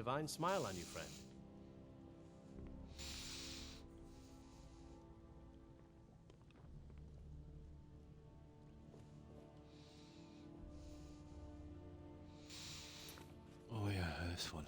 Divine smile on you, friend. Oh yeah, this one.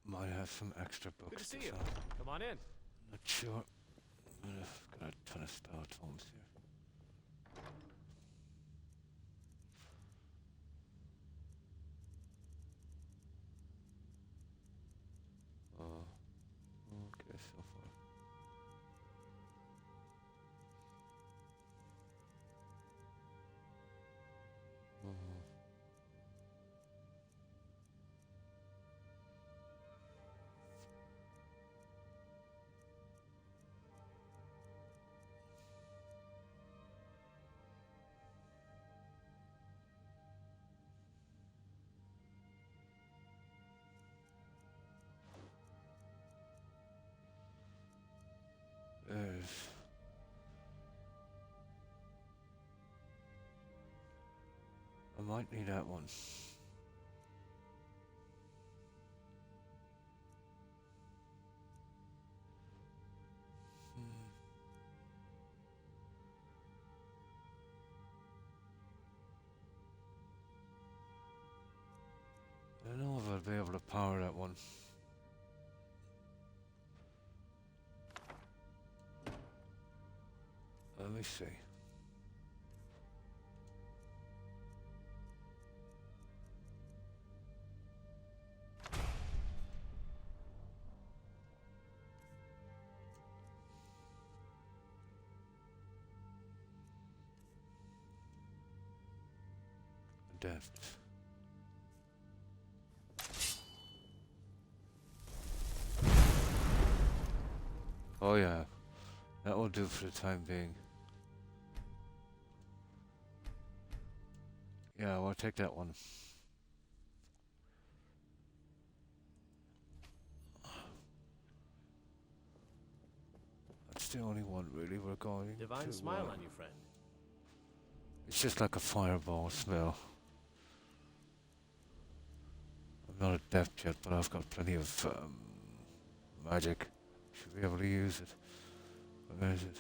Might have some extra books. Good to see to you. sell. Come on in. Not sure. I've got a ton of spell tomes here. Okay, so far. There's... I might need that one. I don't know if I'll be able to power that one. Let me see. Depth. Oh yeah, that will do for the time being. Yeah, we'll take that one. That's the only one really we're going Divine to. smile on you, friend. It's just like a fireball smell. I'm not adept yet, but I've got plenty of magic. Should be able to use it. Where is it?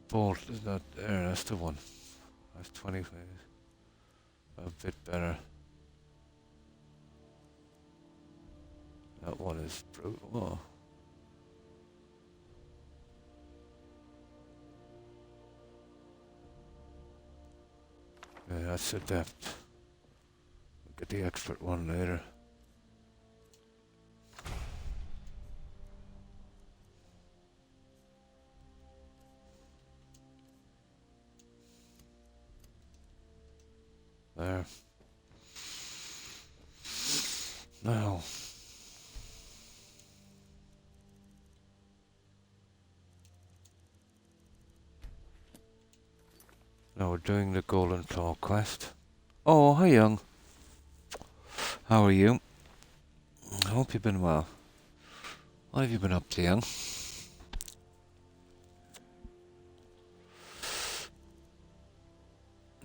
Bolt is not there, that's the one. That's 25. A bit better. That one is brutal. Oh. Yeah, that's adept. We'll get the expert one later. There. Now. Now we're doing the Golden Claw quest. Oh, hi Young. How are you? I hope you've been well. What have you been up to, Young?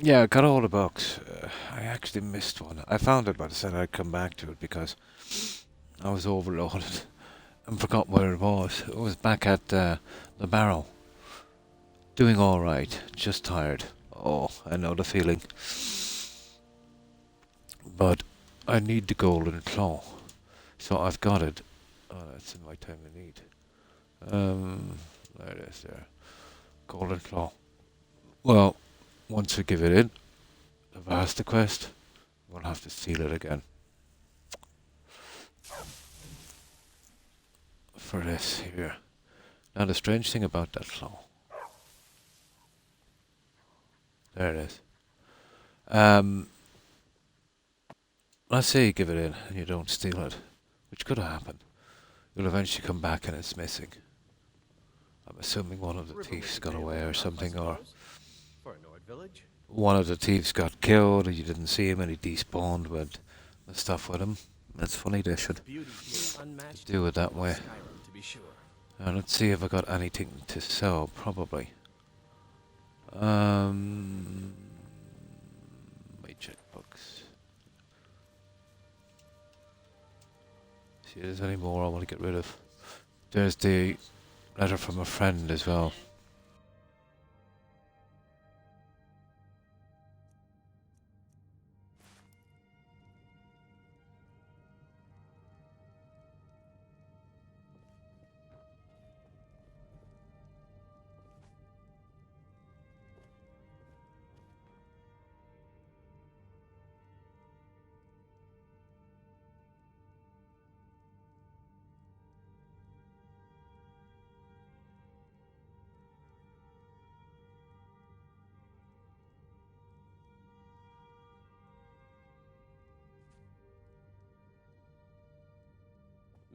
Yeah, I got all the books. I actually missed one. I found it, but I said I'd come back to it because I was overloaded and forgot where it was. It was back at the barrow. Doing alright, just tired. Oh, I know the feeling. But I need the golden claw. So I've got it. Oh, that's in my time of need. There it is there. Golden claw. Well, once we give it in, the Vasta quest, we'll have to steal it again. For this here. Now the strange thing about that claw. There it is. Let's say you give it in and you don't steal it, which could happen. You'll eventually come back and it's missing. I'm assuming one of the thieves got away or something, or one of the thieves got killed and you didn't see him and he despawned with the stuff with him. That's funny, they should do it that way. Now let's see if I got anything to sell, probably. My checkbooks. See if there's any more I want to get rid of. There's the letter from a friend as well.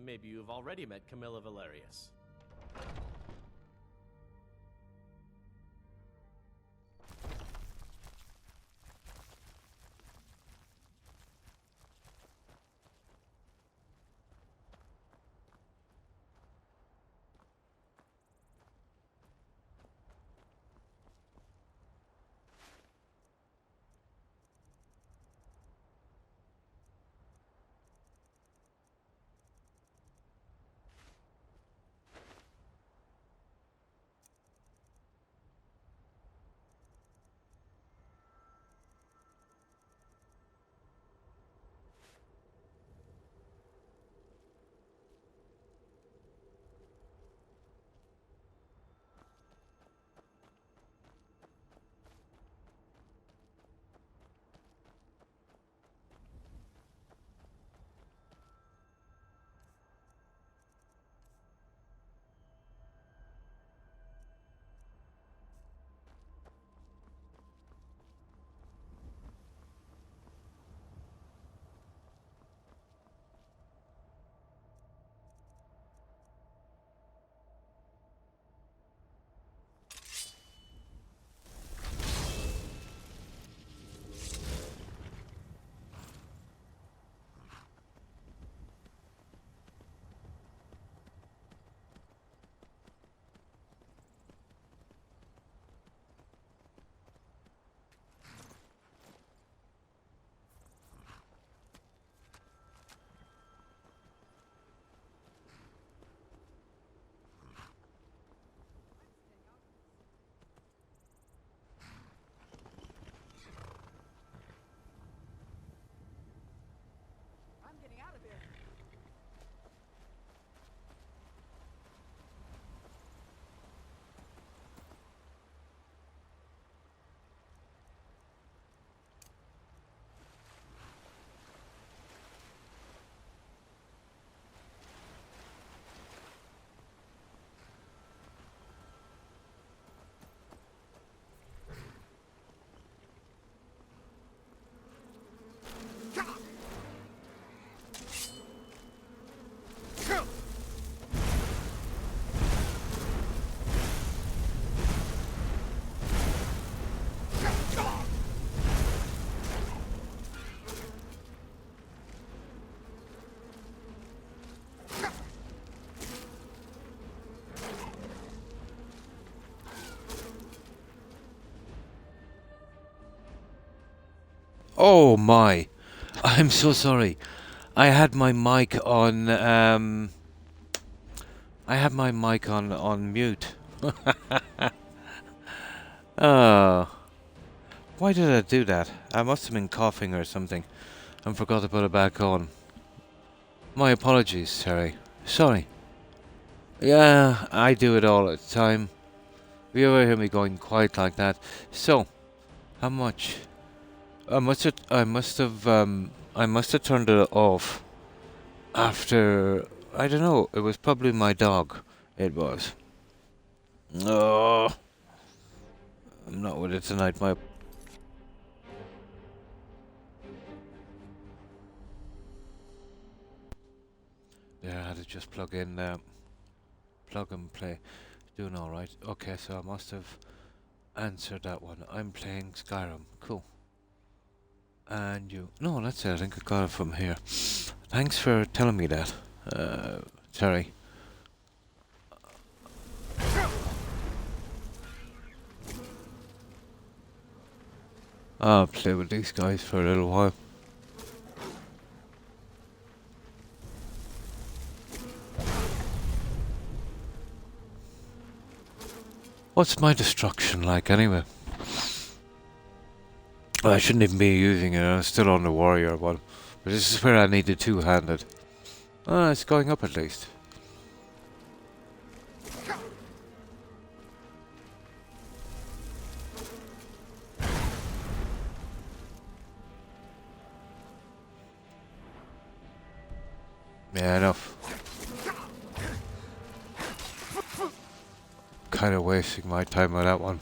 Maybe you've already met Camilla Valerius. Oh my! I'm so sorry. I had my mic on. I had my mic on mute. Oh, why did I do that? I must have been coughing or something, and forgot to put it back on. My apologies, Terry. Sorry. Yeah, I do it all the time. If you ever hear me going quiet like that. So, how much? I must have turned it off after, I don't know, it was probably my dog. It was. Oh, I'm not with it tonight, my... Yeah, I had to just plug in, plug and play. Doing alright. Okay, so I must have answered that one. I'm playing Skyrim. Cool. And you... No, that's it. I think I got it from here. Thanks for telling me that, Terry. I'll play with these guys for a little while. What's my destruction like anyway? Well, I shouldn't even be using it. I'm still on the warrior one. But this is where I need the two-handed. It's going up at least. Yeah, enough. Kind of wasting my time on that one.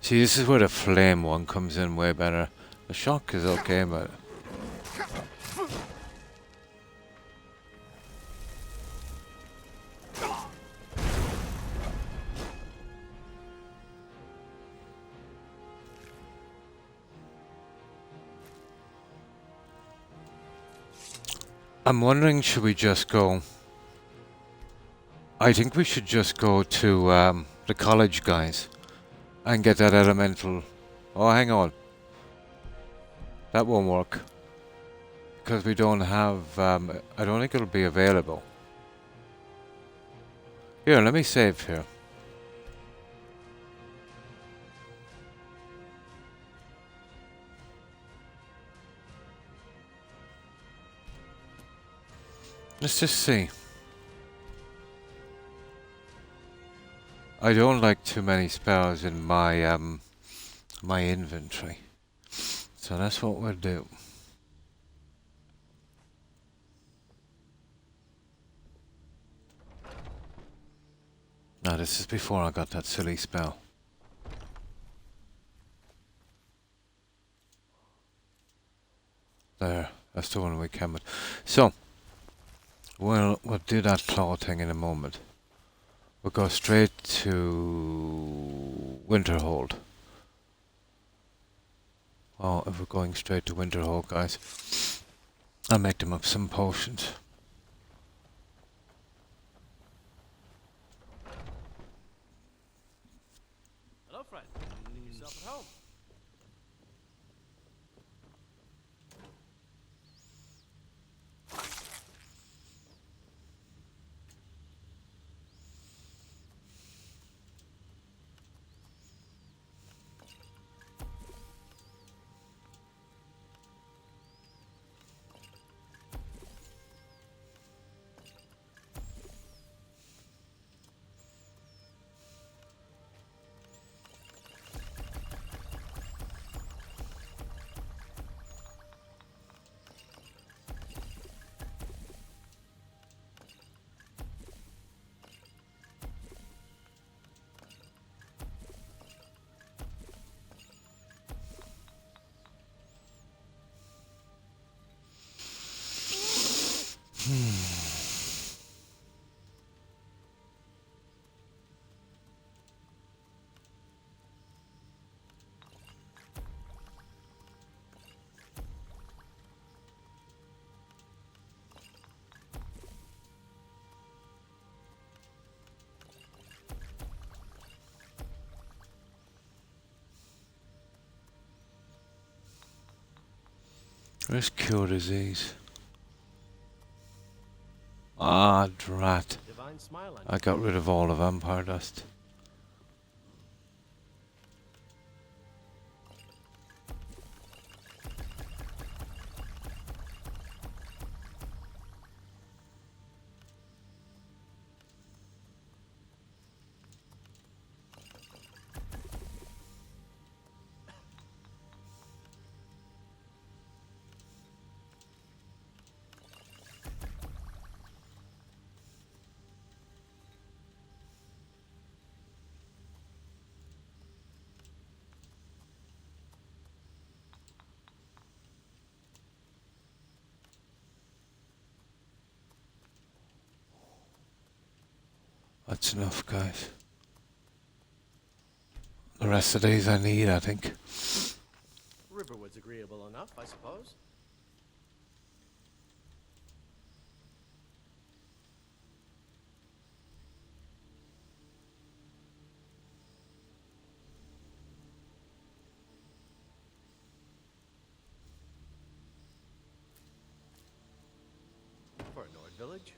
See, this is where the flame one comes in way better. The shock is okay, but... I'm wondering, should we just go... I think we should just go to the college guys and get that elemental... Oh, hang on. That won't work. Because we don't have... I don't think it'll be available. Here, let me save here. Let's just see. I don't like too many spells in my my inventory. So that's what we'll do. Now this is before I got that silly spell. There, that's the one we came with. So, we'll do that claw thing in a moment. We'll go straight to Winterhold. Oh, if we're going straight to Winterhold, guys, I'll make them up some potions. Hello, friend. Yourself at home. Where's cure disease? Ah, drat. Divine smile on I got rid of all the vampire dust. That's enough, guys. The rest of these I need, I think. Riverwood's agreeable enough, I suppose. For a Nord village?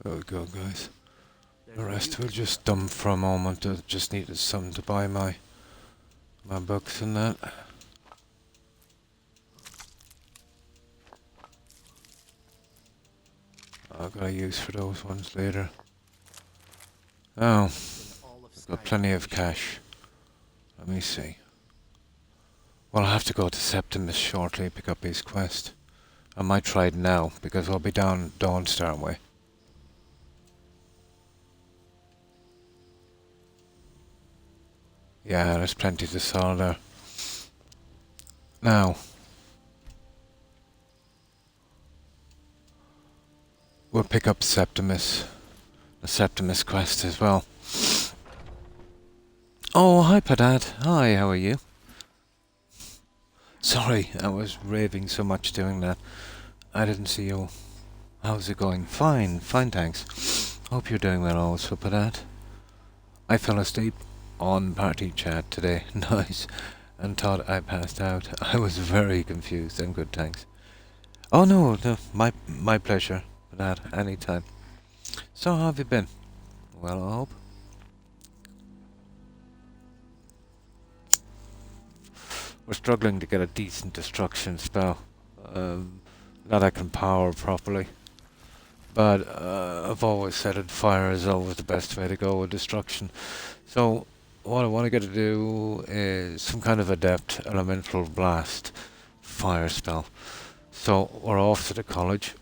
There we go, guys. The rest will just dump for a moment. I just needed something to buy my books and that. I've got a use for those ones later. Oh, I've got plenty of cash. Let me see. Well, I'll have to go to Septimus shortly, pick up his quest. I might try it now, because I'll be down Dawnstar way. Yeah, there's plenty to sell there. Now, we'll pick up Septimus. The Septimus quest as well. Oh, hi Padad. Hi, how are you? Sorry, I was raving so much doing that. I didn't see you. How's it going? Fine, fine, thanks. Hope you're doing well also, Padad. I fell asleep on party chat today. Nice. And thought I passed out. I was very confused and good, thanks. Oh no, my pleasure, Padad, anytime. So how have you been? Well, I hope. We're struggling to get a decent destruction spell that I can power properly. But I've always said that fire is always the best way to go with destruction. So what I want to get to do is some kind of adept elemental blast fire spell. So we're off to the college.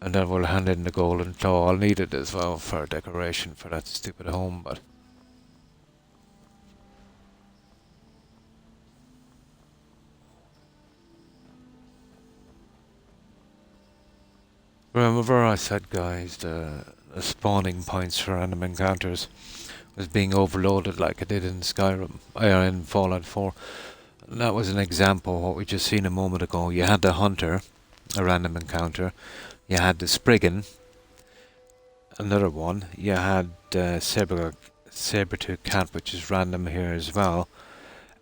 And then we'll hand in the golden claw. I'll need it as well for decoration for that stupid home, but remember I said, guys, the spawning points for random encounters was being overloaded like it did in Skyrim, in Fallout 4. And that was an example of what we just seen a moment ago. You had the hunter, a random encounter. You had the Spriggan, another one. You had Sabertooth Cat, which is random here as well.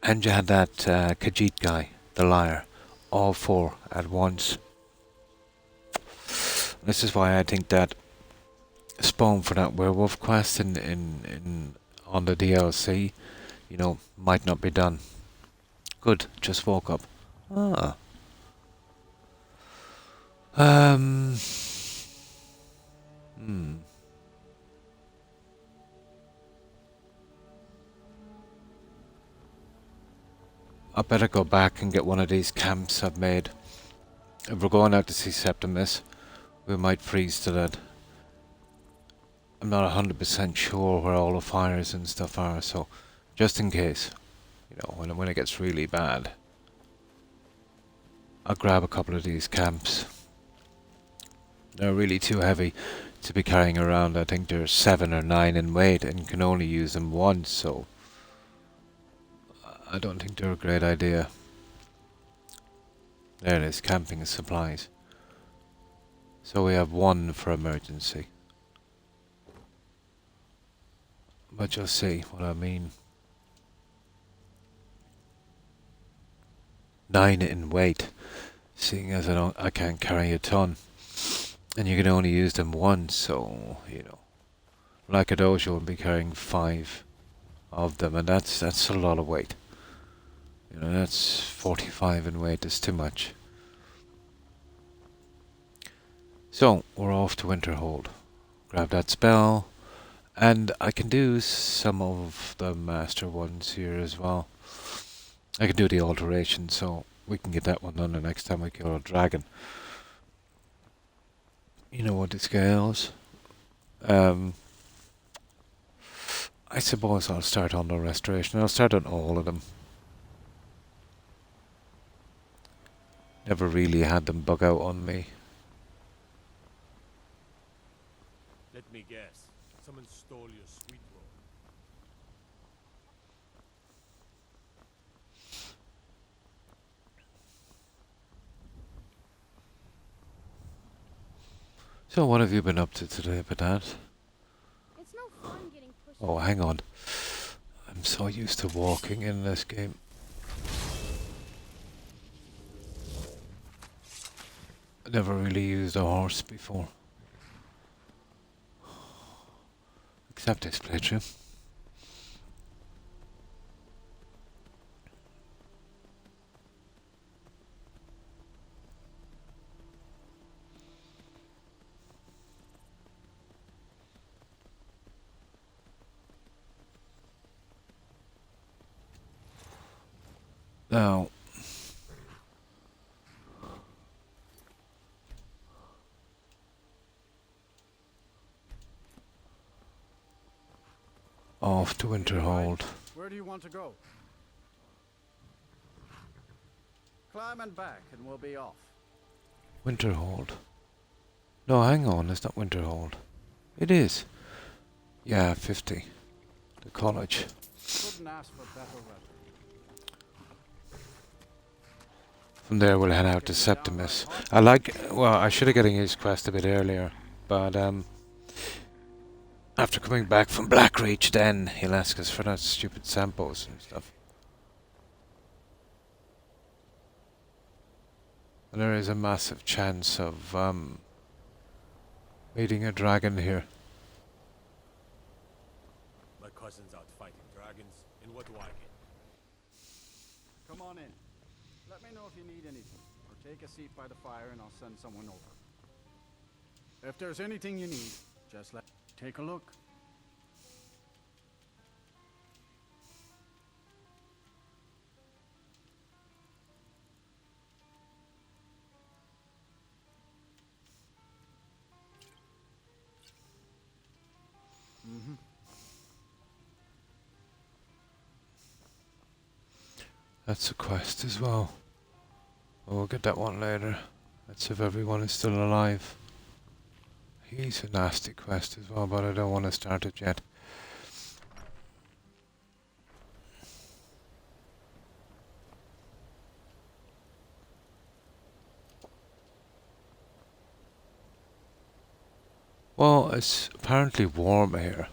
And you had that Khajiit guy, the liar. All four at once. This is why I think that spawn for that werewolf quest in on the DLC, you know, might not be done. Good, just woke up. Ah. I better go back and get one of these camps I've made. If we're going out to see Septimus, we might freeze to that. I'm not 100% sure where all the fires and stuff are, so just in case. You know, when it gets really bad, I'll grab a couple of these camps. They're really too heavy to be carrying around. I think they're 7 or 9 in weight and you can only use them once, so I don't think they're a great idea. There it is, camping supplies. So we have 1 for emergency. But you'll see what I mean. 9 in weight, seeing as I can't carry a ton. And you can only use them once, so, you know. Like a dojo will be carrying 5 of them, and that's a lot of weight. You know, that's 45 in weight, that's too much. So, we're off to Winterhold. Grab that spell, and I can do some of the master ones here as well. I can do the alteration, so we can get that one done the next time we kill a dragon. You know what the scales? I suppose I'll start on the restoration. I'll start on all of them. Never really had them bug out on me. Let me guess. Someone stole your sweet roll. So what have you been up to today, Patat? It's no fun getting pushed. Oh, hang on. I'm so used to walking in this game. I never really used a horse before. Except this playthrough. Now, off to Winterhold. Where do you want to go? Climb and back and we'll be off. Winterhold. No, hang on, it's not Winterhold. It is. Yeah, 50. The college. Couldn't ask for better weather. From there we'll head out to Septimus. I should have gotten his quest a bit earlier, but after coming back from Blackreach then he'll ask us for that stupid samples and stuff. And there is a massive chance of meeting a dragon here. My cousin's out fighting dragons, and what do I get? Come on in. Let me know if you need anything, or take a seat by the fire and I'll send someone over. If there's anything you need, just take a look. That's a quest as well. We'll get that one later. That's if everyone is still alive. He's a nasty quest as well, but I don't want to start it yet. Well, it's apparently warm here.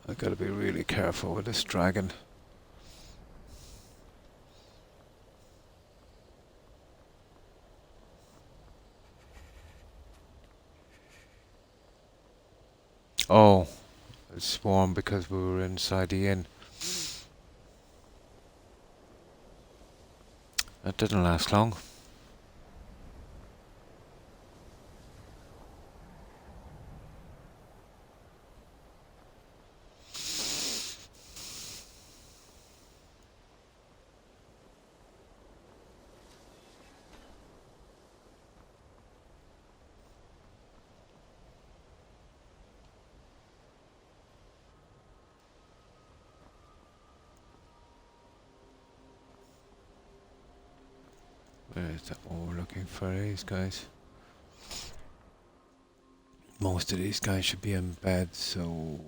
I gotta be really careful with this dragon. Oh, it's warm because we were inside the inn. That didn't last long. Where is that what we're looking for? These guys. Most of these guys should be in bed, so...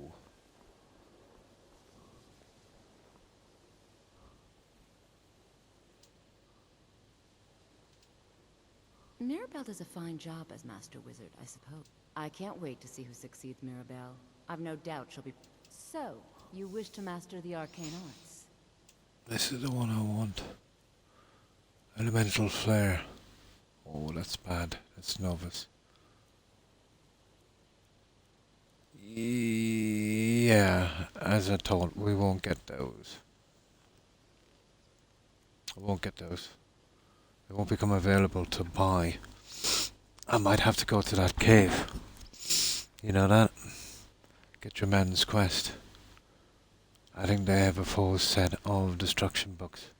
Mirabelle does a fine job as Master Wizard, I suppose. I can't wait to see who succeeds Mirabelle. I've no doubt she'll be... So, you wish to master the arcane arts? This is the one I want. Elemental Flare. Oh, that's bad. That's novice. Yeah, as I told, we won't get those. I won't get those. They won't become available to buy. I might have to go to that cave. You know that? Get your man's quest. I think they have a full set of destruction books.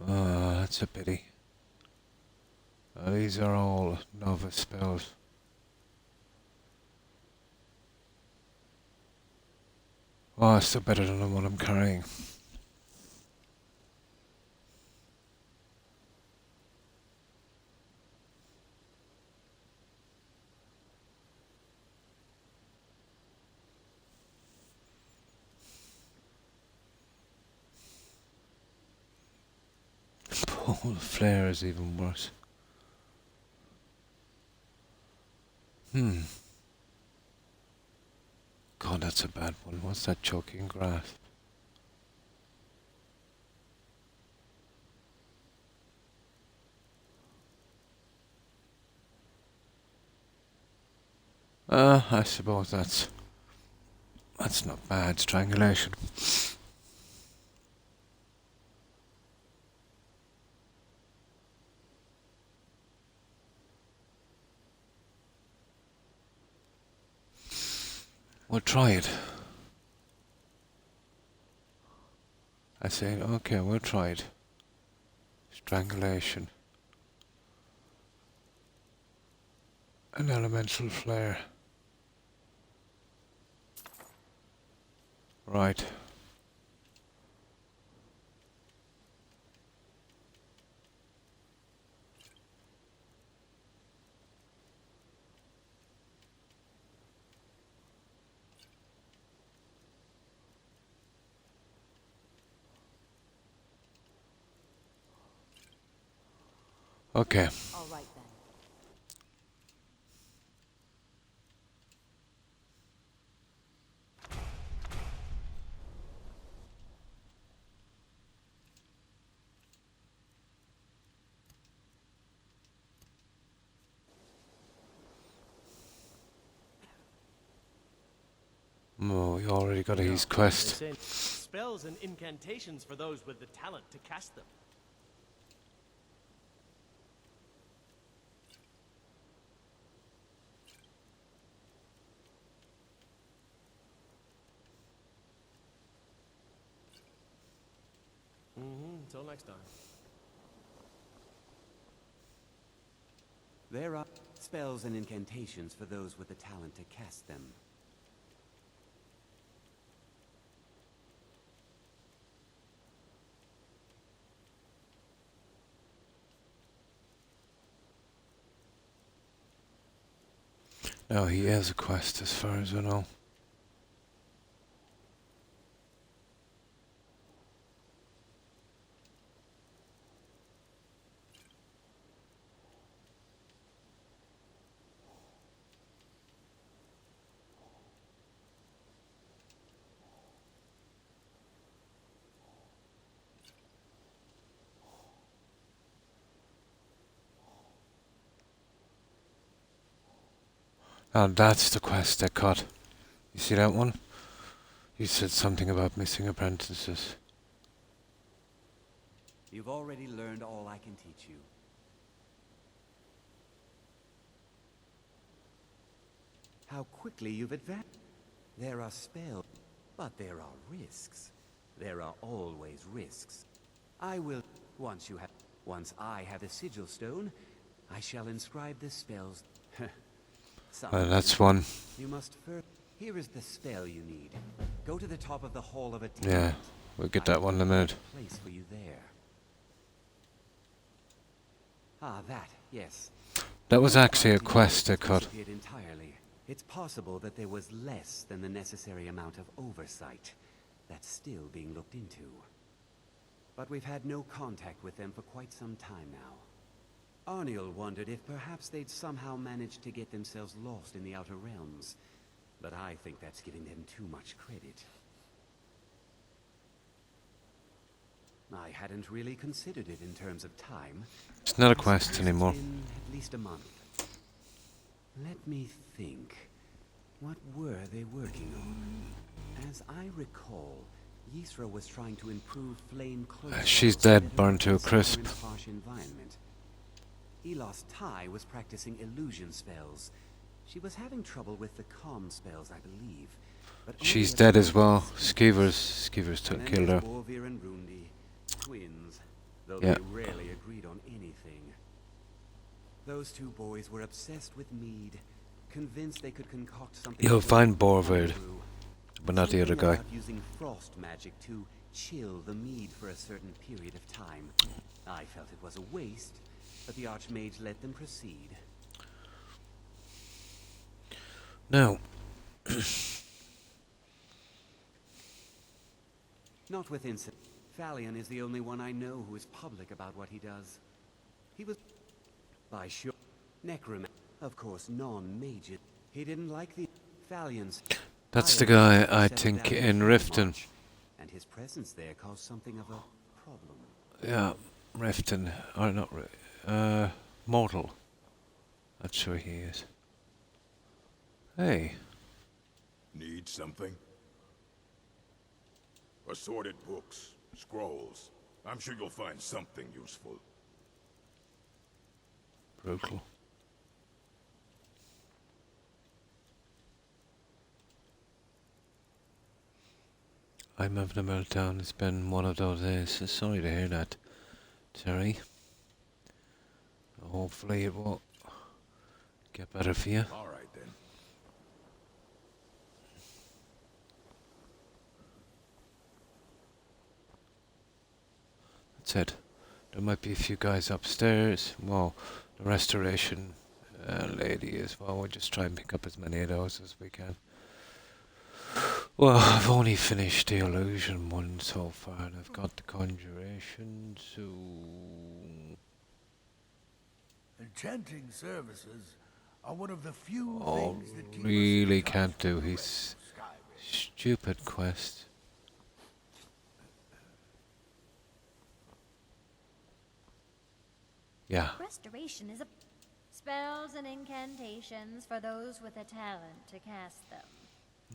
Oh, that's a pity. These are all novice spells. Oh, it's still better than the one I'm carrying. Oh, the flare is even worse. God, that's a bad one. What's that choking grasp? I suppose that's not bad. Strangulation. We'll try it. I say, okay, we'll try it. Strangulation. An elemental flare. Right. Okay. All right then. Oh, we already got his quest. Spells and incantations for those with the talent to cast them. Until next time. There are spells and incantations for those with the talent to cast them. No, he has a quest as far as I know. Oh, that's the quest I got. You see that one? You said something about missing apprentices. You've already learned all I can teach you. How quickly you've advanced. There are spells, but there are risks. There are always risks. Once I have the sigil stone, I shall inscribe the spells. That's one. You must first... Here is the spell you need. Go to the top of the Hall of Attainment. Yeah. We'll get that one in a minute. Place for you there. Ah, that, yes. That was actually a quest I cut. Disappeared entirely. It's possible that there was less than the necessary amount of oversight. That's still being looked into. But we've had no contact with them for quite some time now. Arniel wondered if perhaps they'd somehow managed to get themselves lost in the Outer Realms. But I think that's giving them too much credit. I hadn't really considered it in terms of time. It's not a quest anymore. It's been at least a month. Let me think. What were they working on? As I recall, Yisra was trying to improve flame clothing. She's dead, burned to a crisp. Harsh environment. Elos Tai was practicing illusion spells. She was having trouble with the calm spells, I believe. But She's dead as well. Skeevers killed her. Borvir and Rundi, twins, though Yeah. they rarely agreed on anything. Those two boys were obsessed with mead, convinced they could concoct something. You'll find brew, Borvir, but not the other something guy. about using frost magic to chill the mead for a certain period of time. I felt it was a waste, but the Archmage let them proceed. Now, Not with incident. Phalion is the only one I know who is public about what he does. He was by sure necromancer, of course, non-major. He didn't like the Phalions. that's the guy I think in Riften. And his presence there caused something of a problem. Yeah, Riften, or not Mortal. That's who he is. Hey, Need something? Assorted books, scrolls. I'm sure you'll find something useful. brutal. I'm having a meltdown. It's been one of those days. So sorry to hear that, Terry. Hopefully it will get better for you. All right then. That's it. There might be a few guys upstairs. Well, the restoration lady as well. We'll just try and pick up as many of those as we can. Well, I've only finished the illusion one so far, and I've got the conjuration, so... Enchanting services are one of the few Oh, things that keep us really in touch can't do with the his Skyrim. stupid quest. Yeah. Restoration is a spells and incantations for those with a talent to cast them.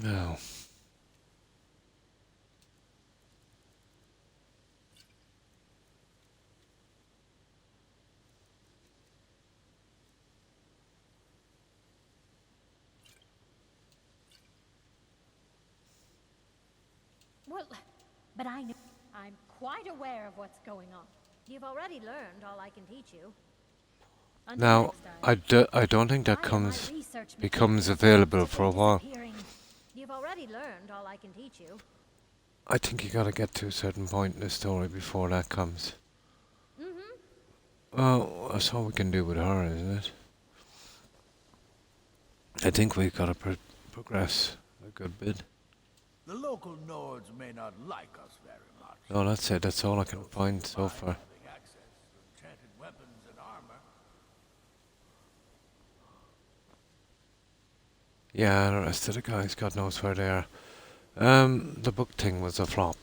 No. Well, but I'm quite aware of what's going on. You've already learned all I can teach you. Until Now, next time, I don't think that I and my comes research becomes materials available have for a been while. disappearing. You've already learned all I can teach you. I think you gotta get to a certain point in the story before that comes. Well, that's all we can do with her, isn't it? I think we've gotta progress a good bit. The local Nords may not like us very much. No, that's it. That's all I can find so far. Having access to enchanted weapons and armor. Yeah, the rest of the guys, God knows where they are. The book thing was a flop.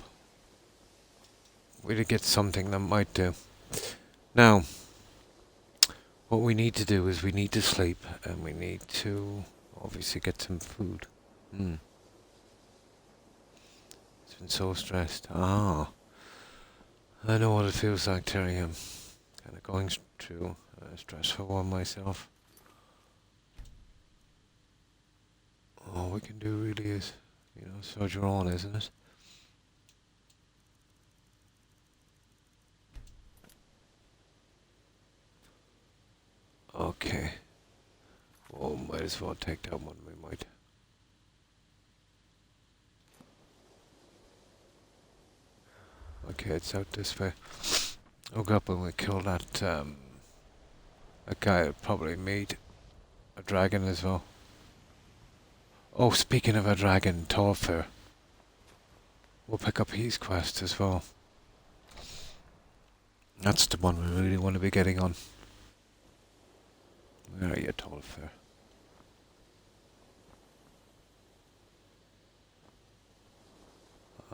We did get something that might do. Now, what we need to do is we need to sleep, and we need to obviously get some food. It's been so stressed. Ah, I know what it feels like, Terry. I'm kind of going through a stressful one myself. All we can do really is, soldier on, isn't it? Okay. Well, might as well take that one, we might. Okay, it's out this way. Look up when we kill that guy would probably meet a dragon as well. Oh, speaking of a dragon, Torfair. We'll pick up his quest as well. That's the one we really want to be getting on. Where are you, Torfair?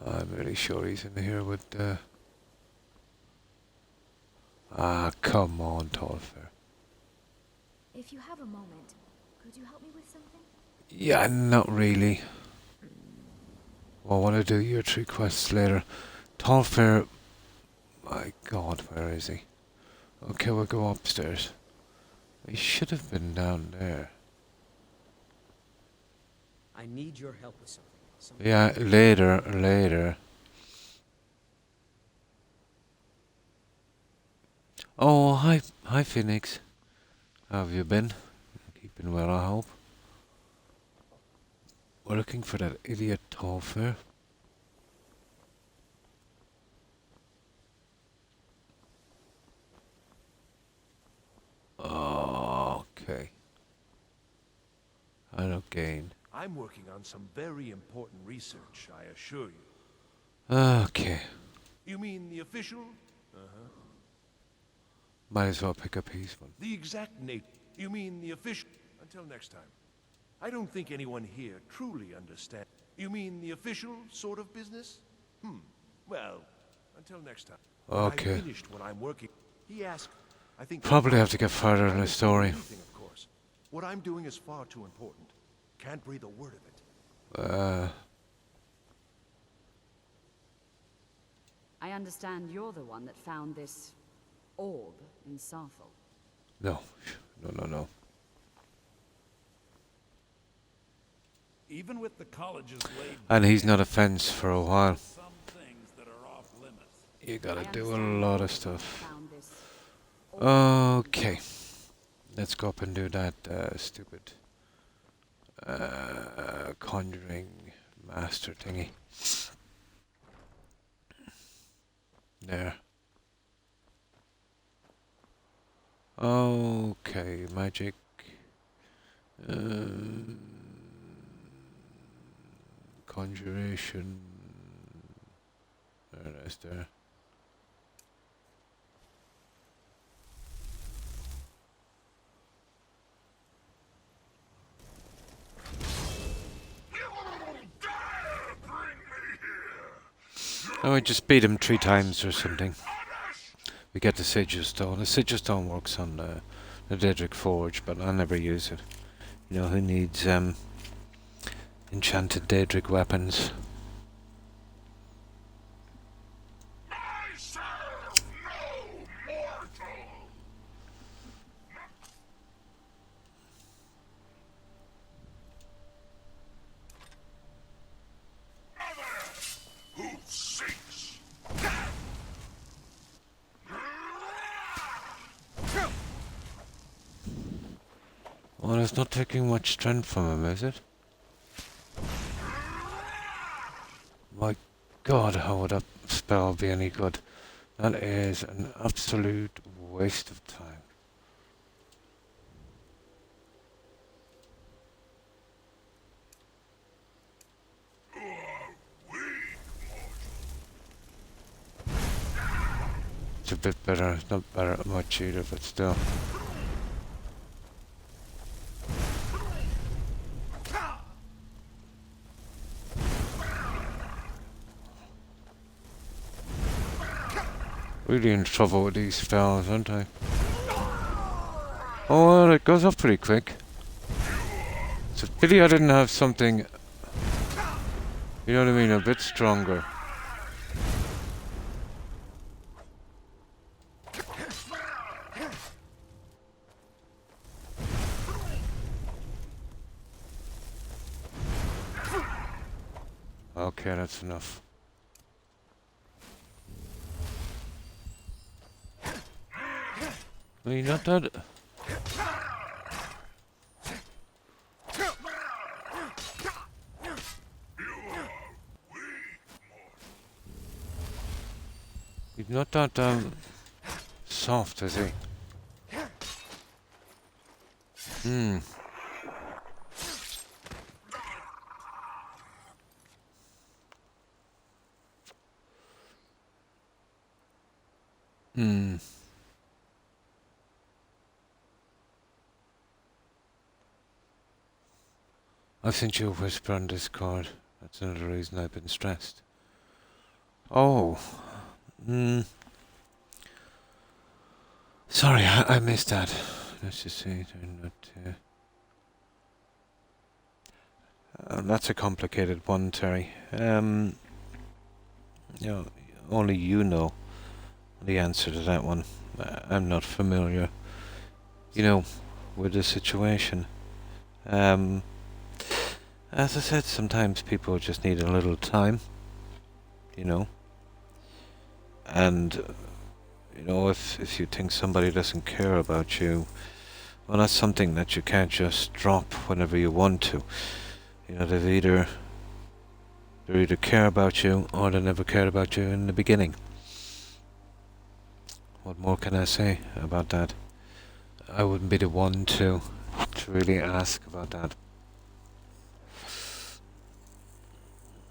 I'm really sure he's in here with Ah, come on, Torfair. If you have a moment, could you help me with something? Yeah, not really. Well, I want to do your 3 quests later. Torfair... My god, where is he? Okay, we'll go upstairs. He should have been down there. I need your help with something. Yeah, later. Oh, hi Phoenix. How have you been? Keeping well, I hope. We're looking for that idiot Torfair. Okay. I don't gain. I'm working on some very important research, I assure you. Okay. You mean the official? Might as well pick up his one. The exact nature. You mean the official? Until next time. I don't think anyone here truly understands. You mean the official sort of business? Well, until next time. Okay. I finished what I'm working. He asked, I think... Probably have to get further in the story. Anything, of course. What I'm doing is far too important. Can't breathe a word of it. I understand you're the one that found this orb in Sarthal. No. Even with the colleges laid And he's not a fence for a while. some things that are off limits. You gotta I do a understand lot you're of the stuff. one that found this orb in Okay. Let's go up and do that stupid conjuring master thingy. There. Okay, magic. Conjuration. There it is there. Oh, we just beat him 3 times or something. We get the Sigil Stone. The Sigil Stone works on the Daedric Forge, but I never use it. You know, who needs enchanted Daedric weapons? Well, it's not taking much strength from him, is it? My god, how would that spell be any good? That is an absolute waste of time. It's a bit better, it's not better much either, but still. Really in trouble with these spells, aren't I? Oh, well, it goes up pretty quick. It's a pity I didn't have something, you know what I mean, a bit stronger. Okay, that's enough. Are you not dead? He's not that soft, is he? Hmm. Hmm. I've sent you a whisper on Discord. That's another reason I've been stressed. Oh. Hmm. Sorry, I missed that. Let's just see. That's a complicated one, Terry. You know, only you know the answer to that one. I'm not familiar, you know, with the situation. As I said, sometimes people just need a little time, you know. And, you know, if you think somebody doesn't care about you, well, that's something that you can't just drop whenever you want to. You know, they either care about you or they never cared about you in the beginning. What more can I say about that? I wouldn't be the one to really ask about that.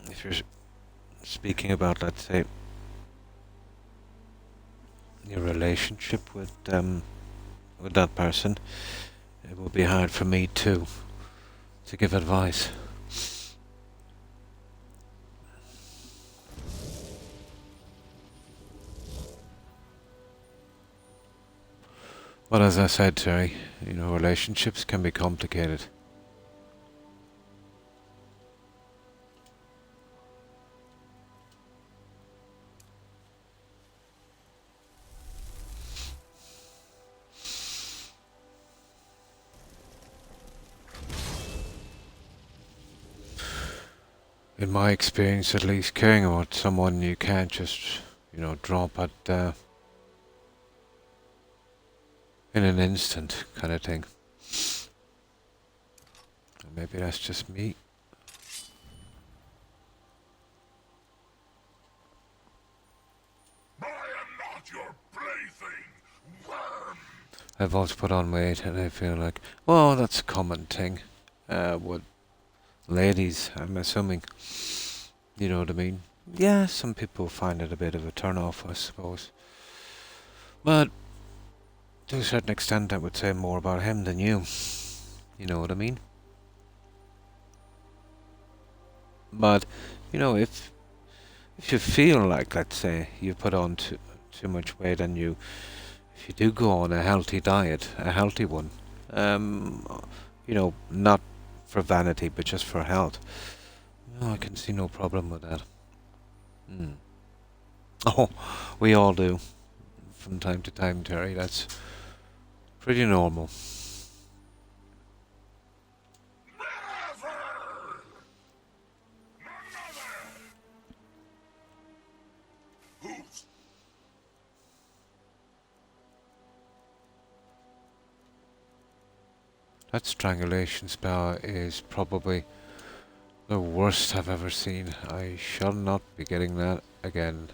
If you're speaking about, let's say, your relationship with that person, it would be hard for me to give advice. But as I said, Terry, you know, relationships can be complicated. In my experience, at least, caring about someone you can't just, you know, drop at in an instant kind of thing. Maybe that's just me. I am not your plaything, worm! I've also put on weight and I feel like, well, that's a common thing. With ladies, I'm assuming. You know what I mean? Yeah, some people find it a bit of a turn off, I suppose. But to a certain extent, I would say more about him than you. You know what I mean? But, you know, if you feel like, let's say, you put on too much weight and if you do go on a healthy diet, a healthy one, you know, not for vanity, but just for health, you know, I can see no problem with that. Oh, we all do. From time to time, Terry, that's pretty normal. That strangulation spell is probably the worst I've ever seen. I shall not be getting that again.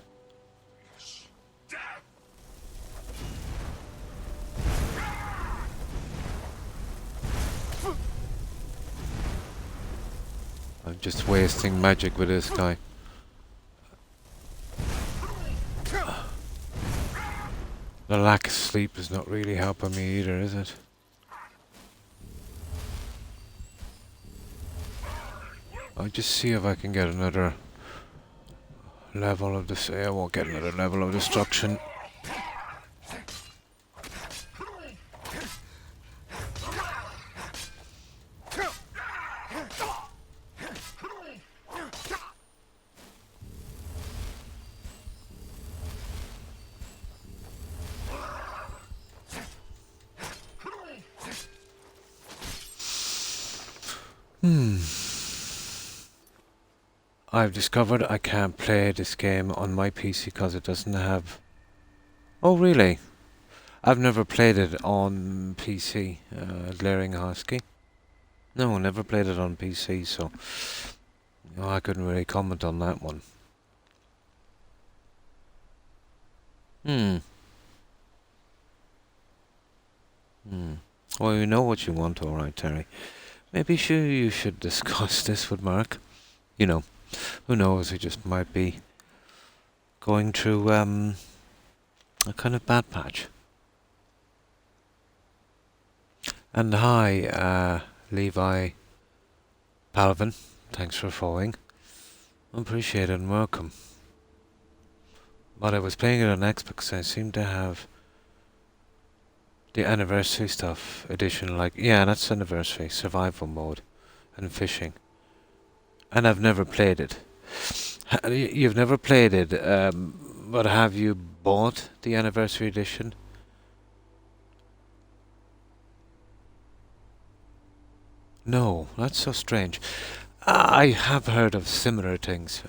I'm just wasting magic with this guy. The lack of sleep is not really helping me either, is it? I'll just see if I can get another level of this. I won't get another level of destruction. I've discovered I can't play this game on my PC because it doesn't have... Oh, really? I've never played it on PC, Glaring Husky. No, never played it on PC, so... You know, I couldn't really comment on that one. Hmm. Hmm. Well, you know what you want, all right, Terry. Maybe you should discuss this with Mark. You know, who knows? He just might be going through a kind of bad patch. And hi, Levi Palvin. Thanks for following. Appreciate it and welcome. But I was playing it on Xbox. I seem to have the anniversary stuff edition. Like, yeah, that's anniversary survival mode and fishing. And I've never played it. You've never played it, but have you bought the anniversary edition? No, that's so strange. I have heard of similar things.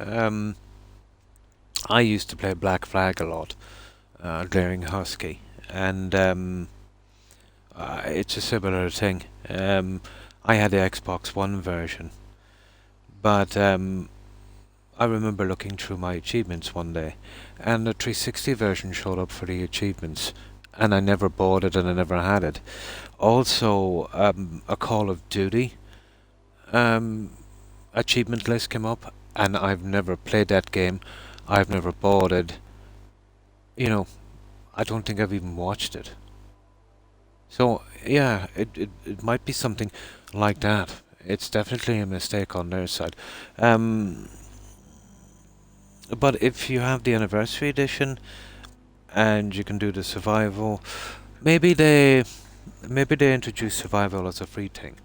I used to play Black Flag a lot, Glaring Husky, and it's a similar thing. I had the Xbox One version, but I remember looking through my achievements one day, and the 360 version showed up for the achievements, and I never bought it and I never had it. Also, a Call of Duty achievement list came up, and I've never played that game. I've never bought it. You know, I don't think I've even watched it. So, yeah, it might be something like that. It's definitely a mistake on their side. But if you have the anniversary edition and you can do the survival, maybe they introduce survival as a free thing.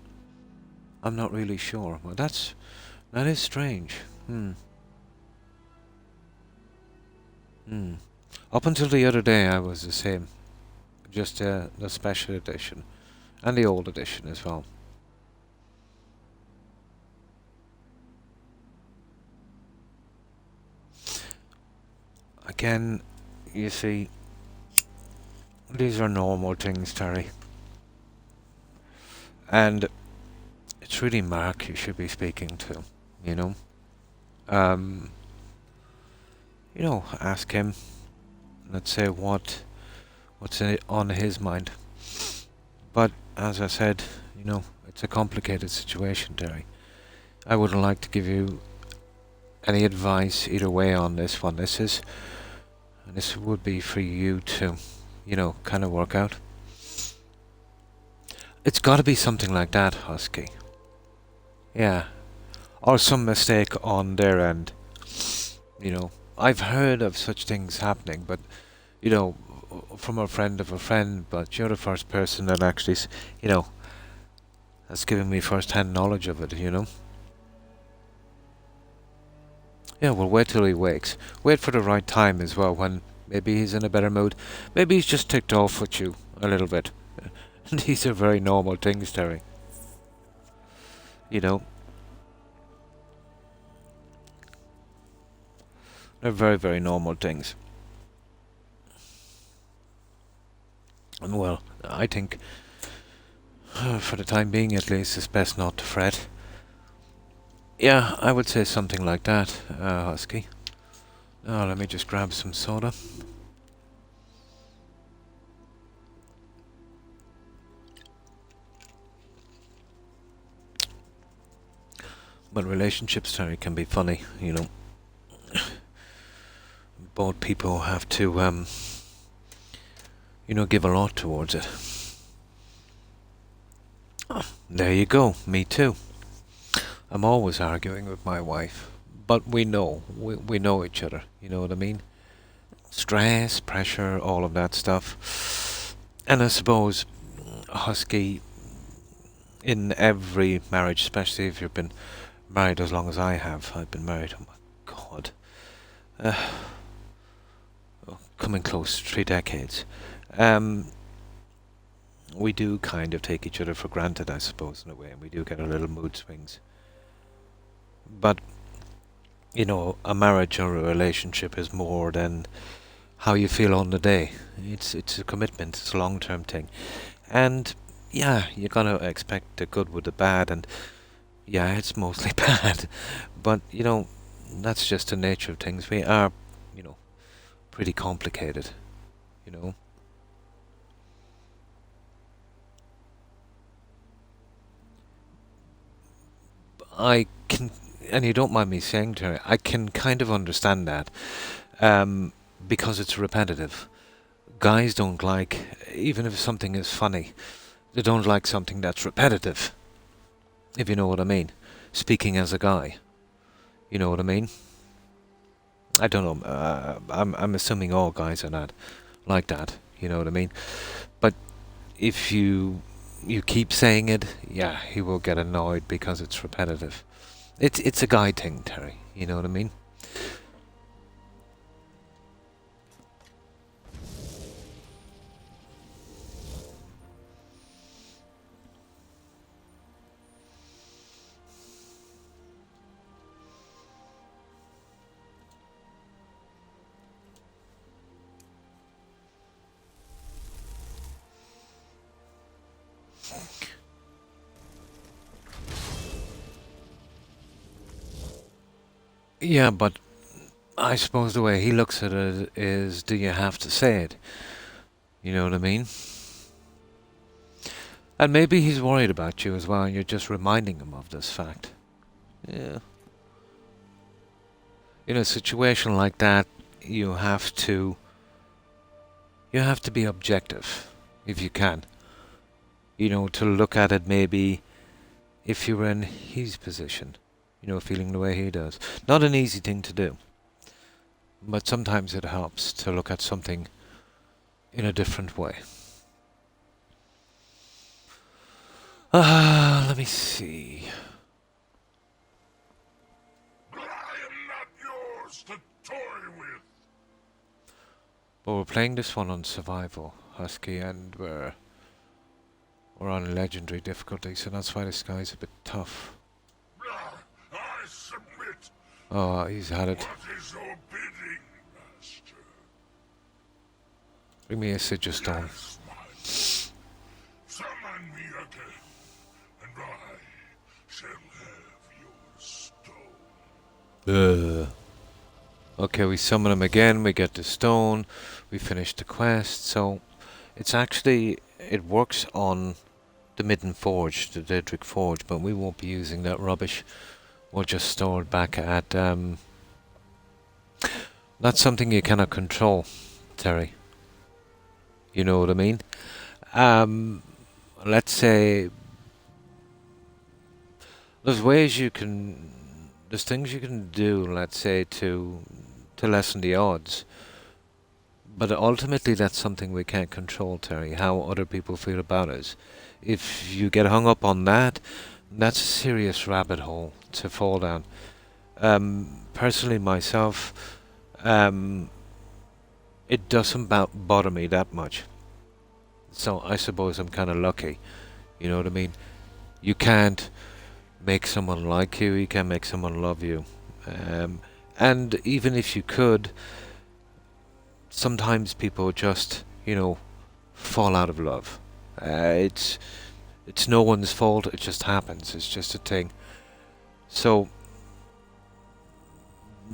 I'm not really sure. Well, that is strange. Up until the other day, I was the same. Just the special edition. And the old edition as well. Again, you see, these are normal things, Terry. And it's really Mark you should be speaking to, you know? Ask him. Let's say what's on his mind. But as I said, it's a complicated situation, Terry. I wouldn't like to give you any advice either way on this one. This would be for you to, kind of work out. It's got to be something like that, Husky. Yeah. Or some mistake on their end. I've heard of such things happening, but, from a friend of a friend, but you're the first person that actually, has given me first-hand knowledge of it, Yeah, well, wait till he wakes. Wait for the right time as well, when maybe he's in a better mood. Maybe he's just ticked off with you a little bit. These are very normal things, Terry. They're very, very normal things. And well, I think, for the time being at least, it's best not to fret. Yeah, I would say something like that, Husky. Oh, let me just grab some soda. But relationships, Terry, can be funny, Both people have to, give a lot towards it. There you go, me too. I'm always arguing with my wife, but we know each other, you know what I mean? Stress, pressure, all of that stuff. And I suppose, Husky, in every marriage, especially if you've been married as long as I have, I've been married, oh my God, coming close to 3 decades, we do kind of take each other for granted, I suppose, in a way, and we do get a little mood swings. But, a marriage or a relationship is more than how you feel on the day. It's a commitment, it's a long-term thing. And, yeah, you're gonna expect the good with the bad, and, yeah, it's mostly bad. But, that's just the nature of things. We are, pretty complicated. you know. I can, and you don't mind me saying, Terry, I can kind of understand that, because it's repetitive. Guys don't like, even if something is funny, they don't like something that's repetitive, if you know what I mean. Speaking as a guy, you know what I mean? I don't know, I'm assuming all guys are not like that, you know what I mean? But if you keep saying it, yeah, he will get annoyed because it's repetitive. It's a guy thing, Terry, you know what I mean? Yeah, but I suppose the way he looks at it is, do you have to say it? You know what I mean? And maybe he's worried about you as well, and you're just reminding him of this fact. Yeah. In a situation like that, you have to be objective, if you can. You know, to look at it maybe if you were in his position, you know, feeling the way he does. Not an easy thing to do, but sometimes it helps to look at something in a different way. Let me see. I am not yours to toy with. But we're playing this one on survival, Husky, and we're on legendary difficulty, so that's why this guy's a bit tough. I submit. Oh, he's had it. What is your bidding, master? Bring me a sigil stone. Yes, my lord. Summon me again, and I shall have your stone. Okay, we summon him again, we get the stone, we finish the quest, so it's actually, it works on the Midden Forge, the Daedric Forge, but we won't be using that rubbish. We'll just store it back at, that's something you cannot control, Terry. You know what I mean? Let's say, there's ways you can, there's things you can do, let's say, to lessen the odds. But ultimately that's something we can't control, Terry, how other people feel about us. If you get hung up on that, that's a serious rabbit hole to fall down. Personally myself, it doesn't bother me that much. So I suppose I'm kind of lucky, you know what I mean? You can't make someone like you, you can't make someone love you. And even if you could, sometimes people just, you know, fall out of love. It's no one's fault, it just happens, it's just a thing. So,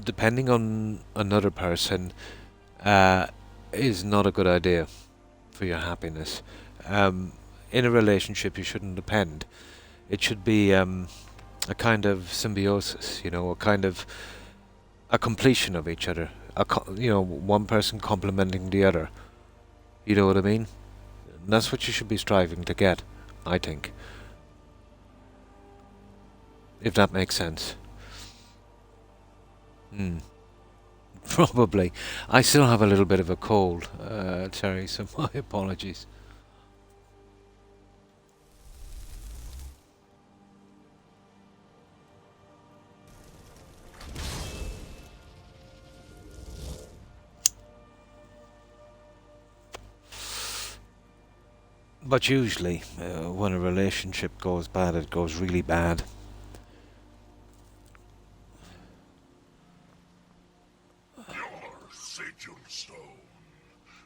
depending on another person is not a good idea for your happiness. In a relationship you shouldn't depend. It should be a kind of symbiosis, you know, a kind of a completion of each other. You know, one person complementing the other. You know what I mean? And that's what you should be striving to get, I think. If that makes sense. Probably. I still have a little bit of a cold, Terry, so my apologies. But usually, when a relationship goes bad, it goes really bad. Your sigil stone,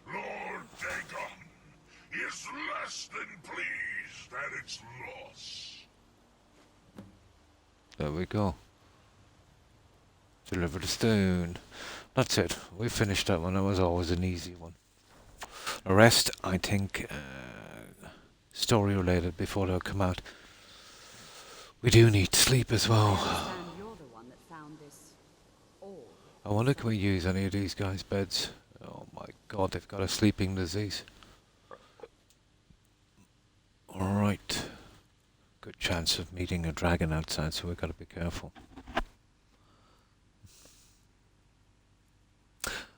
Lord Dagon, is less than pleased at its loss. There we go. Deliver the stone. That's it. We finished that one. That was always an easy one. rest, I think, story related before they'll come out. We do need sleep as well. You're the one that found this orb. I wonder can we use any of these guys' beds? Oh my god, they've got a sleeping disease. Alright. Good chance of meeting a dragon outside, so we've got to be careful.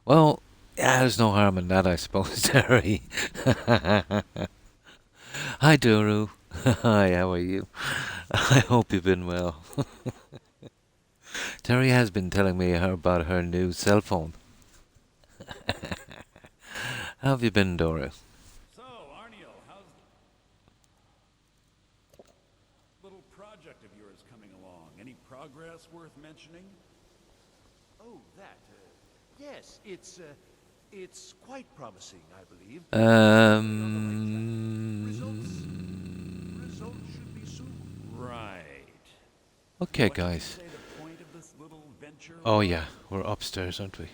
Well, yeah, there's no harm in that, I suppose, Terry. Hi, Duru. Hi, how are you? I hope you've been well. Terry has been telling me about her new cell phone. How have you been, Dora? So, Arniel, how's little project of yours coming along? Any progress worth mentioning? Oh, that. Yes, it's quite promising, I believe. Results should be soon. Right. Okay, What did you guys. say the point of this little venture Oh was? yeah, we're upstairs, aren't we?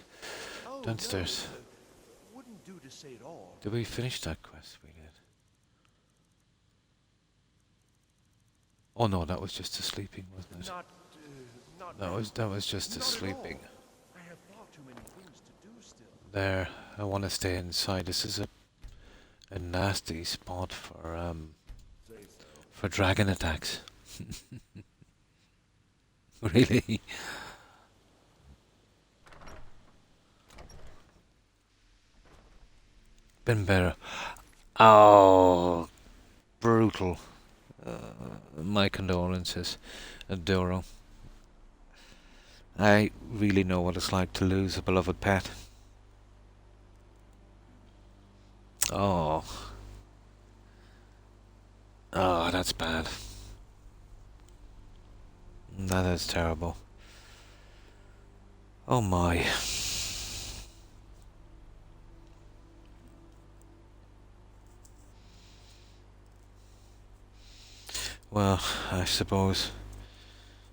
Oh, Downstairs. no, wouldn't do to say it all. Did we finish that quest? We did. Oh no, that was just a sleeping, wasn't it? Not That was just a not at all. sleeping. I have far too many things to do still. There, I want to stay inside. This is a nasty spot for dragon attacks. Really? Been better. Oh, brutal. My condolences, Doro. I really know what it's like to lose a beloved pet. Oh. Oh, that's bad. That is terrible. Oh my. Well, I suppose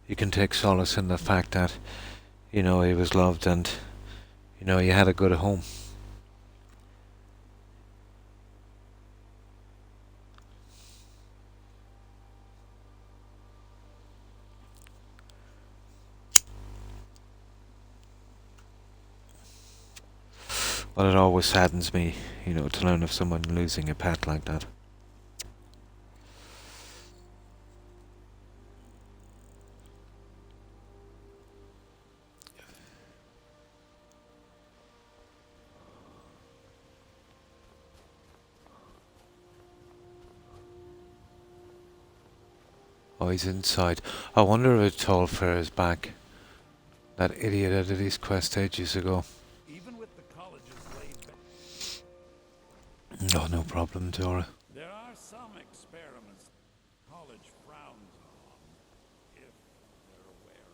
you can take solace in the fact that, you know, he was loved and, you know, you had a good home. But it always saddens me, you know, to learn of someone losing a pet like that. Oh, he's inside. I wonder if Tallfair is back. That idiot that did his quest ages ago. Even with the colleges laid back, Oh, no problem, Dora. there are some experiments college frowns on, if they're aware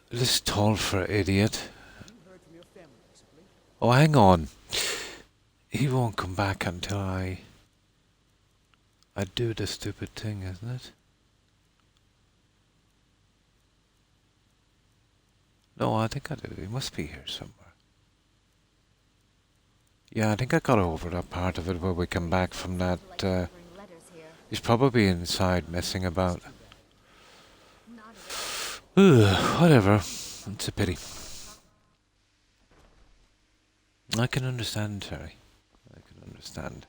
of. This Tallfair idiot. Oh, hang on. He won't come back until I do the stupid thing, isn't it? No, I think I did. He must be here somewhere. Yeah, I think I got over that part of it where we come back from that. He's probably inside messing about. Whatever. It's a pity. I can understand, Terry. I can understand.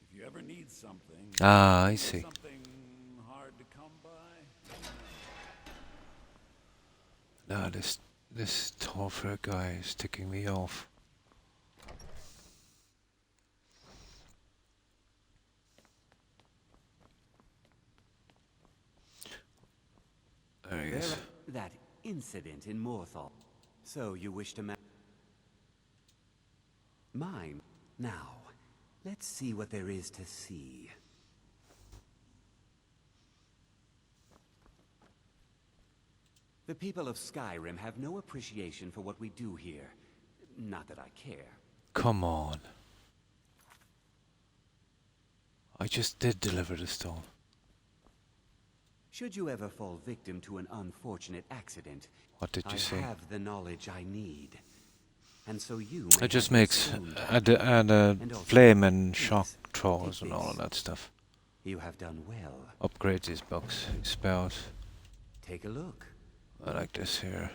If you ever need something, Ah, I see. something hard to come by. No, this Tallfair guy is ticking me off. There he is. That incident in Morthal. So you wish to mine? Now, let's see what there is to see. The people of Skyrim have no appreciation for what we do here. Not that I care. Come on. I just did deliver the stone. Should you ever fall victim to an unfortunate accident, What did you I say? have the knowledge I need. And so you may It just have your makes stone back. and And also, flame and please, shock throwers take and all of this. that stuff. You have done well. Upgrades his books, his spells. Take a look. I like this here.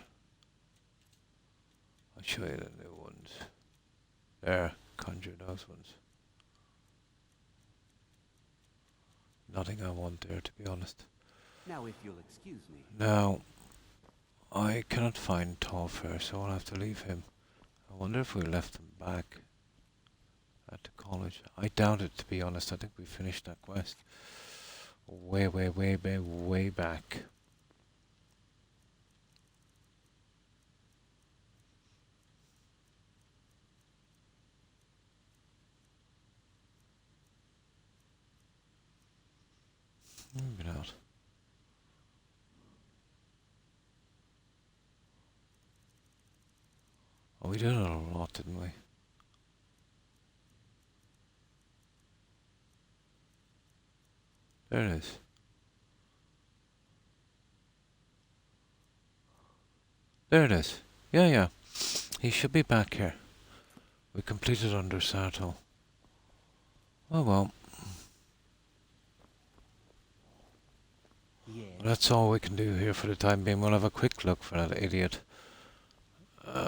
I'll show you the new ones. There, conjure those ones. Nothing I want there, to be honest. Now, if you'll excuse me. Now, I cannot find Tallfair, so I'll have to leave him. I wonder if we left him back at the college. I doubt it, to be honest. I think we finished that quest way back. Maybe not. Oh, we did it a lot, didn't we? There it is. There it is. Yeah. He should be back here. We completed under Sato. Oh well. Yeah. That's all we can do here for the time being. We'll have a quick look for that idiot.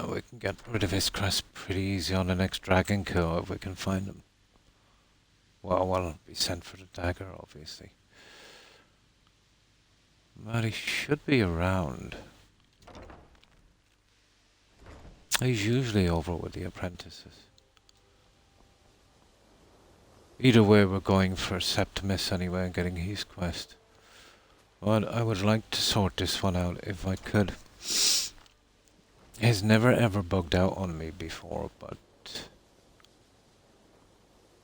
We can get rid of his crest pretty easy on the next dragon kill if we can find him. Well, we'll be sent for the dagger, obviously. But he should be around. He's usually over with the apprentices. Either way, we're going for Septimus anyway and getting his quest. But I would like to sort this one out if I could. He's never ever bugged out on me before, but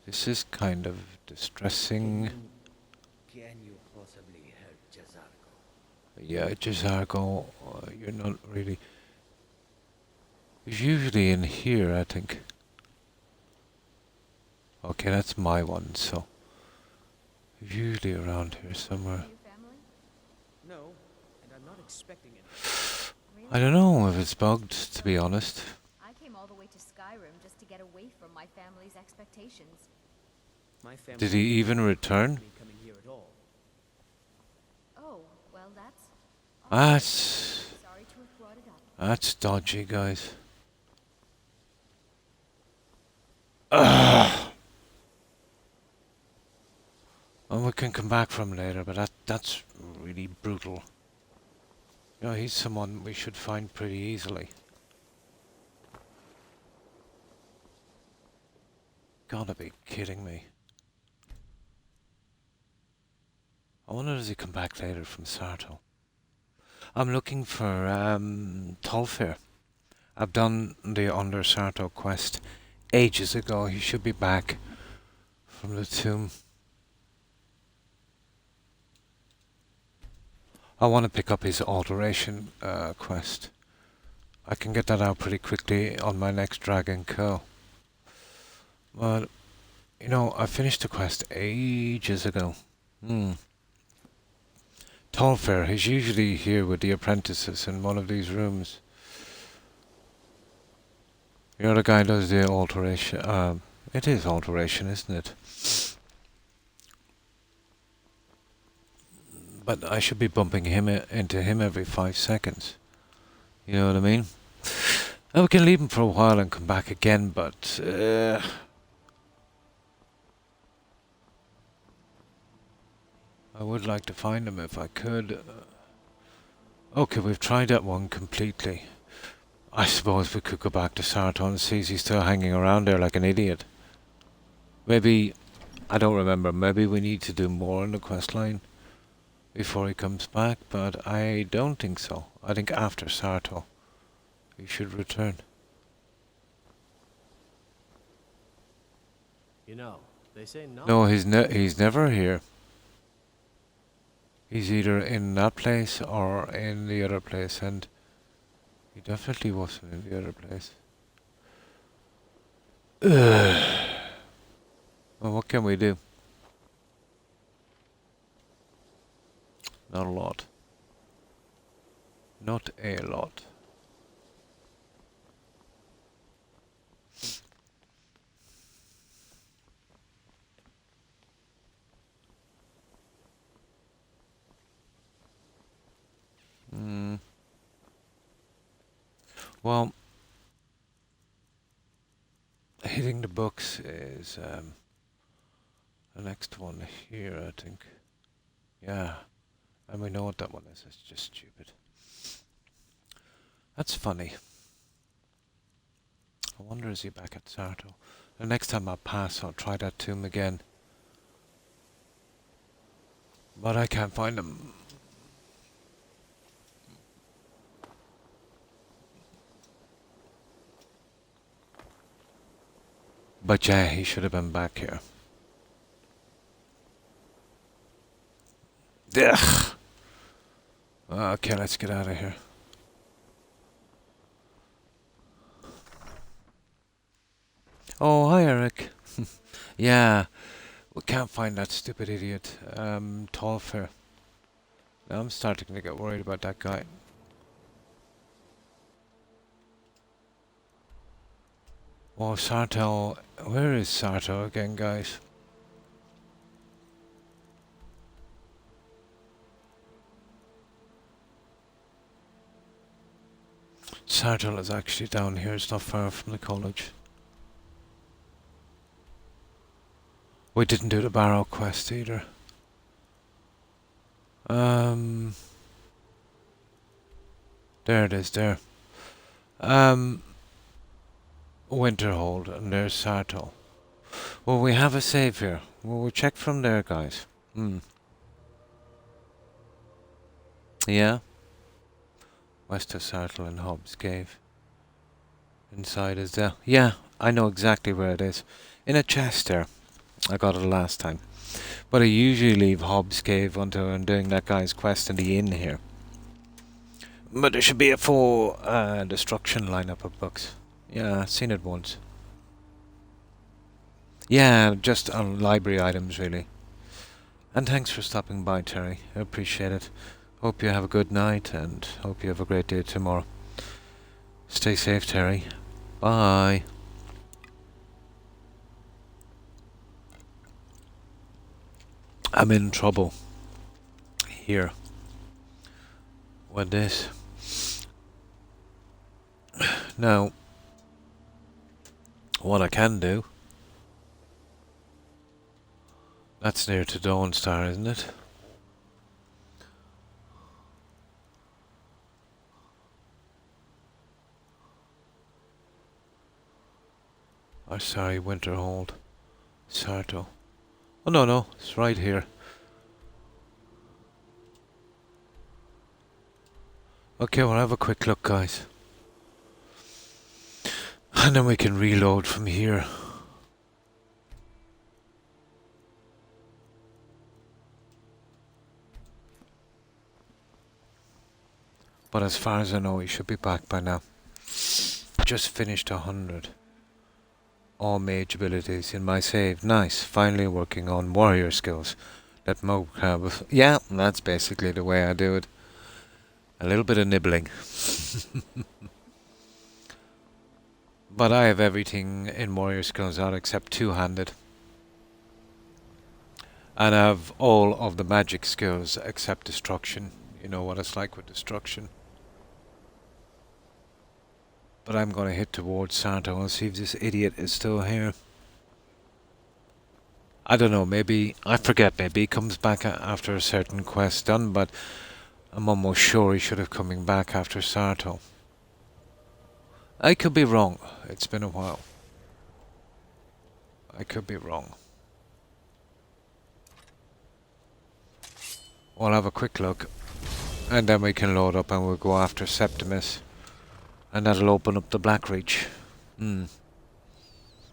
this is kind of distressing. Can you possibly help Jazargo? Yeah, Jazargo, you're not really... He's usually in here, I think. Okay, that's my one, so... He's usually around here somewhere. No, and I'm not expecting it. I don't know if it's bugged, to be honest. I came all the way to Skyrim just to get away from my family's expectations. My family Did he even return? me coming here at all. Oh, well, that's... That's... Sorry to have brought it up. That's dodgy, guys. Ugh. Well, we can come back from later, but that's really brutal. You know, he's someone we should find pretty easily. Gotta be kidding me. I wonder does he come back later from Sarto? I'm looking for Tolfair. I've done the Under Sarto quest ages ago. He should be back from the tomb. I want to pick up his alteration quest. I can get that out pretty quickly on my next dragon kill. But, you know, I finished the quest ages ago. Tolfair, he's usually here with the apprentices in one of these rooms. The other guy does the alteration. It is alteration, isn't it? But I should be bumping him into him every 5 seconds. You know what I mean? And we can leave him for a while and come back again, but... I would like to find him if I could. Okay, we've tried that one completely. I suppose we could go back to Sarton and see if he's still hanging around there like an idiot. Maybe... I don't remember. Maybe we need to do more on the quest line before he comes back, but I don't think so. I think after Sarto he should return. You know, they say No, he's never here. He's either in that place or in the other place, and he definitely wasn't in the other place. Well, what can we do? Not a lot. Not a lot. Well, hitting the books is the next one here, I think. Yeah, and we know what that one is. It's just stupid. That's funny. I wonder, is he back at Sarto? The next time I pass, I'll try that tomb again. But I can't find him. But yeah, he should have been back here. Ugh. Okay, let's get out of here. Oh, hi, Eric. Yeah, we can't find that stupid idiot, Tallfair. Now I'm starting to get worried about that guy. Oh, Sarto. Where is Sarto again, guys? Sarto is actually down here. It's not far from the college. We didn't do the Barrow quest either. There it is, there. Winterhold, and there's Sarto. Well, we have a save here. Well, we'll check from there, guys. Yeah? West of Sarto and Hobbs Cave. Inside is there. Yeah, I know exactly where it is. In a chest there. I got it last time. But I usually leave Hobbs Cave until I'm doing that guy's quest in the inn here. But there should be a full destruction lineup of books. Yeah, I've seen it once. Yeah, just on library items, really. And thanks for stopping by, Terry. I appreciate it. Hope you have a good night, and hope you have a great day tomorrow. Stay safe, Terry. Bye. I'm in trouble. Here. With this. Now, what I can do... That's near to Dawnstar, isn't it? Oh, sorry, Winterhold. Sarto. Oh, no, it's right here. Okay, we'll have a quick look, guys. And then we can reload from here. But as far as I know, he should be back by now. Just finished 100. All mage abilities in my save. Nice. Finally working on warrior skills. That mocap. Yeah, that's basically the way I do it. A little bit of nibbling. But I have everything in warrior skills out except two-handed. And I have all of the magic skills except destruction. You know what it's like with destruction. But I'm going to hit towards Sarto and see if this idiot is still here. I don't know, maybe, I forget, maybe he comes back after a certain quest done, but I'm almost sure he should have coming back after Sarto. I could be wrong, it's been a while. I could be wrong. We'll have a quick look, and then we can load up and we'll go after Septimus. And that'll open up the Black Reach.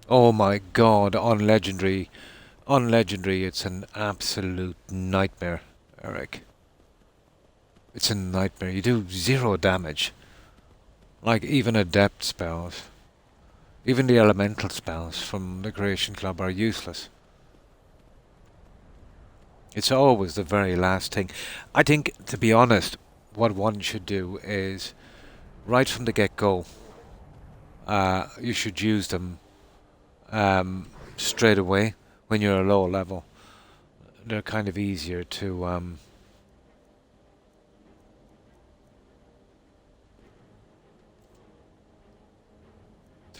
Oh my god, on Legendary. On Legendary, it's an absolute nightmare, Eric. It's a nightmare. You do 0 damage. Like, even adept spells. Even the elemental spells from the Creation Club are useless. It's always the very last thing. I think, to be honest, what one should do is, right from the get-go, you should use them straight away when you're a low level. They're kind of easier to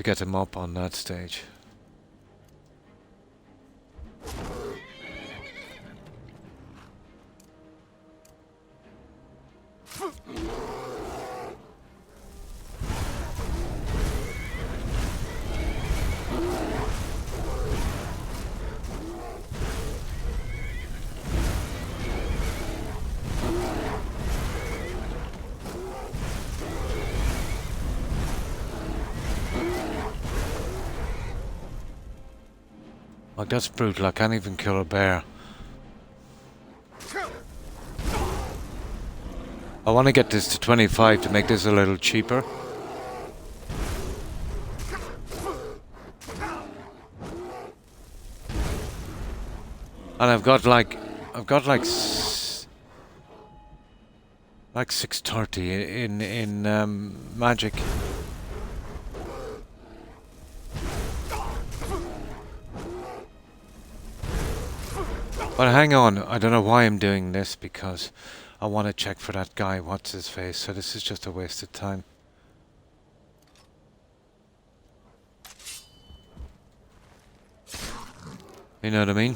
get them up on that stage. Like, that's brutal. I can't even kill a bear. I want to get this to 25 to make this a little cheaper. And I've got like 630 in magic. But hang on, I don't know why I'm doing this, because I want to check for that guy, what's his face, so this is just a waste of time. You know what I mean?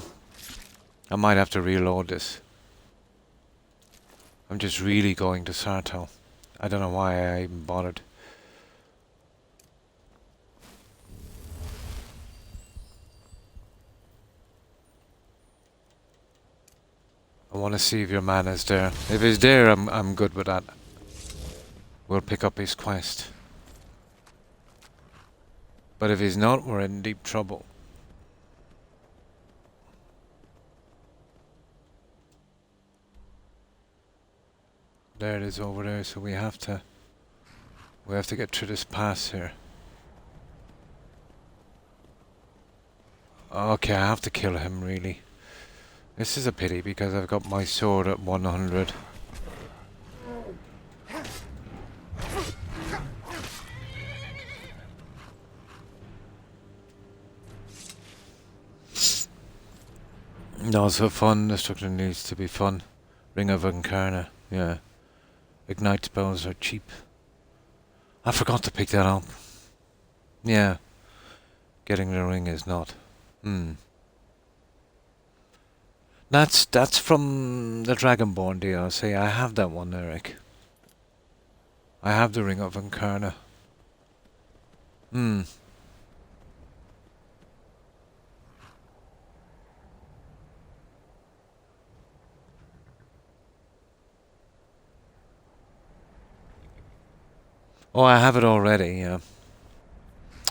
I might have to reload this. I'm just really going to Sarto. I don't know why I even bothered. I want to see if your man is there. If he's there, I'm good with that. We'll pick up his quest. But if he's not, we're in deep trouble. There it is over there, so we have to get through this pass here. Okay, I have to kill him, really. This is a pity, because I've got my sword at 100. No, so fun. Destruction needs to be fun. Ring of Incarna, yeah. Ignite spells are cheap. I forgot to pick that up. Yeah. Getting the ring is not. That's from the Dragonborn DLC. I have that one, Eric. I have the Ring of Incarna. Oh, I have it already, yeah.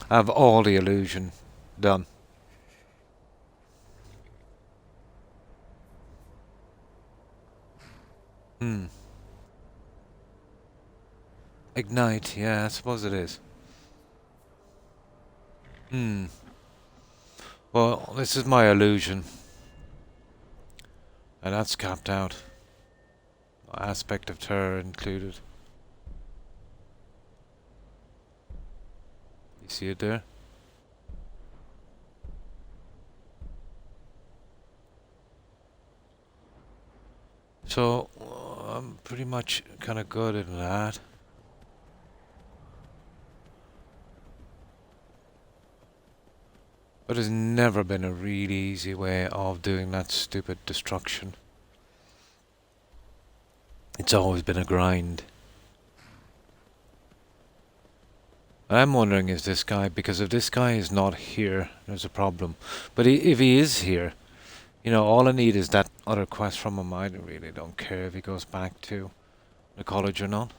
I have all the illusion done. Ignite, yeah, I suppose it is. Well, this is my illusion. And that's capped out. Aspect of terror included. You see it there? So, I'm pretty much kind of good at that. But there's never been a really easy way of doing that stupid destruction. It's always been a grind. I'm wondering, is this guy, because if this guy is not here, there's a problem. But if he is here, you know, all I need is that other quest from him. I really don't care if he goes back to the college or not.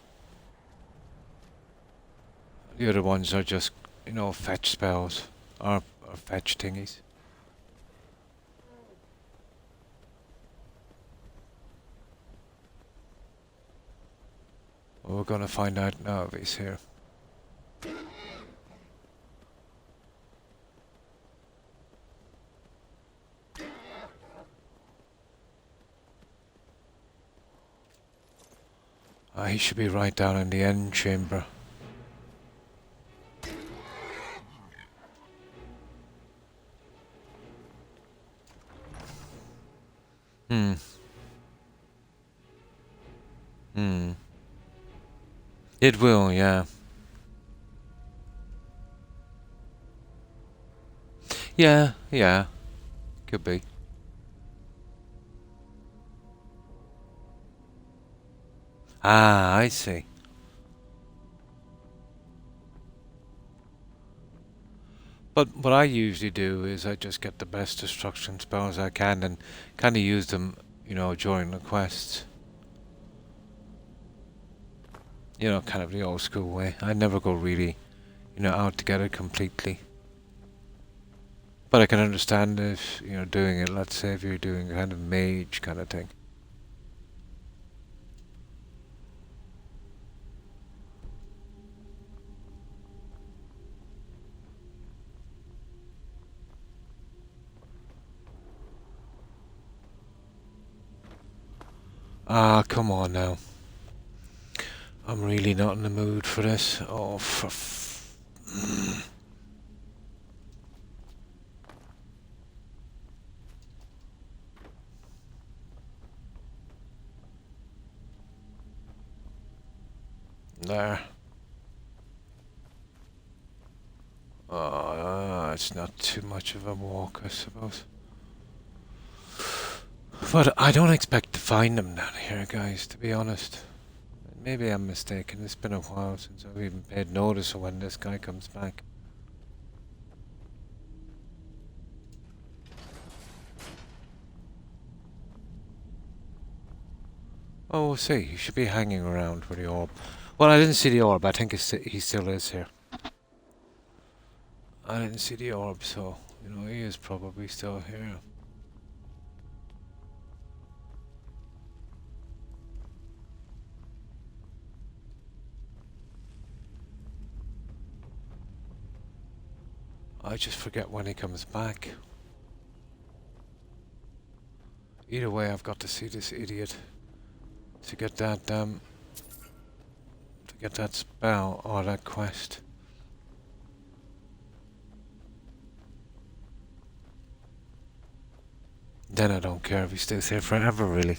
The other ones are just, you know, fetch spells or fetch thingies. We're gonna find out now if he's here. He should be right down in the end chamber. It will, yeah. Yeah. Could be. Ah, I see. But what I usually do is I just get the best destruction spells I can and kind of use them, you know, during the quests. You know, kind of the old school way. I never go really, you know, out to get it completely. But I can understand if, you know, doing it, let's say if you're doing kind of mage kind of thing. Ah, come on now. I'm really not in the mood for this. Oh, There. Oh, it's not too much of a walk, I suppose. But I don't expect to find them down here, guys, to be honest. Maybe I'm mistaken. It's been a while since I've even paid notice of when this guy comes back. Oh, we'll see. He should be hanging around with the orb. Well, I didn't see the orb. I think he still is here. I didn't see the orb, so, you know, he is probably still here. I just forget when he comes back. Either way, I've got to see this idiot to get that spell or that quest. Then I don't care if he stays here forever, really.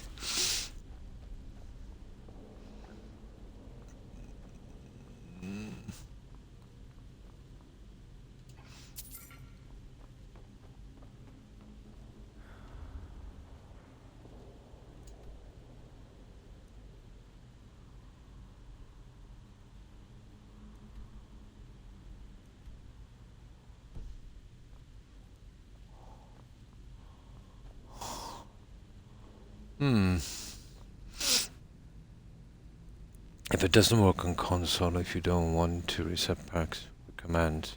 If it doesn't work on console, if you don't want to reset packs with commands,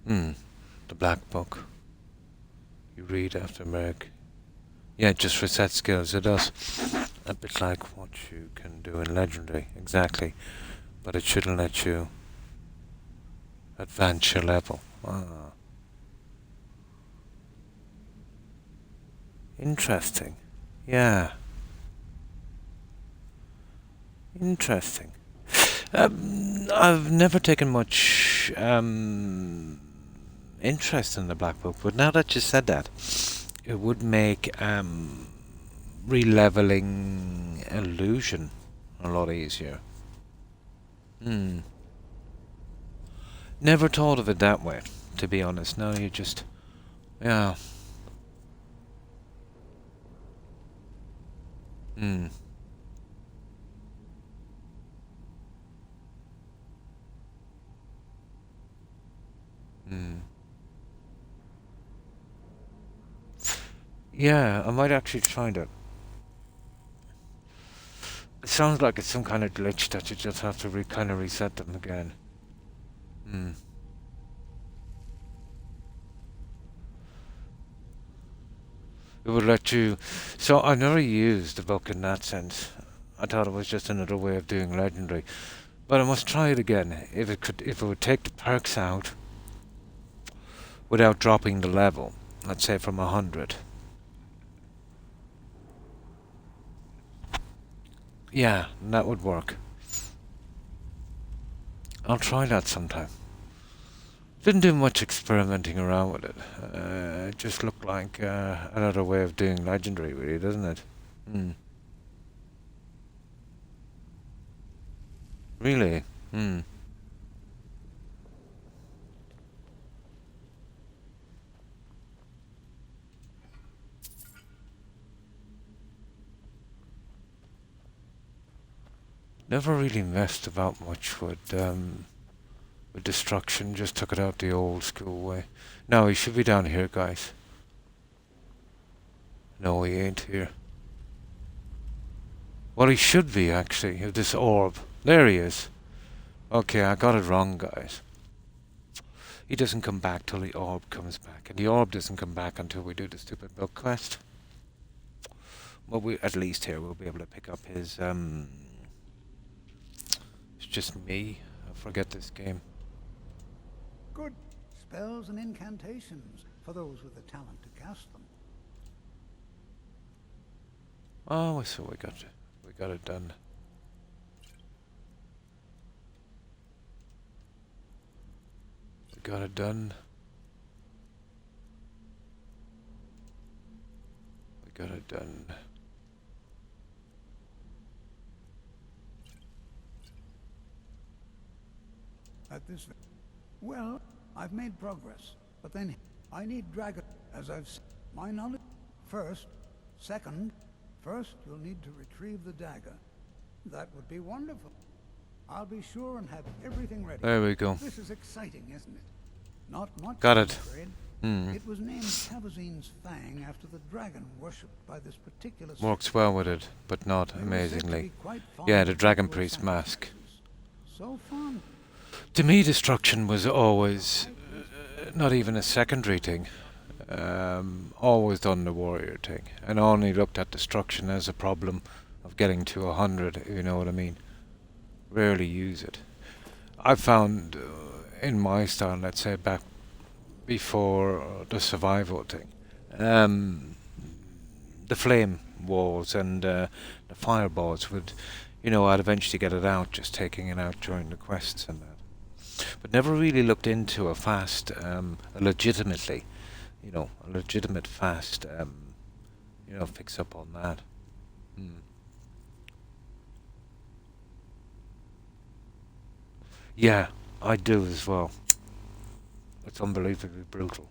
the black book. You read after Merc. Yeah, just reset skills, it does. A bit like what you can do in Legendary, exactly. But it shouldn't let you advance your level. Ah. Interesting. Yeah. Interesting. I've never taken much interest in the Black Book, but now that you said that, it would make re-leveling illusion a lot easier. Never thought of it that way, to be honest. Now you just... yeah. Yeah, I might actually try that. It sounds like it's some kind of glitch that you just have to kind of reset them again. It would let you... So I've never used the book in that sense. I thought it was just another way of doing legendary. But I must try it again. If it would take the perks out without dropping the level, let's say from 100. Yeah, that would work. I'll try that sometime. Didn't do much experimenting around with it. It just looked like another way of doing legendary, really, doesn't it? Hmm. Really? Hmm. Never really messed about much with destruction. Just took it out the old school way. Now he should be down here, guys. No, he ain't here. Well, he should be, actually. This orb. There he is. Okay, I got it wrong, guys. He doesn't come back till the orb comes back. And the orb doesn't come back until we do the stupid book quest. Well, at least here we'll be able to pick up his, It's just me. I forget this game. Good spells and incantations for those with the talent to cast them. Oh, so we got it done. We got it done. We got it done. At this... Well, I've made progress, but then I need dragon, as I've said. My knowledge... Second, you'll need to retrieve the dagger. That would be wonderful. I'll be sure and have everything ready. There we go. This is exciting, isn't it? Not much. Got it. It was named Kabazine's Fang after the dragon worshipped by this particular... Works well with it, but not amazingly. Yeah, the dragon priest mask. So fun. To me, destruction was always not even a secondary thing. Always done the warrior thing, and only looked at destruction as a problem of getting to 100, if you know what I mean. Rarely use it. I found in my style, let's say back before the survival thing, the flame walls and the fireballs would, I'd eventually get it out, just taking it out during the quests and that. But never really looked into a fast, legitimately, a legitimate fast, fix up on that. Yeah, I do as well. It's unbelievably brutal.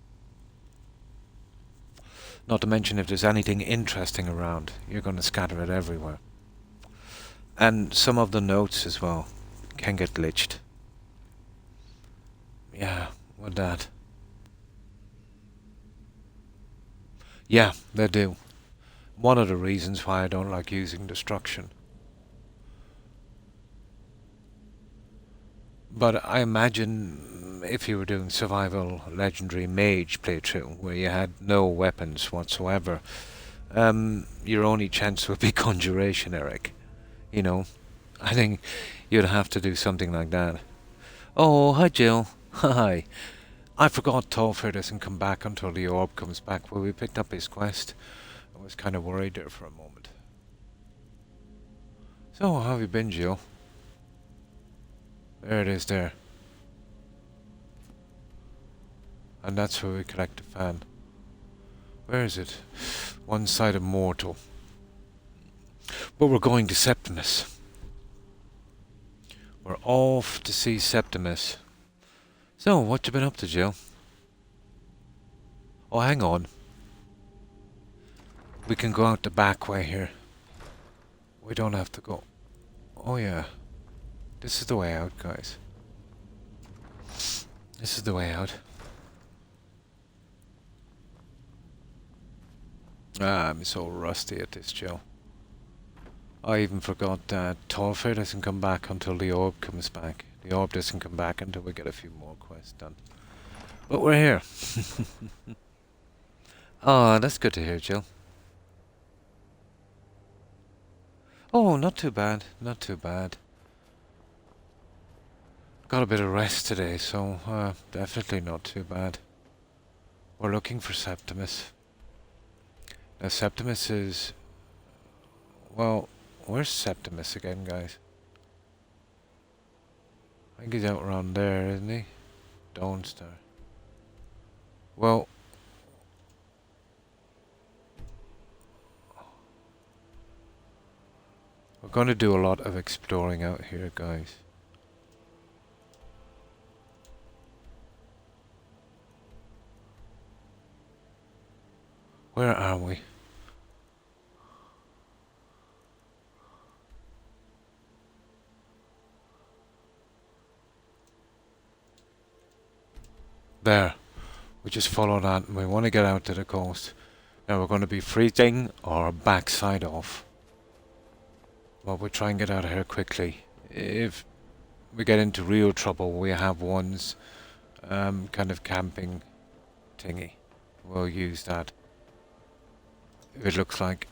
Not to mention if there's anything interesting around, you're going to scatter it everywhere. And some of the notes as well can get glitched. Yeah, with that. Yeah, they do. One of the reasons why I don't like using destruction. But I imagine if you were doing survival legendary mage playthrough where you had no weapons whatsoever, your only chance would be conjuration, Eric. I think you'd have to do something like that. Oh, hi Jill. Hi. I forgot Tolfair doesn't come back until the orb comes back. Well, we picked up his quest. I was kind of worried there for a moment. So, how have you been, Jill? There it is there. And that's where we collect the fan. Where is it? One-sided mortal. But we're going to Septimus. We're off to see Septimus. So, what you been up to, Jill? Oh, hang on. We can go out the back way here. We don't have to go... Oh, yeah. This is the way out, guys. This is the way out. Ah, I'm so rusty at this, Jill. I even forgot that Tolfair doesn't come back until the orb comes back. The orb doesn't come back until we get a few more quests done. But we're here. Oh, that's good to hear, Jill. Oh, not too bad. Not too bad. Got a bit of rest today, so definitely not too bad. We're looking for Septimus. Now, Septimus is... Well, where's Septimus again, guys? I think he's out around there, isn't he? Dawnstar. Well... We're going to do a lot of exploring out here, guys. Where are we? There. We just follow that and we want to get out to the coast. Now we're going to be freezing our backside off. But we'll try and get out of here quickly. If we get into real trouble, we have one's kind of camping thingy. We'll use that. If it looks like,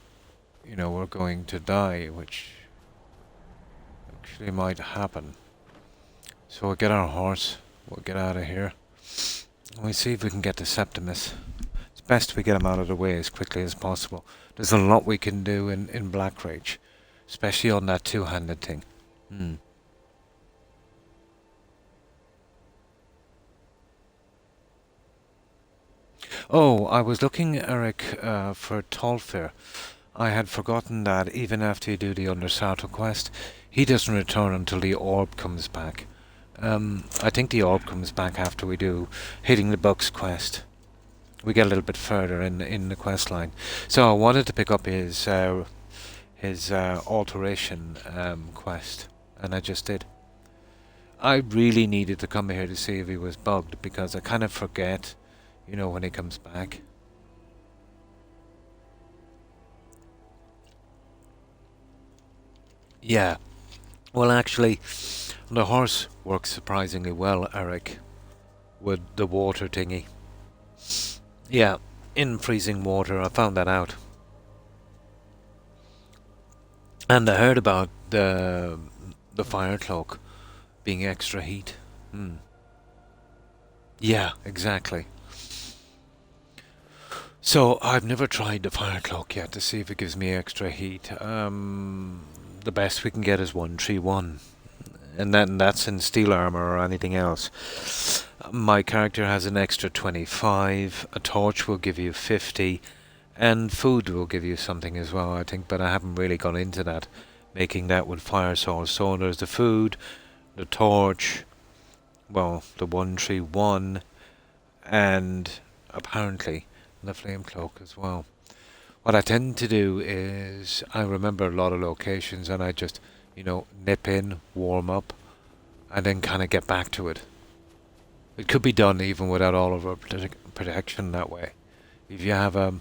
you know, we're going to die, which actually might happen. So we'll get our horse, we'll get out of here. And we'll see if we can get to Septimus. It's best we get him out of the way as quickly as possible. There's a lot we can do in Black Rage. Especially on that two-handed thing. Oh, I was looking, Eric, for Tolfir. I had forgotten that even after you do the Undersarto quest, he doesn't return until the orb comes back. I think the orb comes back after we do Hitting the Bugs quest. We get a little bit further in the quest line. So I wanted to pick up his alteration quest, and I just did. I really needed to come here to see if he was bugged, because I kind of forget, you know, when he comes back. Yeah. Well, actually, the horse works surprisingly well, Eric, with the water thingy. Yeah, in freezing water, I found that out. And I heard about the fire cloak being extra heat. Yeah, exactly. So I've never tried the fire cloak yet to see if it gives me extra heat. The best we can get is 131, and that's in steel armor or anything else. My character has an extra 25. A torch will give you 50. And food will give you something as well, I think, but I haven't really gone into that, making that with fire source. So there's the food, the torch, well, the 131, and apparently the flame cloak as well. What I tend to do is, I remember a lot of locations and I just, you know, nip in, warm up, and then kind of get back to it. It could be done even without all of our protection that way. If you have a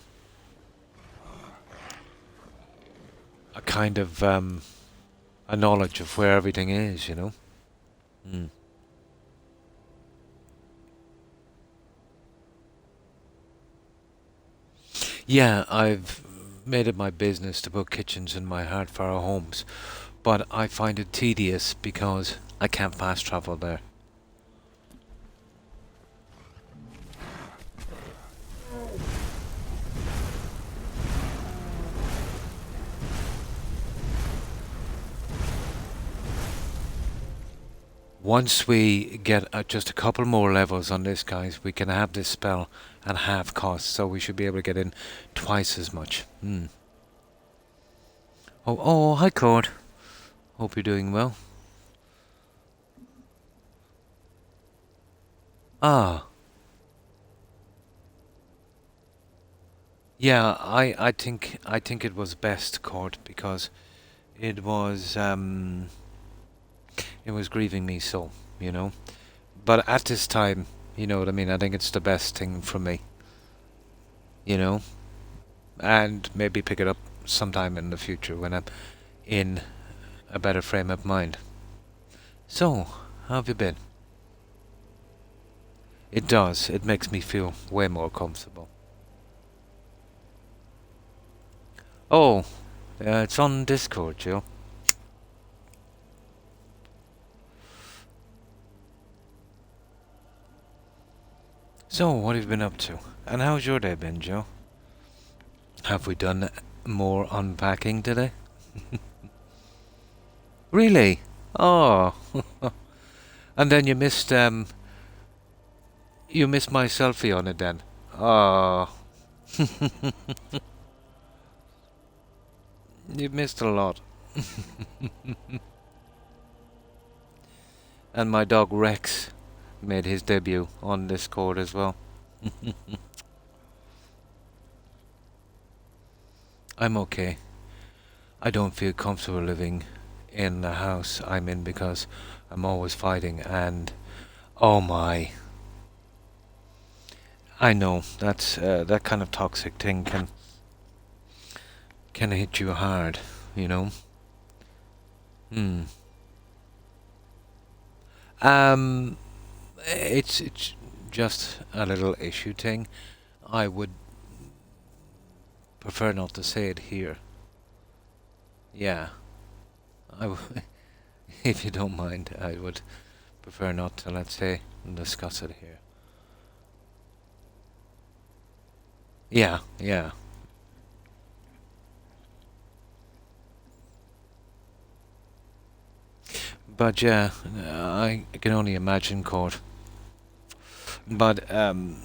kind of a knowledge of where everything is, you know. Yeah, I've made it my business to put kitchens in my Hardfire homes, but I find it tedious because I can't fast travel there. Once we get just a couple more levels on this, guys, we can have this spell at half cost, so we should be able to get in twice as much. Oh, hi, Cord. Hope you're doing well. Ah. Yeah, I think it was best, Cord, because it was grieving me so, you know. But at this time, you know what I mean, I think it's the best thing for me. You know? And maybe pick it up sometime in the future when I'm in a better frame of mind. So, how have you been? It does. It makes me feel way more comfortable. Oh, it's on Discord, Jill. So, what have you been up to? And how's your day been, Joe? Have we done more unpacking today? Really? Oh. And then you missed my selfie on it then. Oh. You missed a lot. And my dog Rex made his debut on Discord as well. I'm okay. I don't feel comfortable living in the house I'm in because I'm always fighting and oh my. I know that's that kind of toxic thing can hit you hard, you know. It's just a little issue thing. I would prefer not to say it here. Yeah. If you don't mind, I would prefer not to, let's say, discuss it here. Yeah, yeah. But yeah, I can only imagine, Court. But an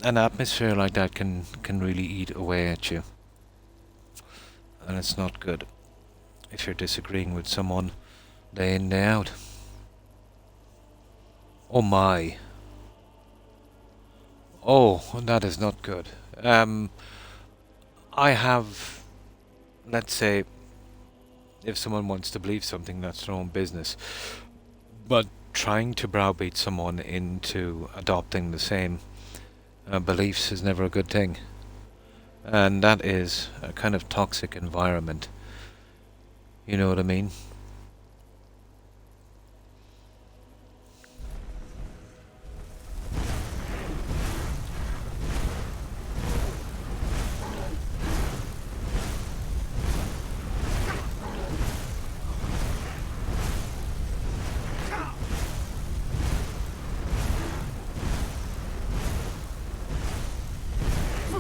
atmosphere like that can really eat away at you, and it's not good if you're disagreeing with someone day in, day out. Oh my. Oh, that is not good. I have, let's say, if someone wants to believe something, that's their own business. But trying to browbeat someone into adopting the same beliefs is never a good thing. And that is a kind of toxic environment. You know what I mean?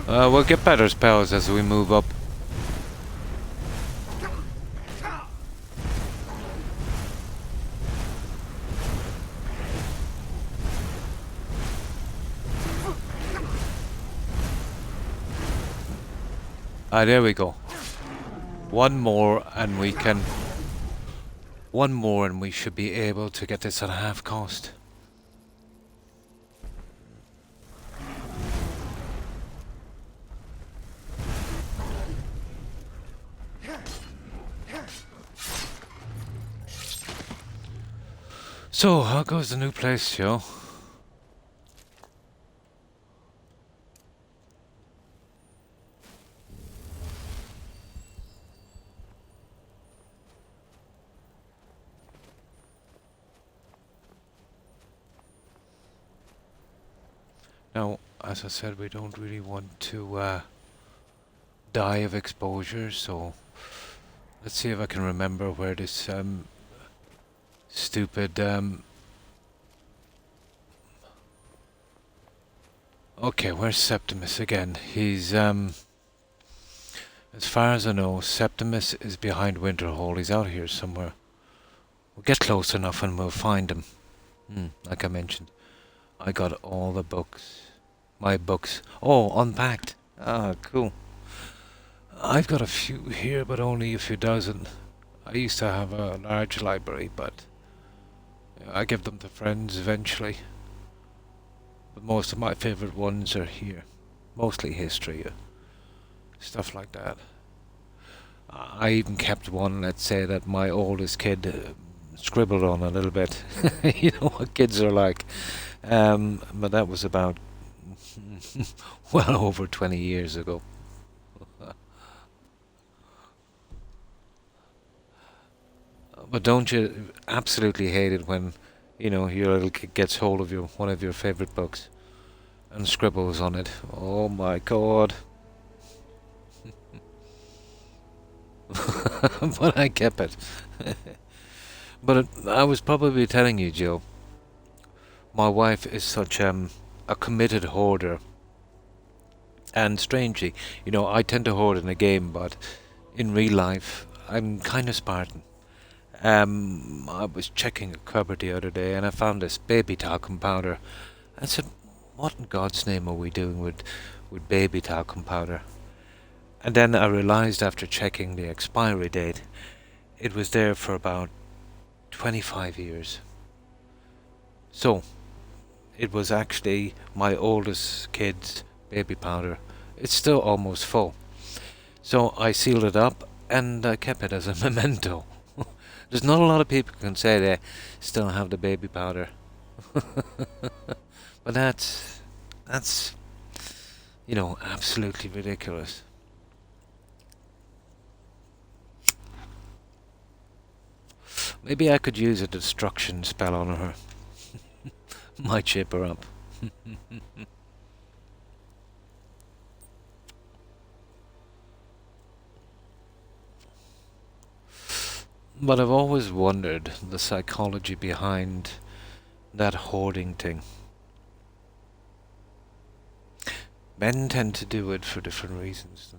We'll get better spells as we move up. There we go. One more and we can... One more and we should be able to get this at half cost. So, how goes the new place, Joe? Now, as I said, we don't really want to die of exposure, so let's see if I can remember where this stupid okay, where's Septimus again? He's as far as I know, Septimus is behind Winterhold. He's out here somewhere. We'll get close enough and we'll find him. Like I mentioned, I got all the books. My books. Oh, unpacked. Ah, cool. I've got a few here, but only a few dozen. I used to have a large library, but I give them to friends eventually. But most of my favorite ones are here. Mostly history, stuff like that. I even kept one, let's say, that my oldest kid scribbled on a little bit. You know what kids are like. But that was about well over 20 years ago. But don't you absolutely hate it when, you know, your little kid gets hold of one of your favorite books and scribbles on it? Oh my god. But I kept it. But I was probably telling you, Jill, my wife is such a committed hoarder. And strangely, you know, I tend to hoard in a game, but in real life, I'm kind of Spartan. I was checking a cupboard the other day and I found this baby talcum powder. I said, what in God's name are we doing with baby talcum powder? And then I realized after checking the expiry date, it was there for about 25 years. So, it was actually my oldest kid's baby powder. It's still almost full. So I sealed it up and I kept it as a memento. There's not a lot of people who can say they still have the baby powder. But that's, you know, absolutely ridiculous. Maybe I could use a destruction spell on her. Might shape her up. But I've always wondered the psychology behind that hoarding thing. Men tend to do it for different reasons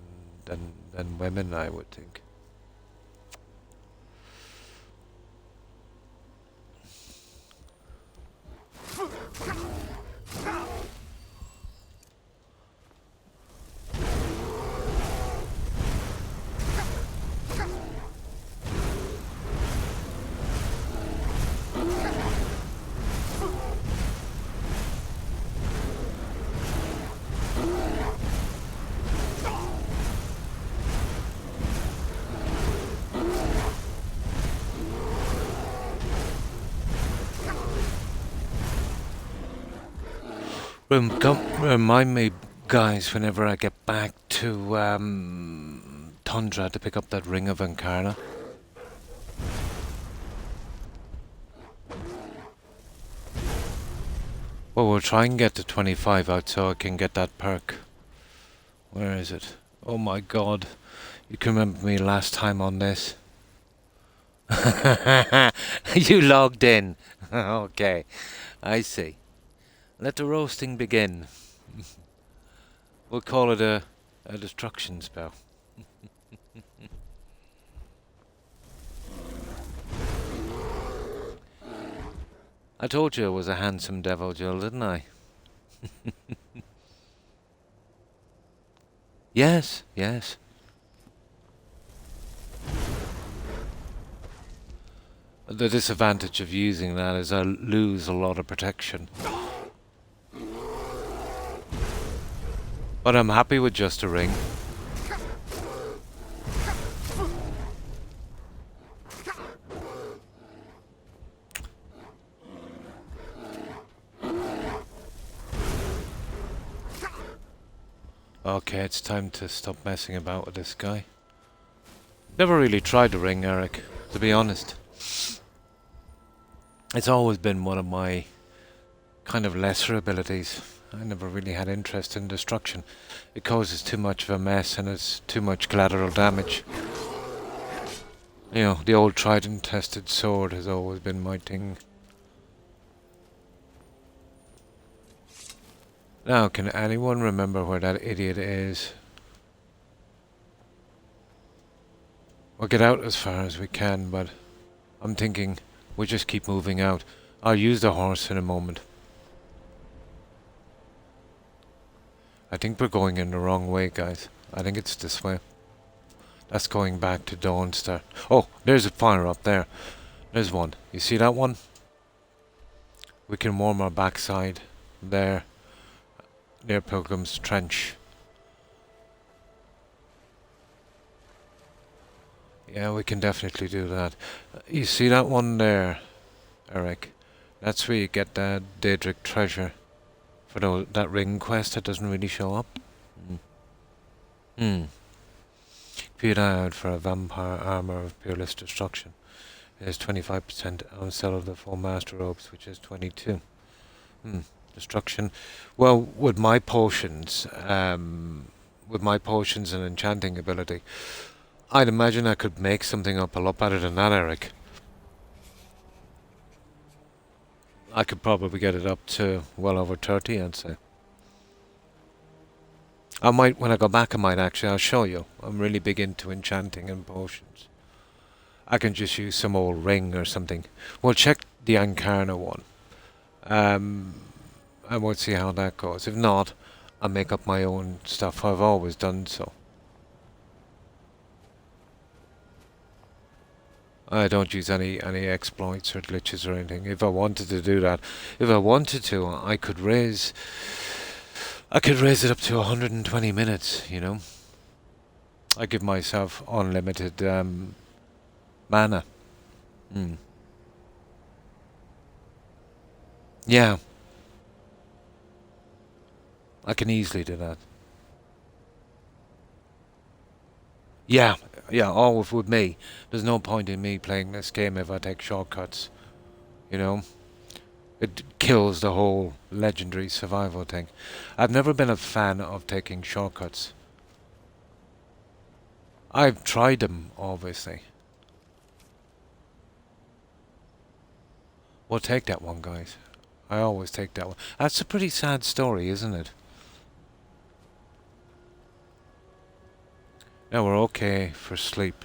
than women, I would think. Remind me, guys, whenever I get back to Tundra to pick up that ring of Ankara. Well, we'll try and get to 25 out so I can get that perk. Where is it? Oh my god. You can remember me last time on this. You logged in. Okay, I see. Let the roasting begin. We'll call it a destruction spell. I told you I was a handsome devil, Jill, didn't I? Yes, yes. The disadvantage of using that is I lose a lot of protection. But I'm happy with just a ring. Okay, it's time to stop messing about with this guy. Never really tried the ring, Eric, to be honest. It's always been one of my kind of lesser abilities. I never really had interest in destruction. It causes too much of a mess and it's too much collateral damage. You know, the old tried and tested sword has always been my thing. Now, can anyone remember where that idiot is? We'll get out as far as we can, but I'm thinking we'll just keep moving out. I'll use the horse in a moment. I think we're going in the wrong way, guys. I think it's this way. That's going back to Dawnstar. Oh, there's a fire up there. There's one. You see that one? We can warm our backside there, near Pilgrim's Trench. Yeah, we can definitely do that. You see that one there, Eric? That's where you get that Daedric treasure. For that ring quest that doesn't really show up. Keep an eye out for a vampire armor of peerless destruction. It is 25% on sale of the full master robes, which is 22. Destruction. Well, with my potions and enchanting ability, I'd imagine I could make something up a lot better than that, Eric. I could probably get it up to well over 30, I'd say. I might, when I go back, I might actually, I'll show you. I'm really big into enchanting and potions. I can just use some old ring or something. We'll check the Ankarna one. And we'll see how that goes. If not, I'll make up my own stuff. I've always done so. I don't use any exploits or glitches or anything. If I wanted to do that, if I wanted to, I could raise it up to 120 minutes, you know. I give myself unlimited mana. Yeah. I can easily do that. Yeah, always with me. There's no point in me playing this game if I take shortcuts. You know? It kills the whole legendary survival thing. I've never been a fan of taking shortcuts. I've tried them, obviously. We'll take that one, guys. I always take that one. That's a pretty sad story, isn't it? Now we're okay for sleep.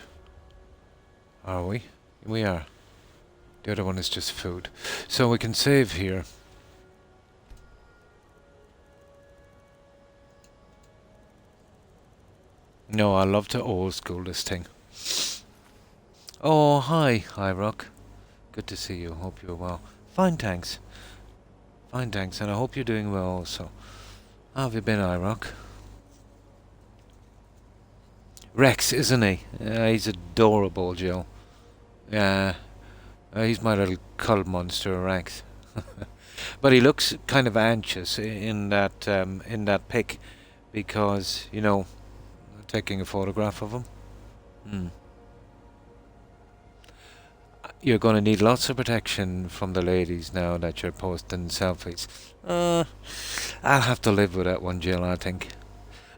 Are we? We are. The other one is just food. So we can save here. No, I love to old school this thing. Oh, hi. Hi, Rock. Good to see you. Hope you're well. Fine, thanks. Fine, thanks. And I hope you're doing well also. How have you been, Rock? Rex, isn't he? He's adorable, Jill. Yeah. He's my little cull monster, Rex. But he looks kind of anxious in that pic because, you know, taking a photograph of him. You're going to need lots of protection from the ladies now that you're posting selfies. I'll have to live with that one, Jill, I think.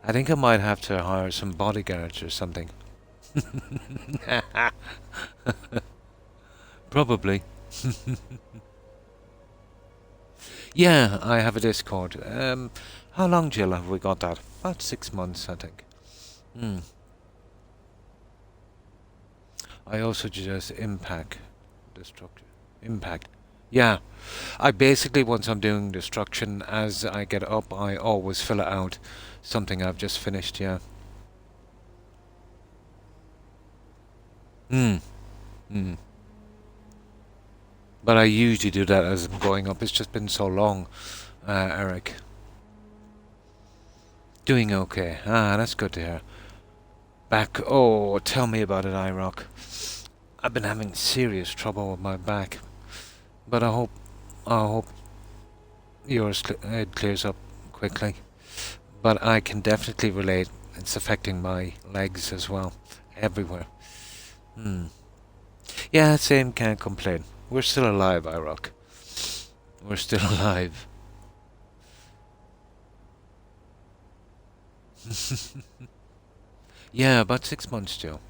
I think I might have to hire some bodyguards or something. Probably. Yeah, I have a Discord. How long, Jill, have we got that? About 6 months, I think. I also suggest impact. Impact. Yeah. I basically, once I'm doing destruction, as I get up, I always fill it out. Something I've just finished, yeah. But I usually do that as I'm going up. It's just been so long, Eric. Doing okay. That's good to hear. Back. Oh, tell me about it, iRock. I've been having serious trouble with my back. But I hope yours it clears up quickly. But I can definitely relate. It's affecting my legs as well. Everywhere. Yeah, same, can't complain. We're still alive, iRock. We're still alive. Yeah, about 6 months, Joe.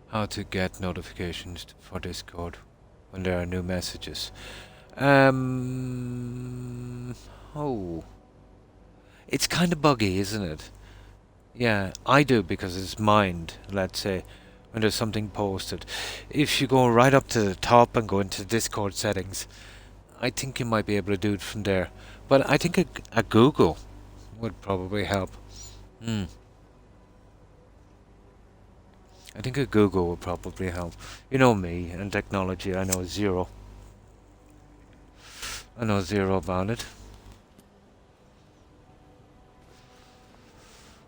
How to get notifications for Discord when there are new messages. Oh. It's kind of buggy, isn't it? Yeah, I do because it's mined, let's say, when there's something posted. If you go right up to the top and go into Discord settings, I think you might be able to do it from there. But I think a Google would probably help. I think a Google would probably help. You know me and technology, I know zero. I know zero about it.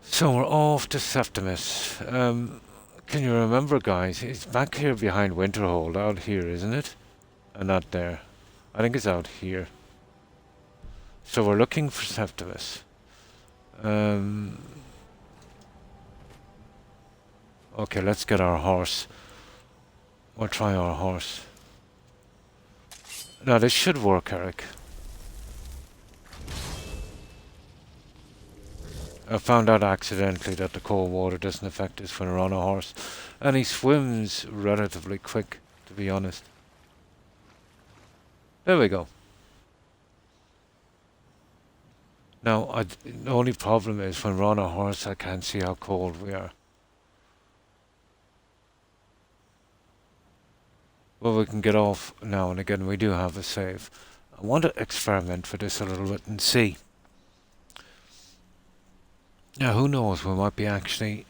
So we're off to Septimus. Can you remember, guys? It's back here behind Winterhold, out here, isn't it? And not there. I think it's out here. So we're looking for Septimus. Okay, let's get our horse. We'll try our horse. Now this should work, Eric. I found out accidentally that the cold water doesn't affect us when we're on a horse. And he swims relatively quick, to be honest. There we go. Now, the only problem is when we're on a horse, I can't see how cold we are. Well, we can get off now and again. We do have a save. I want to experiment for this a little bit and see. Now, who knows? We might be actually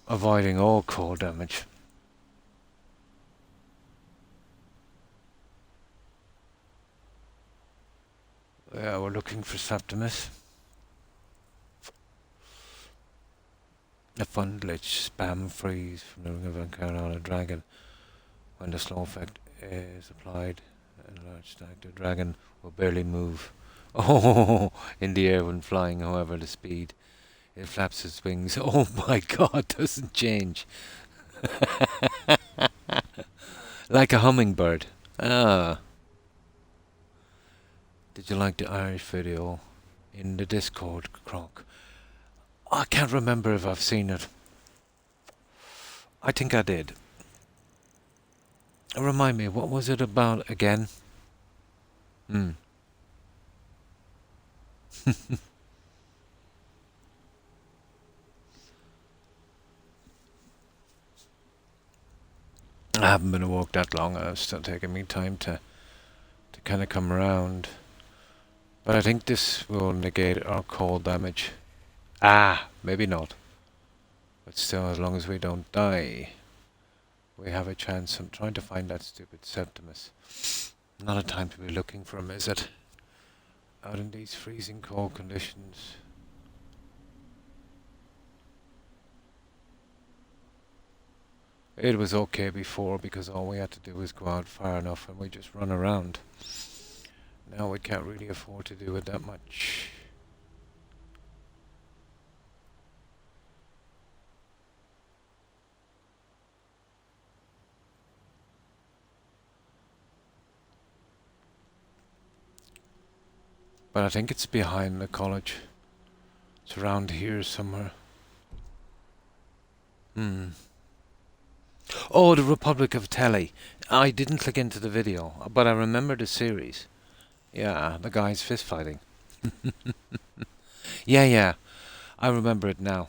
avoiding all cold damage. Yeah, we're looking for Septimus. A fun glitch, spam freeze from the Ring of Encounter on a dragon. When the slow effect is applied, a large stack, the dragon will barely move. Oh, in the air when flying, however, the speed. It flaps its wings. Oh my god, doesn't change. Like a hummingbird. Ah. Did you like the Irish video in the Discord, Croc? I can't remember if I've seen it. I think I did. Remind me, what was it about again? I haven't been awoke that long. It's still taking me time to kind of come around. But I think this will negate our cold damage. Ah, maybe not. But still, as long as we don't die, we have a chance. I'm trying to find that stupid Septimus. Not a time to be looking for him, is it? Out in these freezing cold conditions. It was okay before because all we had to do was go out far enough and we just run around. Now we can't really afford to do it that much. But I think it's behind the college. It's around here somewhere. Oh, the Republic of Telly. I didn't click into the video, but I remember the series. Yeah, the guys fist fighting. Yeah. I remember it now.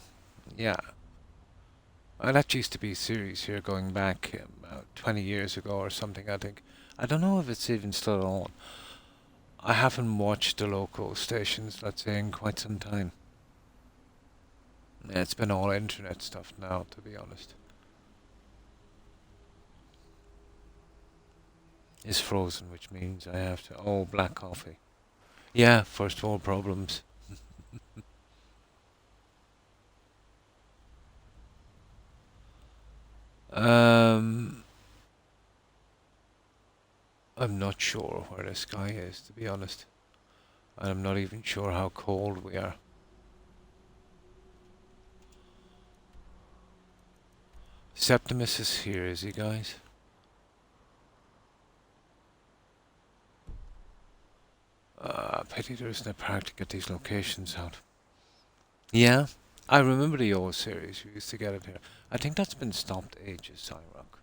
Yeah. That used to be a series here going back about 20 years ago or something, I think. I don't know if it's even still on. I haven't watched the local stations, let's say, in quite some time. It's been all internet stuff now, to be honest. It's frozen, which means I have to... Oh, black coffee. Yeah, first world problems. I'm not sure where the sky is, to be honest. And I'm not even sure how cold we are. Septimus is here, is he, guys? Pity there isn't a park to get these locations out. Yeah, I remember the old series. We used to get it here. I think that's been stopped ages, Cyrock.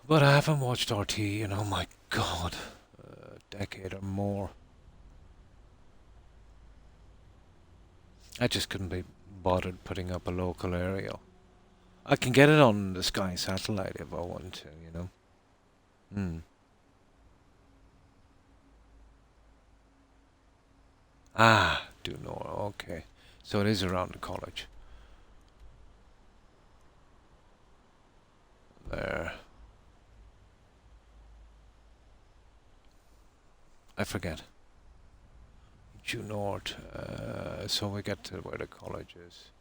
But I haven't watched RT in, oh my god, a decade or more. I just couldn't be bothered putting up a local aerial. I can get it on the Sky satellite if I want to, you know. Ah, Dunor, okay. So it is around the college. There. I forget. Due north. So we get to where the college is.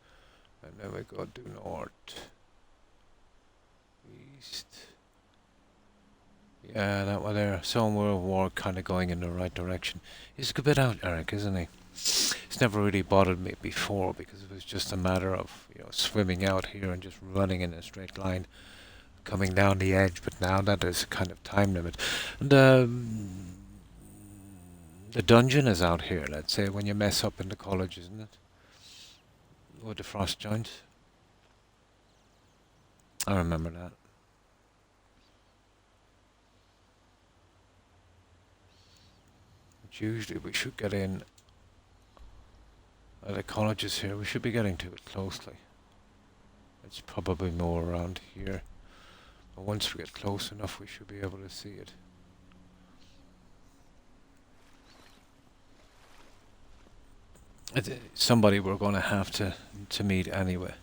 And then we go due north. East. Yeah, that one there. So we're kind of going in the right direction. He's a good bit out, Eric, isn't he? It's never really bothered me before because it was just a matter of, you know, swimming out here and just running in a straight line, coming down the edge. But now that there's a kind of time limit. The dungeon is out here, let's say, when you mess up in the college, isn't it? With the frost joints. I remember that. But usually we should get in. The colleges here, we should be getting to it closely. It's probably more around here. But once we get close enough, we should be able to see it. Somebody we're going to have to meet anyway.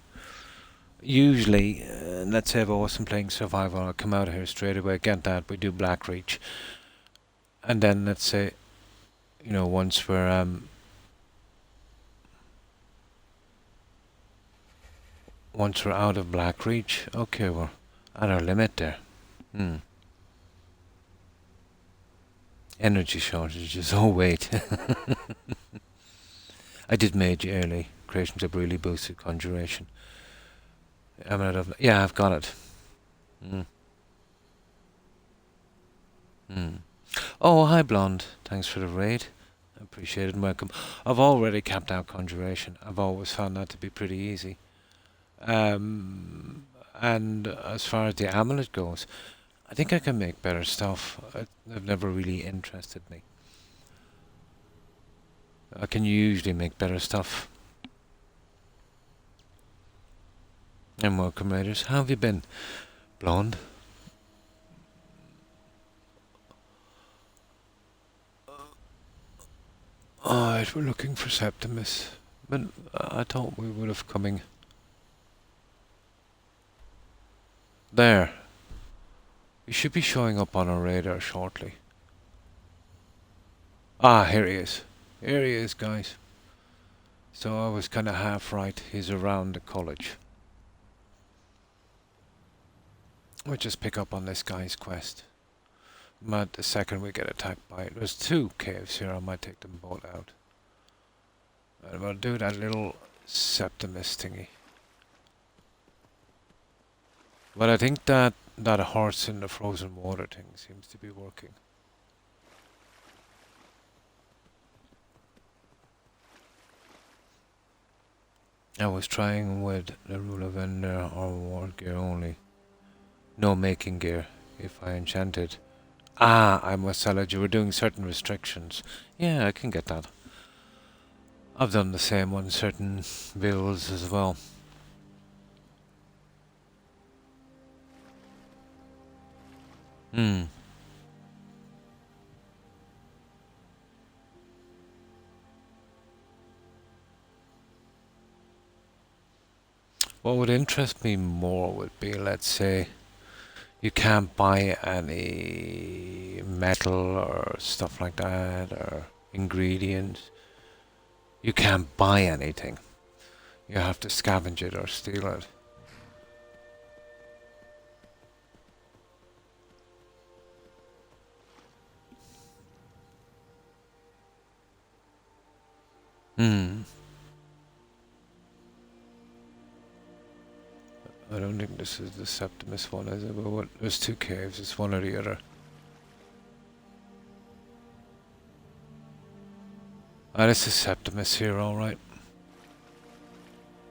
Usually, let's say if I wasn't playing survival, I'd come out of here straight away, get that, we do Blackreach. And then let's say, you know, once we're out of Blackreach, okay, we're at our limit there. Energy shortages, oh wait. I did mage early. Creations have really boosted conjuration. Yeah, I've got it. Oh, hi Blonde. Thanks for the raid. Appreciate it and welcome. I've already capped out conjuration. I've always found that to be pretty easy. And as far as the amulet goes, I think I can make better stuff. They've never really interested me. I can usually make better stuff. And welcome, Raiders. How have you been, Blonde? Alright, we're looking for Septimus. But I thought we would have coming. There. He should be showing up on our radar shortly. Ah, here he is. Here he is, guys. So I was kind of half right. He's around the college. We'll just pick up on this guy's quest. But the second we get attacked by it, there's 2 caves here. I might take them both out. And we'll do that little Septimus thingy. But I think that horse in the frozen water thing seems to be working. I was trying with the rule of Ender or war gear only. No making gear if I enchanted. Ah, I must sell it. You were doing certain restrictions. Yeah, I can get that. I've done the same on certain builds as well. What would interest me more would be, let's say, you can't buy any metal or stuff like that, or ingredients. You can't buy anything. You have to scavenge it or steal it. I don't think this is the Septimus one, is it? But there's 2 caves, it's one or the other. Ah, this is Septimus here, alright.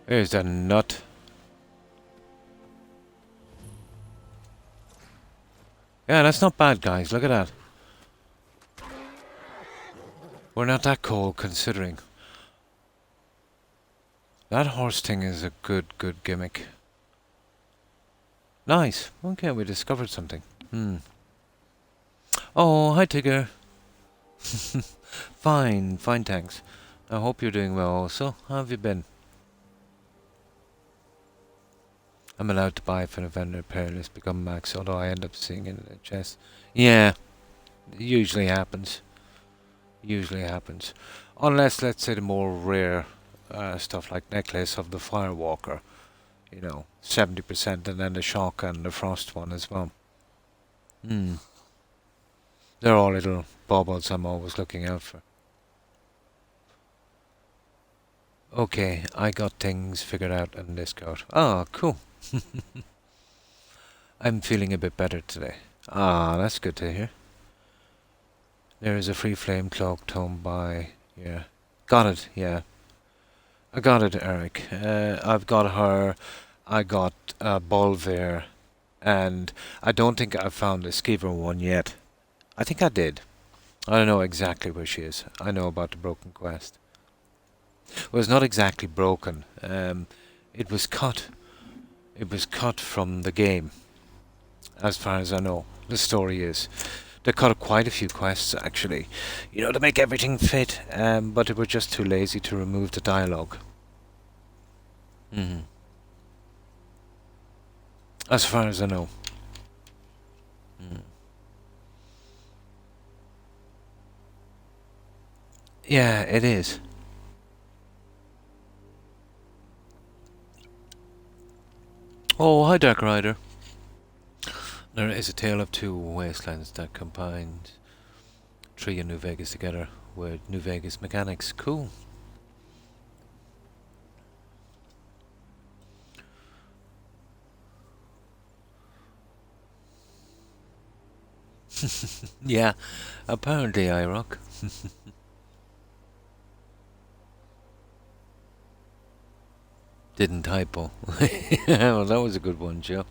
Here's the nut. Yeah, that's not bad, guys, look at that. We're not that cold, considering. That horse thing is a good gimmick. Nice. Okay, we discovered something. Oh, hi Tigger. Fine, thanks. I hope you're doing well also. How have you been? I'm allowed to buy for the vendor perilous become max, although I end up seeing it in the chest. Yeah, it usually happens. Unless, let's say, the more rare stuff like Necklace of the Firewalker. You know, 70%, and then the Shock and the Frost one as well. They're all little baubles I'm always looking out for. Okay, I got things figured out in Discord. Oh, cool. I'm feeling a bit better today. Ah, that's good to hear. There is a free flame cloak tome by... Yeah. Got it, yeah. I got it, Eric. I've got her I got Bolver, and I don't think I found the Skeever one yet. I think I did. I don't know exactly where she is. I know about the broken quest. Well, it's not exactly broken. It was cut. It was cut from the game, as far as I know. The story is. They cut quite a few quests, actually. You know, to make everything fit, but they were just too lazy to remove the dialogue. As far as I know. Yeah, it is. Oh, hi, Dark Rider. There is a tale of two wastelands that combined Tree and New Vegas together with New Vegas mechanics. Cool. Yeah, apparently I rock. Didn't typo. Well, that was a good one, Joe.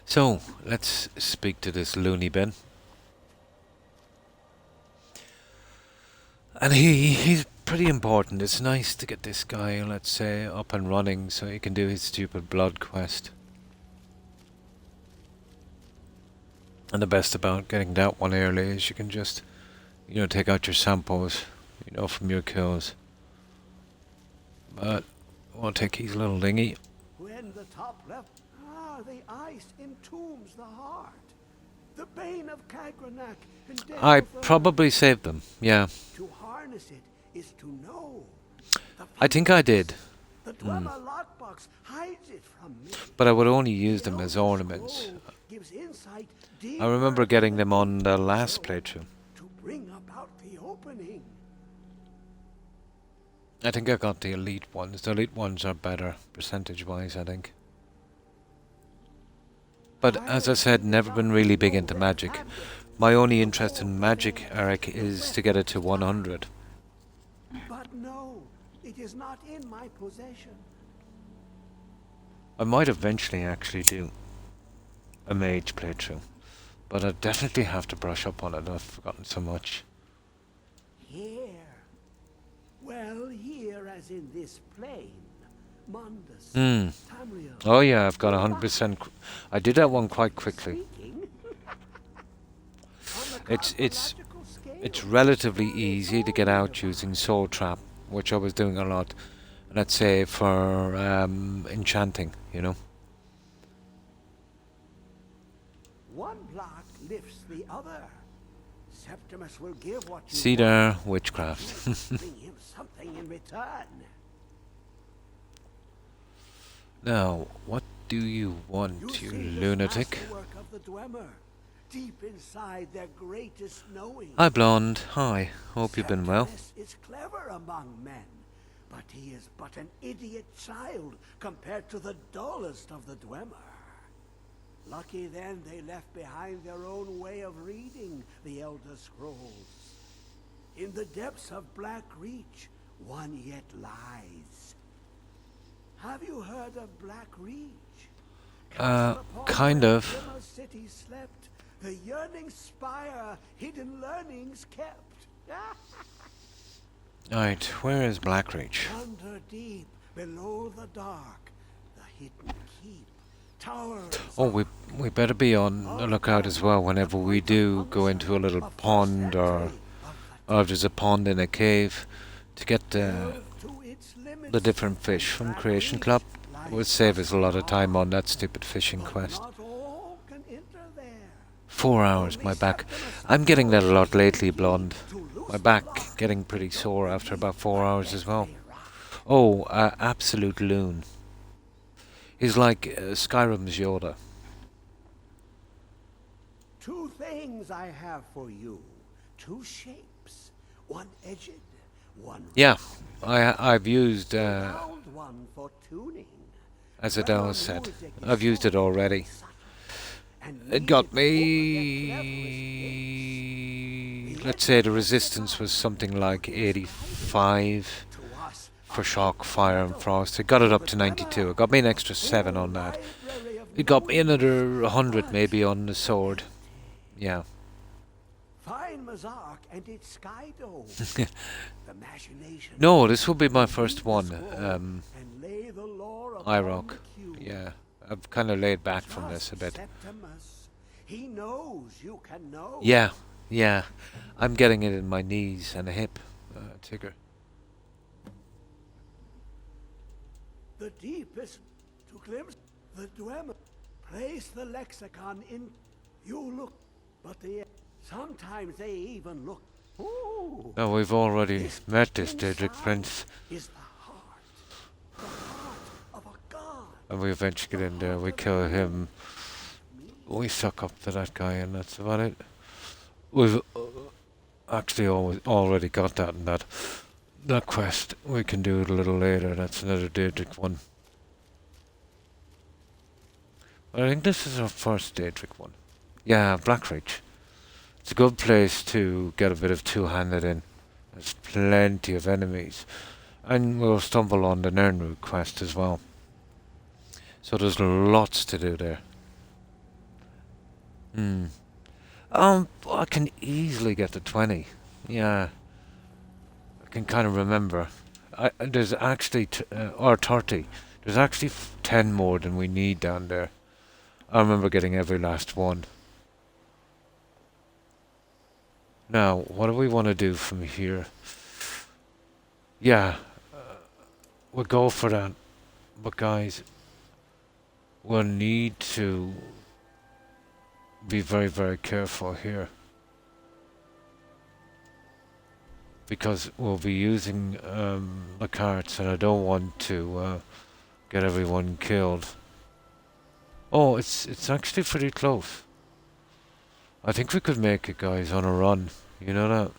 So, let's speak to this loony bin. And he's pretty important. It's nice to get this guy, let's say, up and running so he can do his stupid blood quest. And the best about getting that one early is you can just, you know, take out your samples, you know, from your kills. But I won't take his little dinghy. When the top left, the ice entombs the heart. The bane of Kagranak and I probably saved them, yeah. To harness it is to know. I think I did. The Dwemer lockbox hides it from me. But I would only use them as ornaments. I remember getting them on the last playthrough. To bring about the opening. I think I got the elite ones. The elite ones are better, percentage-wise, I think. But as I said, never been really big into magic. My only interest in magic, Eric, is to get it to 100. But no, it is not in my possession. I might eventually actually do a mage playthrough. But I definitely have to brush up on it. I've forgotten so much. Here. Well, here as in this plane. Mundus, Tamriel. Oh yeah, I've got 100%. I did that one quite quickly. It's relatively easy to get out using Soul Trap, which I was doing a lot. Let's say for enchanting, you know. One block lifts the other. Septimus will give what you See there, witchcraft. bring him something in return. Now, what do you want, you lunatic? Work of the Dwemer, deep inside their greatest knowing. Hi, Blonde. Hi. Hope you've been well. Septimus is clever among men, but he is but an idiot child compared to the dullest of the Dwemer. Lucky then they left behind their own way of reading the Elder Scrolls. In the depths of Black Reach, one yet lies. Have you heard of Black Reach? Kind of. City slept, the yearning spire, hidden learnings kept. Right, where is Blackreach? Under deep, below the dark, the hidden keep. Oh, we better be on the lookout as well whenever we do go into a little pond or if there's a pond in a cave to get the different fish from Creation Club. It would save us a lot of time on that stupid fishing quest. 4 hours, my back. I'm getting that a lot lately, Blonde. My back getting pretty sore after about 4 hours as well. Oh, absolute loon. He's like Skyrim's Yoda. Two things I have for you. Two shapes. One edged, one yeah, I've used, round one for tuning. as Adele said, I've used it already. It got me, let's say the resistance was something like 85, for shock, fire, and frost. It got it up to 92. It got me an extra 7 on that. It got me another 100 maybe on the sword. Yeah. Find Mazark and its sky dome. The machination. No, this will be my first one. And lay the lore upon IROC. the cube. Yeah. I've kind of laid back from this a bit. Septimus. He knows you can know. Yeah, yeah. I'm getting it in my knees and a hip, Tigger. The deepest to glimpse the Dwemer. Place the lexicon in. You look, but sometimes they even look. Ooh. Oh, we've already met this Daedric Prince. Is the heart of a god. And we eventually get in there, we kill him. We suck up to that guy and that's about it. We've actually already got that in that quest. We can do it a little later, that's another Daedric one. I think this is our first Daedric one. Yeah, Blackreach. It's a good place to get a bit of two-handed in. There's plenty of enemies. And we'll stumble on the Nernroot quest as well. So there's lots to do there. I can easily get to 20. Yeah. I can kind of remember. There's actually, or 30. There's actually 10 more than we need down there. I remember getting every last one. Now, what do we want to do from here? Yeah, we'll go for that. But guys, we'll need to be very, very careful here. Because we'll be using the carts and I don't want to get everyone killed. Oh, it's actually pretty close. I think we could make it, guys, on a run. You know that?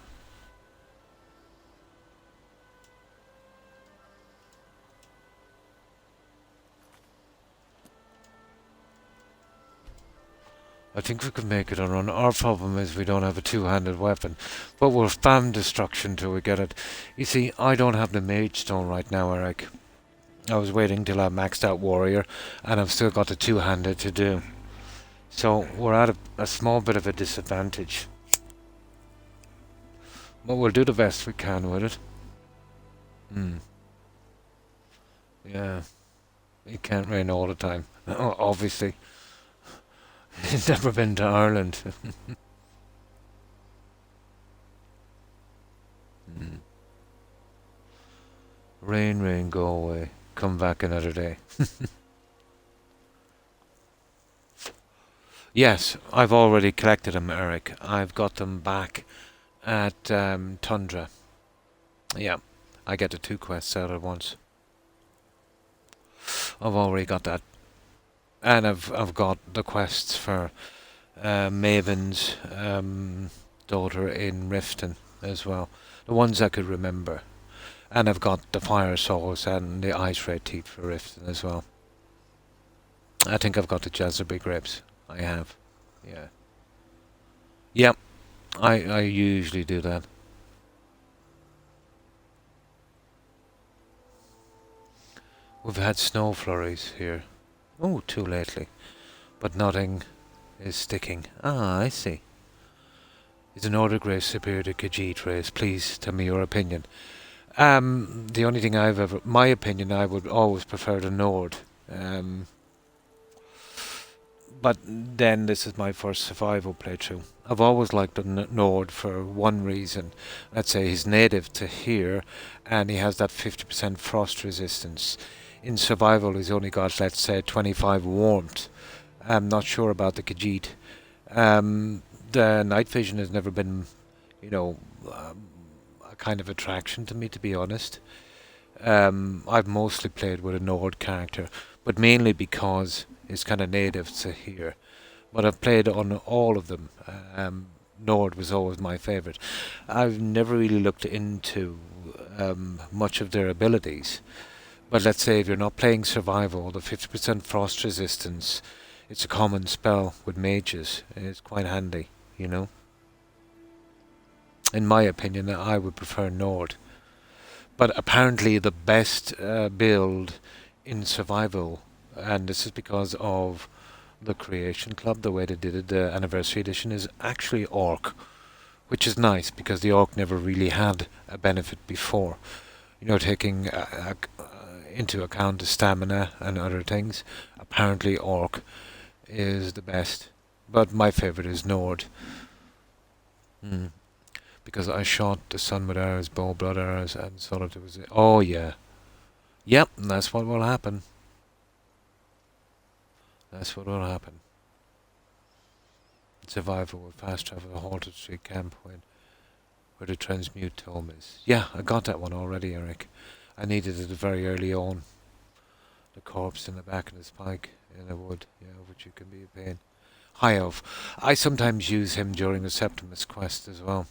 I think we could make it on a run. Our problem is we don't have a two-handed weapon. But we'll spam destruction till we get it. You see, I don't have the Mage Stone right now, Eric. I was waiting till I maxed out Warrior, and I've still got the two-handed to do. So we're at a small bit of a disadvantage. But we'll do the best we can with it. Yeah. It can't rain all the time. Obviously. He's never been to Ireland. Rain, rain, go away. Come back another day. Yes, I've already collected them, Eric. I've got them back at Tundra. Yeah, I get the 2 quests out at once. I've already got that. And I've got the quests for Maven's daughter in Riften as well. The ones I could remember. And I've got the Fire Souls and the Ice Red Teeth for Riften as well. I think I've got the Jazerby Grapes. I have. Yeah. Yep. I usually do that. We've had snow flurries here. Oh, 2 lately. But nothing is sticking. Ah, I see. Is an Order Grace superior to Khajiit race? Please tell me your opinion. The only thing my opinion, I would always prefer the Nord. But then this is my first survival playthrough. I've always liked the Nord for one reason. Let's say he's native to here and he has that 50% frost resistance. In survival he's only got, let's say, 25 warmth. I'm not sure about the Khajiit. The night vision has never been, you know, a kind of attraction to me, to be honest. I've mostly played with a Nord character, but mainly because it's kind of native to here. But I've played on all of them. Nord was always my favourite. I've never really looked into much of their abilities. But let's say if you're not playing survival, the 50% frost resistance, it's a common spell with mages. It's quite handy, you know. In my opinion, I would prefer Nord. But apparently the best build in survival, and this is because of the Creation Club, the way they did it, the Anniversary Edition, is actually Orc, which is nice because the Orc never really had a benefit before. You know, taking into account the stamina and other things, apparently Orc is the best. But my favorite is Nord. Because I shot the sun with arrows, bow, blood arrows, and saw that it was... Oh, yeah. Yep, that's what will happen. That's what will happen. Survival with fast travel to Halted Street Camp where the transmute tome is. Yeah, I got that one already, Eric. I needed it very early on. The corpse in the back of the spike in the wood, yeah, which you can be a pain. High Elf. I sometimes use him during the Septimus quest as well.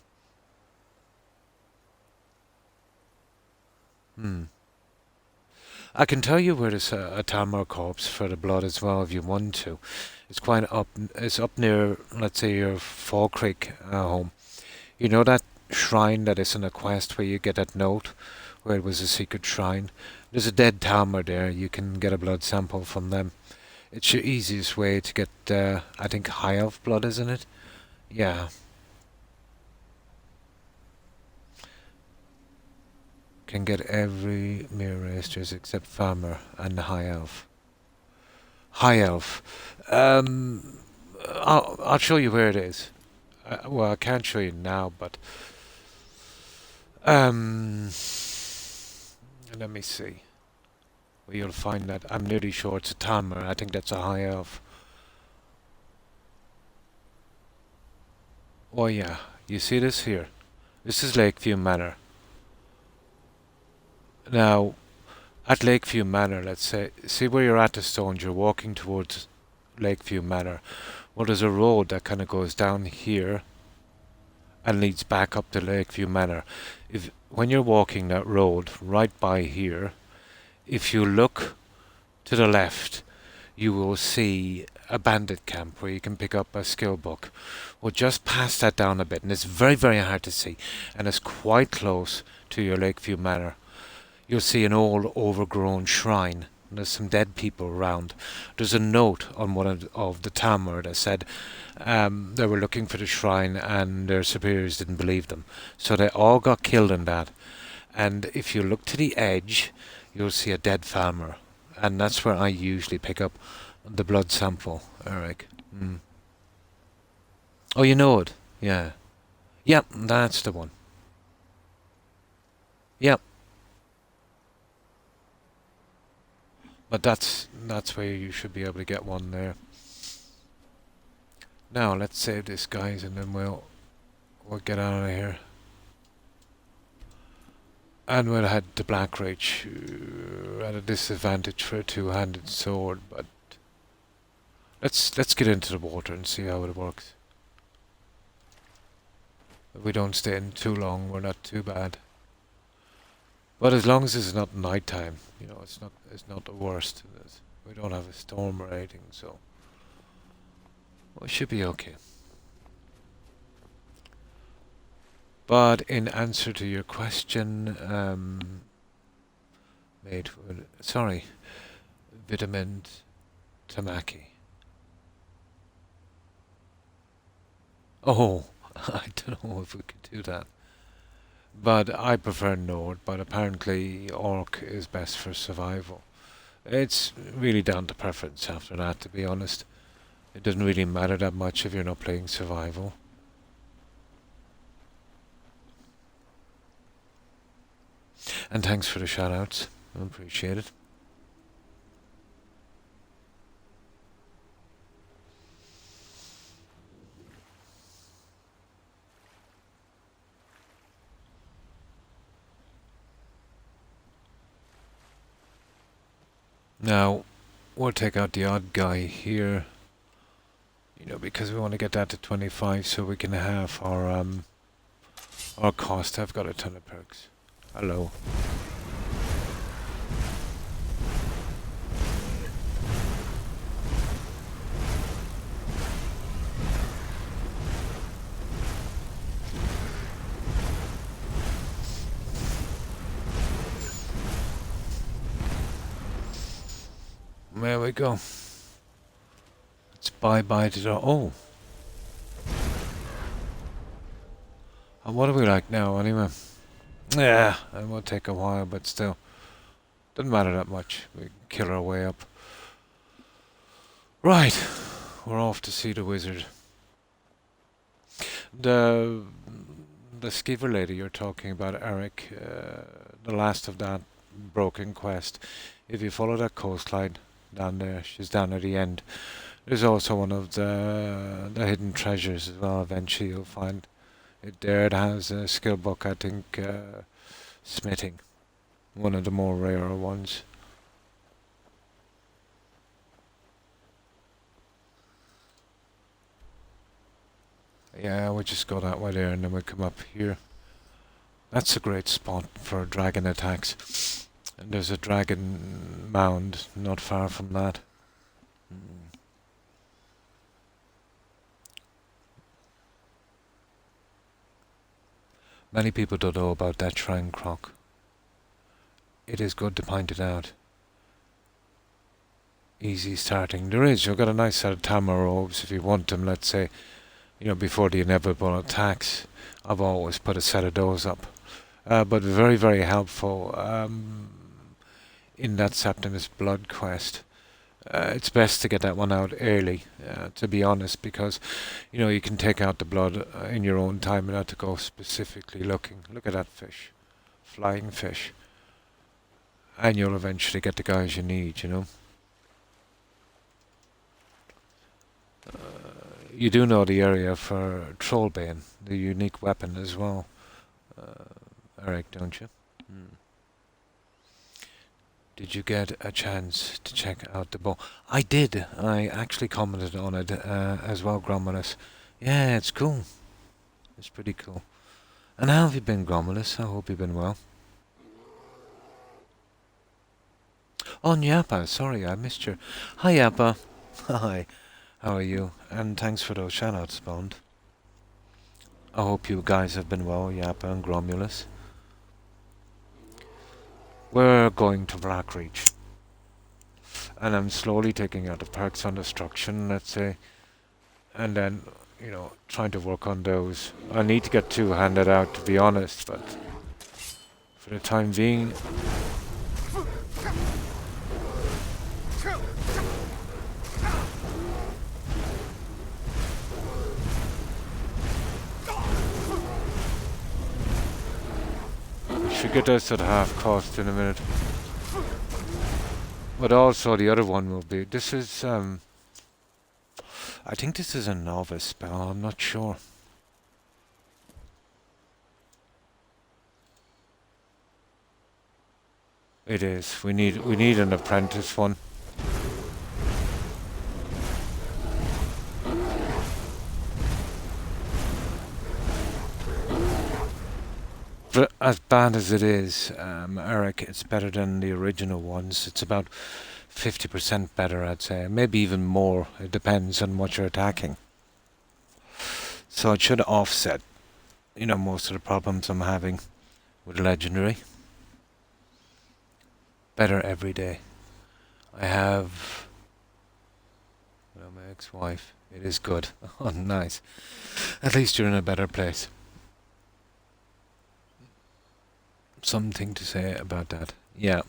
I can tell you where there's a Talmor corpse for the blood as well if you want to. It's quite up. It's up near, let's say, your Fall Creek home. You know that shrine that is in a quest where you get that note, where it was a secret shrine. There's a dead Talmor there. You can get a blood sample from them. It's your easiest way to get, I think, High Elf blood, isn't it? Yeah. Can get every mirror racers except Farmer and the High Elf. High Elf. I'll show you where it is. Well, I can't show you now, but let me see. Well, you'll find that I'm nearly sure it's a Talmor. I think that's a High Elf. Oh yeah, you see this here? This is Lakeview Manor. Now, at Lakeview Manor, let's say, see where you're at the stones, you're walking towards Lakeview Manor. Well, there's a road that kind of goes down here and leads back up to Lakeview Manor. When you're walking that road, right by here, if you look to the left, you will see a bandit camp where you can pick up a skill book. Well, just pass that down a bit, and it's very, very hard to see, and it's quite close to your Lakeview Manor. You'll see an old overgrown shrine. There's some dead people around. There's a note on one of the Talmor that said they were looking for the shrine and their superiors didn't believe them. So they all got killed in that. And if you look to the edge, you'll see a dead Falmer. And that's where I usually pick up the blood sample, Eric. Oh, you know it? Yeah. Yep, that's the one. Yep. But that's where you should be able to get one there. Now let's save this, guys, and then we'll get out of here. And we'll head to Blackreach at a disadvantage for a two-handed sword, but let's get into the water and see how it works. If we don't stay in too long, we're not too bad. But as long as it's not nighttime, you know, it's not the worst. We don't have a storm or anything, so we should be okay. But in answer to your question, vitamin tamaki. Oh, I don't know if we could do that. But I prefer Nord, but apparently Orc is best for survival. It's really down to preference after that, to be honest. It doesn't really matter that much if you're not playing survival. And thanks for the shout-outs. I appreciate it. Now, we'll take out the odd guy here, you know, because we want to get that to 25 so we can have our cost. I've got a ton of perks. Hello. There we go. It's bye-bye to the... Oh! And what are we like now, anyway? Yeah, it will take a while, but still. Doesn't matter that much. We can kill our way up. Right. We're off to see the wizard. The skeever lady you're talking about, Eric, the last of that broken quest. If you follow that coastline down there, she's down at the end. There's also one of the hidden treasures as well. Eventually you'll find it there. It has a skill book, I think, smithing. One of the more rarer ones. Yeah, we just go that way there and then we come up here. That's a great spot for dragon attacks. And there's a dragon mound not far from that. Many people don't know about that shrine, Croc. It is good to point it out. Easy starting. There is. You've got a nice set of Tamar robes if you want them, let's say. You know, before the inevitable attacks. I've always put a set of those up. But very, very helpful in that Septimus Blood quest. It's best to get that one out early, to be honest, because, you know, you can take out the blood in your own time and not to go specifically looking. Look at that fish. Flying fish. And you'll eventually get the guys you need, you know. You do know the area for Trollbane, the unique weapon as well, Eric, don't you? Did you get a chance to check out the bow? I did. I actually commented on it as well, Gromulus. Yeah, it's cool. It's pretty cool. And how have you been, Gromulus? I hope you've been well. Oh, Nyapa, sorry, I missed you. Hi, Yappa. Hi. How are you? And thanks for those shoutouts, Bond. I hope you guys have been well, Yappa and Gromulus. We're going to Blackreach. And I'm slowly taking out the perks on destruction, let's say. And then, you know, trying to work on those. I need to get two handed out, to be honest, but for the time being... should get this at half cost in a minute. But also the other one will be... This is... I think this is a novice spell, I'm not sure. It is. We need an apprentice one. But as bad as it is, Eric, it's better than the original ones. It's about 50% better, I'd say. Maybe even more. It depends on what you're attacking. So it should offset, you know, most of the problems I'm having with Legendary. Better every day. I have... well, my ex-wife. It is good. Oh, nice. At least you're in a better place. Something to say about that. Yeah.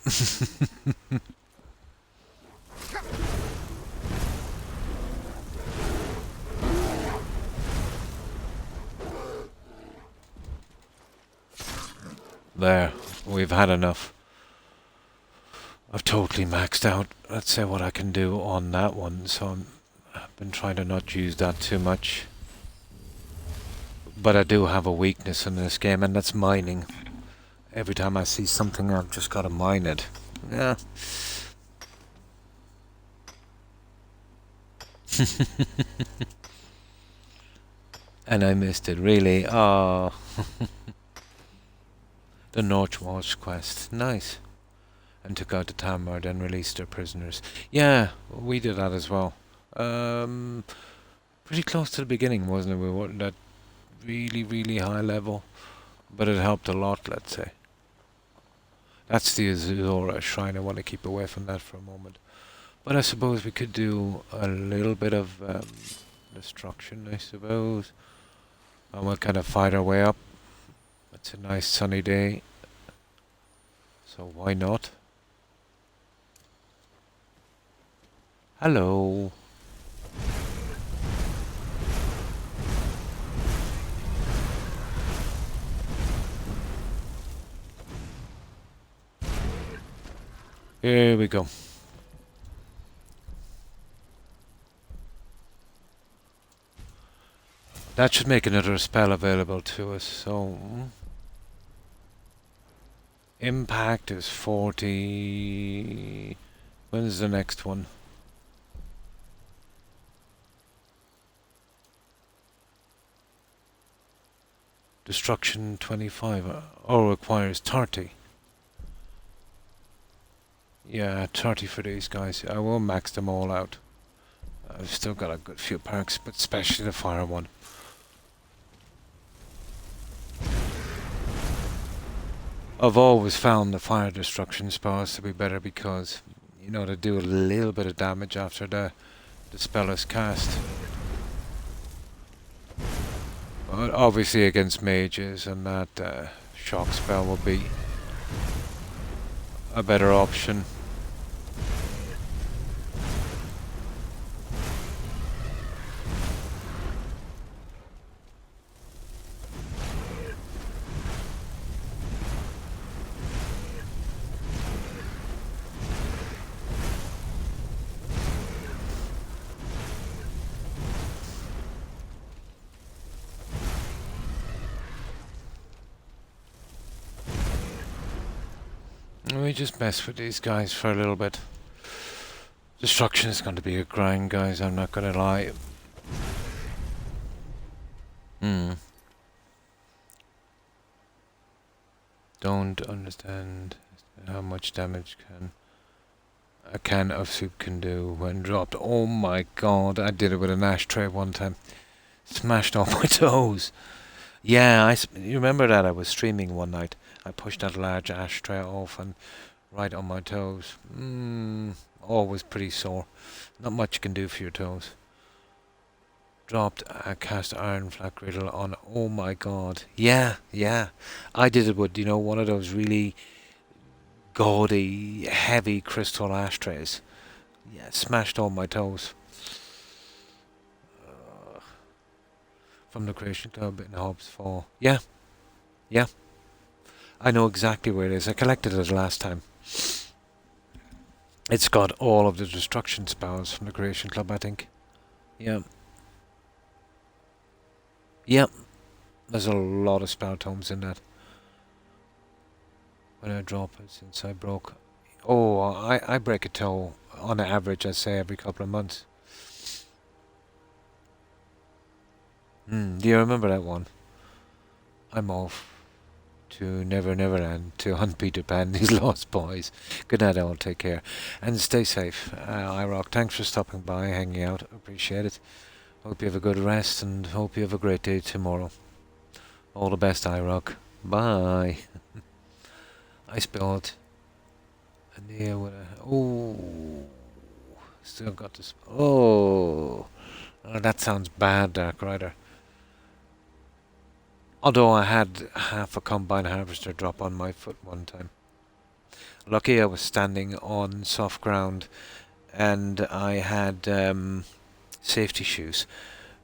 There. We've had enough. I've totally maxed out, let's say, what I can do on that one, so I've been trying to not use that too much. But I do have a weakness in this game, and that's mining. Every time I see something, I've just got to mine it. Yeah. And I missed it, really. Oh. The Northwatch quest. Nice. And took out the Tamar, then released their prisoners. Yeah, we did that as well. Pretty close to the beginning, wasn't it? We weren't at really, really high level. But it helped a lot, let's say. That's the Azura shrine. I want to keep away from that for a moment. But I suppose we could do a little bit of destruction, I suppose. And we'll kind of fight our way up. It's a nice sunny day. So why not? Hello. Here we go. That should make another spell available to us, so... Impact is 40... When's the next one? Destruction 25. Oh, requires 30. Yeah, 30 for these guys. I will max them all out. I've still got a good few perks, but especially the fire one. I've always found the fire destruction spells to be better because, you know, they do a little bit of damage after the spell is cast. But obviously against mages and that shock spell will be a better option. We just mess with these guys for a little bit. Destruction is going to be a grind, guys, I'm not going to lie. Don't understand how much damage a can of soup can do when dropped. Oh my god, I did it with an ashtray one time. Smashed all my toes. Yeah, you remember that I was streaming one night. I pushed that large ashtray off and right on my toes. Always pretty sore. Not much you can do for your toes. Dropped a cast iron flat griddle on. Oh my god. Yeah. I did it with, you know, one of those really gaudy, heavy crystal ashtrays. Yeah, smashed all my toes. From the Creation Club in Hobbs Fall. Yeah. I know exactly where it is. I collected it last time. It's got all of the destruction spells from the Creation Club, I think. Yeah. There's a lot of spell tomes in that. When I drop it since I broke... Oh, I break a toe on average, I'd say, every couple of months. Do you remember that one? I'm off to Never Neverland to hunt Peter Pan and his lost boys. Good night, all. Take care. And stay safe. iRock, thanks for stopping by, hanging out. Appreciate it. Hope you have a good rest and hope you have a great day tomorrow. All the best, iRock. Bye. I spilled a near with a... Oh. Still got this... Oh, that sounds bad, Dark Rider. Although I had half a combine harvester drop on my foot one time. Lucky I was standing on soft ground and I had safety shoes.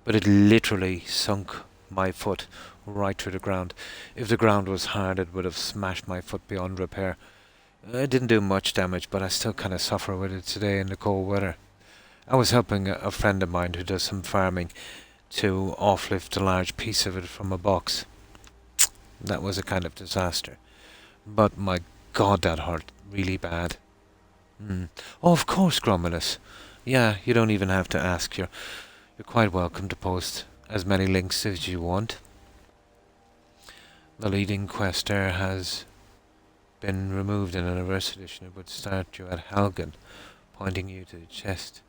But it literally sunk my foot right through the ground. If the ground was hard, it would have smashed my foot beyond repair. It didn't do much damage, but I still kind of suffer with it today in the cold weather. I was helping a friend of mine who does some farming to offlift a large piece of it from a box. That was a kind of disaster. But my god, that hurt really bad. Oh, of course, Gromulus. Yeah, you don't even have to ask. You're quite welcome to post as many links as you want. The leading quester has been removed in a reverse edition. It would start you at Halgan, pointing you to the chest.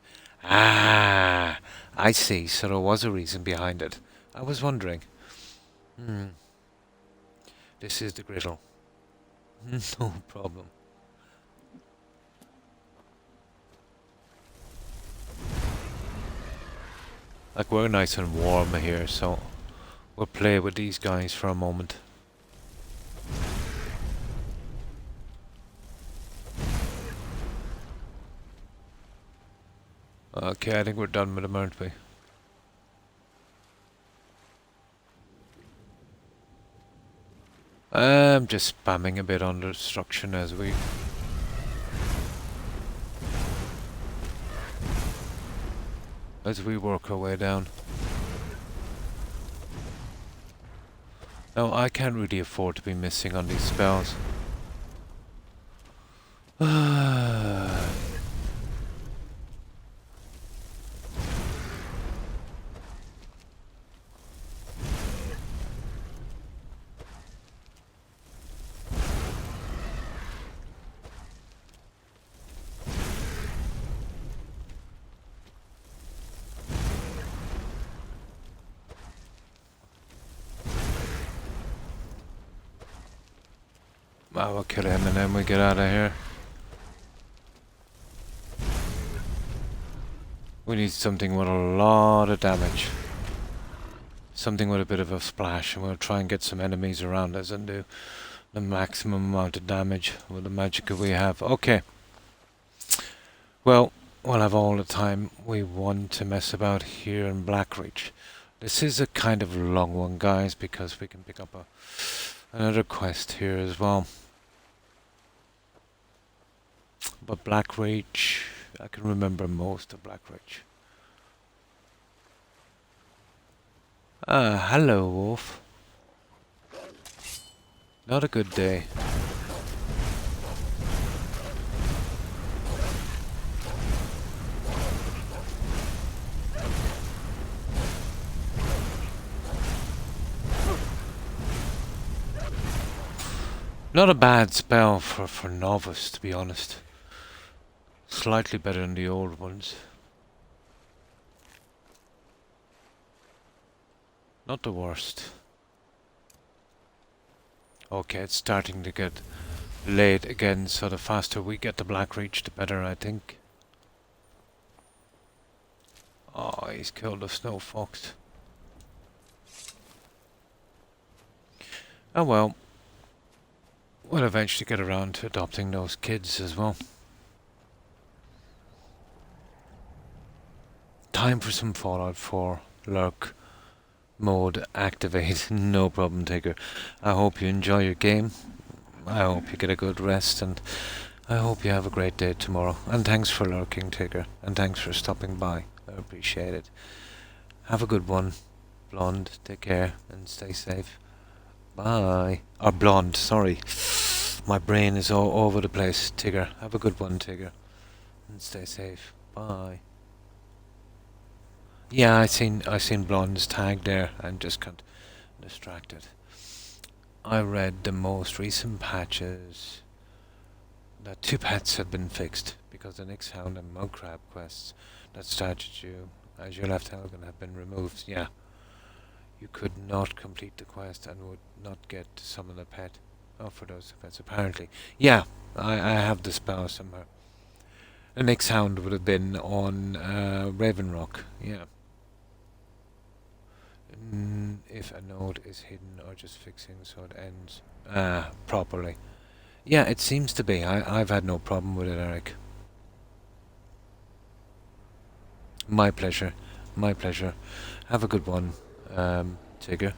Ah, I see. So there was a reason behind it. I was wondering. This is the griddle. No problem. Like, we're nice and warm here, so we'll play with these guys for a moment. Okay, I think we're done with them, aren't we? I'm just spamming a bit on destruction as we work our way down. Now, I can't really afford to be missing on these spells. We'll kill him and then we get out of here. We need something with a lot of damage. Something with a bit of a splash, and we'll try and get some enemies around us and do the maximum amount of damage with the magic we have. Okay. Well, we'll have all the time we want to mess about here in Blackreach. This is a kind of long one, guys, because we can pick up another quest here as well. But Blackreach, I can remember most of Blackreach. Ah, hello, wolf. Not a good day. Not a bad spell for novice, to be honest. Slightly better than the old ones. Not the worst. Okay, it's starting to get late again, so the faster we get to Blackreach, the better, I think. Oh, he's killed a snow fox. Oh well. We'll eventually get around to adopting those kids as well. Time for some Fallout 4 lurk mode activate. No problem, Tigger. I hope you enjoy your game. I hope you get a good rest, and I hope you have a great day tomorrow. And thanks for lurking, Tigger. And thanks for stopping by. I appreciate it. Have a good one, Blonde. Take care and stay safe. Bye. Or Blonde, sorry. My brain is all over the place. Tigger. Have a good one, Tigger. And stay safe. Bye. Yeah, I seen Blonde's tag there and just got distracted. I read the most recent patches that 2 pets had been fixed because the Nyx Hound and Mud Crab quests that started you as you left Helgen have been removed. Yeah. You could not complete the quest and would not get to summon a pet. Oh, for those pets, apparently. Yeah, I have the spell somewhere. The Nyx Hound would have been on Raven Rock, yeah. If a node is hidden or just fixing so it ends properly. Yeah, it seems to be. I've had no problem with it, Eric. My pleasure. My pleasure. Have a good one, Tigger.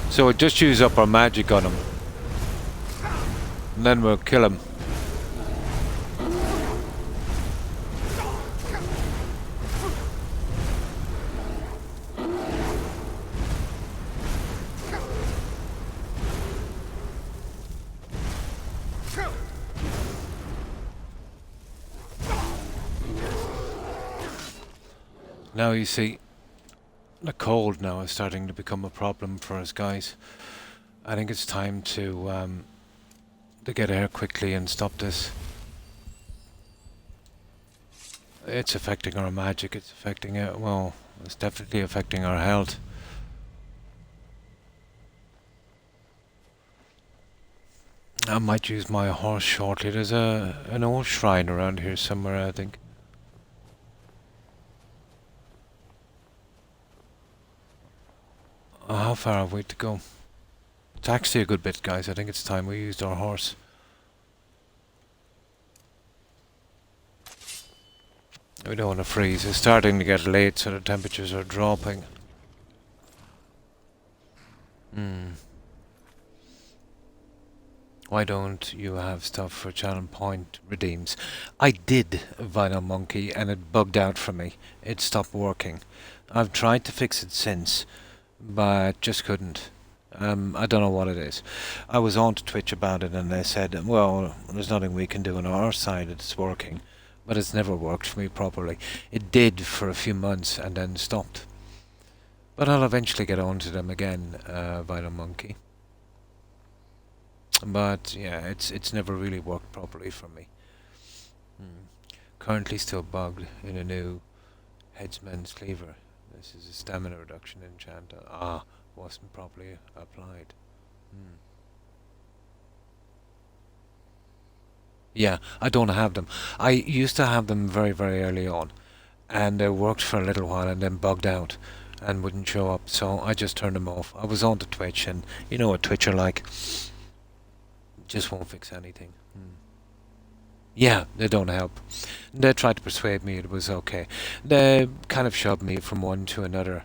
So we'll just use up our magic on him. And then we'll kill him. Now you see, the cold now is starting to become a problem for us guys. I think it's time to get air quickly and stop this. It's affecting our magic, it's affecting it, well, it's definitely affecting our health. I might use my horse shortly. There's an old shrine around here somewhere, I think. How far have we to go? It's actually a good bit, guys. I think it's time we used our horse. We don't want to freeze. It's starting to get late, so the temperatures are dropping. Why don't you have stuff for Channel Point redeems? I did, Vinyl Monkey, and it bugged out for me. It stopped working. I've tried to fix it since, but just couldn't. I don't know what it is. I was on to Twitch about it, and they said, well, there's nothing we can do on our side, it's working. But it's never worked for me properly. It did for a few months, and then stopped. But I'll eventually get on to them again, Vinyl Monkey. But yeah, it's never really worked properly for me. Currently still bugged in a new Headsman's Cleaver. This is a stamina reduction enchant. Wasn't properly applied. Yeah, I don't have them. I used to have them very, very early on, and they worked for a little while and then bugged out and wouldn't show up, so I just turned them off. I was on to Twitch, and you know what Twitch are like. Just won't fix anything. Yeah, they don't help. They tried to persuade me it was okay. They kind of shoved me from one to another,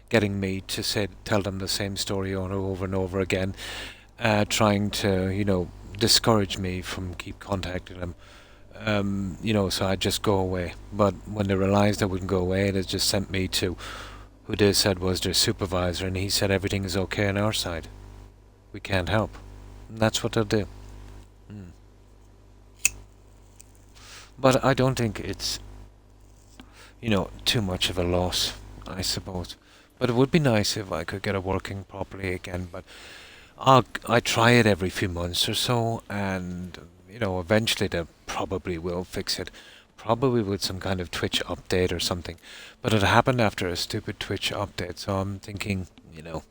getting me to tell them the same story over and over again, trying to, you know, discourage me from keep contacting them. You know, so I'd just go away. But when they realized I wouldn't go away, they just sent me to who they said was their supervisor, and he said everything is okay on our side. We can't help. And that's what they'll do. But I don't think it's, you know, too much of a loss, I suppose. But it would be nice if I could get it working properly again. But I try it every few months or so, and you know, eventually they probably will fix it. Probably with some kind of Twitch update or something. But it happened after a stupid Twitch update, so I'm thinking, you know,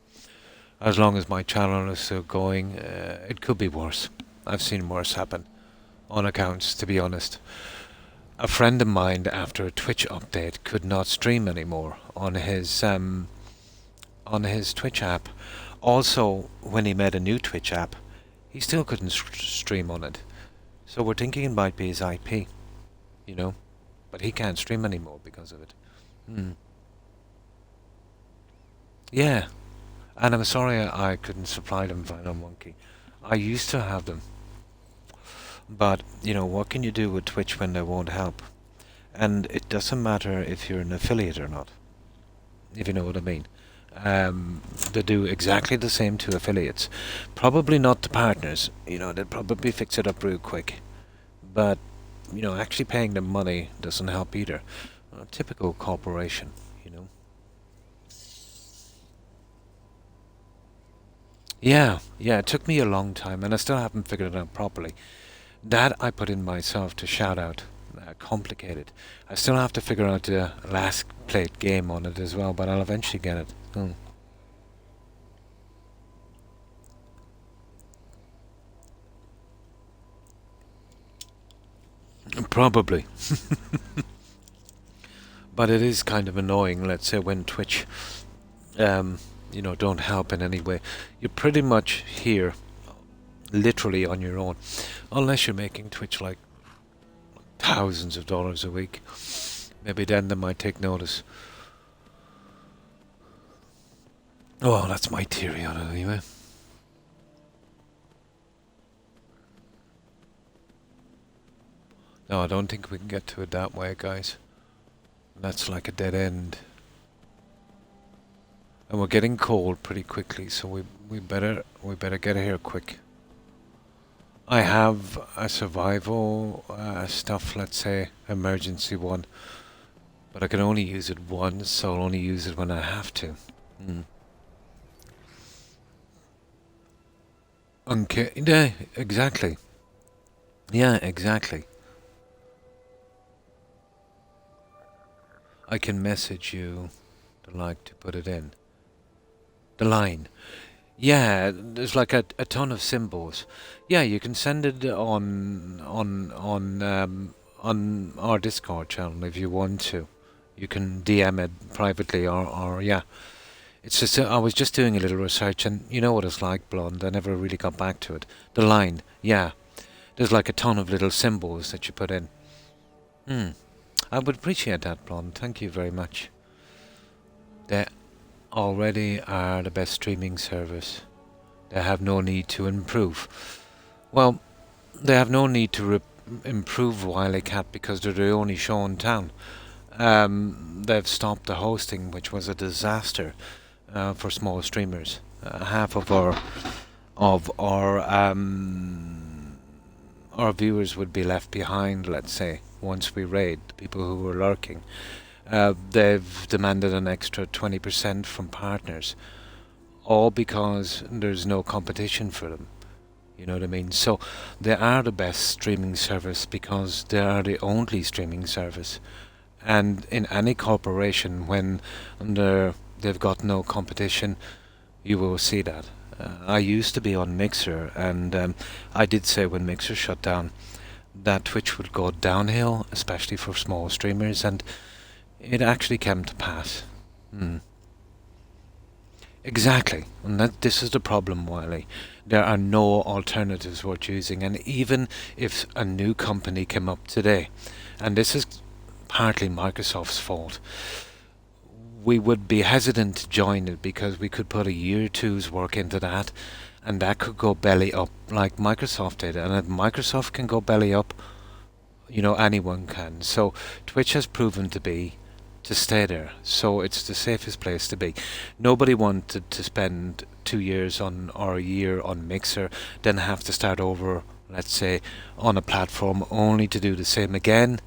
as long as my channel is still going, it could be worse. I've seen worse happen on accounts, to be honest. A friend of mine, after a Twitch update, could not stream anymore on his Twitch app. Also, when he made a new Twitch app, he still couldn't stream on it. So we're thinking it might be his IP, you know, but he can't stream anymore because of it. Yeah. And I'm sorry I couldn't supply them, Vinyl Monkey. I used to have them. But, you know, what can you do with Twitch when they won't help? And it doesn't matter if you're an affiliate or not, if you know what I mean. They do exactly the same to affiliates. Probably not to partners, you know, they'd probably fix it up real quick. But, you know, actually paying them money doesn't help either. A typical corporation, you know. Yeah, it took me a long time, and I still haven't figured it out properly. That I put in myself to shout out. Complicated. I still have to figure out the last played game on it as well, but I'll eventually get it. Probably. But it is kind of annoying, let's say, when Twitch, you know, don't help in any way. You're pretty much here, literally on your own. Unless you're making Twitch like thousands of dollars a week. Maybe then they might take notice. Oh, that's my theory on it anyway. No, I don't think we can get to it that way, guys. That's like a dead end. And we're getting cold pretty quickly, so we better get here quick. I have a survival stuff, let's say, emergency one. But I can only use it once, so I'll only use it when I have to. Okay, yeah, exactly. Yeah, exactly. I can message you the like to put it in. The line. Yeah, there's like a ton of symbols. Yeah, you can send it on our Discord channel if you want to. You can DM it privately or yeah. It's just I was just doing a little research, and you know what it's like, Blonde. I never really got back to it. The line, yeah. There's like a ton of little symbols that you put in. I would appreciate that, Blonde. Thank you very much. They already are the best streaming service. They have no need to improve. Well, they have no need to improve Wily Cat because they're the only show in town. They've stopped the hosting, which was a disaster for small streamers. Half of our viewers would be left behind, let's say, once we raid the people who were lurking. They've demanded an extra 20% from partners, all because there's no competition for them. You know what I mean? So they are the best streaming service because they are the only streaming service. And in any corporation, when they've got no competition, you will see that. I used to be on Mixer, and I did say when Mixer shut down that Twitch would go downhill, especially for small streamers, and it actually came to pass. Exactly, and this is the problem, Wiley. There are no alternatives worth using, and even if a new company came up today, and this is partly Microsoft's fault, we would be hesitant to join it because we could put a year or two's work into that, and that could go belly up like Microsoft did. And if Microsoft can go belly up, you know, anyone can. So Twitch has proven to stay there. So it's the safest place to be. Nobody wanted to spend 2 years or a year on Mixer, then have to start over, let's say, on a platform only to do the same again.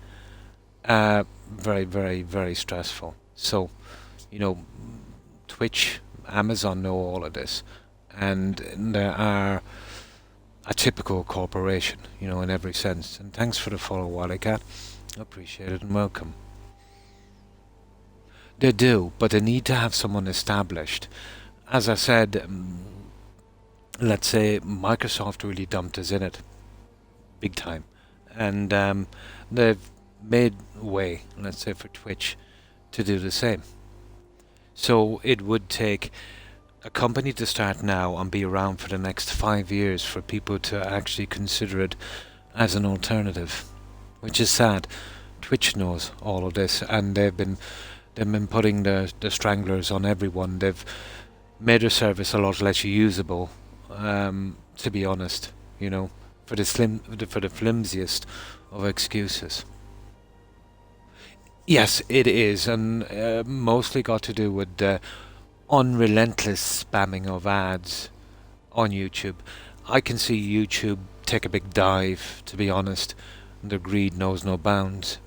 Very, very, very stressful. So, you know, Twitch, Amazon know all of this, and they are a typical corporation, you know, in every sense. And thanks for the follow, Wallycat. Appreciate it and welcome. They do, but they need to have someone established. As I said, let's say Microsoft really dumped us in it, big time, and they've made way, let's say, for Twitch to do the same. So it would take a company to start now and be around for the next 5 years for people to actually consider it as an alternative, which is sad. Twitch knows all of this, and they've been putting the stranglers on everyone. They've made their service a lot less usable, to be honest, you know, for the flimsiest of excuses. Yes, it is, and mostly got to do with the unrelentless spamming of ads on YouTube. I can see YouTube take a big dive, to be honest. Their greed knows no bounds.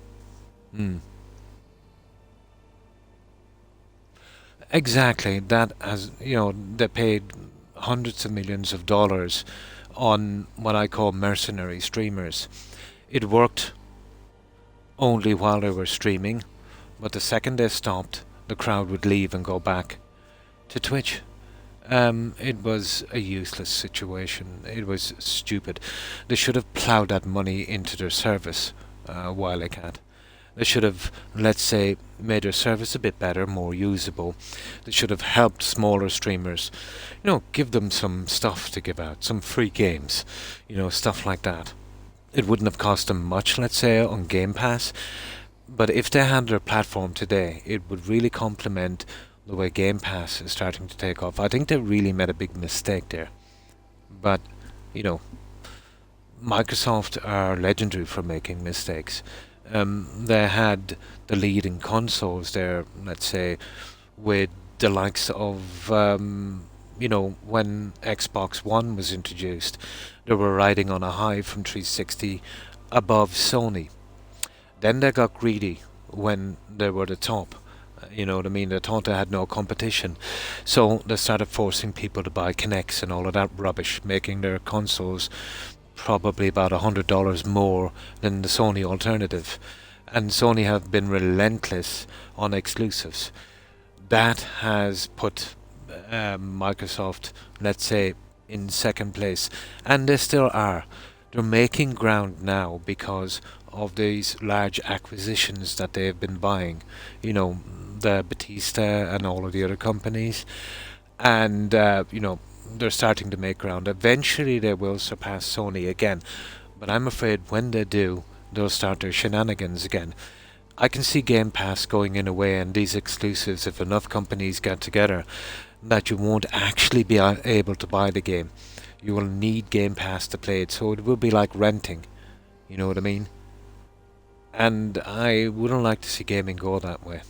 Exactly, that, as you know, they paid hundreds of millions of dollars on what I call mercenary streamers. It worked only while they were streaming, but the second they stopped, the crowd would leave and go back to Twitch. It was a useless situation. It was stupid. They should have ploughed that money into their service, while they can't. They should have, let's say, made their service a bit better, more usable. They should have helped smaller streamers, you know, give them some stuff to give out, some free games, you know, stuff like that. It wouldn't have cost them much, let's say, on Game Pass, but if they had their platform today, it would really complement the way Game Pass is starting to take off. I think they really made a big mistake there. But, you know, Microsoft are legendary for making mistakes. They had the lead in consoles there, let's say, with the likes of, you know, when Xbox One was introduced, they were riding on a high from 360 above Sony. Then they got greedy when they were the top. You know what I mean? They thought they had no competition. So they started forcing people to buy Kinects and all of that rubbish, making their consoles probably about $100 more than the Sony alternative. and Sony have been relentless on exclusives. That has put Microsoft, let's say, in second place, and they still are. They're making ground now because of these large acquisitions that they've been buying. You know, the Batista and all of the other companies, and you know, they're starting to make ground. Eventually, they will surpass Sony again, but I'm afraid when they do, they'll start their shenanigans again. I can see Game Pass going in a way, and these exclusives, if enough companies get together, that you won't actually be able to buy the game. You will need Game Pass to play it, so it will be like renting. You know what I mean? And I wouldn't like to see gaming go that way.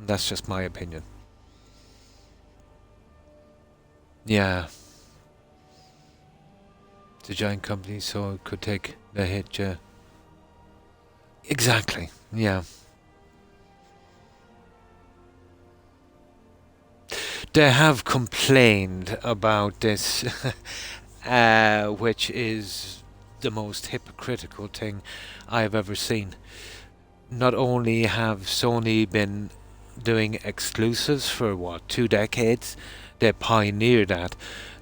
That's just my opinion. Yeah. The giant companies, so it could take the hit, yeah. Exactly, yeah. They have complained about this, which is the most hypocritical thing I have ever seen. Not only have Sony been doing exclusives for, what, 2 decades? They pioneered that.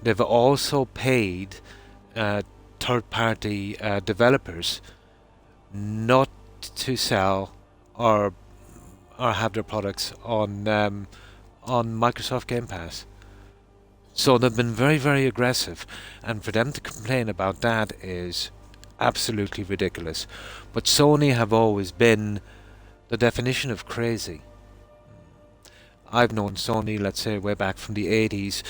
They've also paid third-party developers not to sell or have their products on Microsoft Game Pass. So they've been very, very aggressive, and for them to complain about that is absolutely ridiculous. But Sony have always been the definition of crazy. I've known Sony, let's say, way back from the 80s,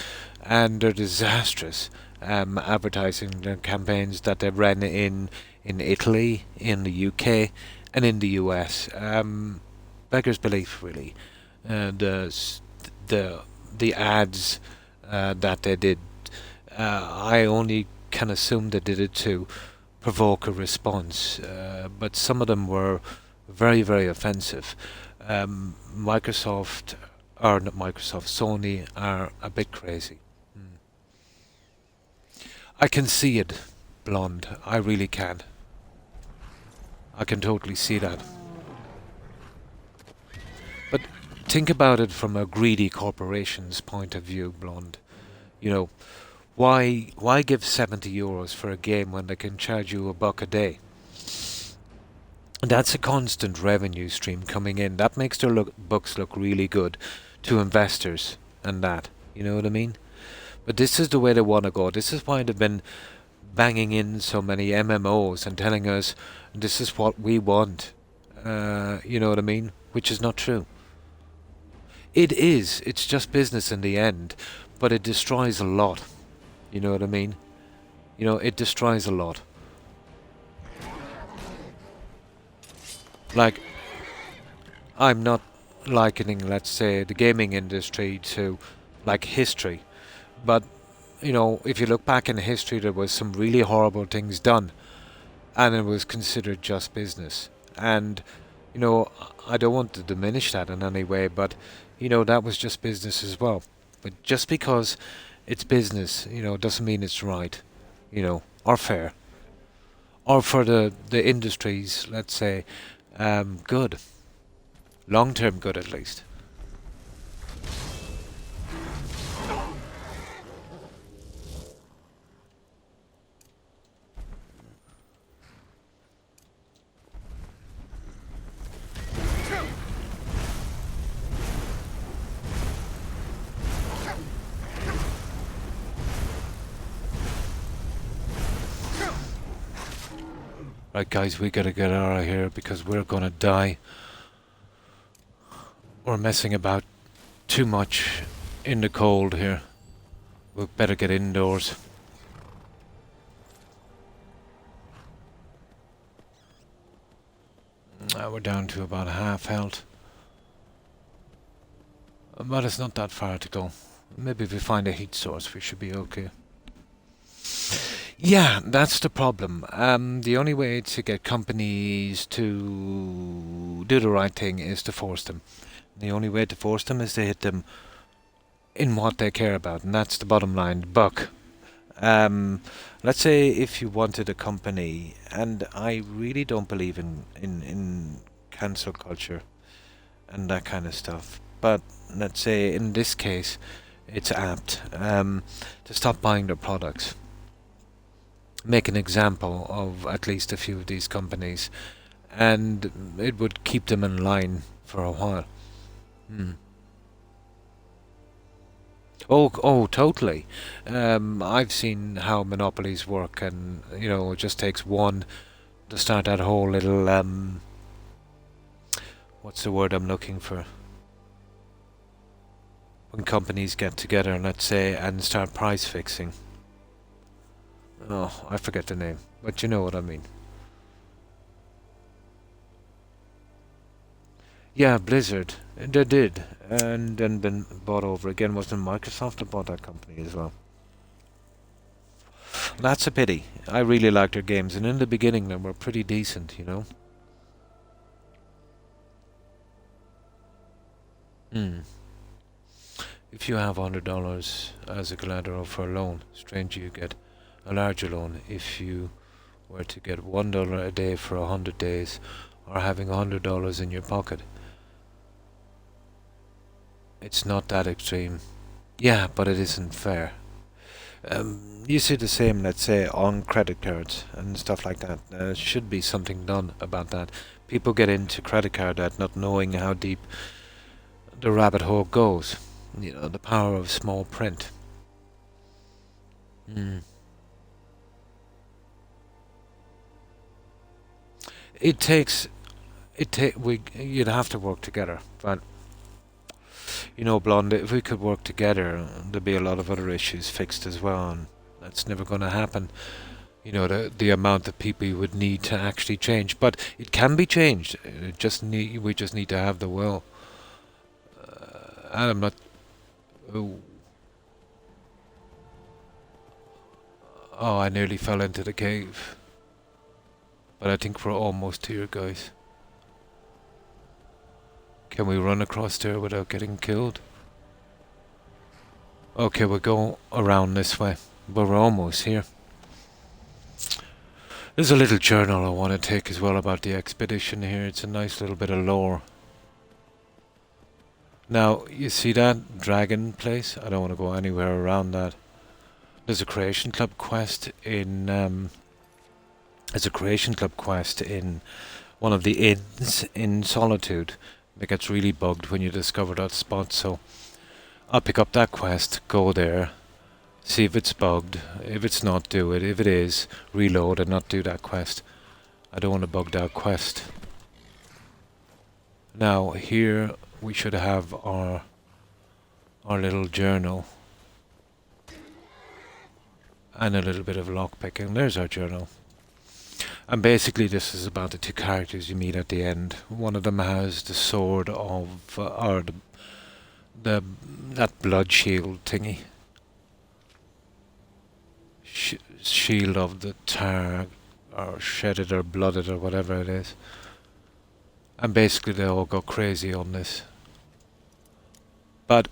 and their disastrous advertising campaigns that they ran in Italy, in the UK, and in the US. Beggars belief, really. The ads that they did, I only can assume they did it to provoke a response, but some of them were very, very offensive. Microsoft, or not Microsoft, Sony are a bit crazy. I can see it, Blonde. I really can. I can totally see that. But think about it from a greedy corporation's point of view, Blonde. You know, why give €70 for a game when they can charge you $1 a day? And that's a constant revenue stream coming in. That makes their books look really good to investors and that. You know what I mean? But this is the way they want to go. This is why they've been banging in so many MMOs and telling us this is what we want. You know what I mean? Which is not true. It is. It's just business in the end. But it destroys a lot. You know what I mean? You know, it destroys a lot. Like, I'm not likening, let's say, the gaming industry to, like, history. But, you know, if you look back in history, there was some really horrible things done. And it was considered just business. And, you know, I don't want to diminish that in any way, but, you know, that was just business as well. But just because it's business, you know, doesn't mean it's right, you know, or fair. Or for the industries, let's say, good. Long-term good, at least. Right, guys, we gotta get out of here because we're gonna die. We're messing about too much in the cold here. We better get indoors. Now we're down to about half health. But it's not that far to go. Maybe if we find a heat source, we should be okay. Yeah, that's the problem. The only way to get companies to do the right thing is to force them. The only way to force them is to hit them in what they care about, and that's the bottom line, buck. let's say if you wanted a company, and I really don't believe in cancel culture and that kind of stuff, but let's say in this case, it's apt to stop buying their products. Make an example of at least a few of these companies, and it would keep them in line for a while. Oh, totally. I've seen how monopolies work, and it just takes one to start that whole little what's the word I'm looking for? When companies get together, let's say, and start price fixing. Oh, I forget the name, but you know what I mean. Yeah, Blizzard. They did, and then been bought over again. Wasn't Microsoft that bought that company as well? That's a pity. I really liked their games, and in the beginning they were pretty decent, If you have $100 as a collateral for a loan, strange you get a larger loan if you were to get $1 a day for 100 days, or having $100 in your pocket. It's not that extreme. Yeah, but it isn't fair. You see the same, let's say, on credit cards and stuff like that. There should be something done about that. People get into credit card debt not knowing how deep the rabbit hole goes. The power of small print. You'd have to work together, but Blonde, if we could work together, there'd be a lot of other issues fixed as well, and that's never going to happen. The amount of people you would need to actually change, but it can be changed. We just need to have the will. And I'm not. Oh, I nearly fell into the cave. But I think we're almost here, guys. Can we run across there without getting killed? Okay, we'll go around this way, but we're almost here. There's a little journal I want to take as well about the expedition here. It's a nice little bit of lore. Now, you see that dragon place? I don't want to go anywhere around that. There's a Creation Club quest in one of the inns in Solitude. It gets really bugged when you discover that spot, so I'll pick up that quest, go there, see if it's bugged. If it's not, do it. If it is, reload and not do that quest. I don't want to bug that quest. Now, here we should have our little journal. And a little bit of lockpicking. There's our journal. And basically this is about the two characters you meet at the end. One of them has the sword of, or that blood shield thingy. Shield of the tar, or shedded or blooded or whatever it is. And basically they all go crazy on this. But,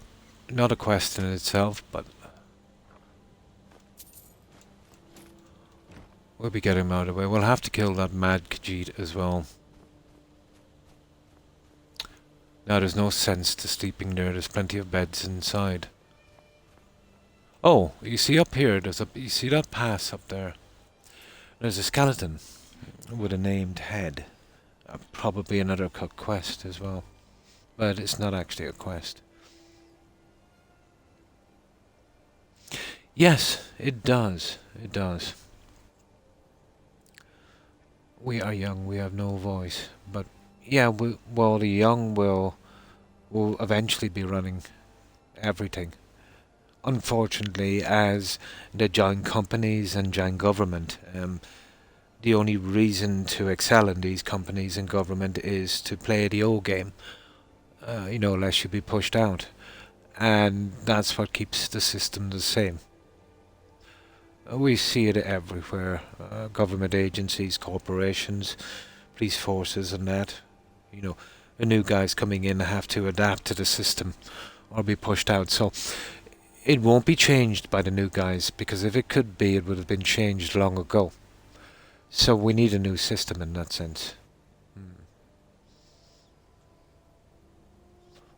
not a quest in itself, but we'll be getting him out of the way. We'll have to kill that mad Khajiit as well. Now there's no sense to sleeping there. There's plenty of beds inside. Oh, you see up here, you see that pass up there? There's a skeleton with a named head. Probably another quest as well. But it's not actually a quest. Yes, it does. It does. We are young, we have no voice. But yeah, well, the young will eventually be running everything. Unfortunately, as they join companies and join government, the only reason to excel in these companies and government is to play the old game, lest you be pushed out. And that's what keeps the system the same. We see it everywhere. Government agencies, corporations, police forces and that. The new guys coming in have to adapt to the system or be pushed out. So it won't be changed by the new guys, because if it could be, it would have been changed long ago. So we need a new system in that sense.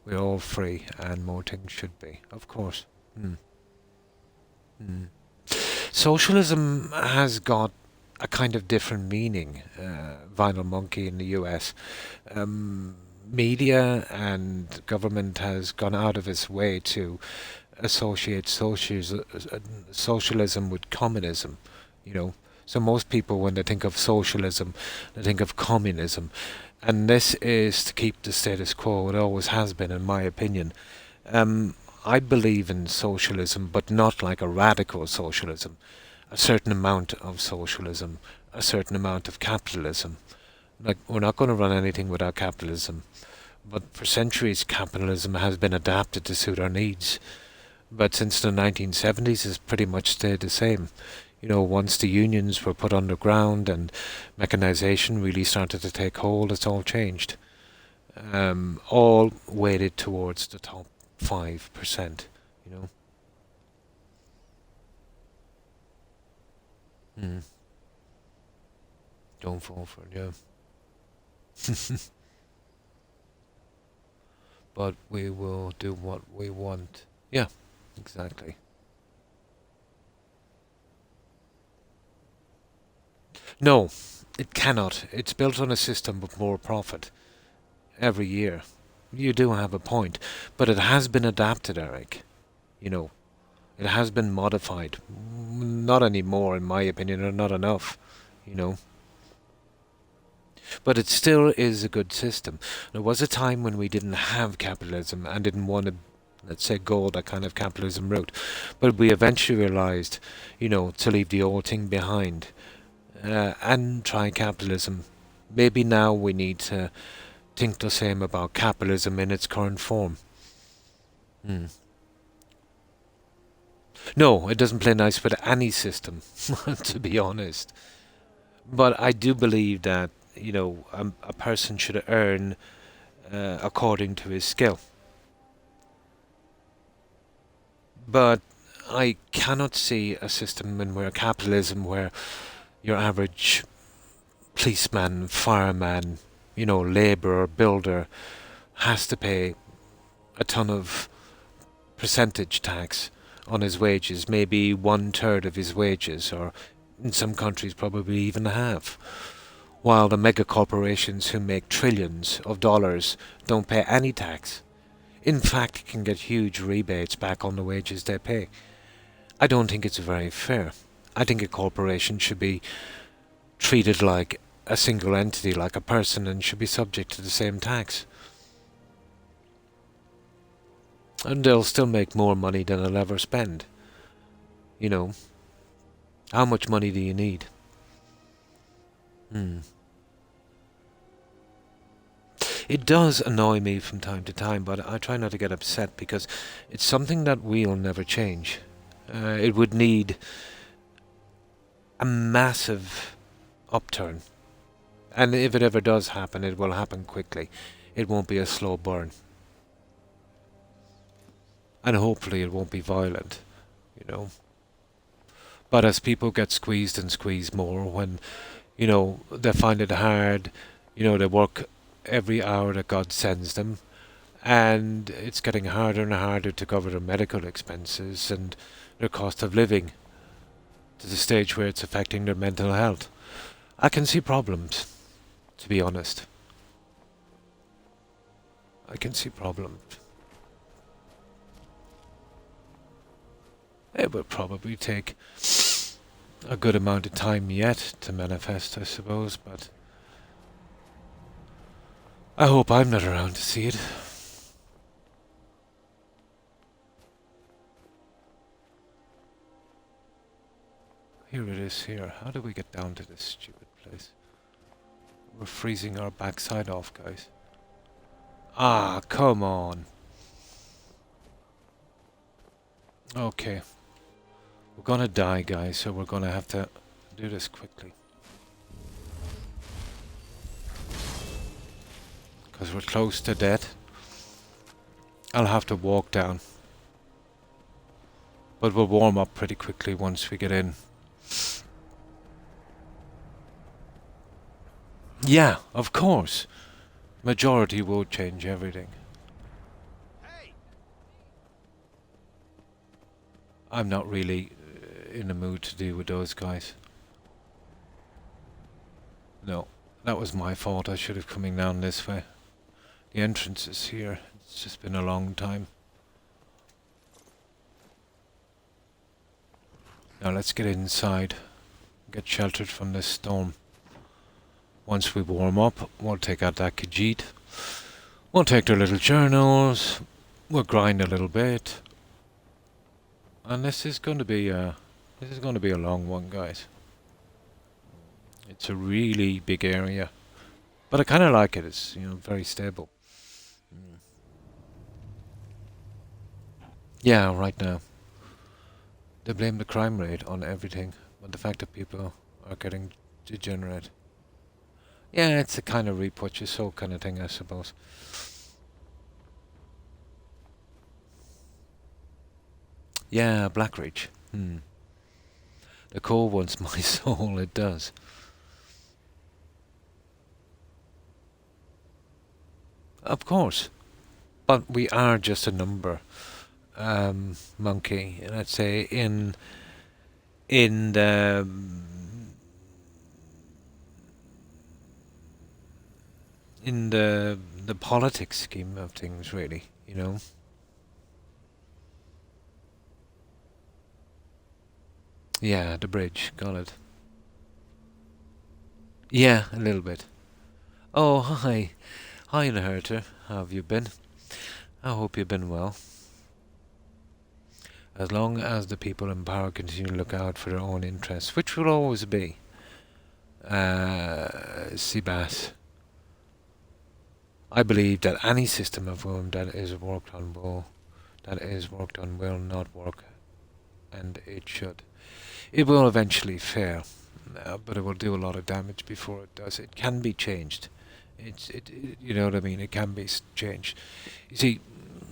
We're all free, and more things should be, of course. Socialism has got a kind of different meaning. Vinyl Monkey in the US. Media and government has gone out of its way to associate socialism with communism, you know. So most people, when they think of socialism, they think of communism. And this is to keep the status quo. It always has been, in my opinion. I believe in socialism, but not like a radical socialism. A certain amount of socialism, a certain amount of capitalism. Like, we're not going to run anything without capitalism. But for centuries, capitalism has been adapted to suit our needs. But since the 1970s, it's pretty much stayed the same. You know, once the unions were put underground and mechanization really started to take hold, it's all changed. All weighted towards the top 5%, you know. Don't fall for it, yeah. But we will do what we want. Yeah, exactly. No, it cannot. It's built on a system of more profit every year. You do have a point, but it has been adapted, Eric. You know, it has been modified. Not anymore, in my opinion, or not enough, you know. But it still is a good system. There was a time when we didn't have capitalism and didn't want to, let's say, go that kind of capitalism route. But we eventually realized, you know, to leave the old thing behind and try capitalism. Maybe now we need to think the same about capitalism in its current form. No, it doesn't play nice with any system, to be honest. But I do believe that, you know, a person should earn according to his skill. But I cannot see a system in where capitalism, where your average policeman, fireman, you know, labourer, builder, has to pay a ton of percentage tax on his wages, maybe 1/3 of his wages, or in some countries probably even half. While the mega corporations who make trillions of dollars don't pay any tax. In fact, can get huge rebates back on the wages they pay. I don't think it's very fair. I think a corporation should be treated like a single entity, like a person, and should be subject to the same tax. And they'll still make more money than they'll ever spend. You know, how much money do you need? It does annoy me from time to time, but I try not to get upset because it's something that we'll never change. It would need a massive upturn. And if it ever does happen, it will happen quickly. It won't be a slow burn. And hopefully it won't be violent, you know. But as people get squeezed and squeezed more, when, you know, they find it hard, you know, they work every hour that God sends them, and it's getting harder and harder to cover their medical expenses and their cost of living, to the stage where it's affecting their mental health. I can see problems, to be honest. I can see problems. It will probably take a good amount of time yet to manifest, I suppose, but I hope I'm not around to see it. Here it is here. How do we get down to this stupid place? We're freezing our backside off, guys. Ah, come on. Okay. We're gonna die, guys, so we're gonna have to do this quickly. Because we're close to death. I'll have to walk down. But we'll warm up pretty quickly once we get in. Yeah, of course. Majority will change everything. I'm not really in the mood to deal with those guys. No, that was my fault. I should have come down this way. The entrance is here. It's just been a long time. Now let's get inside. Get sheltered from this storm. Once we warm up, we'll take out that Khajiit. We'll take their little journals. We'll grind a little bit. And this is going to be a long one, guys. It's a really big area, but I kind of like it. It's, you know, very stable. Yeah, right now they blame the crime rate on everything, but the fact that people are getting degenerate. Yeah, it's a kind of reap what you sow kind of thing, I suppose. Yeah, Blackreach. The core wants my soul, it does. Of course. But we are just a number, monkey. Let's say in the politics scheme of things, really, you know. Yeah, the bridge, got it. Yeah, a little bit. Oh, hi. Hi, Inheritor. How have you been? I hope you've been well. As long as the people in power continue to look out for their own interests, which will always be. Seabass. I believe that any system of womb that is worked on will not work, and it should. It will eventually fail, but it will do a lot of damage before it does. It can be changed. You know what I mean? It can be changed. You see,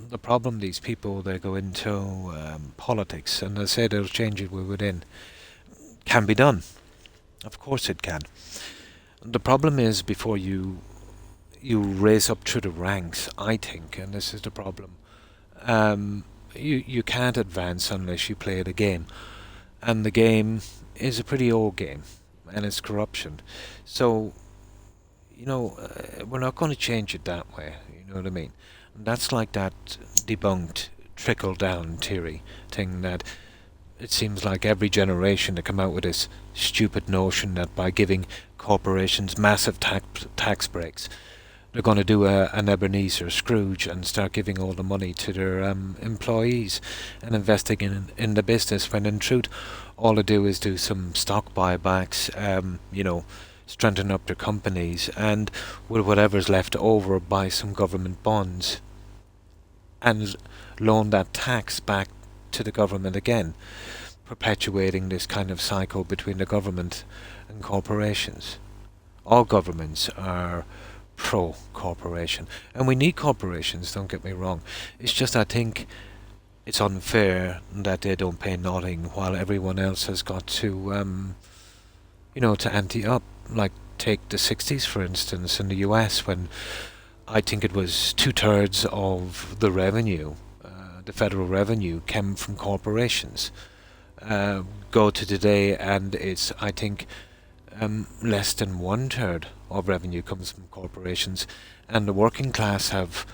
the problem, these people, they go into politics and they say they'll change it within. Can be done. Of course it can. The problem is before you raise up through the ranks, I think, and this is the problem, you can't advance unless you play the game. And the game is a pretty old game, and it's corruption. So, you know, we're not going to change it that way, you know what I mean? And that's like that debunked trickle-down theory thing that it seems like every generation they come out with this stupid notion that by giving corporations massive tax breaks, they're going to do an Ebenezer Scrooge and start giving all the money to their employees and investing in the business, when in truth all they do is do some stock buybacks, you know, strengthen up their companies, and with whatever's left over buy some government bonds and loan that tax back to the government again, perpetuating this kind of cycle between the government and corporations. All governments are pro-corporation, and we need corporations, don't get me wrong. It's just I think it's unfair that they don't pay nothing while everyone else has got to you know, to ante up. Like take the 60s for instance in the US, when I think it was 2/3 of the revenue, the federal revenue, came from corporations. Go to today and it's, I think, less than 1/3 of revenue comes from corporations, and the working class have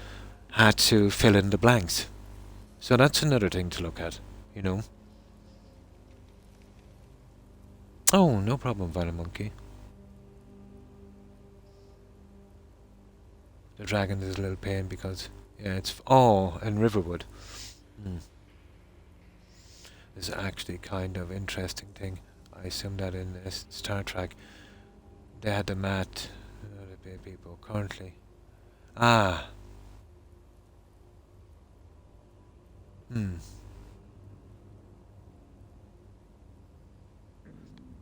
had to fill in the blanks. So that's another thing to look at, you know. Oh, no problem, Violet Monkey. The dragon is a little pain because, yeah, it's... Oh, and Riverwood. This is actually kind of interesting thing. I assume that in Star Trek they had the mat, the people currently. Ah.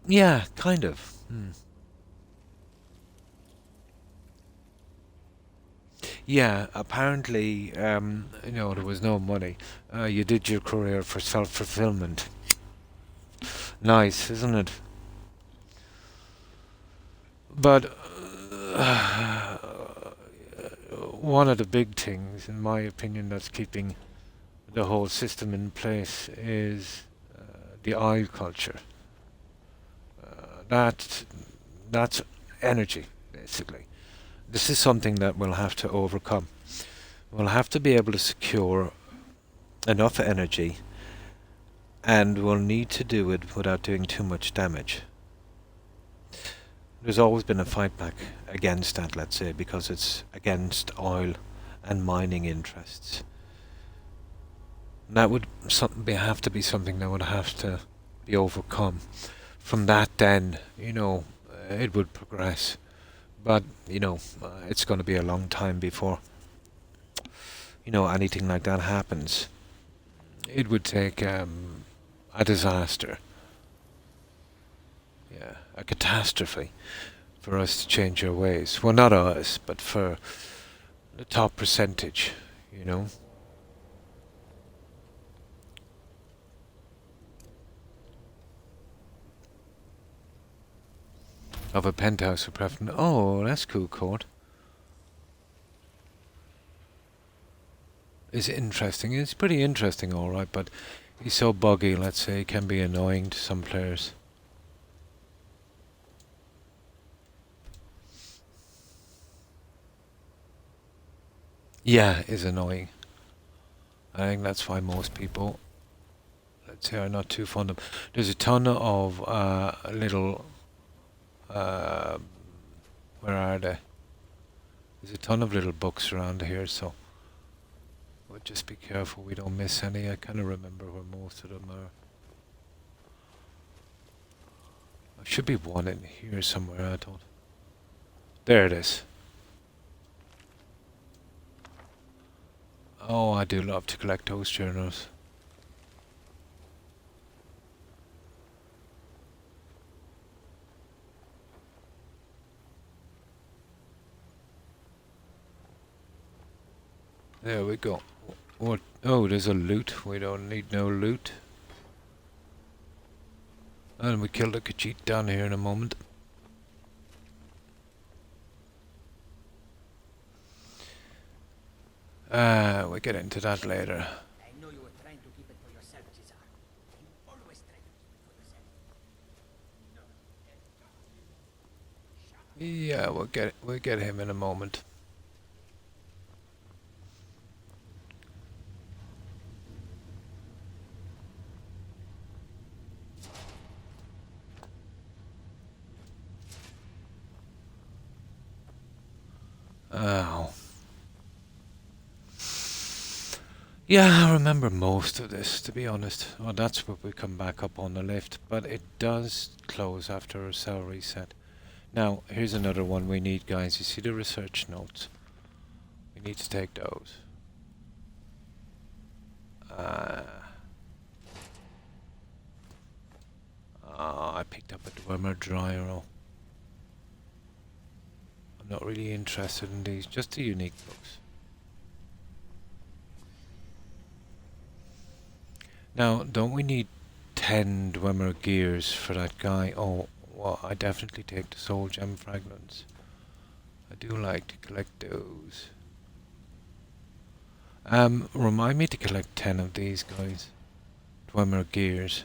Yeah, kind of. Yeah, apparently, you know, there was no money. You did your career for self-fulfillment. Nice, isn't it? But one of the big things, in my opinion, that's keeping the whole system in place is the oil culture. That that's energy, basically. This is something that we'll have to overcome. We'll have to be able to secure enough energy, and we'll need to do it without doing too much damage. There's always been a fight back against that, let's say, because it's against oil and mining interests. That would have to be something that would have to be overcome. From that, then, you know, it would progress. But, you know, it's going to be a long time before, you know, anything like that happens. It would take a disaster. Yeah, a catastrophe for us to change our ways. Well, not us, but for the top percentage, you know. Of a penthouse for preference. Oh, that's cool, Court. It's interesting. It's pretty interesting, alright, but he's so buggy, let's say, it can be annoying to some players. Yeah, is annoying. I think that's why most people, let's say, are not too fond of. There's a ton of little. Where are they? There's a ton of little books around here, so we'll just be careful we don't miss any. I kind of remember where most of them are. There should be one in here somewhere, I thought. There it is. Oh, I do love to collect those journals. There we go. What? Oh, there's a loot. We don't need no loot. And we killed a Khajiit down here in a moment. We'll get into that later. I know you were trying to keep it for yourself, Cesar. You always try to keep it for yourself. Yeah, we'll get him in a moment. Oh. Yeah, I remember most of this, to be honest. Oh, that's what we come back up on the lift, but it does close after a cell reset. Now, here's another one we need, guys. You see the research notes? We need to take those. I picked up a Dwemer Dryro. I'm not really interested in these, just the unique books. Now, don't we need 10 Dwemer gears for that guy? Oh, well, I definitely take the soul gem fragments. I do like to collect those. Remind me to collect 10 of these guys. Dwemer gears.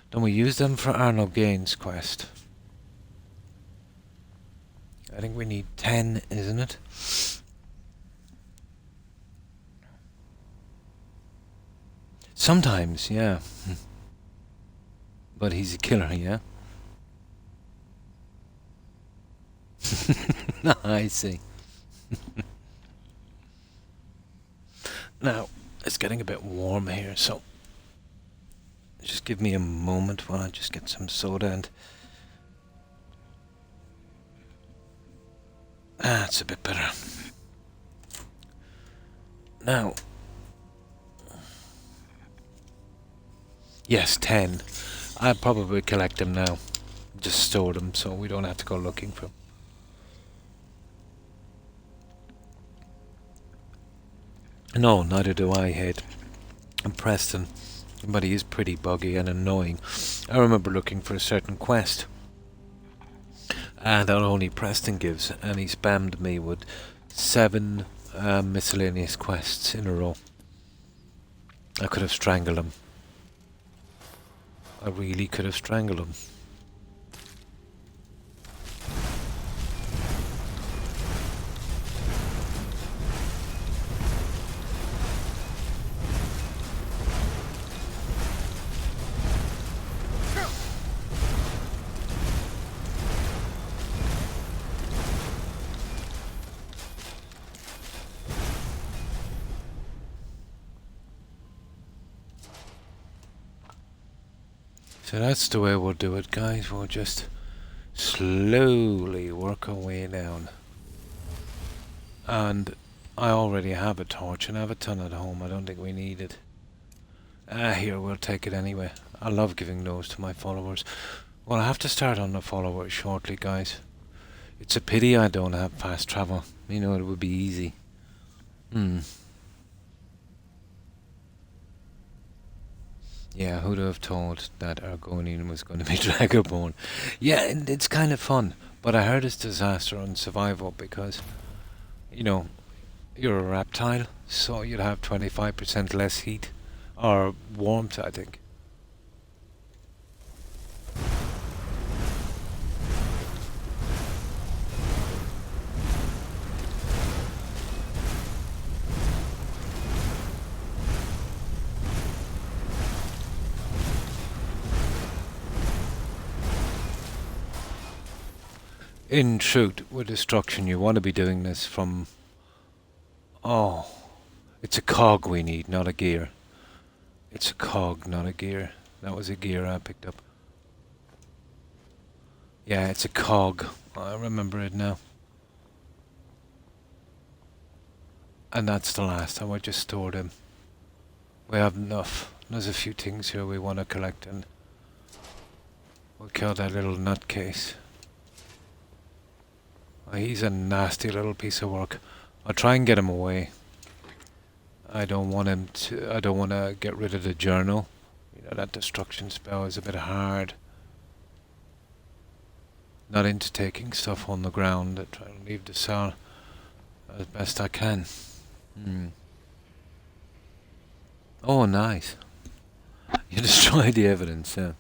Then we use them for Arnold Gaines' quest. I think we need 10, isn't it? Sometimes, yeah. But he's a killer, yeah? I see. Now, it's getting a bit warm here, so just give me a moment while I just get some soda and... That's a bit better. Now... Yes, 10. I'll probably collect them now. Just store them so we don't have to go looking for them. No, neither do I hate Preston, but he is pretty buggy and annoying. I remember looking for a certain quest, and that only Preston gives, and he spammed me with 7 miscellaneous quests in a row. I could have strangled him. I really could have strangled him. So that's the way we'll do it, guys. We'll just slowly work our way down. And I already have a torch and I have a ton at home. I don't think we need it. Here, we'll take it anyway. I love giving those to my followers. Well, I have to start on the followers shortly, guys. It's a pity I don't have fast travel. You know, it would be easy. Yeah, who'd have thought that Argonian was going to be Dragonborn? Yeah, it's kind of fun, but I heard it's disaster on survival because, you know, you're a reptile, so you'd have 25% less heat, or warmth, I think. In truth, with destruction, you want to be doing this from... Oh, it's a cog we need, not a gear. It's a cog, not a gear. That was a gear I picked up. Yeah, it's a cog. I remember it now. And that's the last time I just stored him. We have enough. There's a few things here we want to collect, and we'll kill that little nutcase. Oh, he's a nasty little piece of work. I'll try and get him away. I don't want him to... I don't want to get rid of the journal. You know, that destruction spell is a bit hard. Not into taking stuff on the ground. I try and leave the cell as best I can. Oh, nice. You destroyed the evidence, yeah.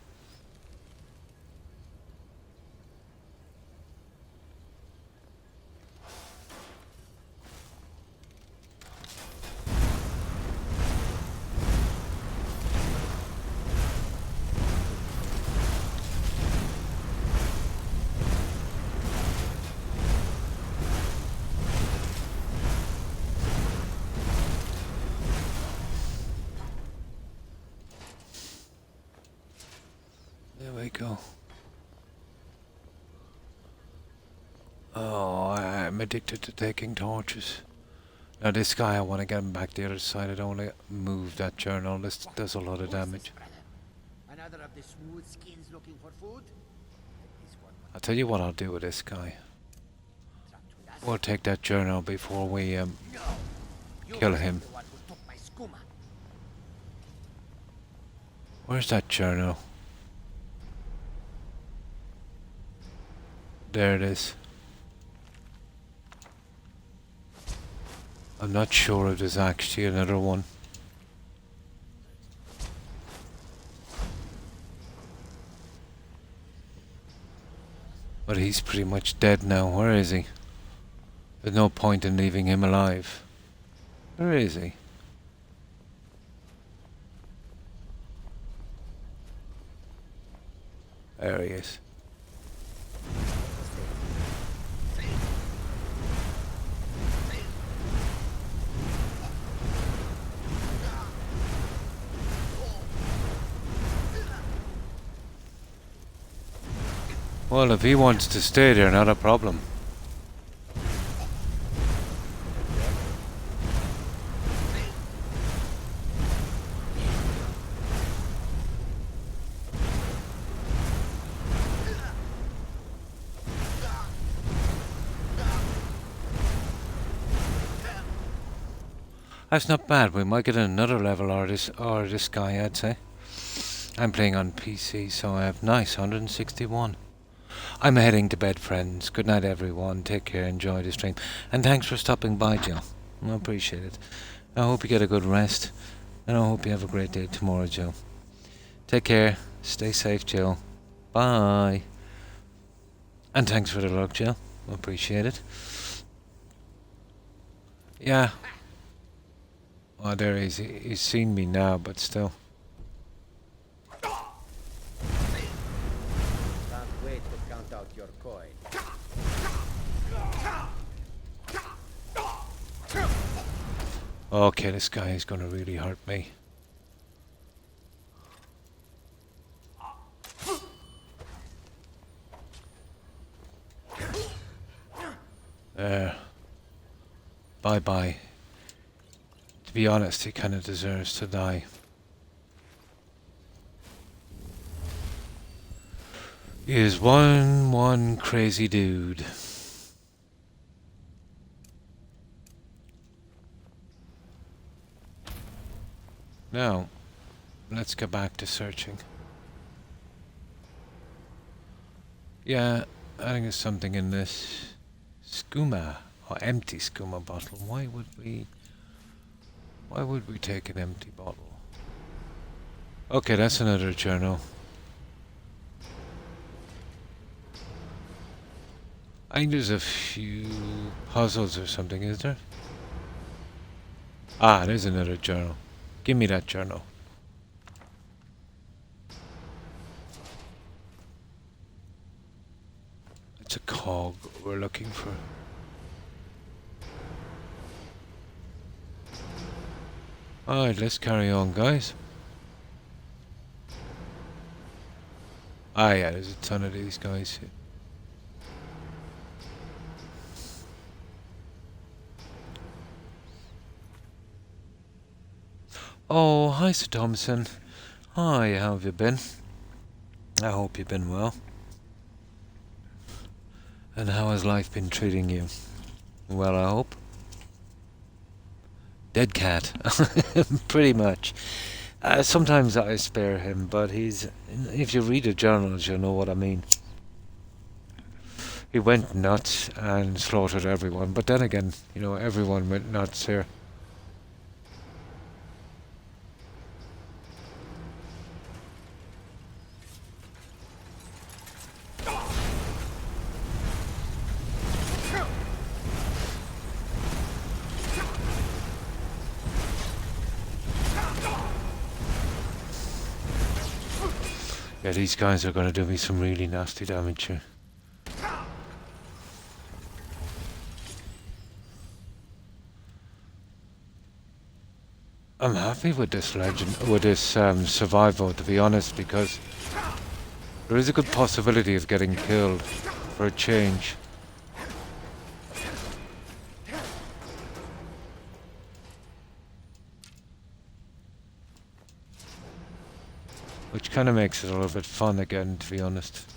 There we go. Oh, I'm addicted to taking torches. Now this guy, I want to get him back the other side. I don't want to move that journal. This does a lot of damage. Another of the smooth skins looking for food? I'll tell you what I'll do with this guy. We'll take that journal before we kill him. Where's that journal? There it is. I'm not sure if there's actually another one. But he's pretty much dead now. Where is he? There's no point in leaving him alive. Where is he? There he is. Well, if he wants to stay there, not a problem. That's not bad. We might get another level or this guy, I'd say. I'm playing on PC, so I have nice 161. I'm heading to bed, friends. Good night, everyone. Take care. Enjoy the stream. And thanks for stopping by, Joe. I appreciate it. I hope you get a good rest. And I hope you have a great day tomorrow, Joe. Take care. Stay safe, Jill. Bye. And thanks for the luck, Jill. Appreciate it. Yeah. Oh, there he is. He's seen me now, but still. Can't wait to count out your coin. Okay, this guy is going to really hurt me. There. Bye-bye. To be honest, he kind of deserves to die. He is one crazy dude. Now, let's get back to searching. Yeah, I think there's something in this skooma, or empty skooma bottle. Why would we take an empty bottle? Okay, that's another journal. I think there's a few puzzles or something, is there? Ah, there's another journal. Give me that journal. It's a cog we're looking for. Alright, let's carry on, guys. Ah, yeah, there's a ton of these guys here. Oh, hi, Sir Thompson. Hi, how have you been? I hope you've been well. And how has life been treating you? Well, I hope. Dead cat. Pretty much. Sometimes I spare him, but he's... If you read the journals, you'll know what I mean. He went nuts and slaughtered everyone, but then again, you know, everyone went nuts here. Yeah, these guys are going to do me some really nasty damage here. I'm happy with this survival, to be honest, because there is a good possibility of getting killed for a change. Which kind of makes it a little bit fun again, to be honest.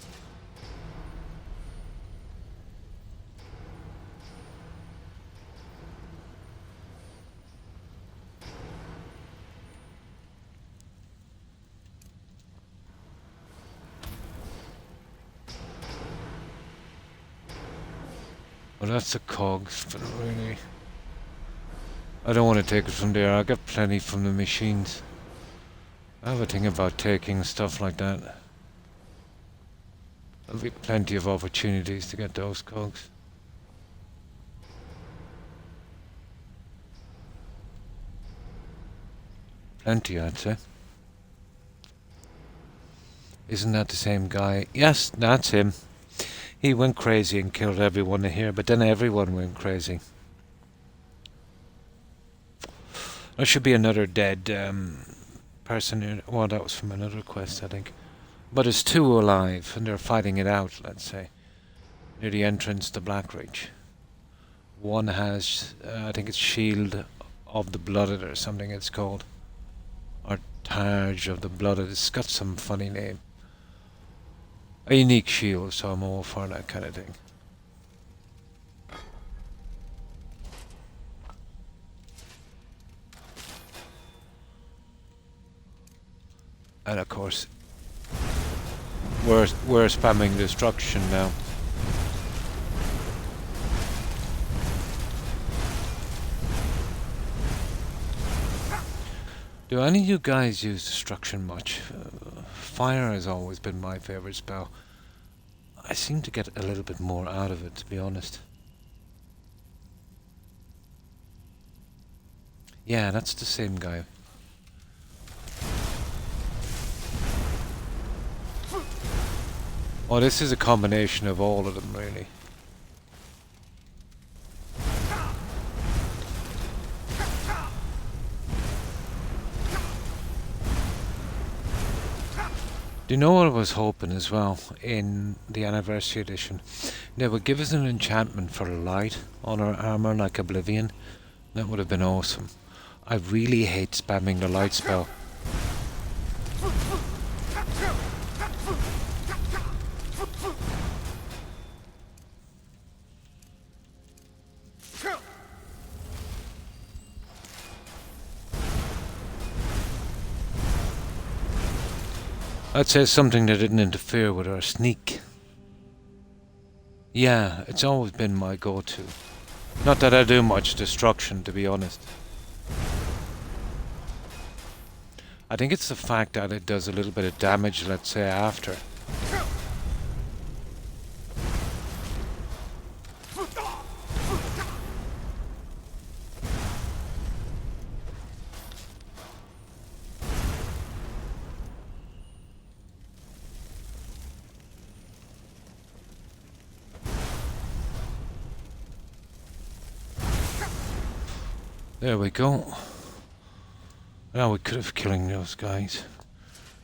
Well, that's the cogs, but really... I don't want to take it from there. I get plenty from the machines. I have a thing about taking stuff like that. There'll be plenty of opportunities to get those cogs. Plenty, I'd say. Isn't that the same guy? Yes, that's him. He went crazy and killed everyone here, but then everyone went crazy. There should be another dead person here. Well, that was from another quest, I think. But there's two alive, and they're fighting it out, let's say, near the entrance to Blackridge. One has, I think it's Shield of the Blooded or something it's called. Or Targe of the Blooded. It's got some funny name. A unique shield, so I'm all for that kind of thing. And of course, we're spamming destruction now. Do any of you guys use destruction much? Fire has always been my favorite spell. I seem to get a little bit more out of it, to be honest. Yeah, that's the same guy. Oh, this is a combination of all of them, really. Do you know what I was hoping as well in the anniversary edition? They would give us an enchantment for light on our armor like Oblivion. That would have been awesome. I really hate spamming the light spell. I'd say something that didn't interfere with our sneak. Yeah, it's always been my go-to. Not that I do much destruction, to be honest. I think it's the fact that it does a little bit of damage, let's say, after. There we go. Now we could have killing those guys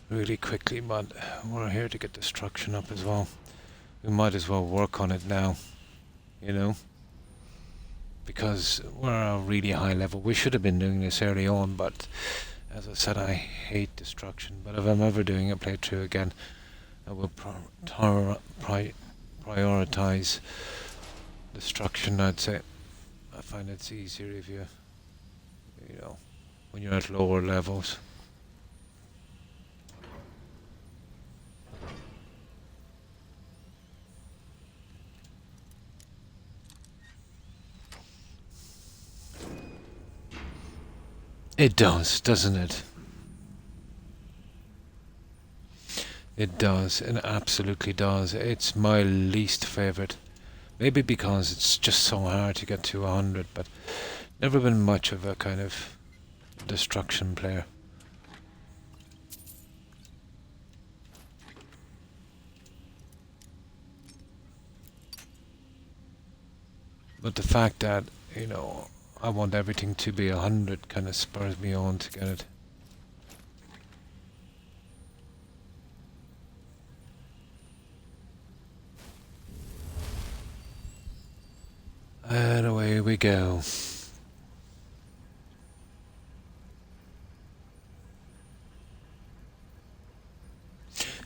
really quickly, but we're here to get destruction up as well. We might as well work on it now, you know, because we're at a really high level. We should have been doing this early on, but as I said, I hate destruction. But if I'm ever doing a playthrough again, I will prioritize destruction, I'd say. I find it's easier if you know, when you're at lower levels. It does, doesn't it? It does, it absolutely does. It's my least favorite. Maybe because it's just so hard to get to 100, but never been much of a kind of destruction player. But the fact that, you know, I want everything to be 100 kind of spurs me on to get it. And away we go.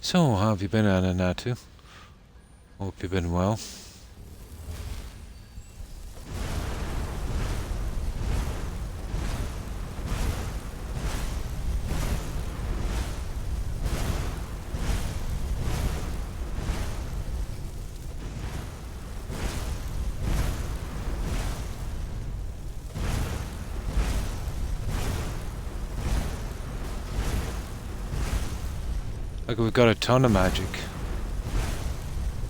So, how have you been, Ananatu? Hope you've been well. Like, we've got a ton of magic.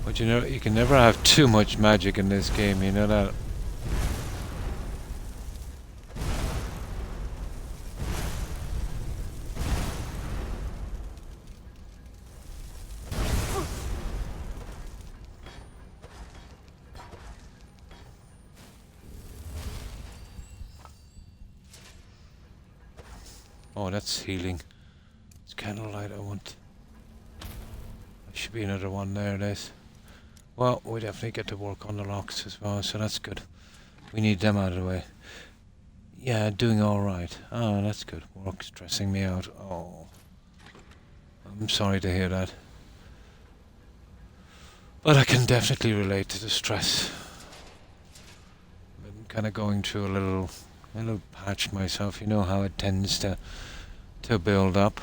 But you know, you can never have too much magic in this game, you know that? Oh, that's healing. It's candlelight I want. Should be another one there, it is. Well, we definitely get to work on the locks as well, so that's good. We need them out of the way. Yeah, doing alright. Oh, that's good. Work's stressing me out. Oh. I'm sorry to hear that. But I can definitely relate to the stress. I'm kind of going through a little patch myself. You know how it tends to build up.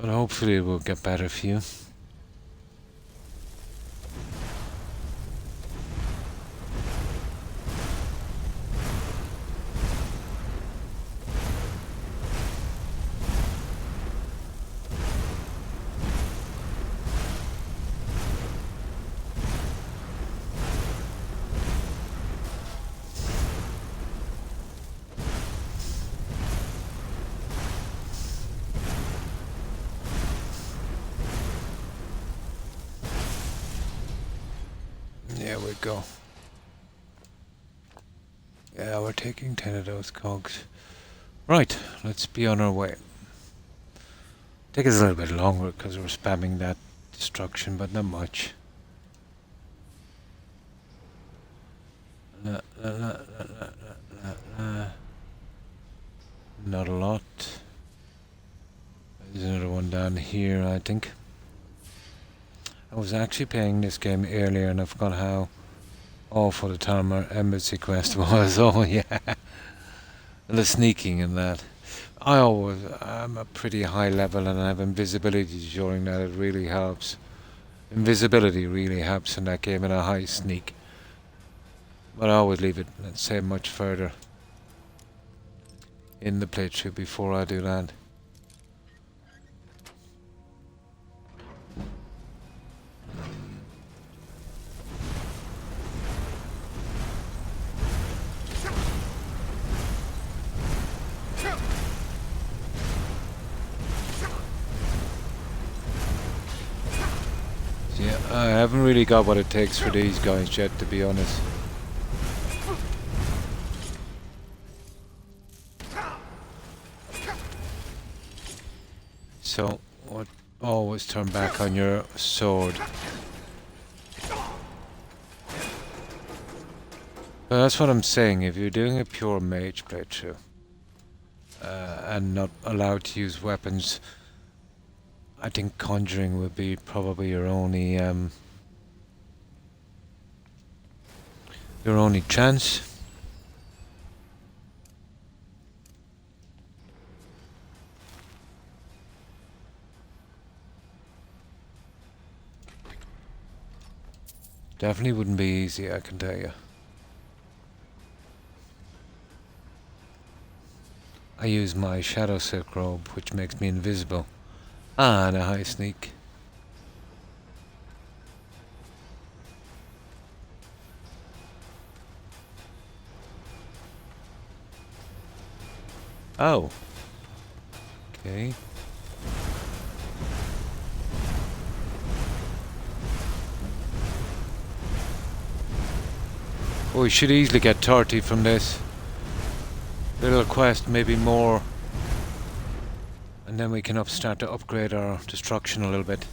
But hopefully it will get better for you. There we go. Yeah, we're taking 10 of those cogs. Right, let's be on our way. Take us a little bit longer because we're spamming that destruction, but not much. Not a lot. There's another one down here, I think. I was actually playing this game earlier and I forgot how awful the Talmud Embassy quest was. Oh yeah. And the sneaking and that. I'm a pretty high level and I have invisibility during that. It really helps. Invisibility really helps in that game and a high sneak. But I always leave it, let's say, much further in the playthrough before I do that. Yeah, I haven't really got what it takes for these guys yet, to be honest. So, what? Always turn back on your sword. But that's what I'm saying, if you're doing a pure mage playthrough, and not allowed to use weapons, I think conjuring would be probably your only chance. Definitely wouldn't be easy, I can tell you. I use my Shadow Silk Robe, which makes me invisible. Ah, and a high sneak. Oh. Okay. Oh, we should easily get 30 from this. Little quest, maybe more. And then we can start to upgrade our destruction a little bit.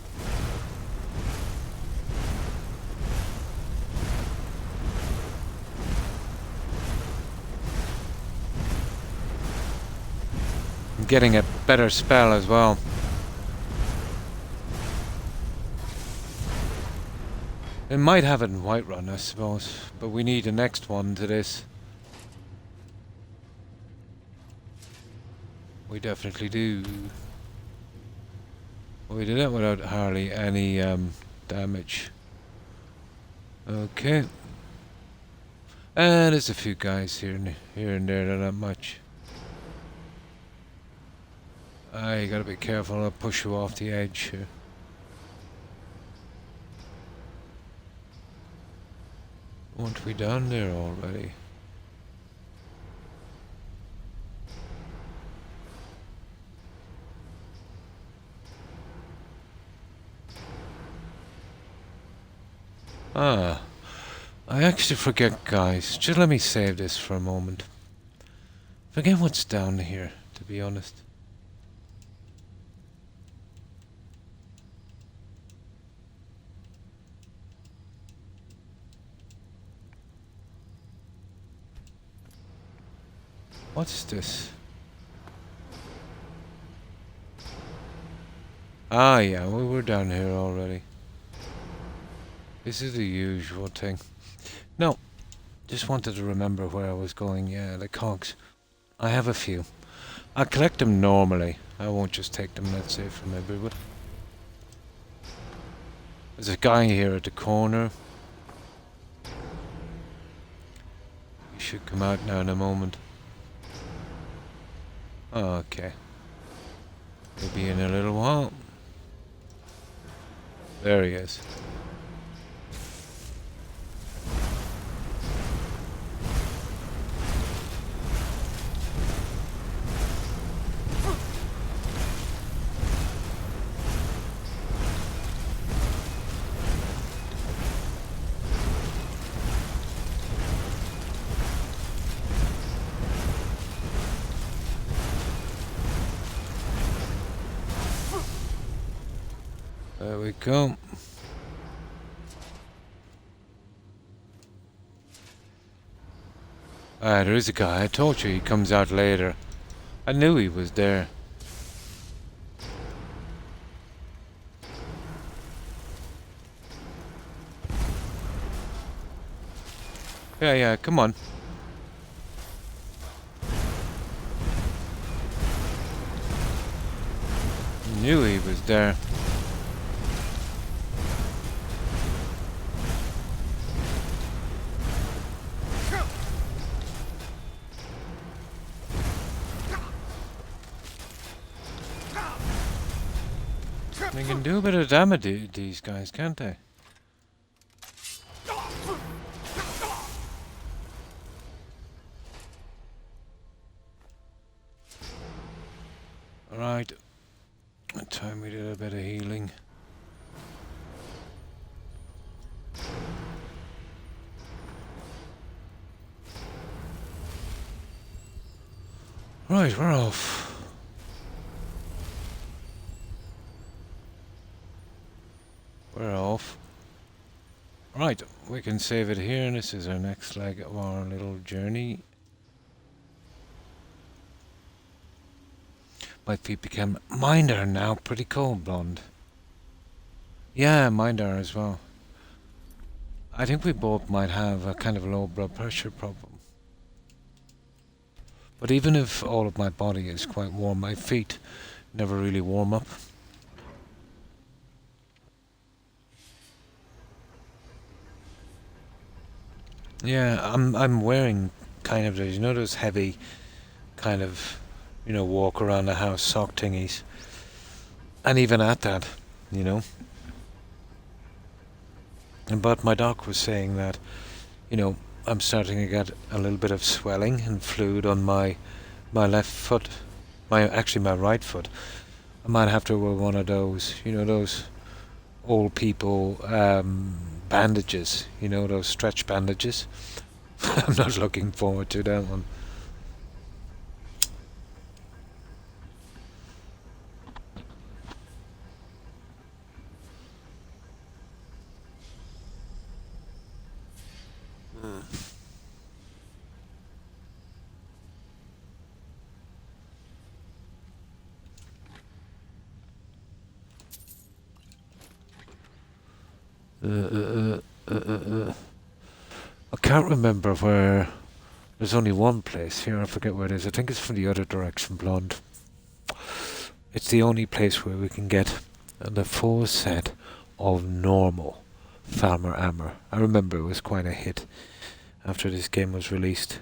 I'm getting a better spell as well. It might have it in Whiterun, I suppose, but we need the next one to this. We definitely do. We did it without hardly any damage. Okay. And there's a few guys here and there, they're not much. You gotta be careful, I'll push you off the edge here. Weren't we down there already? Ah, I actually forget, guys. Just let me save this for a moment. Forget what's down here, to be honest. What's this? Ah, yeah, we were down here already. This is the usual thing. No, just wanted to remember where I was going. Yeah, the cogs. I have a few. I collect them normally, I won't just take them, let's say, from everybody. There's a guy here at the corner. He should come out now in a moment. Okay. Maybe in a little while. There he is. There we go. Ah, there is a guy. I told you he comes out later. I knew he was there. Yeah, come on. Knew he was there. They can do a bit of damage, these guys, can't they? Alright. Time we did a bit of healing. Right, we're off. We're off. Right, we can save it here, and this is our next leg of our little journey. My feet became... Mine are now pretty cold, blonde. Yeah, mine are as well. I think we both might have a kind of low blood pressure problem. But even if all of my body is quite warm, my feet never really warm up. Yeah, I'm wearing kind of those, you know, those heavy kind of, you know, walk around the house sock thingies. And even at that, you know. But my doc was saying that, you know, I'm starting to get a little bit of swelling and fluid on my left foot. Actually my right foot. I might have to wear one of those, you know, those old people bandages, you know, those stretch bandages. I'm not looking forward to that one. I can't remember where. There's only one place here. I forget where it is. I think it's from the other direction, blonde. It's the only place where we can get the full set of normal Farmer Armor. I remember it was quite a hit after this game was released,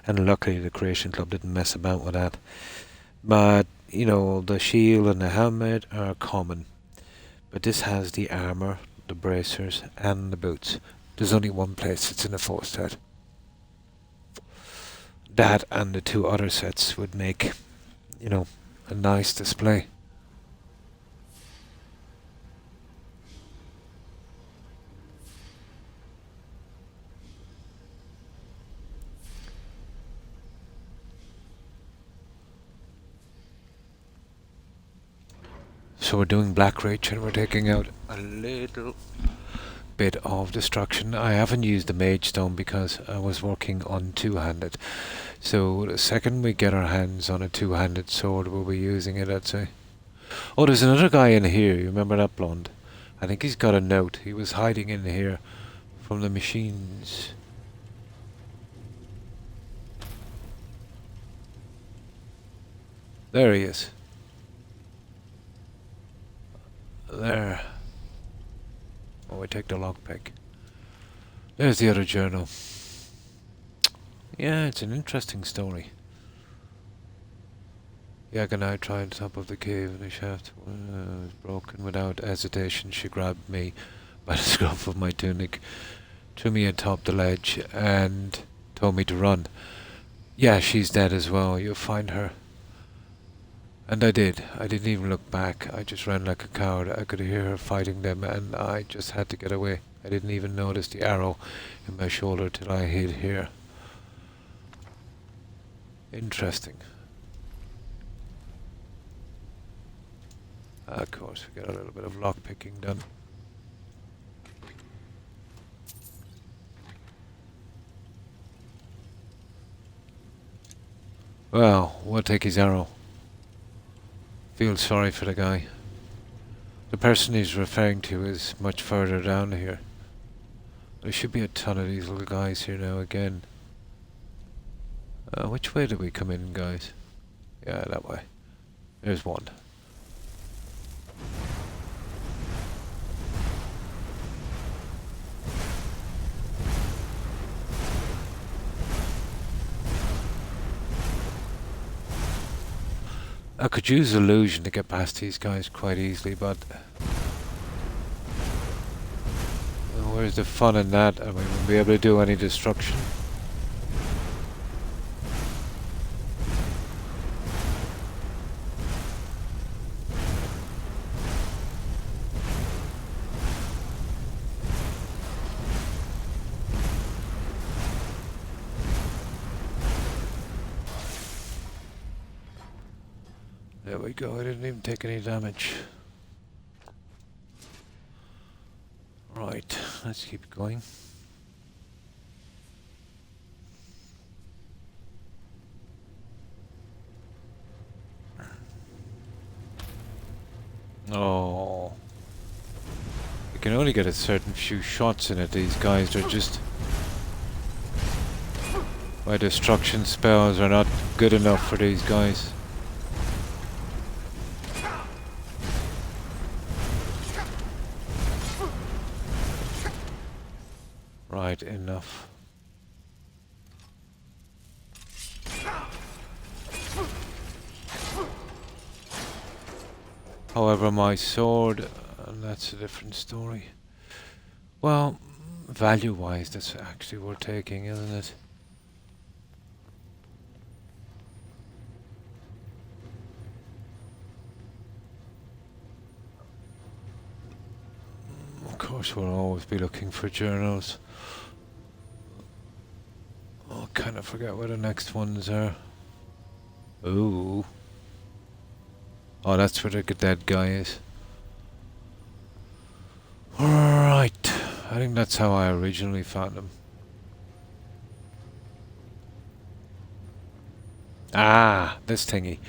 and luckily the Creation Club didn't mess about with that. But you know, the shield and the helmet are common, but this has the armor, the bracers, and the boots. There's only one place it's in a full set. That and the two other sets would make, you know, a nice display. So we're doing Black Rage and we're taking out a little bit of destruction. I haven't used the Mage Stone because I was working on two-handed. So the second we get our hands on a two-handed sword, we'll be using it, I'd say. Oh, there's another guy in here. You remember that blonde? I think he's got a note. He was hiding in here from the machines. There he is. There. Oh, we take the lockpick. There's the other journal. Yeah, it's an interesting story. Yaganai tried top of the cave and the shaft was broken. Without hesitation, she grabbed me by the scruff of my tunic, threw me atop the ledge, and told me to run. Yeah, she's dead as well. You'll find her. And I did. I didn't even look back. I just ran like a coward. I could hear her fighting them, and I just had to get away. I didn't even notice the arrow in my shoulder till I hid here. Interesting. Of course, we got a little bit of lockpicking done. Well, we'll take his arrow. Feel sorry for the guy. The person he's referring to is much further down here. There should be a ton of these little guys here now again. Which way do we come in, guys? Yeah, that way. There's one. I could use illusion to get past these guys quite easily, but where's the fun in that? I mean, we'll be able to do any destruction. There we go, I didn't even take any damage. Right, let's keep going. Oh. You can only get a certain few shots in it. These guys are just... my destruction spells are not good enough for these guys. Right, enough. However, my sword, and that's a different story. Well, value-wise, that's actually worth taking, isn't it? Of course, we'll always be looking for journals. Oh, kind of forget where the next ones are. Ooh. Oh, that's where the dead guy is. Right. I think that's how I originally found him. Ah, this thingy.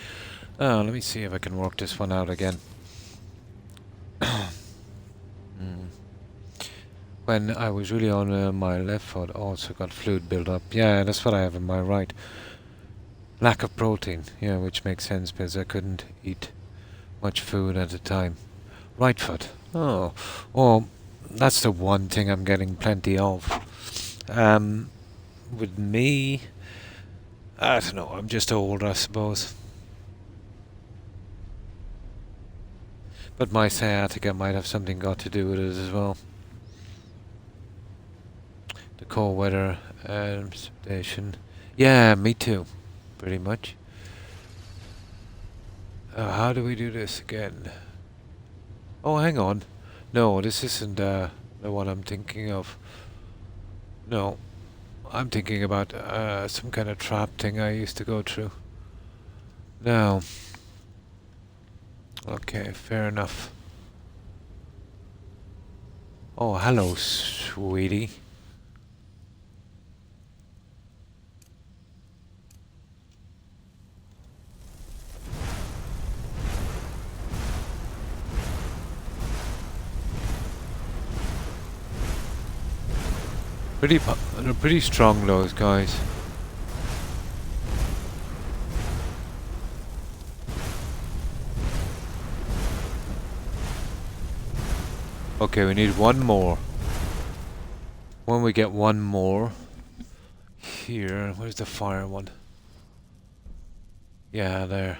Oh, let me see if I can work this one out again. When I was really on my left foot, also got fluid build up. Yeah, that's what I have in my right. Lack of protein, yeah, which makes sense because I couldn't eat much food at the time. Right foot. Oh, well, that's the one thing I'm getting plenty of. With me, I don't know. I'm just old, I suppose. But my sciatica might have something got to do with it as well. The cold weather and precipitation. Yeah, me too. Pretty much. How do we do this again? Oh, hang on. No, this isn't the one I'm thinking of. No. I'm thinking about some kind of trap thing I used to go through. No. Okay, fair enough. Oh, hello, sweetie. They're pretty strong, those guys. Okay, we need one more. When we get one more... Here, where's the fire one? Yeah, there.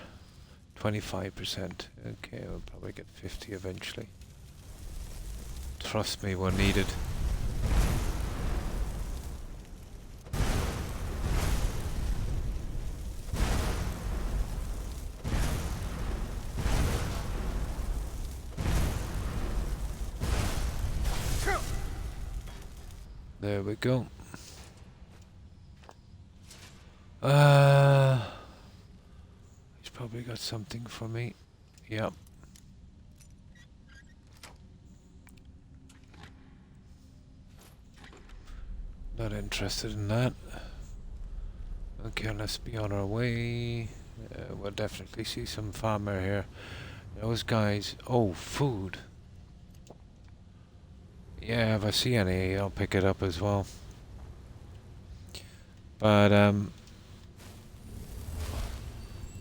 25%. Okay, we'll probably get 50 eventually. Trust me, we're needed. There we go. He's probably got something for me. Yep. Not interested in that. Okay, let's be on our way. We'll definitely see some farmer here. Those guys... Oh, food. Yeah, if I see any, I'll pick it up as well. But,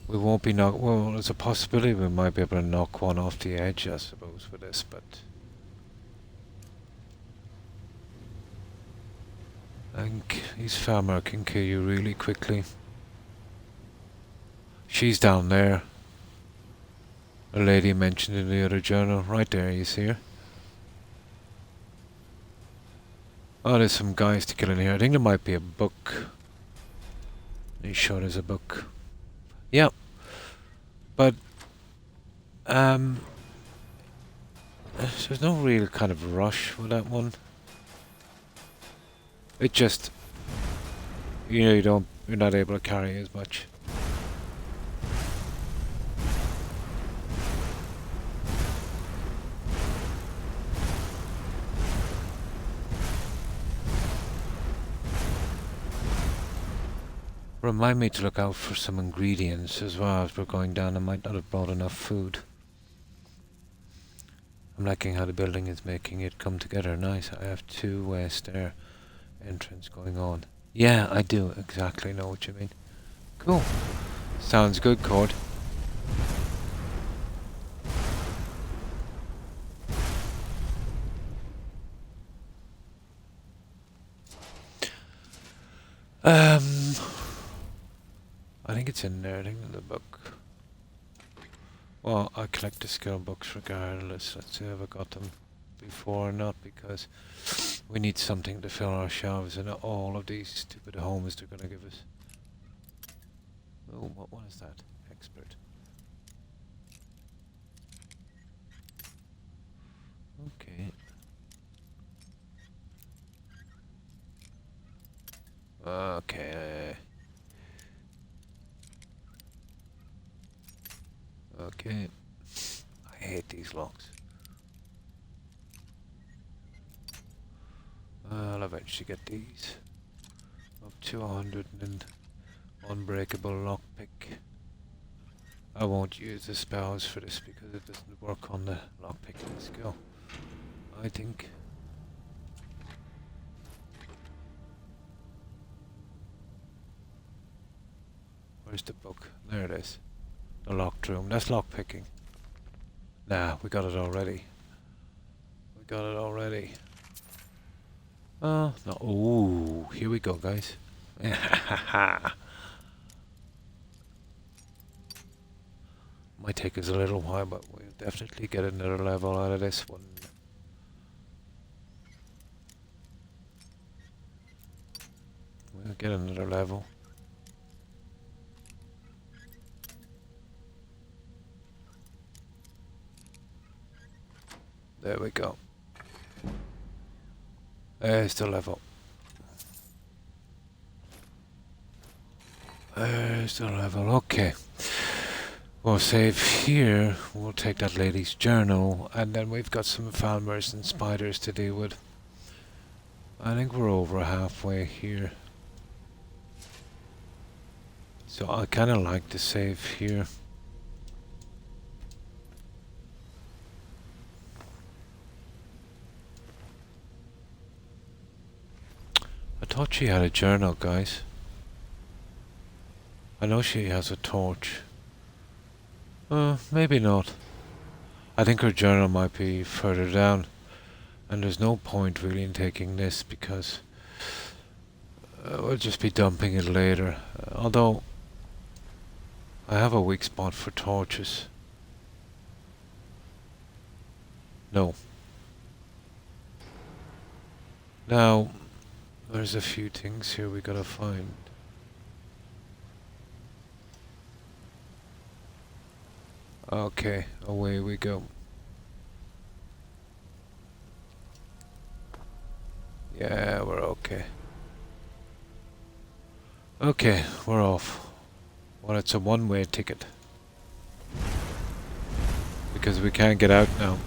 we won't be knock. Well, there's a possibility we might be able to knock one off the edge, I suppose, with this, but... I think his farmer can kill you really quickly. She's down there. The lady mentioned in the other journal. Right there, you see her. Oh, there's some guys to kill in here. I think there might be a book. Are you sure there's a book? Yep. But, there's no real kind of rush with that one. It just, you know, you're not able to carry as much. Remind me to look out for some ingredients as well as we're going down. I might not have brought enough food. I'm liking how the building is making it come together nice. I have two stair entrance going on. Yeah, I do exactly know what you mean. Cool. Sounds good, Cord. I think it's in there, I think in the book. Well, I collect the skill books regardless. Let's see if I got them before or not, because we need something to fill our shelves and all of these stupid homes they're gonna give us. Oh, what one is that? Expert. Okay. Okay. Okay. I hate these locks. I'll eventually get these. Up to 100 and unbreakable lockpick. I won't use the spells for this because it doesn't work on the lockpicking skill, I think. Where's the book? There it is. The locked room. That's lockpicking. Nah, we got it already. We got it already. Oh, no. Ooh, here we go, guys. Might take us a little while, but we'll definitely get another level out of this one. We'll get another level. There we go. There's the level. There's the level. Okay. We'll save here. We'll take that lady's journal. And then we've got some falmers and spiders to deal with. I think we're over halfway here. So I kind of like to save here. I thought she had a journal, guys. I know she has a torch. Maybe not. I think her journal might be further down. And there's no point really in taking this because we'll just be dumping it later. Although I have a weak spot for torches. No. Now, there's a few things here we gotta find. Okay, away we go. Yeah, we're okay. Okay, we're off. Well, it's a one-way ticket. Because we can't get out now.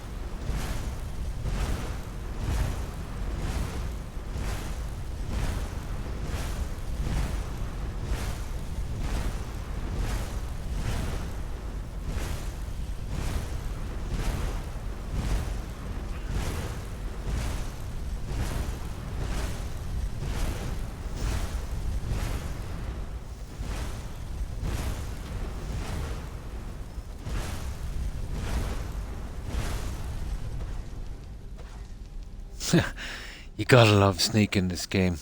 You gotta love sneaking this game.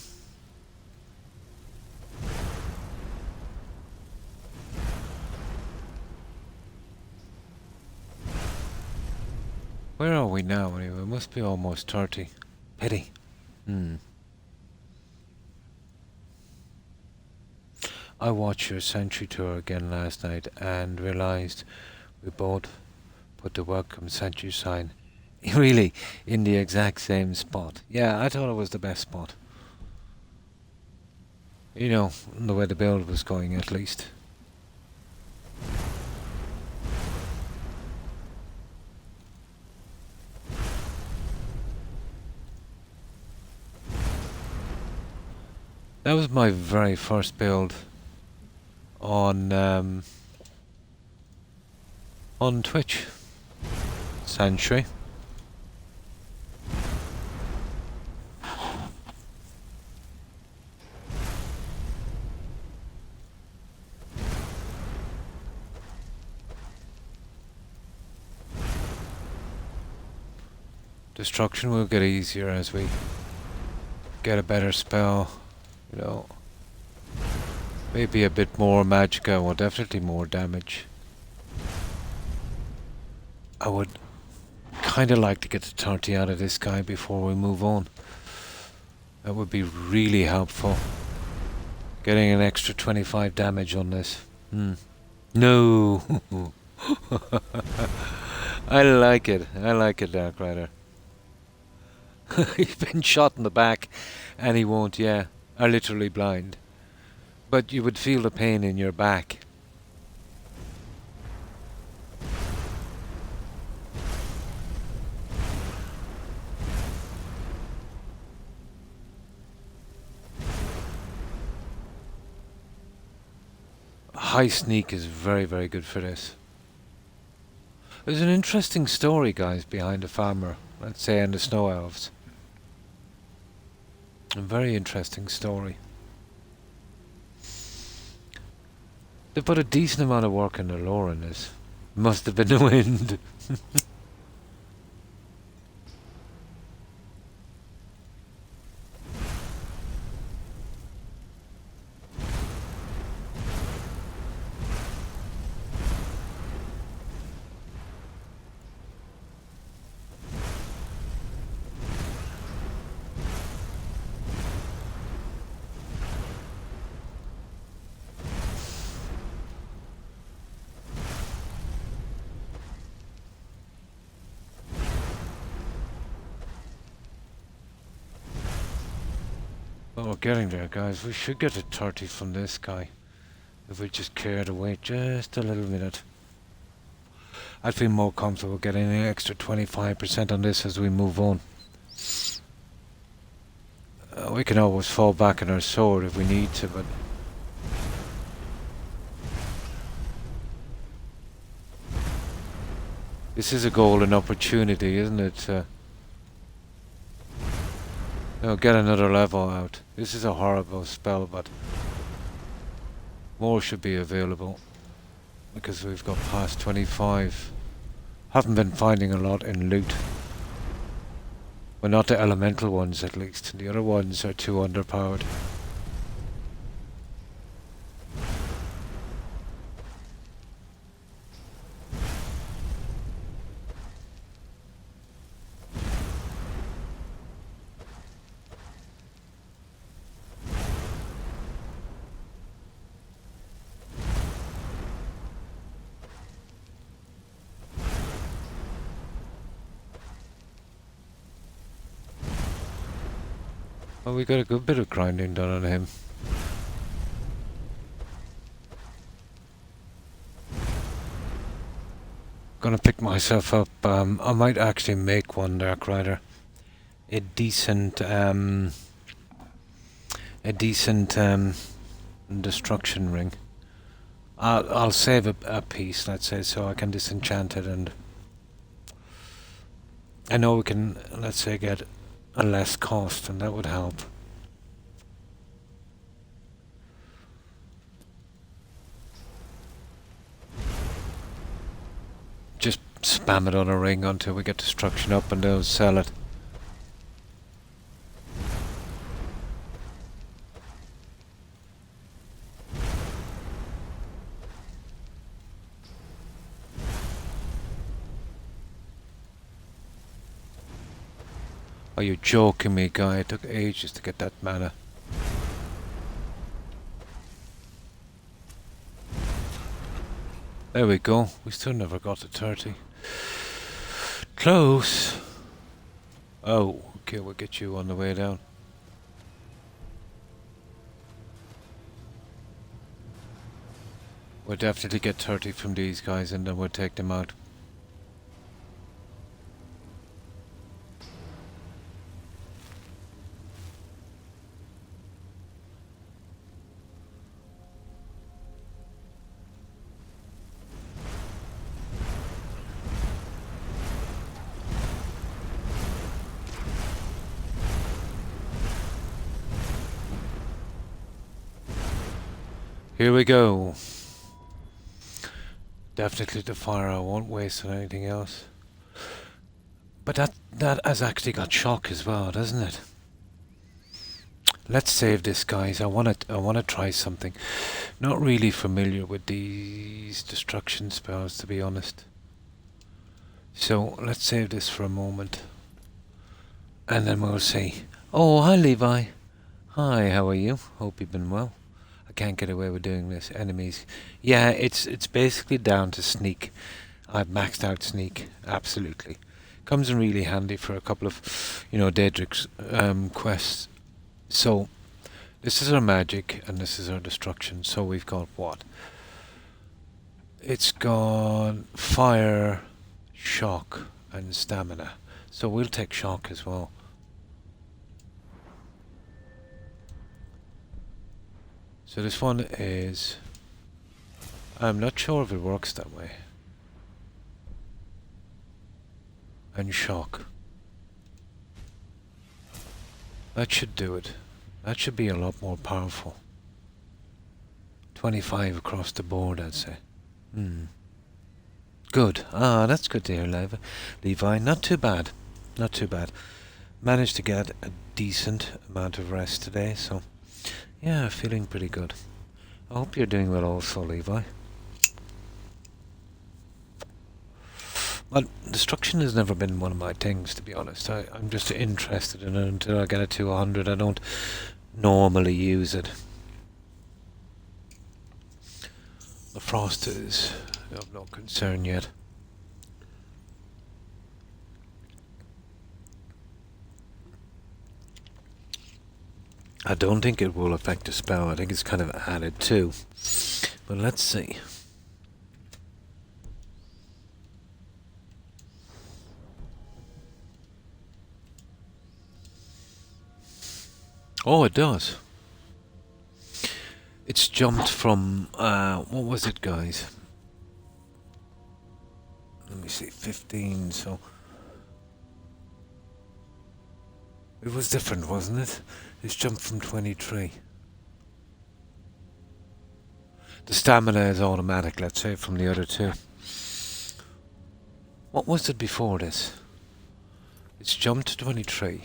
Where are we now anyway? It must be almost 30. Pity. I watched your Century Tour again last night and realised we both put the Welcome Century sign really in the exact same spot. Yeah, I thought it was the best spot. You know, the way the build was going at least. That was my very first build on Twitch. Century. Destruction will get easier as we get a better spell, you know. Maybe a bit more magicka, well, definitely more damage. I would kind of like to get the 30 out of this guy before we move on. That would be really helpful. Getting an extra 25 damage on this. No! I like it, Dark Rider. He's been shot in the back and he won't, yeah. Are literally blind. But you would feel the pain in your back. High sneak is very, very good for this. There's an interesting story, guys, behind the farmer, let's say, and the snow elves. A very interesting story. They put a decent amount of work in the lore in this. Must have been the wind. Well, we're getting there, guys. We should get a 30 from this guy. If we just care to wait just a little minute. I'd feel more comfortable getting an extra 25% on this as we move on. We can always fall back on our sword if we need to, but... This is a golden opportunity, isn't it? Get another level out. This is a horrible spell, but more should be available because we've got past 25. Haven't been finding a lot in loot. Well, not the elemental ones at least. The other ones are too underpowered. Well, we got a good bit of grinding done on him. Gonna pick myself up. I might actually make one Dark Rider. A decent destruction ring. I'll save a piece, let's say, so I can disenchant it, and I know we can, let's say, get a less cost, and that would help. Just spam it on a ring until we get destruction up, and they'll sell it. Are you joking me, guy? It took ages to get that mana. There we go. We still never got to 30. Close. Oh, okay, we'll get you on the way down. We'll definitely get 30 from these guys, and then we'll take them out. Here we go. Definitely the fire. I won't waste on anything else. But that has actually got shock as well, doesn't it? Let's save this, guys. I wanna try something. Not really familiar with these destruction spells, to be honest. So let's save this for a moment, and then we'll see. Oh, hi Levi. Hi, how are you? Hope you've been well. Can't get away with doing this. Enemies. Yeah, it's basically down to sneak. I've maxed out sneak. Absolutely. Comes in really handy for a couple of, Daedric's quests. So, this is our magic and this is our destruction. So we've got what? It's got fire, shock, and stamina. So we'll take shock as well. So this one is... I'm not sure if it works that way. And shock. That should do it. That should be a lot more powerful. 25 across the board, I'd say. Good. Ah, that's good to hear, Levi. Not too bad. Not too bad. Managed to get a decent amount of rest today, so... yeah, feeling pretty good. I hope you're doing well also, Levi. Well, destruction has never been one of my things, to be honest. I'm just interested in it until I get it to 100. I don't normally use it. The frost is of no concern yet. I don't think it will affect the spell. I think it's kind of added too. But let's see. Oh, it does. It's jumped from, what was it, guys? Let me see, 15, so... it was different, wasn't it? It's jumped from 23. The stamina is automatic, let's say, from the other two. What was it before this? It's jumped to 23.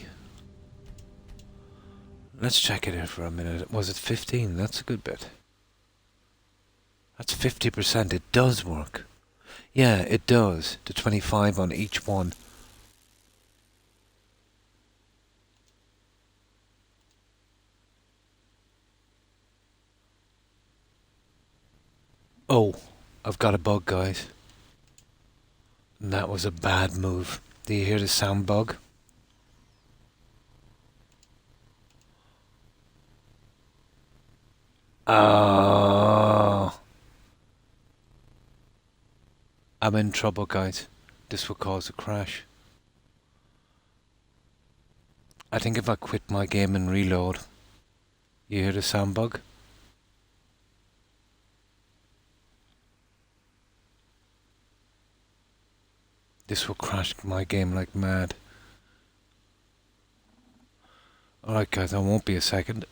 Let's check it out for a minute. Was it 15? That's a good bit. That's 50%. It does work. Yeah, it does. To 25 on each one. Oh, I've got a bug, guys. And that was a bad move. Do you hear the sound bug? Oh. I'm in trouble, guys. This will cause a crash. I think if I quit my game and reload... You hear the sound bug? This will crash my game like mad. Alright guys, I won't be a second.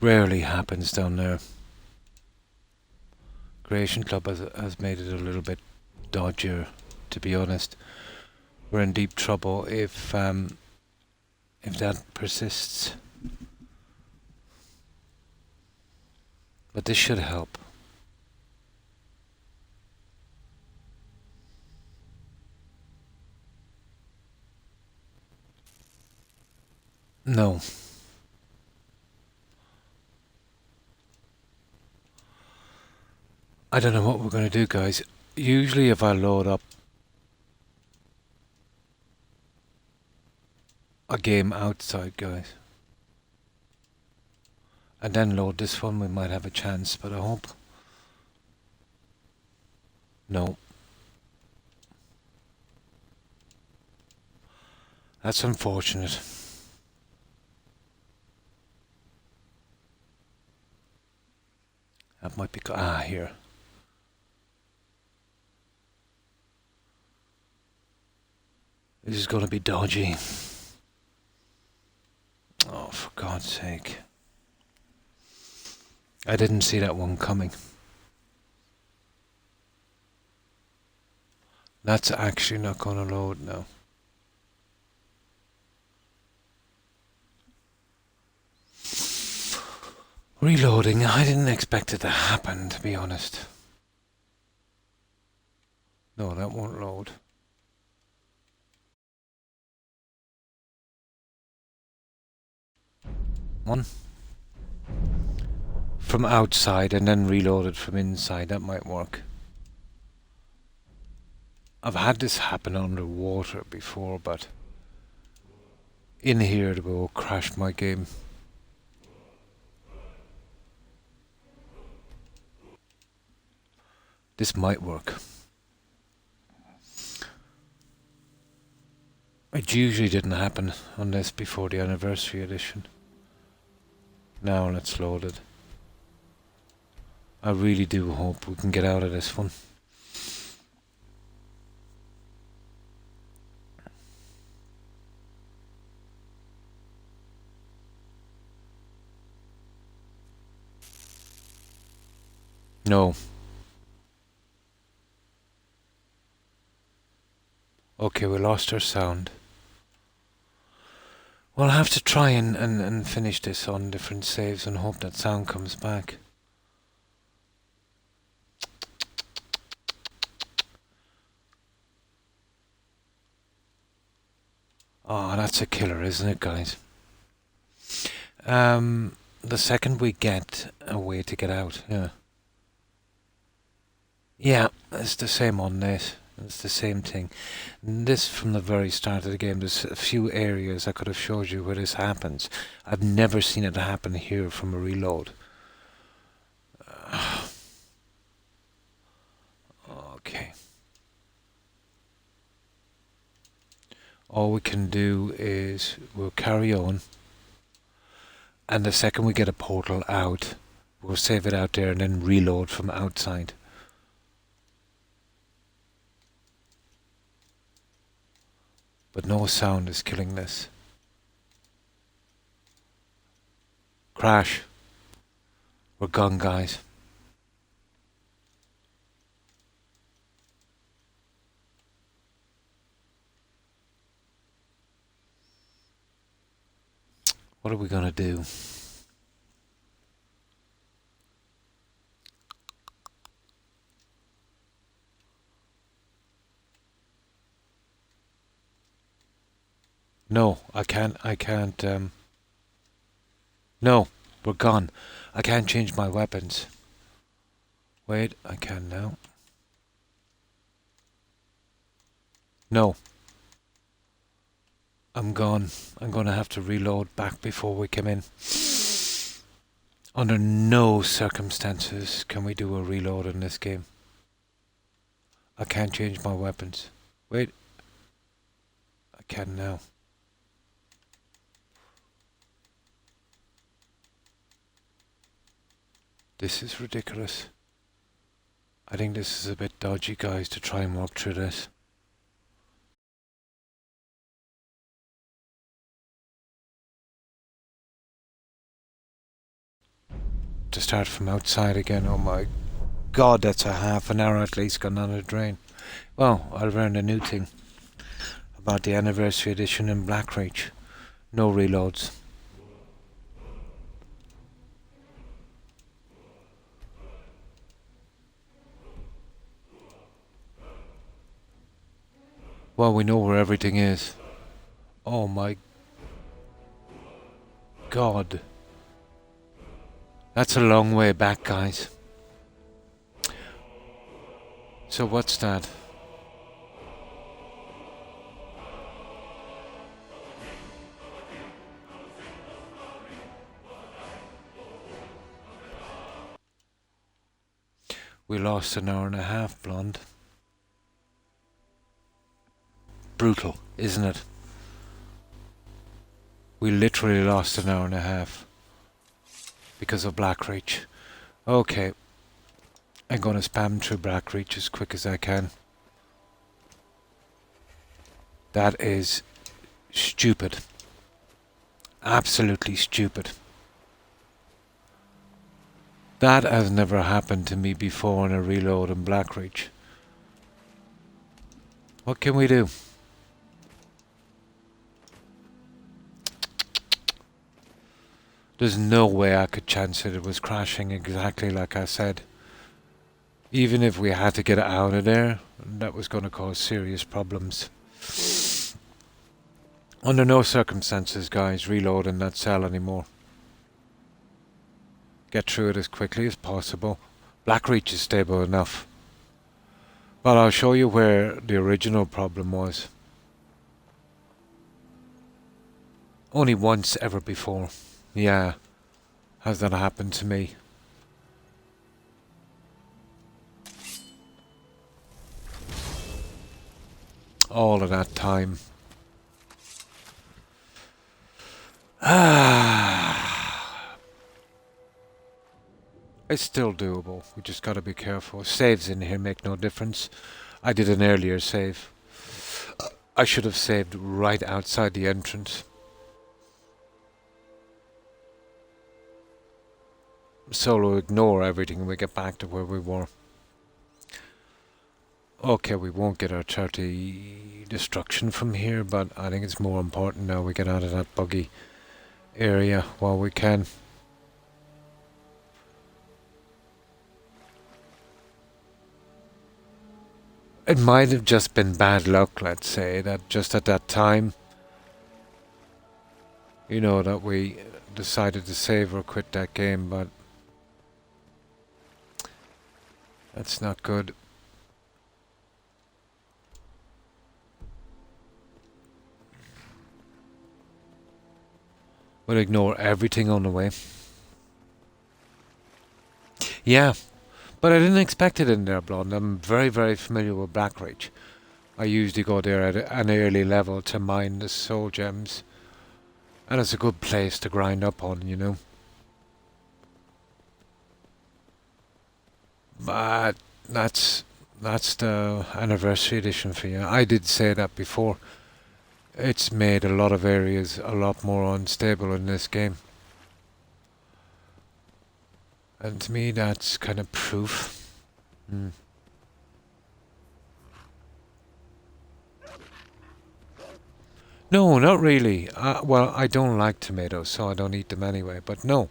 Rarely happens down there. Creation Club has made it a little bit dodgier, to be honest. We're in deep trouble if that persists. But this should help. No. I don't know what we're going to do, guys. Usually if I load up a game outside, guys, and then load this one, we might have a chance, but I hope. No. That's unfortunate. That might be... here. This is going to be dodgy. Oh, for God's sake. I didn't see that one coming. That's actually not going to load now. Reloading. I didn't expect it to happen, to be honest. No, that won't load. One. From outside and then reload it from inside. That might work. I've had this happen underwater before, but in here it will crash my game. This might work. It usually didn't happen on this before the anniversary edition. Now let's load it. I really do hope we can get out of this one. No. Okay, we lost our sound. We'll have to try and finish this on different saves and hope that sound comes back. Oh, that's a killer, isn't it, guys? The second we get a way to get out, yeah. Yeah, it's the same on this. It's the same thing. This, from the very start of the game, there's a few areas I could have showed you where this happens. I've never seen it happen here from a reload. Okay. All we can do is we'll carry on, and the second we get a portal out, we'll save it out there and then reload from outside. But no sound is killing this. Crash. We're gone, guys. What are we gonna do? No, I can't, no, we're gone. I can't change my weapons. Wait, I can now. No. I'm gone. I'm gonna have to reload back before we come in. Under no circumstances can we do a reload in this game. I can't change my weapons. Wait. I can now. This is ridiculous. I think this is a bit dodgy, guys, to try and walk through this. To start from outside again, oh my god, that's a half an hour at least gone down the drain. Well, I'll learn a new thing about the anniversary edition in Blackreach. No reloads. Well, we know where everything is. Oh my god. That's a long way back, guys. So what's that? We lost an hour and a half, Blonde. Brutal, isn't it? We literally lost an hour and a half because of Blackreach. Okay, I'm gonna spam through Blackreach as quick as I can. That is stupid. Absolutely stupid. That has never happened to me before in a reload in Blackreach. What can we do? There's no way I could chance it. It was crashing exactly like I said. Even if we had to get it out of there, that was going to cause serious problems. Under no circumstances, guys, reload in that cell anymore. Get through it as quickly as possible. Blackreach is stable enough. But I'll show you where the original problem was. Only once ever before. Yeah. Has that happened to me? All of that time. It's still doable. We just gotta be careful. Saves in here make no difference. I did an earlier save. I should have saved right outside the entrance. So we'll ignore everything and we get back to where we were. Okay, we won't get our 30 destruction from here, but I think it's more important now we get out of that buggy area while we can. It might have just been bad luck, let's say, that just at that time, you know, that we decided to save or quit that game, but that's not good. We'll ignore everything on the way. Yeah, but I didn't expect it in there, Blonde. I'm very, very familiar with Blackreach. I usually go there at an early level to mine the soul gems. And it's a good place to grind up on, you know. But that's the anniversary edition for you. I did say that before. It's made a lot of areas a lot more unstable in this game. And to me, that's kind of proof. No, not really. Well, I don't like tomatoes, so I don't eat them anyway. But no,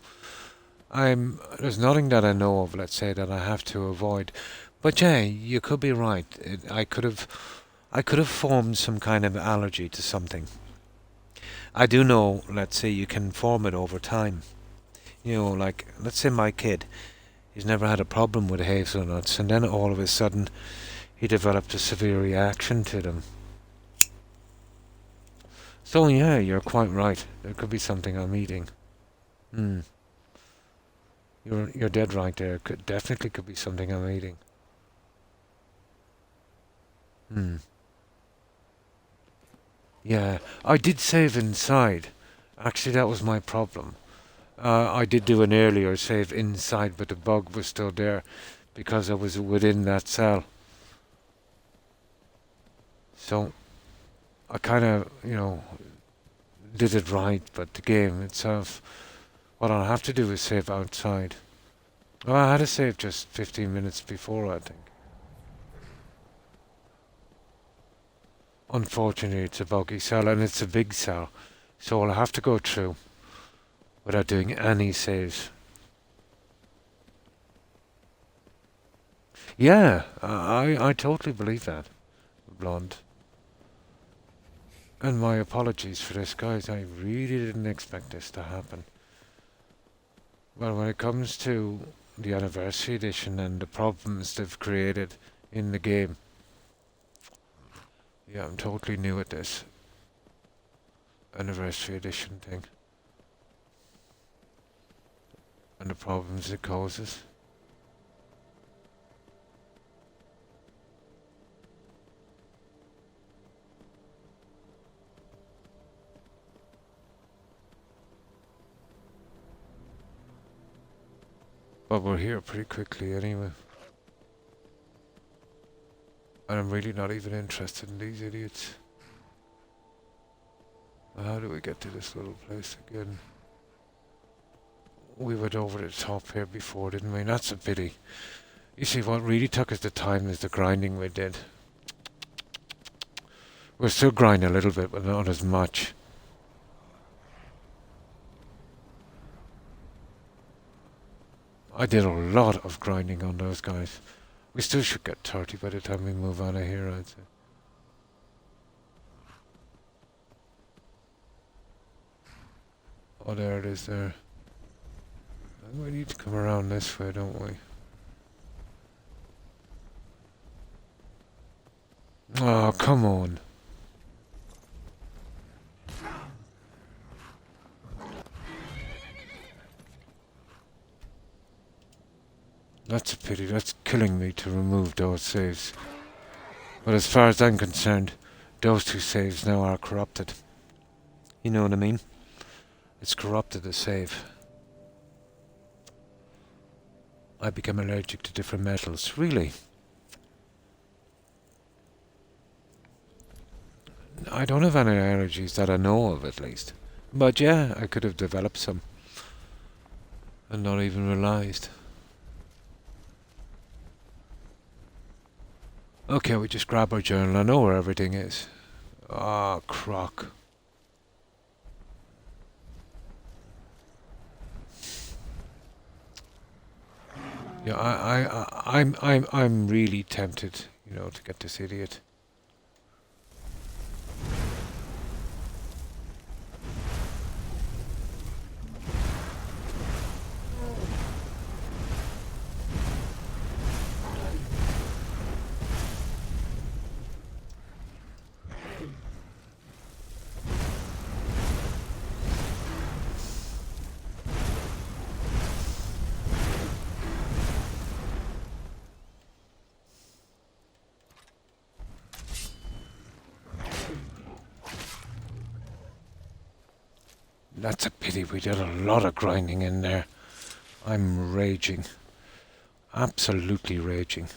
there's nothing that I know of, let's say, that I have to avoid. But yeah, you could be right. I could have formed some kind of allergy to something. I do know, let's say, you can form it over time. You know, like, let's say my kid, he's never had a problem with hazelnuts, and then all of a sudden, he developed a severe reaction to them. So yeah, you're quite right. There could be something I'm eating. You're dead right there. Definitely could be something I'm eating. Yeah, I did save inside. Actually, that was my problem. I did do an earlier save inside, but the bug was still there because I was within that cell. So I kind of, did it right, but the game itself, what I'll have to do is save outside. Oh, I had to save just 15 minutes before, I think. Unfortunately, it's a buggy cell, and it's a big cell, so I'll have to go through without doing any saves. Yeah, I totally believe that, Blonde. And my apologies for this, guys. I really didn't expect this to happen. Well, when it comes to the Anniversary Edition and the problems they've created in the game, yeah, I'm totally new at this Anniversary Edition thing. And the problems it causes. But we're here pretty quickly anyway. And I'm really not even interested in these idiots. How do we get to this little place again? We went over the top here before, didn't we? That's a pity. You see, what really took us the time is the grinding we did. We're still grinding a little bit, but not as much. I did a lot of grinding on those guys. We still should get 30 by the time we move out of here, I'd say. Oh, there it is there. And we need to come around this way, don't we? Oh, come on. That's a pity. That's killing me to remove those saves. But as far as I'm concerned, those two saves now are corrupted. You know what I mean? It's corrupted the save. I become allergic to different metals. Really? I don't have any allergies that I know of, at least. But yeah, I could have developed some. And not even realized. Okay, we just grab our journal. I know where everything is. Ah, Croc. Yeah, I'm really tempted, to get this idiot. That's a pity. We did a lot of grinding in there. I'm raging. Absolutely raging.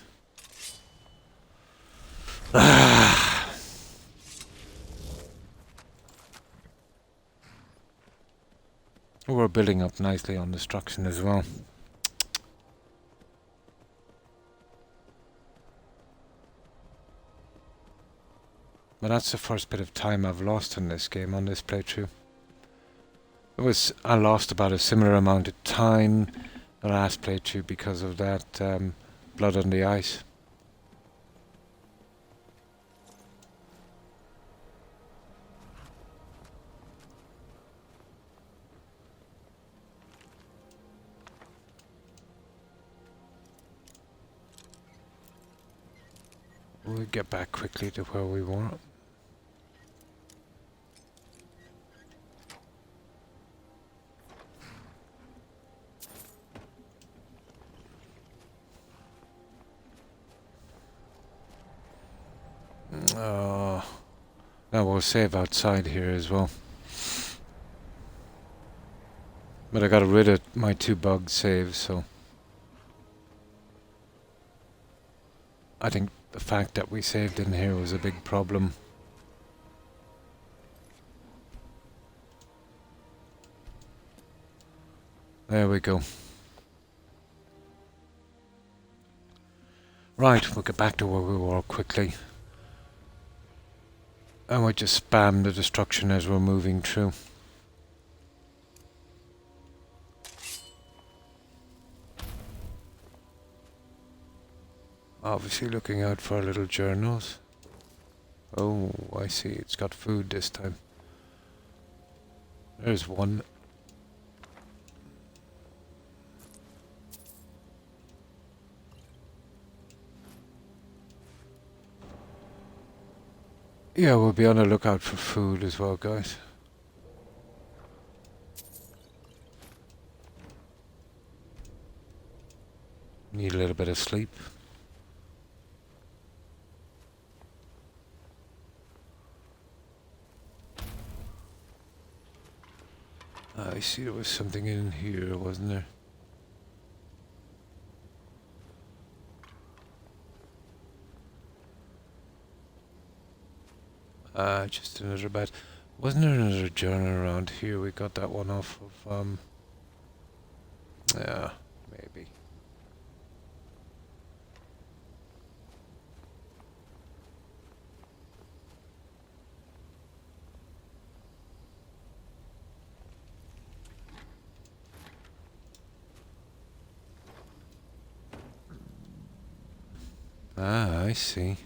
We're building up nicely on destruction as well. But that's the first bit of time I've lost in this game, on this playthrough. I lost about a similar amount of time the last playthrough because of that blood on the ice. We'll get back quickly to where we were. Now we'll save outside here as well. But I got rid of my 2 bug saves, so I think the fact that we saved in here was a big problem. There we go. Right, we'll get back to where we were quickly. And we just spam the destruction as we're moving through. Obviously looking out for little journals. Oh, I see, it's got food this time. There's one. Yeah, we'll be on the lookout for food as well, guys. Need a little bit of sleep. I see there was something in here, wasn't there? Just another bed. Wasn't there another journal around here? We got that one off of, yeah, maybe. Ah, I see.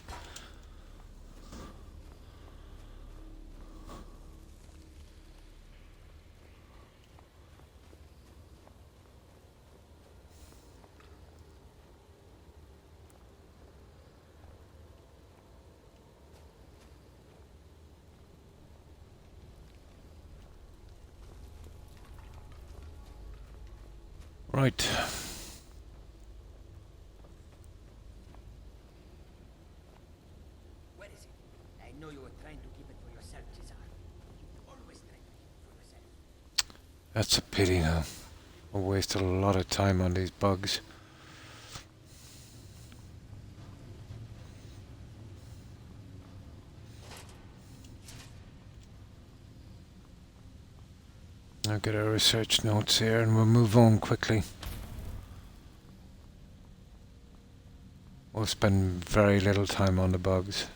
Right. Where is it? I know you were trying to keep it for yourself, Cesar. You always try to keep it for yourself. That's a pity now. I wasted a lot of time on these bugs. I'll get our research notes here and we'll move on quickly. We'll spend very little time on the bugs.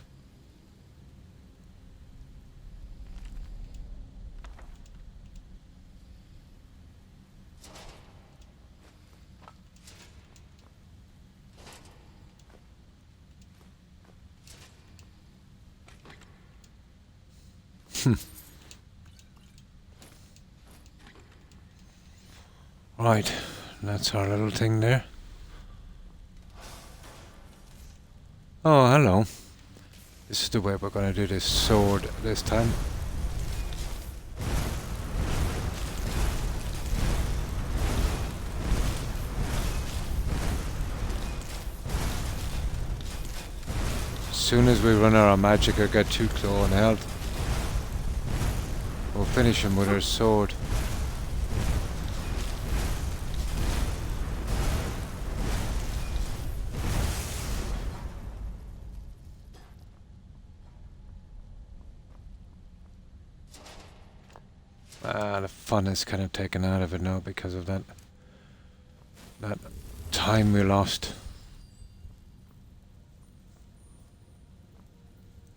Right, that's our little thing there. Oh, hello. This is the way we're going to do this sword this time. As soon as we run out of magic or get too low on health, we'll finish him with our sword. The fun is kind of taken out of it now because of that time we lost.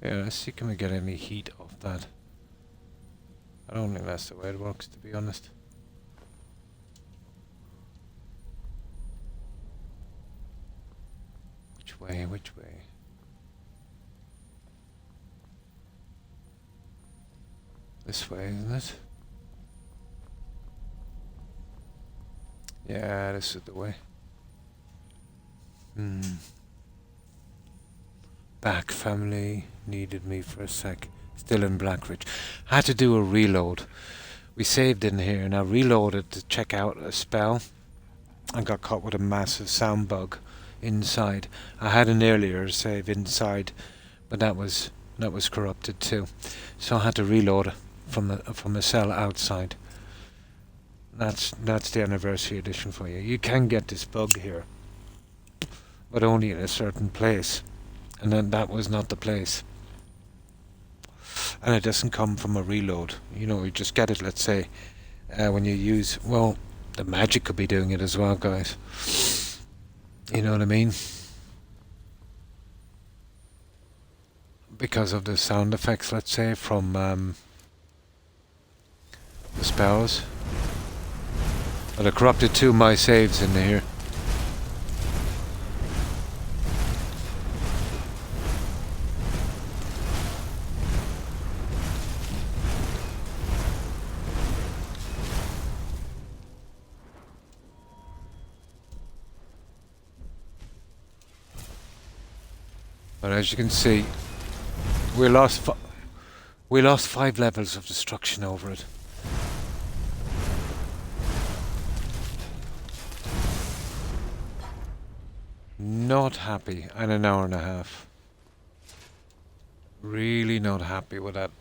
Yeah, let's see, can we get any heat off that? I don't think that's the way it works, to be honest. Which way, which way? This way, isn't it? Yeah, this is the way. Back family needed me for a sec. Still in Blackridge. Had to do a reload. We saved in here and I reloaded to check out a spell and got caught with a massive sound bug inside. I had an earlier save inside, but that was corrupted too. So I had to reload from a cell outside. That's the anniversary edition for you. You can get this bug here, but only in a certain place. And then that was not the place. And it doesn't come from a reload. You know, you just get it, let's say, when you use... Well, the magic could be doing it as well, guys. You know what I mean? Because of the sound effects, let's say, from the spells. But I corrupted 2 of my saves in here. But as you can see, we lost 5 levels of destruction over it. Not happy, and an hour and a half. Really not happy with that.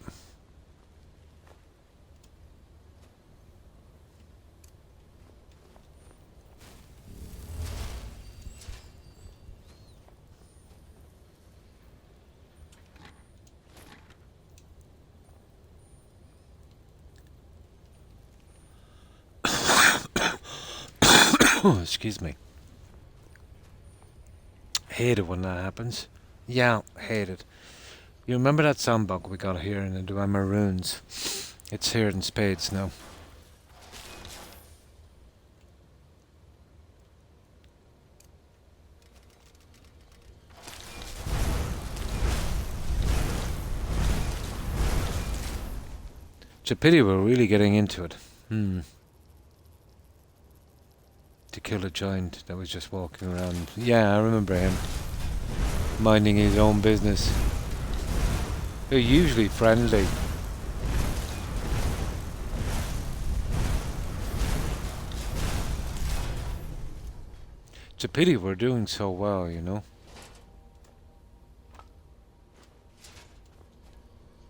Excuse me. Hate it when that happens. Yeah, hate it. You remember that sound bug we got here in the Dwemer Ruins? It's here in spades now. It's a pity we're really getting into it. To kill a giant that was just walking around. Yeah, I remember him. Minding his own business. They're usually friendly. It's a pity we're doing so well, you know.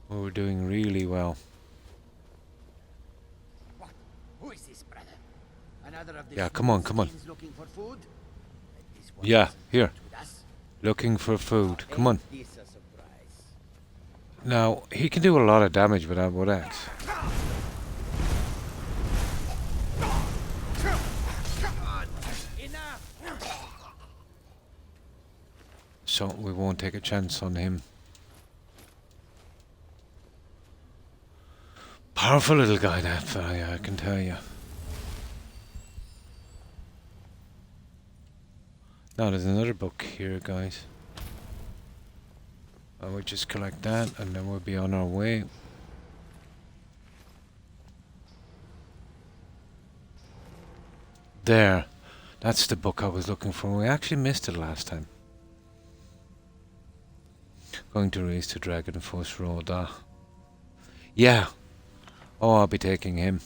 We're doing really well. Who is this, brother? Another of the Yeah, come on, come on. looking for food? Yeah, here. Looking for food. Come on. Now, he can do a lot of damage with that wood axe. So we won't take a chance on him. Powerful little guy, that fella, I can tell you. Now there's another book here, guys. And we'll just collect that and then we'll be on our way. There. That's the book I was looking for. We actually missed it last time. Going to race to Dragon Force Road. Yeah. Oh, I'll be taking him.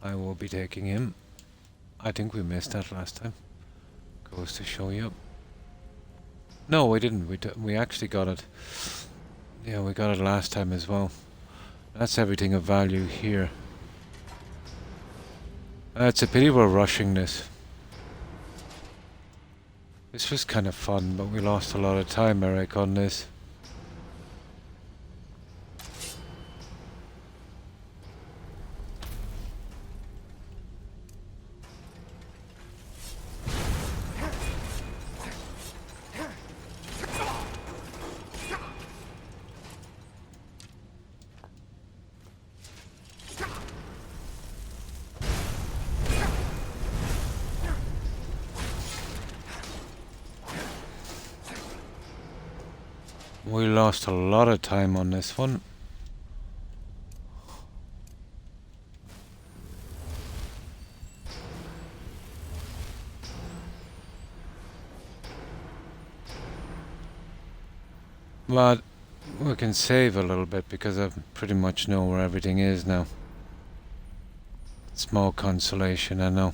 I will be taking him. I think we missed that last time. Goes to show you. No, we didn't. We actually got it. Yeah, we got it last time as well. That's everything of value here. It's a pity we're rushing this. This was kind of fun, but we lost a lot of time, Eric, on this. We lost a lot of time on this one. But we can save a little bit because I pretty much know where everything is now. Small consolation, I know.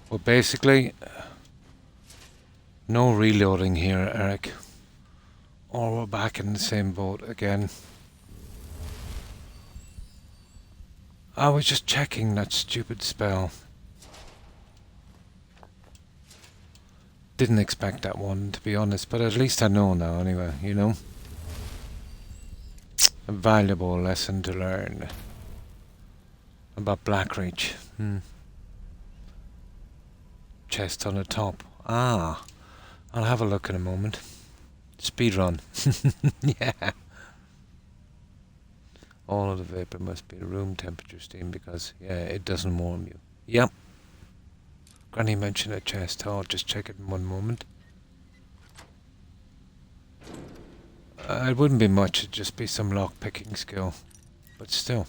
Well, basically, no reloading here, Eric. Or we're back in the same boat again. I was just checking that stupid spell. Didn't expect that one, to be honest, but at least I know now anyway, you know? A valuable lesson to learn. About Blackreach. Chest on the top. Ah, I'll have a look in a moment. Speedrun. Yeah. All of the vapor must be room temperature steam because, yeah, it doesn't warm you. Yep. Granny mentioned a chest. I'll just check it in one moment. It wouldn't be much, it'd just be some lock-picking skill. But still.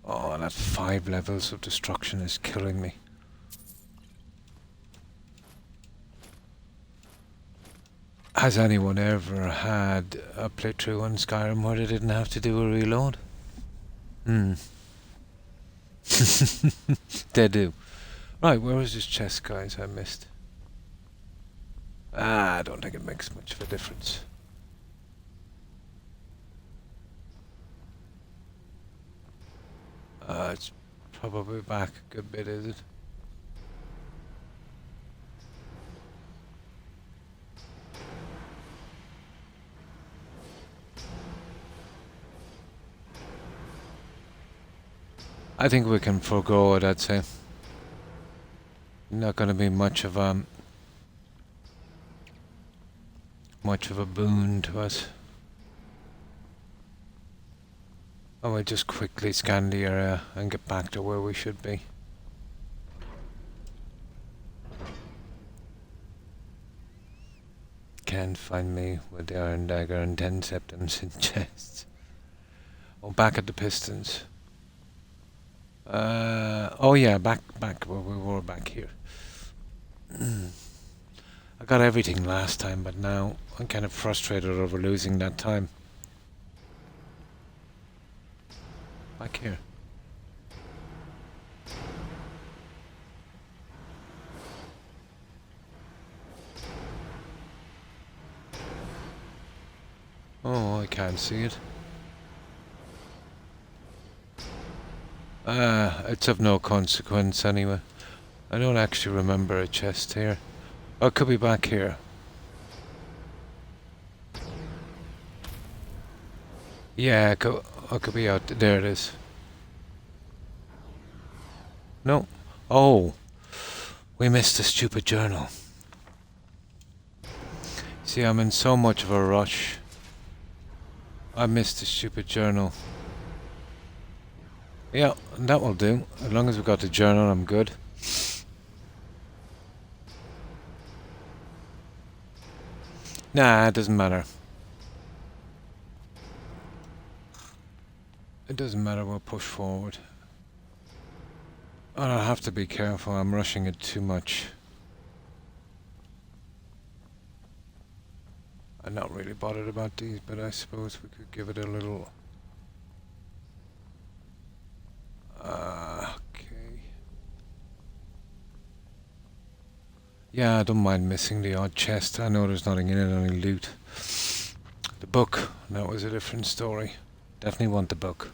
Oh, that 5 levels of destruction is killing me. Has anyone ever had a playthrough on Skyrim where they didn't have to do a reload? They do. Right, where was this chest, guys? I missed. I don't think it makes much of a difference. It's probably back a good bit, is it? I think we can forego it, I'd say. Not going to be much of a boon to us. I will just quickly scan the area and get back to where we should be. Can't find me with the iron dagger and 10 septums in chests. Oh, back at the pistons. Oh yeah, back where we were back here. I got everything last time, but now I'm kind of frustrated over losing that time. Back here. Oh, I can't see it. It's of no consequence anyway. I don't actually remember a chest here. Oh, it could be back here. Yeah, it could be out there. It is. No. Oh, we missed a stupid journal. See, I'm in so much of a rush. I missed a stupid journal. Yeah, that will do. As long as we've got the journal, I'm good. Nah, it doesn't matter. It doesn't matter, we'll push forward. And I have to be careful, I'm rushing it too much. I'm not really bothered about these, but I suppose we could give it a little... okay. Yeah, I don't mind missing the odd chest. I know there's nothing in it, only loot. The book, that was a different story. Definitely want the book.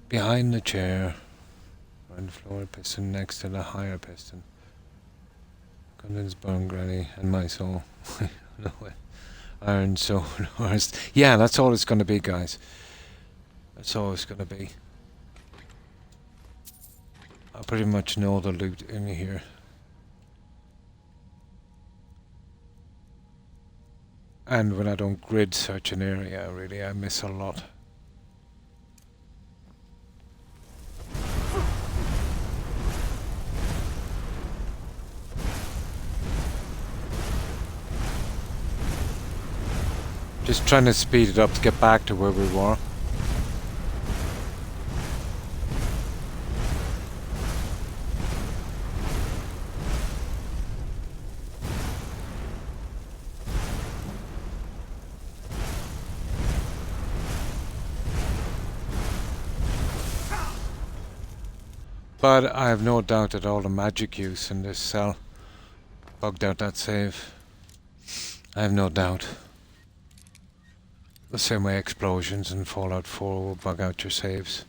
Behind the chair, on the floor piston next to the higher piston. Condens bone granny and my soul. No way. Iron soul. Yeah, that's all it's gonna be, guys. That's all it's gonna be. I pretty much know the loot in here. And when I don't grid search an area, really, I miss a lot. Just trying to speed it up to get back to where we were. But I have no doubt that all the magic use in this cell bugged out that save. I have no doubt. The same way explosions in Fallout 4 will bug out your saves.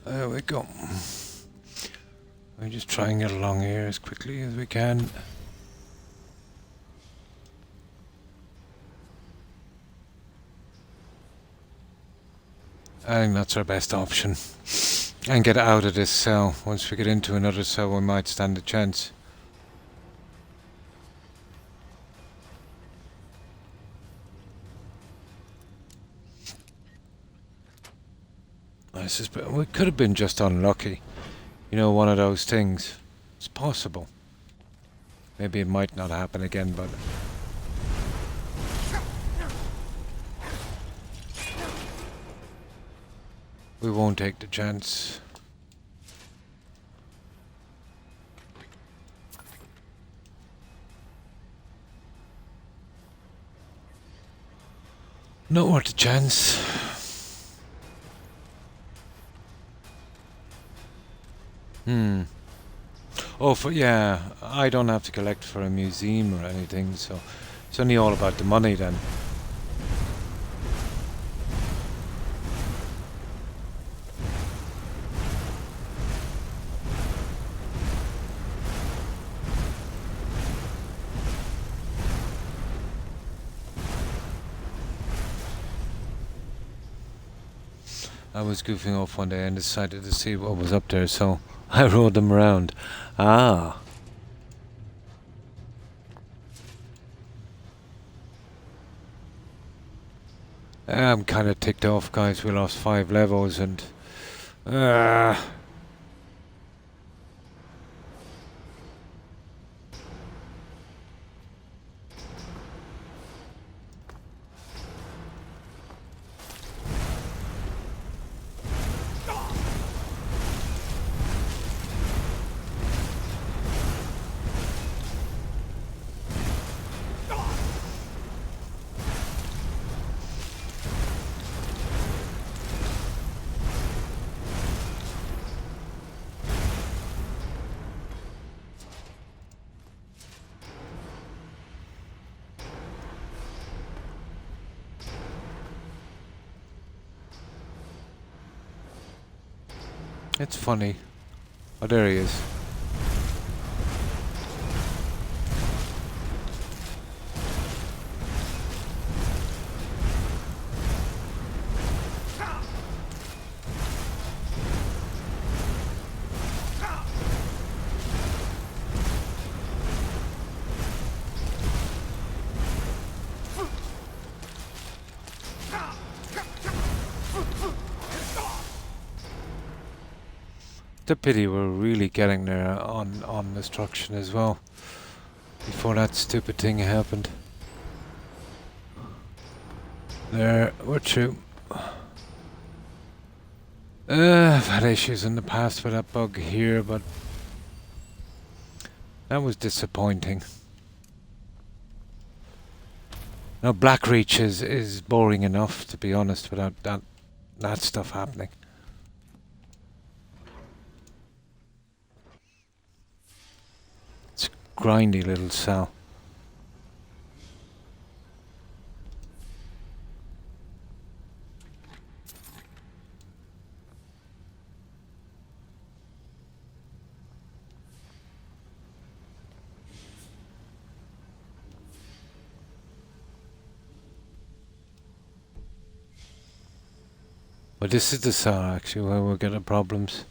There we go. We just try and get along here as quickly as we can. I think that's our best option. And get out of this cell. Once we get into another cell, we might stand a chance. I suspect we could have been just unlucky. You know, one of those things. It's possible. Maybe it might not happen again, but... we won't take the chance. Not worth the chance. Oh, yeah, I don't have to collect for a museum or anything, so it's only all about the money then. I was goofing off one day and decided to see what was up there, so I rode them around. Ah. I'm kind of ticked off, guys. We lost 5 levels and... It's funny. Oh, there he is. The pity we're really getting there on destruction as well. Before that stupid thing happened. There, we're through. I've had issues in the past with that bug here, but that was disappointing. Now, Blackreach is boring enough, to be honest, without that stuff happening. It's a grindy little cell. But this is the cell actually where we're getting problems.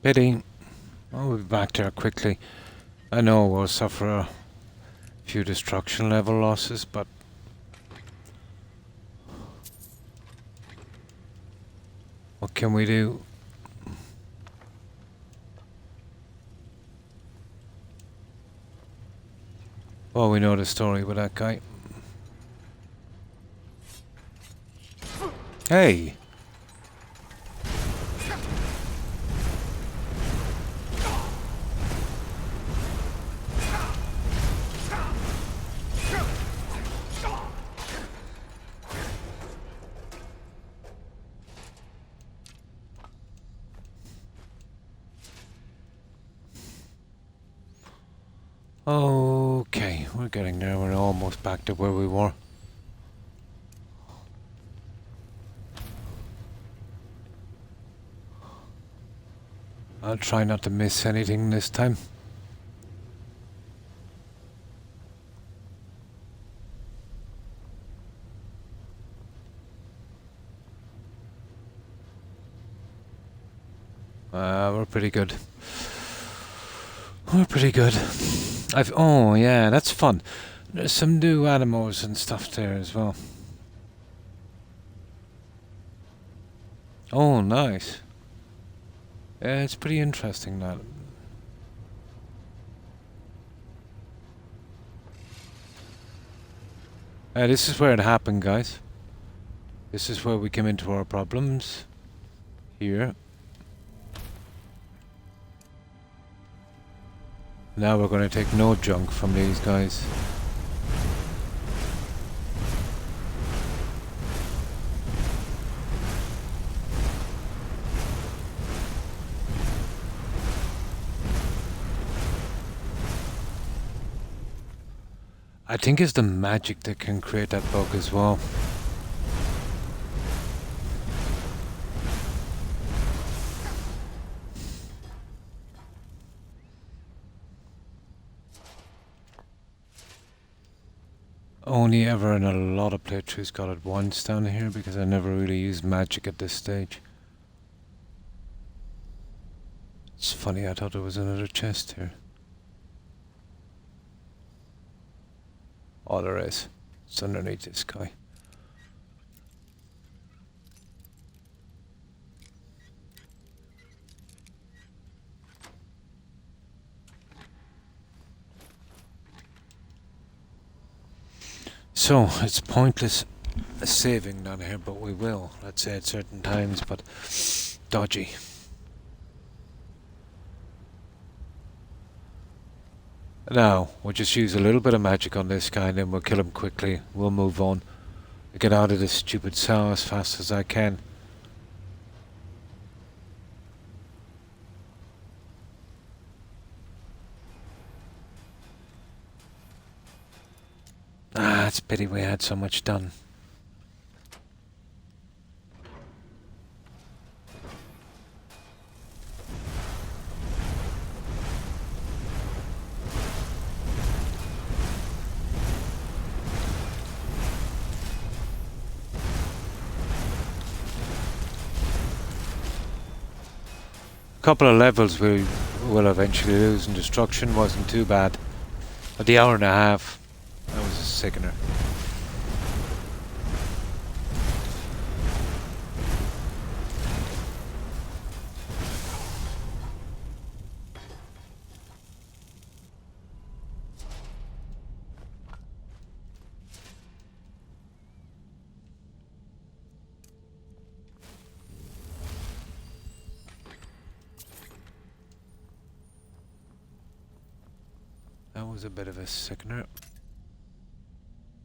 Pity. I'll be back there quickly. I know we'll suffer a few destruction level losses, but what can we do? Well, we know the story with that guy. Hey! Okay, we're getting there. We're almost back to where we were. I'll try not to miss anything this time. We're pretty good. We're pretty good. Oh yeah, that's fun. There's some new animals and stuff there as well. Oh, nice. Yeah, it's pretty interesting that. This is where it happened, guys. This is where we came into our problems. Here. Now we're going to take no junk from these guys. I think it's the magic that can create that bug as well. Only ever in a lot of playthroughs got it once down here because I never really used magic at this stage. It's funny, I thought there was another chest here. Oh, there is. It's underneath this guy. So, it's pointless saving down here, but we will, let's say at certain times, but dodgy. Now, we'll just use a little bit of magic on this guy and then we'll kill him quickly. We'll move on. Get out of this stupid cell as fast as I can. Ah, it's a pity we had so much done. Couple of levels we will eventually lose, and destruction wasn't too bad. But the hour and a half, that was a sickener. That was a bit of a sickener.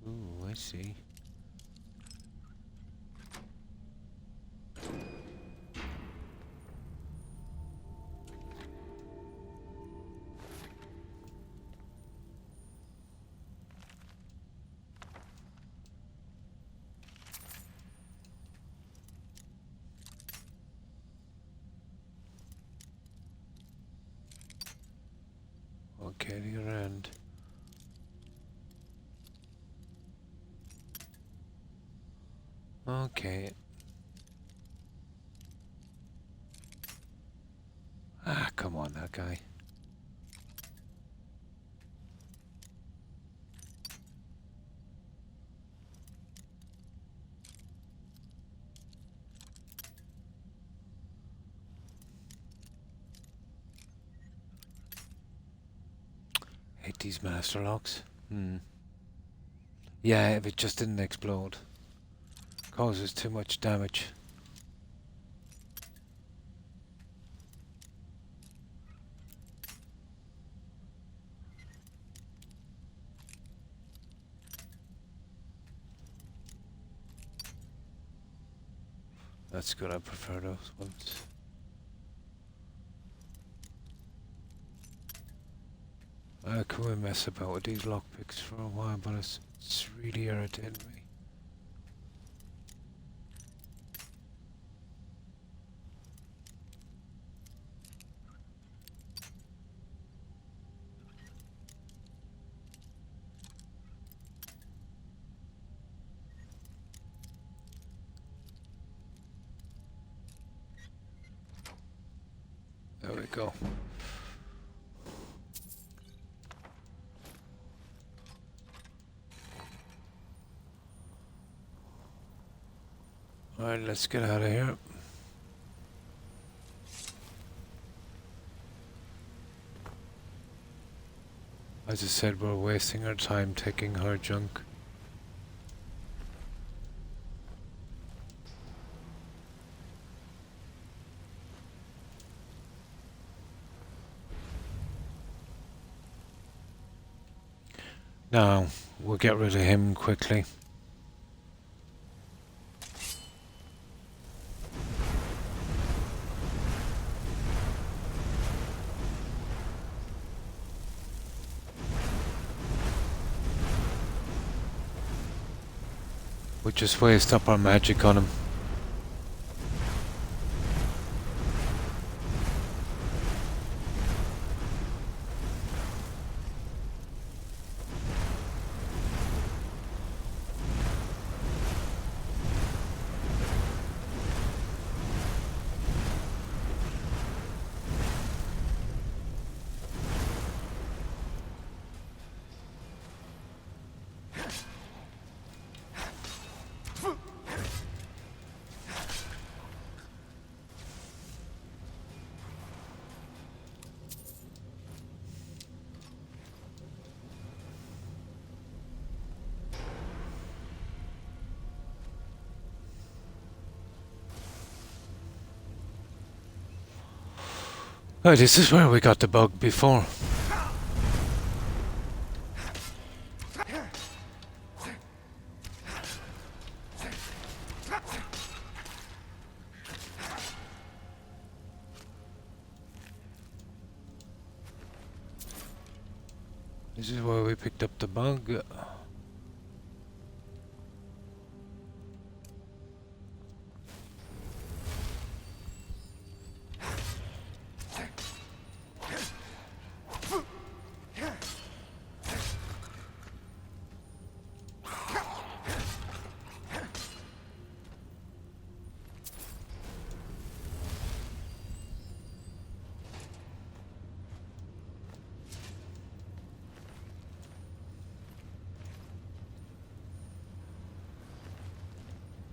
Ooh, I see. Okay, the other end. Okay. Ah, come on, that guy. Hate these master locks. Yeah, if it just didn't explode. Causes too much damage. That's good, I prefer those ones. I could mess about with these lockpicks for a while, but it's really irritating me. There we go. Alright, let's get out of here. As I said, we're wasting our time taking her junk. Now, we'll get rid of him quickly. We'll just waste up our magic on him. Oh, this is where we got the bug before. This is where we picked up the bug.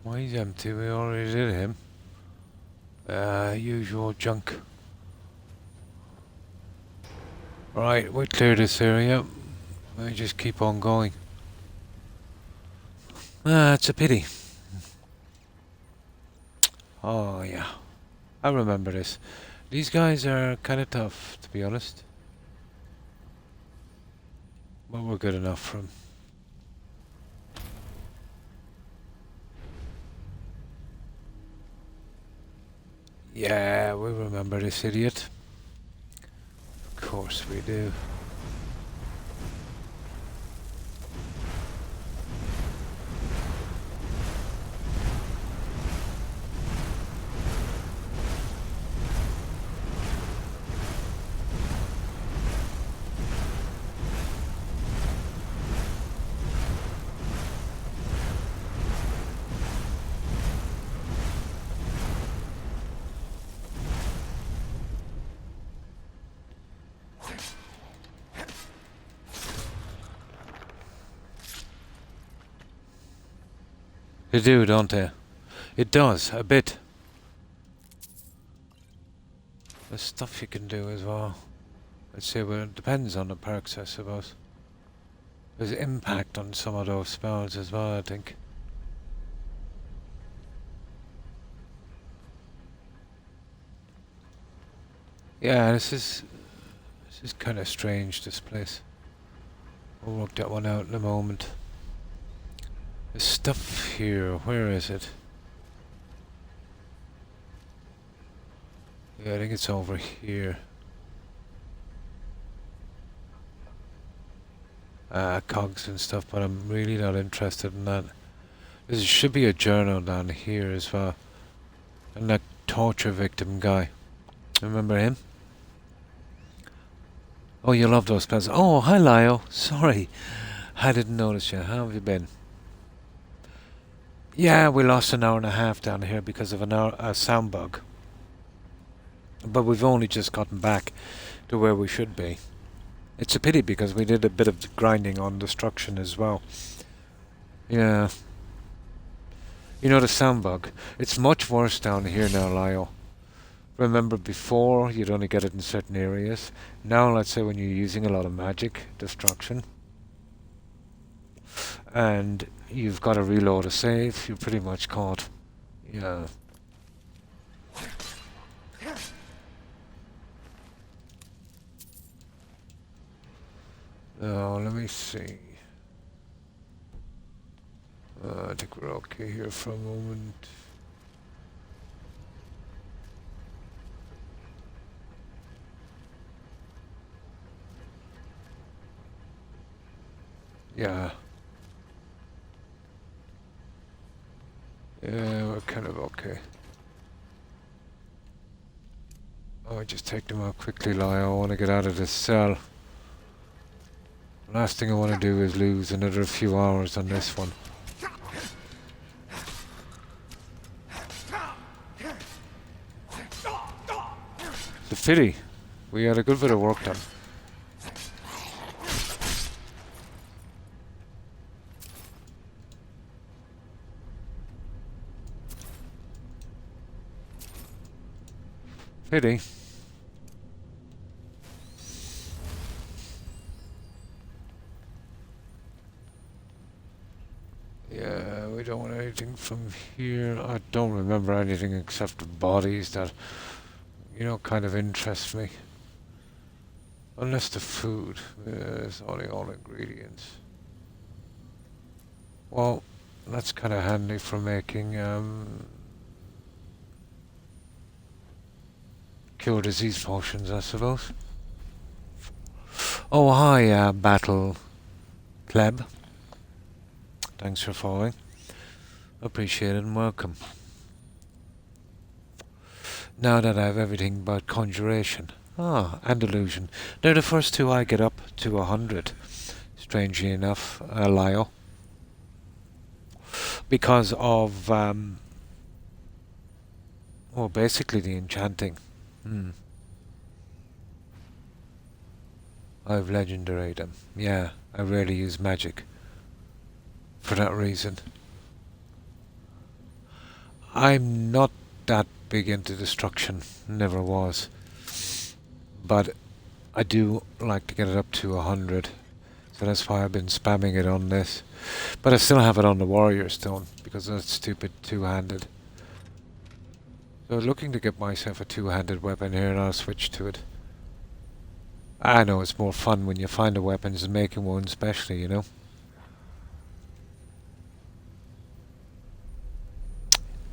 Why he's empty? We already did him. Usual junk. Right, we cleared this area. We just keep on going. It's a pity. Oh yeah, I remember this. These guys are kind of tough, to be honest. But we're good enough for them. Yeah, we remember this idiot. Of course we do. They do, don't they? It does, a bit. There's stuff you can do as well. I'd say, well, it depends on the perks, I suppose. There's impact on some of those spells as well, I think. Yeah, this is kind of strange, this place. We'll work that one out in a moment. There's stuff here. Where is it? Yeah, I think it's over here. Cogs and stuff, but I'm really not interested in that. There should be a journal down here as well. And that torture victim guy. Remember him? Oh, you love those spells. Oh, hi Lyle. Sorry. I didn't notice you. How have you been? Yeah, we lost an hour and a half down here because of a sound bug. But we've only just gotten back to where we should be. It's a pity because we did a bit of grinding on destruction as well. Yeah. You know the sound bug. It's much worse down here now, Lyle. Remember before, you'd only get it in certain areas. Now, let's say when you're using a lot of magic, destruction, and you've got to reload a save, you're pretty much caught. Yeah. Oh, let me see. I think we're okay here for a moment. Yeah. Yeah, we're kind of okay. Oh, just take them out quickly, Lyle. I want to get out of this cell. Last thing I want to do is lose another few hours on this one. The Fitty. We had a good bit of work done. Fitty. Yeah, we don't want anything from here. I don't remember anything except the bodies that, you know, kind of interest me. Unless the food. It's only all ingredients. Well, that's kind of handy for making cure disease potions, I suppose. Oh, hi, Battle Pleb. Thanks for following. Appreciate it and welcome. Now that I have everything but conjuration. And illusion. They're the first two I get up to 100. Strangely enough, Lyle. Because of, well, basically the enchanting. I've legendary them. Yeah, I rarely use magic. For that reason. I'm not that big into destruction. Never was. But I do like to get it up to 100. So that's why I've been spamming it on this. But I still have it on the Warrior Stone. Because of that stupid two-handed. So looking to get myself a two-handed weapon here, and I'll switch to it. I know it's more fun when you find the weapons and making one especially, you know.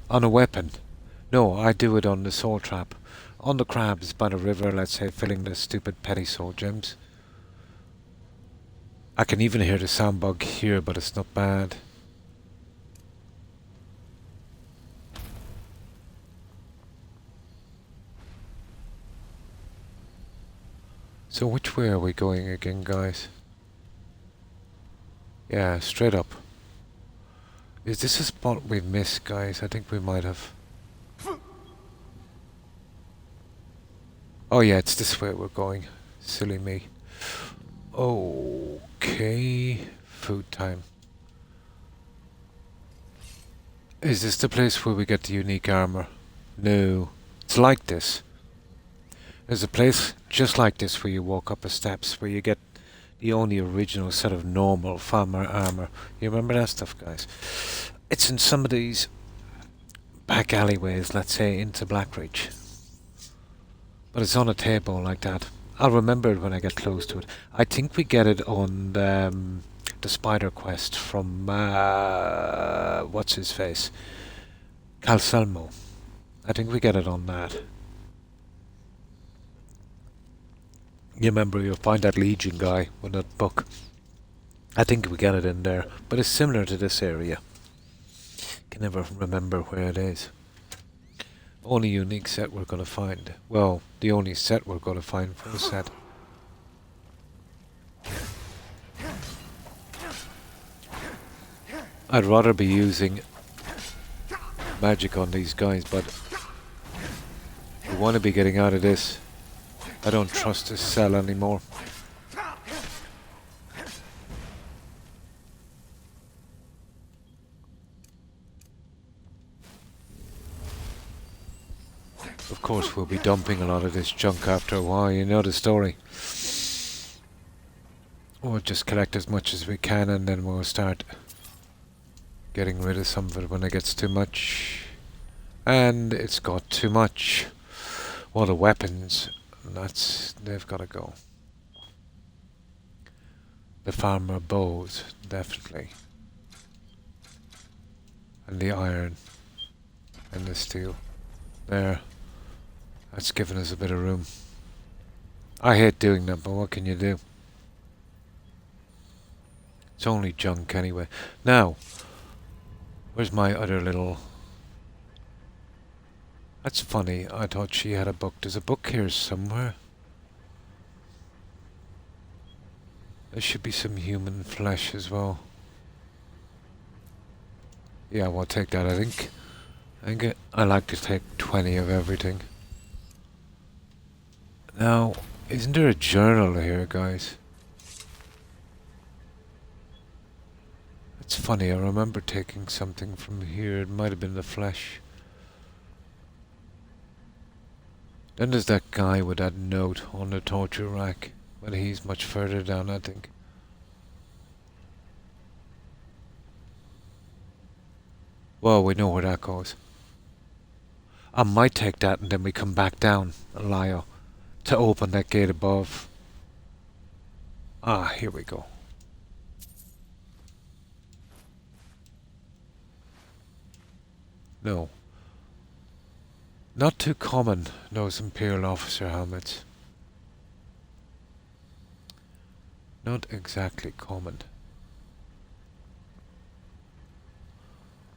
On a weapon. No, I do it on the soul trap. On the crabs by the river, let's say, filling the stupid petty soul gems. I can even hear the sound bug here, but it's not bad. So which way are we going again, guys? Yeah, straight up. Is this a spot we've missed, guys? I think we might have. Oh yeah, it's this way we're going. Silly me. Okay. Food time. Is this the place where we get the unique armor? No. It's like this. There's a place just like this where you walk up the steps, where you get the only original set of normal farmer armor. You remember that stuff, guys? It's in some of these back alleyways, let's say, into Blackridge. But it's on a table like that. I'll remember it when I get close to it. I think we get it on the spider quest from, what's his face? Calselmo. I think we get it on that. You remember you'll find that Legion guy with that book. I think we get it in there, but it's similar to this area. Can never remember where it is. Only unique set we're gonna find. Well, the only set we're gonna find for the set. I'd rather be using magic on these guys, but we want to be getting out of this. I don't trust this cell anymore. Of course, we'll be dumping a lot of this junk after a while, you know the story. We'll just collect as much as we can and then we'll start getting rid of some of it when it gets too much. And it's got too much. Well, the weapons, they've got to go. The farmer bows, definitely. And the iron. And the steel. There. That's given us a bit of room. I hate doing that, but what can you do? It's only junk anyway. Now, where's my other little... That's funny, I thought she had a book. There's a book here somewhere. There should be some human flesh as well. Yeah, we'll take that, I think. I like to take 20 of everything. Now, isn't there a journal here, guys? It's funny, I remember taking something from here. It might have been the flesh. Then there's that guy with that note on the torture rack. But he's much further down, I think. Well, we know where that goes. I might take that and then we come back down, Lyle, to open that gate above. Ah, here we go. No. Not too common, those Imperial officer helmets. Not exactly common.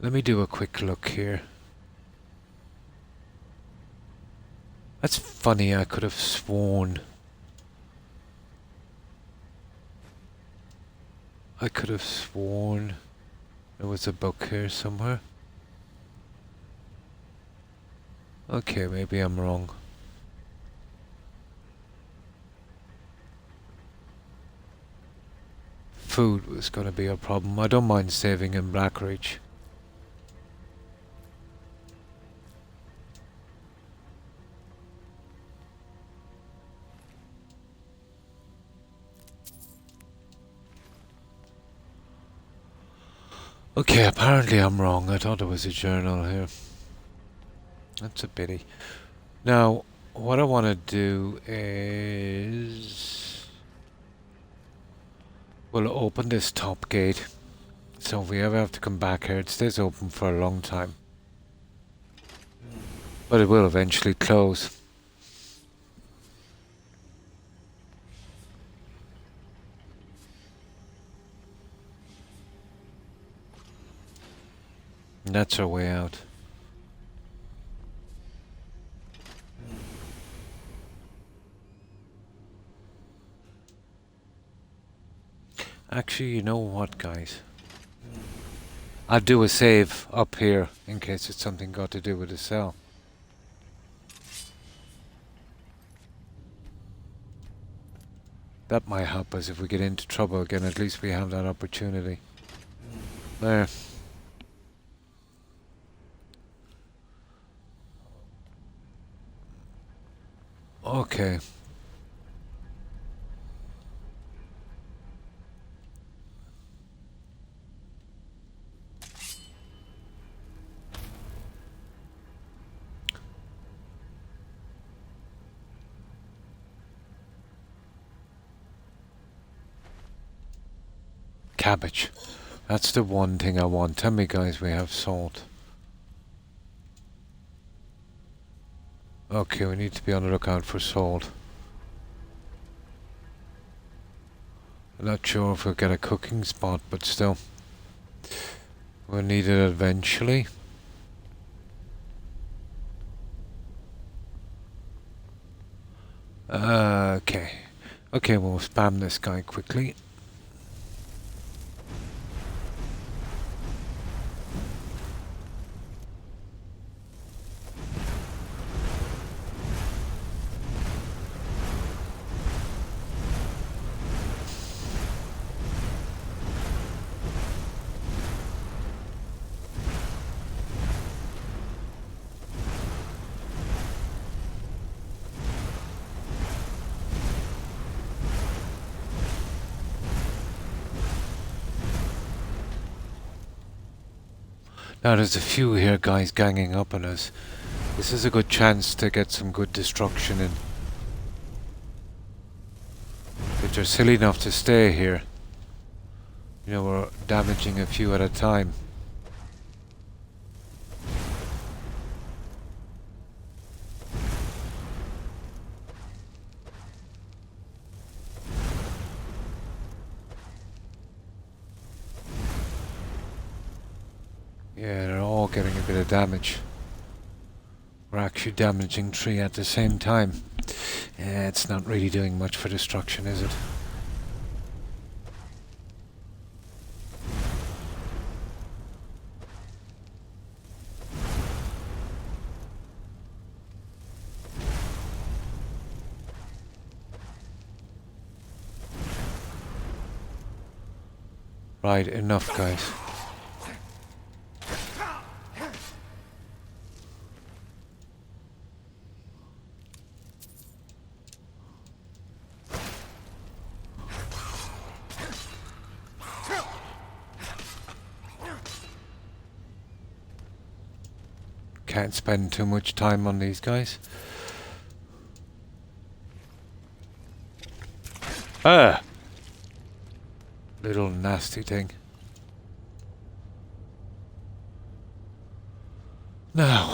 Let me do a quick look here. That's funny, I could have sworn. There was a book here somewhere. Okay, maybe I'm wrong. Food was going to be a problem. I don't mind saving in Blackridge. Okay, apparently I'm wrong. I thought there was a journal here. That's a pity. Now, what I want to do is... we'll open this top gate. So if we ever have to come back here, it stays open for a long time. But it will eventually close. And that's our way out. Actually, you know what, guys? I'll do a save up here in case it's something got to do with the cell. That might help us if we get into trouble again. At least we have that opportunity. There. Okay. Cabbage. That's the one thing I want. Tell me, guys, we have salt. Okay, we need to be on the lookout for salt. I'm not sure if we'll get a cooking spot, but still. We'll need it eventually. Okay. Okay, we'll spam this guy quickly. Now there's a few here guys ganging up on us. This is a good chance to get some good destruction in. If they're silly enough to stay here, you know, we're damaging a few at a time. Yeah, they're all getting a bit of damage. We're actually damaging 3 at the same time. Yeah, it's not really doing much for destruction, is it? Right, enough, guys. Can't spend too much time on these guys. Ah! Little nasty thing. Now,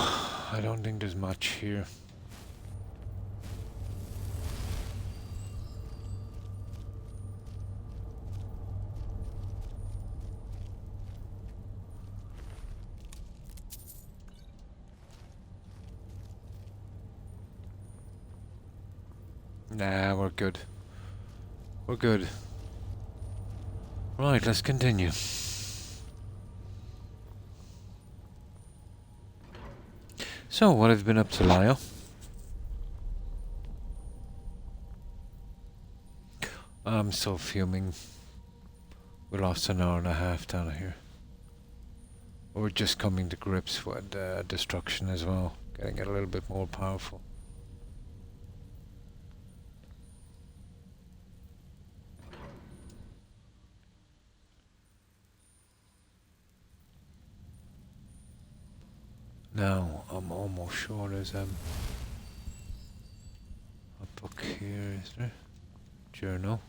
I don't think there's much here. Nah, we're good. We're good. Right, let's continue. So, what have you been up to, Lyle? I'm so fuming. We lost an hour and a half down here. We're just coming to grips with destruction as well. Getting it a little bit more powerful. Now, I'm almost sure there's a book here, is there? Journal.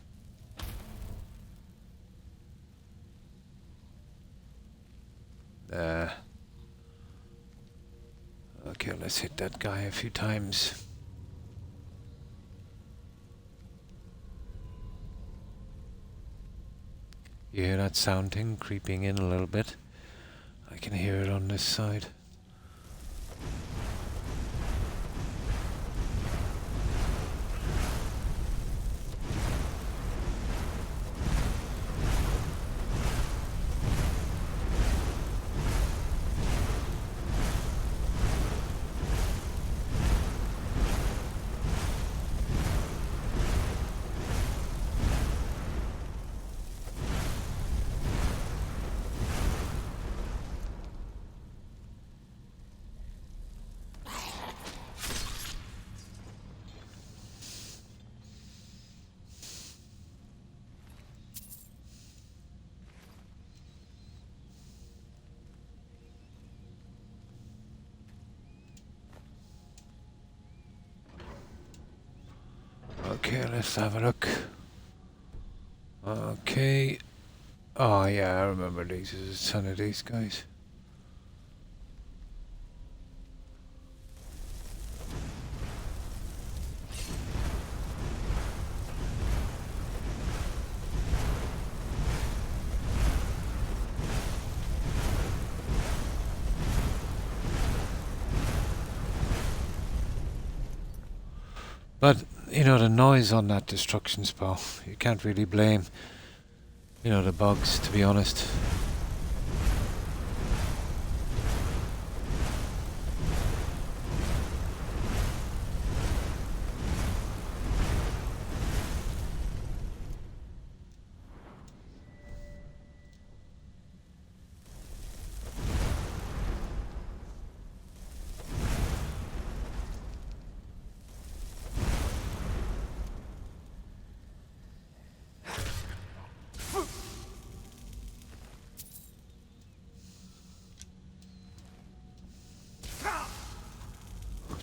Okay, let's hit that guy a few times. You hear that sounding creeping in a little bit? I can hear it on this side. Okay, let's have a look. Okay. Oh yeah, I remember these. There's a ton of these guys. But, you know, the noise on that destruction spell, you can't really blame, you know, the bugs, to be honest.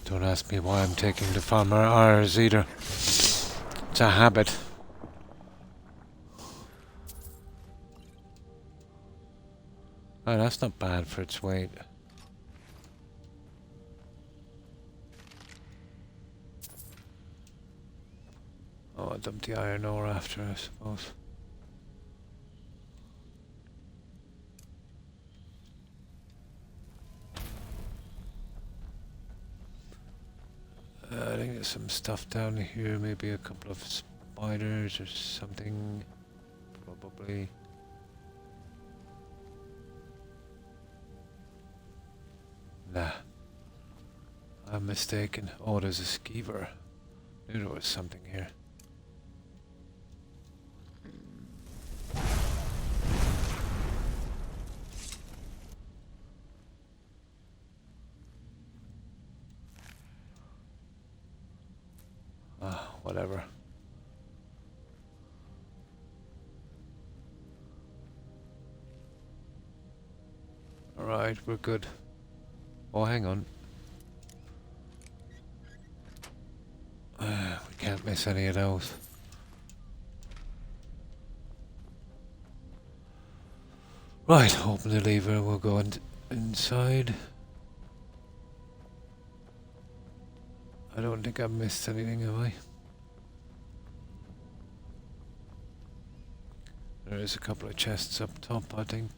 Don't ask me why I'm taking the farmer hours either. It's a habit. Oh, that's not bad for its weight. Oh, I dumped the iron ore after, I suppose. I think there's some stuff down here, maybe a couple of spiders or something, probably. Nah, I'm mistaken. Oh, there's a skeever. Knew there was something here. Whatever. Alright, we're good. Oh, hang on. We can't miss any of those. Right, open the lever, we'll go inside. I don't think I've missed anything, have I? There is a couple of chests up top, I think.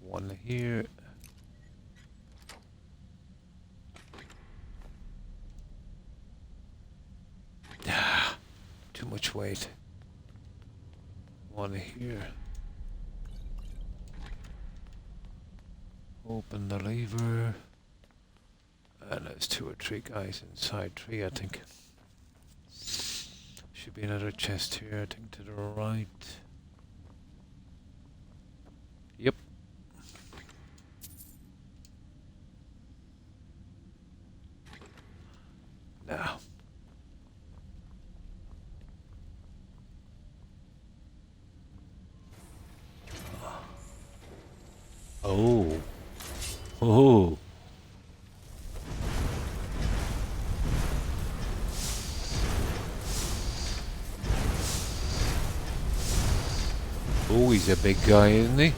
One here. too much weight. One here. Open the lever. And there's 2 or 3 guys inside 3, I think. Should be another chest here, I think, to the right. Yep. Now. Oh. Oh. Oh, he's a big guy, isn't he?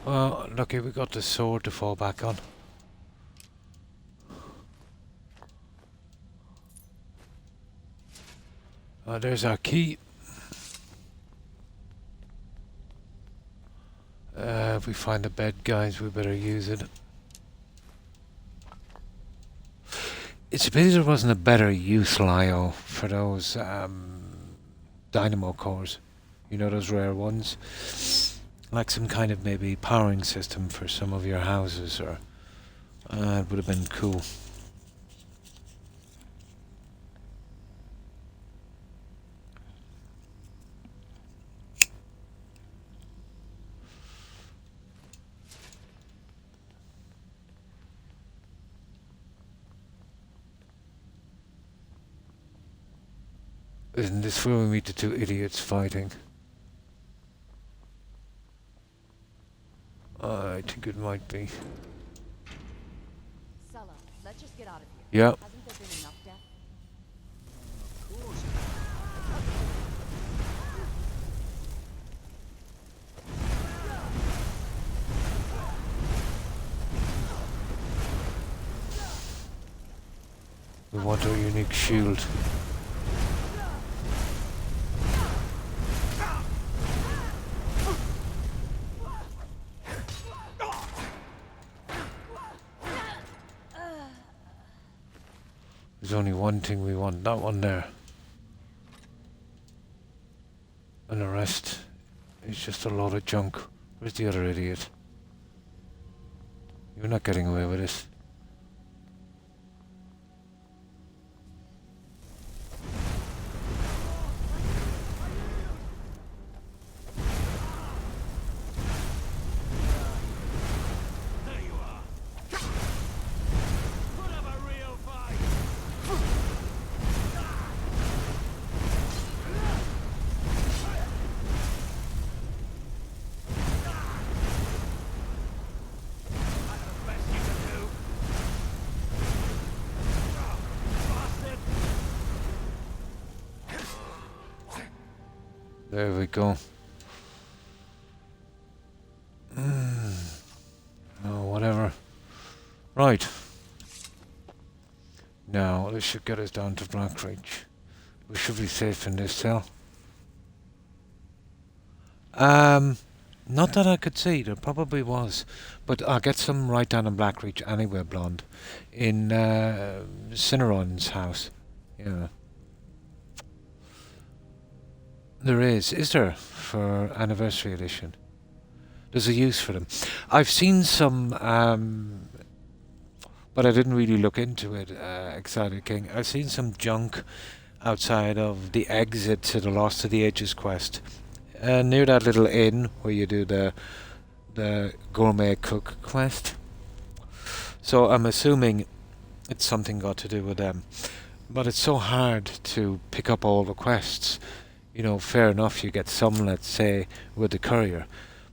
Well, lucky we got the sword to fall back on. Oh, there's our key. If we find the bed, guys, we better use it. It's a pity there wasn't a better use, Lio, for those dynamo cores. You know, those rare ones? Like some kind of maybe powering system for some of your houses, or it would have been cool. Isn't this where we meet the 2 idiots fighting? I think it might be. Sulla, let's just get out of here. Yeah. Hasn't there been enough death? We want our unique shield. There's only one thing we want, that one there. And the rest is just a load of junk. Where's the other idiot? You're not getting away with this. There we go. Oh, whatever. Right. Now, this should get us down to Blackreach. We should be safe in this cell. Not that I could see. There probably was. But I'll get some right down in Blackreach anyway, Blonde. In Cinnarron's house. Yeah. There is there, for Anniversary Edition? There's a use for them. I've seen some, but I didn't really look into it, Excited King. I've seen some junk outside of the exit to the Lost to the Ages quest. Near that little inn where you do the gourmet cook quest. So I'm assuming it's something got to do with them. But it's so hard to pick up all the quests. You know, fair enough, you get some, let's say, with the courier.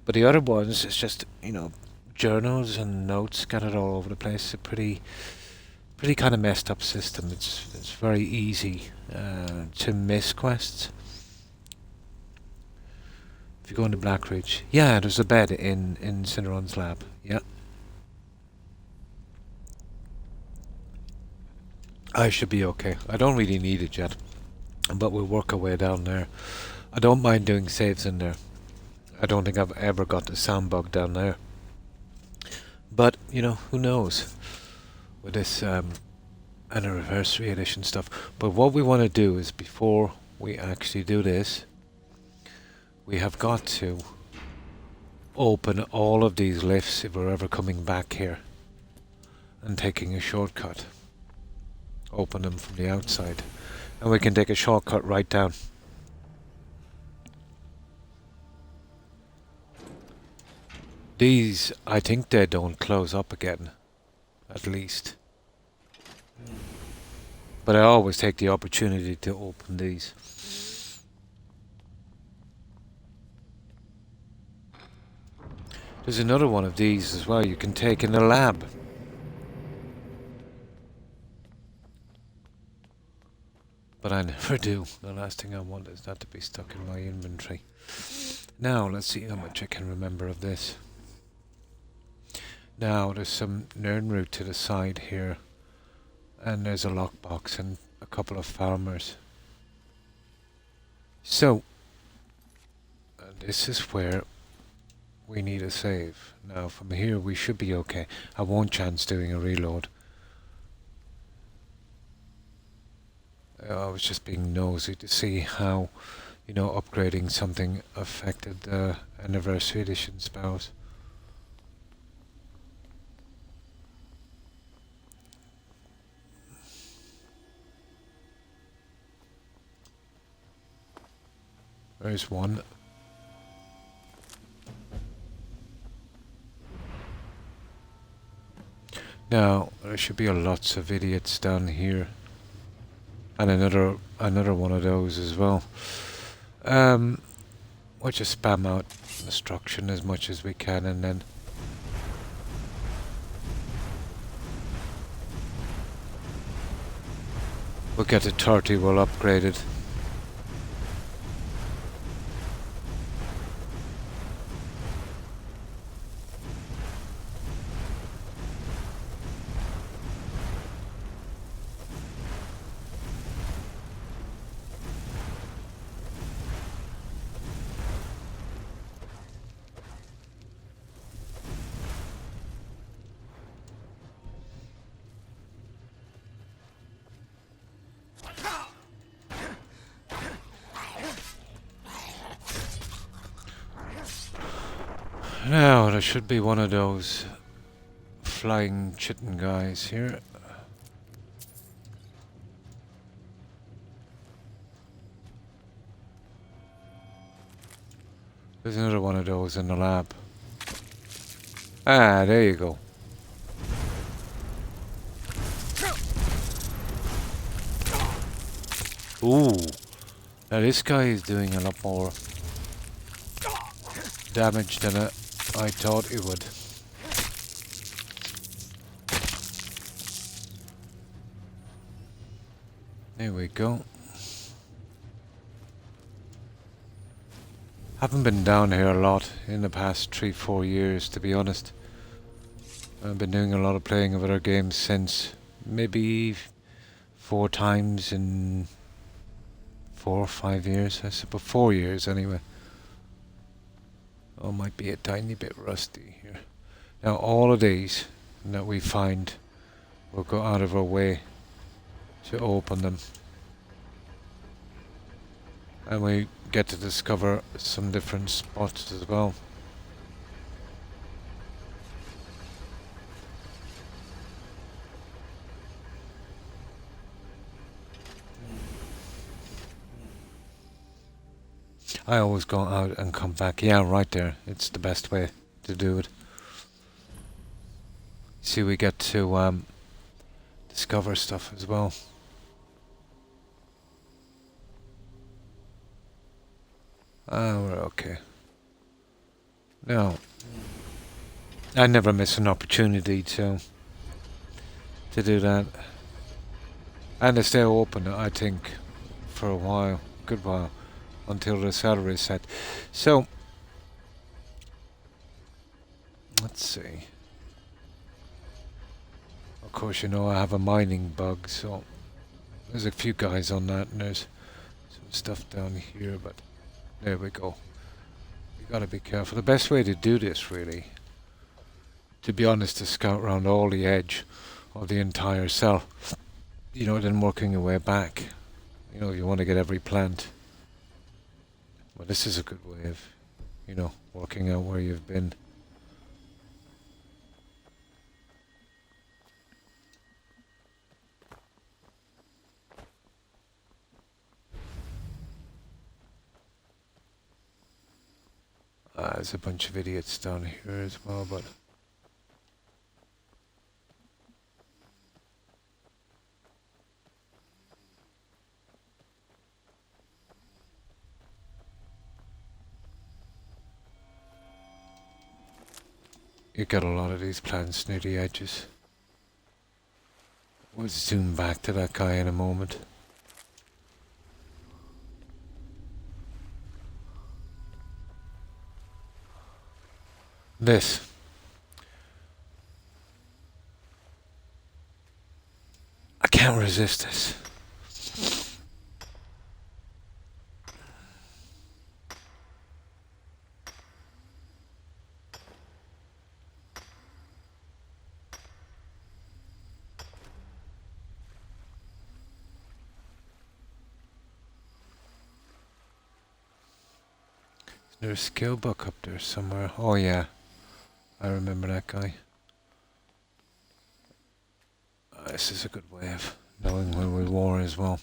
But the other ones, it's just, you know, journals and notes scattered all over the place. It's a pretty kind of messed up system. It's very easy to miss quests. If you go into Black Ridge. Yeah, there's a bed in Cineron's lab. Yeah. I should be okay. I don't really need it yet. But we'll work our way down there. I don't mind doing saves in there. I don't think I've ever got the sound bug down there. But, you know, who knows? With this anniversary edition stuff. But what we want to do is, before we actually do this, we have got to open all of these lifts if we're ever coming back here and taking a shortcut. Open them from the outside. And we can take a shortcut right down. These, I think they don't close up again. At least. But I always take the opportunity to open these. There's another one of these as well you can take in the lab. But I never do. The last thing I want is that to be stuck in my inventory. Now, let's see how much I can remember of this. Now, there's some Nernroot to the side here. And there's a lockbox and a couple of farmers. So, this is where we need a save. Now, from here we should be okay. I won't chance doing a reload. I was just being nosy to see how, you know, upgrading something affected the anniversary edition spells. There's one. Now, there should be lots of idiots down here. And another one of those as well. We'll just spam out destruction as much as we can, and then we'll get to 30 well upgraded. Now, there should be one of those flying chitin guys here. There's another one of those in the lab. Ah, there you go. Ooh. Now this guy is doing a lot more damage than I thought it would. There we go. Haven't been down here a lot in the past 3-4 years, to be honest. I've been doing a lot of playing of other games since. Maybe 4 times in 4 or 5 years, I suppose. 4 years anyway. Oh, might be a tiny bit rusty here. Now all of these that we find, we'll go out of our way to open them. And we get to discover some different spots as well. I always go out and come back. Yeah, right there. It's the best way to do it. See, we get to discover stuff as well. Ah, we're okay. No. I never miss an opportunity to do that. And they stay open, I think, for a while. Good while. Until the salary is set. So, Let's see. Of course, you know I have a mining bug, so there's a few guys on that, and there's some stuff down here, but there we go. You gotta be careful. The best way to do this, really, to be honest, is scout around all the edge of the entire cell. You know, then working your way back. You know, you want to get every plant. Well, this is a good way of, you know, working out where you've been. There's a bunch of idiots down here as well, but you got a lot of these plants near the edges. We'll zoom back to that guy in a moment. This. I can't resist this. There's a skill book up there somewhere. Oh yeah, I remember that guy. This is a good way of knowing when we war as well.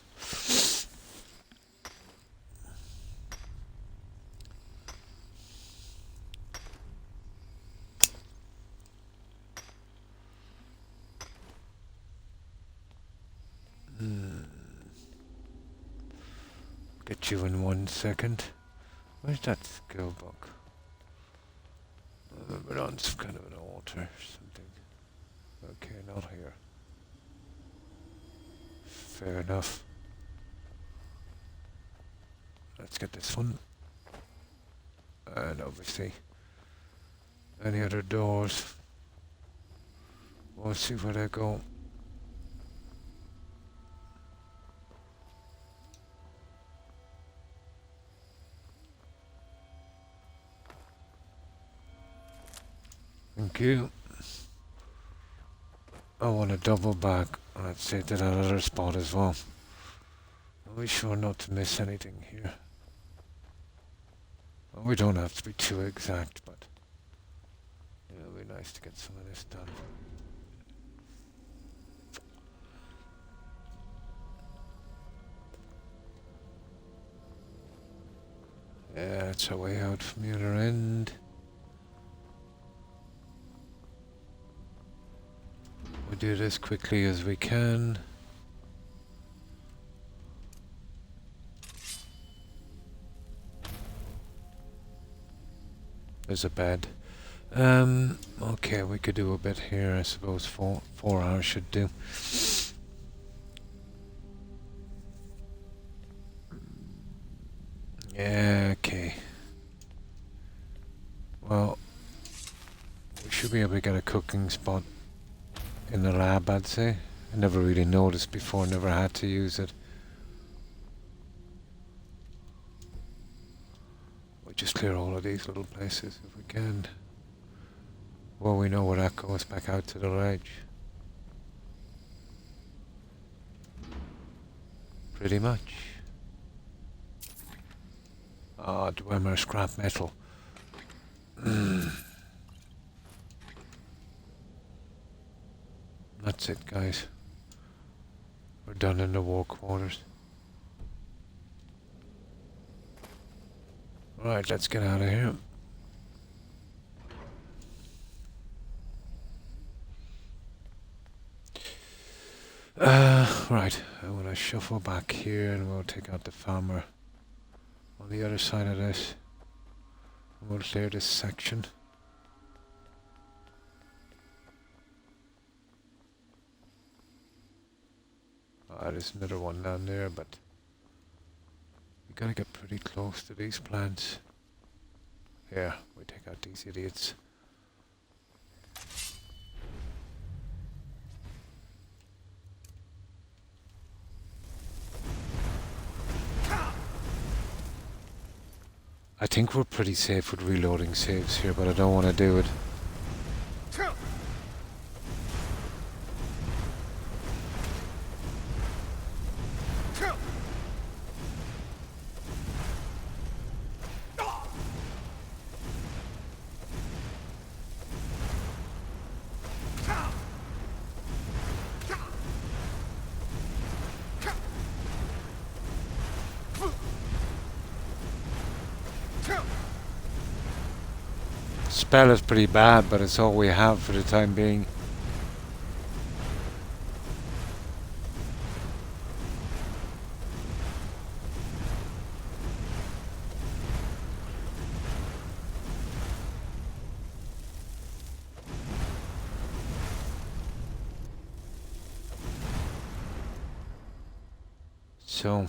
Get you in 1 second. Where's that skill book? We're on some kind of an altar or something. Okay, not here. Fair enough. Let's get this one. And obviously, any other doors. We'll see where they go. Thank you. I want to double back. Let's say to that other spot as well. I'll be sure not to miss anything here. Well, we don't have to be too exact, but it'll be nice to get some of this done. Yeah, it's our way out from the other end. We'll do this quickly as we can. There's a bed. Okay, we could do a bit here, I suppose. 4 hours should do. Yeah, okay. Well, we should be able to get a cooking spot in the lab, I'd say. I never really noticed before, never had to use it. We'll just clear all of these little places if we can. Well, we know where that goes, back out to the ledge. Pretty much. Ah, Dwemer scrap metal. That's it, guys. We're done in the war quarters. Right, let's get out of here. Right, I want to shuffle back here and we'll take out the farmer on the other side of this. And we'll clear this section. There's another one down there, but we gotta get pretty close to these plants. Here, we take out these idiots. I think we're pretty safe with reloading saves here, but I don't want to do it. Spell is pretty bad, but it's all we have for the time being. So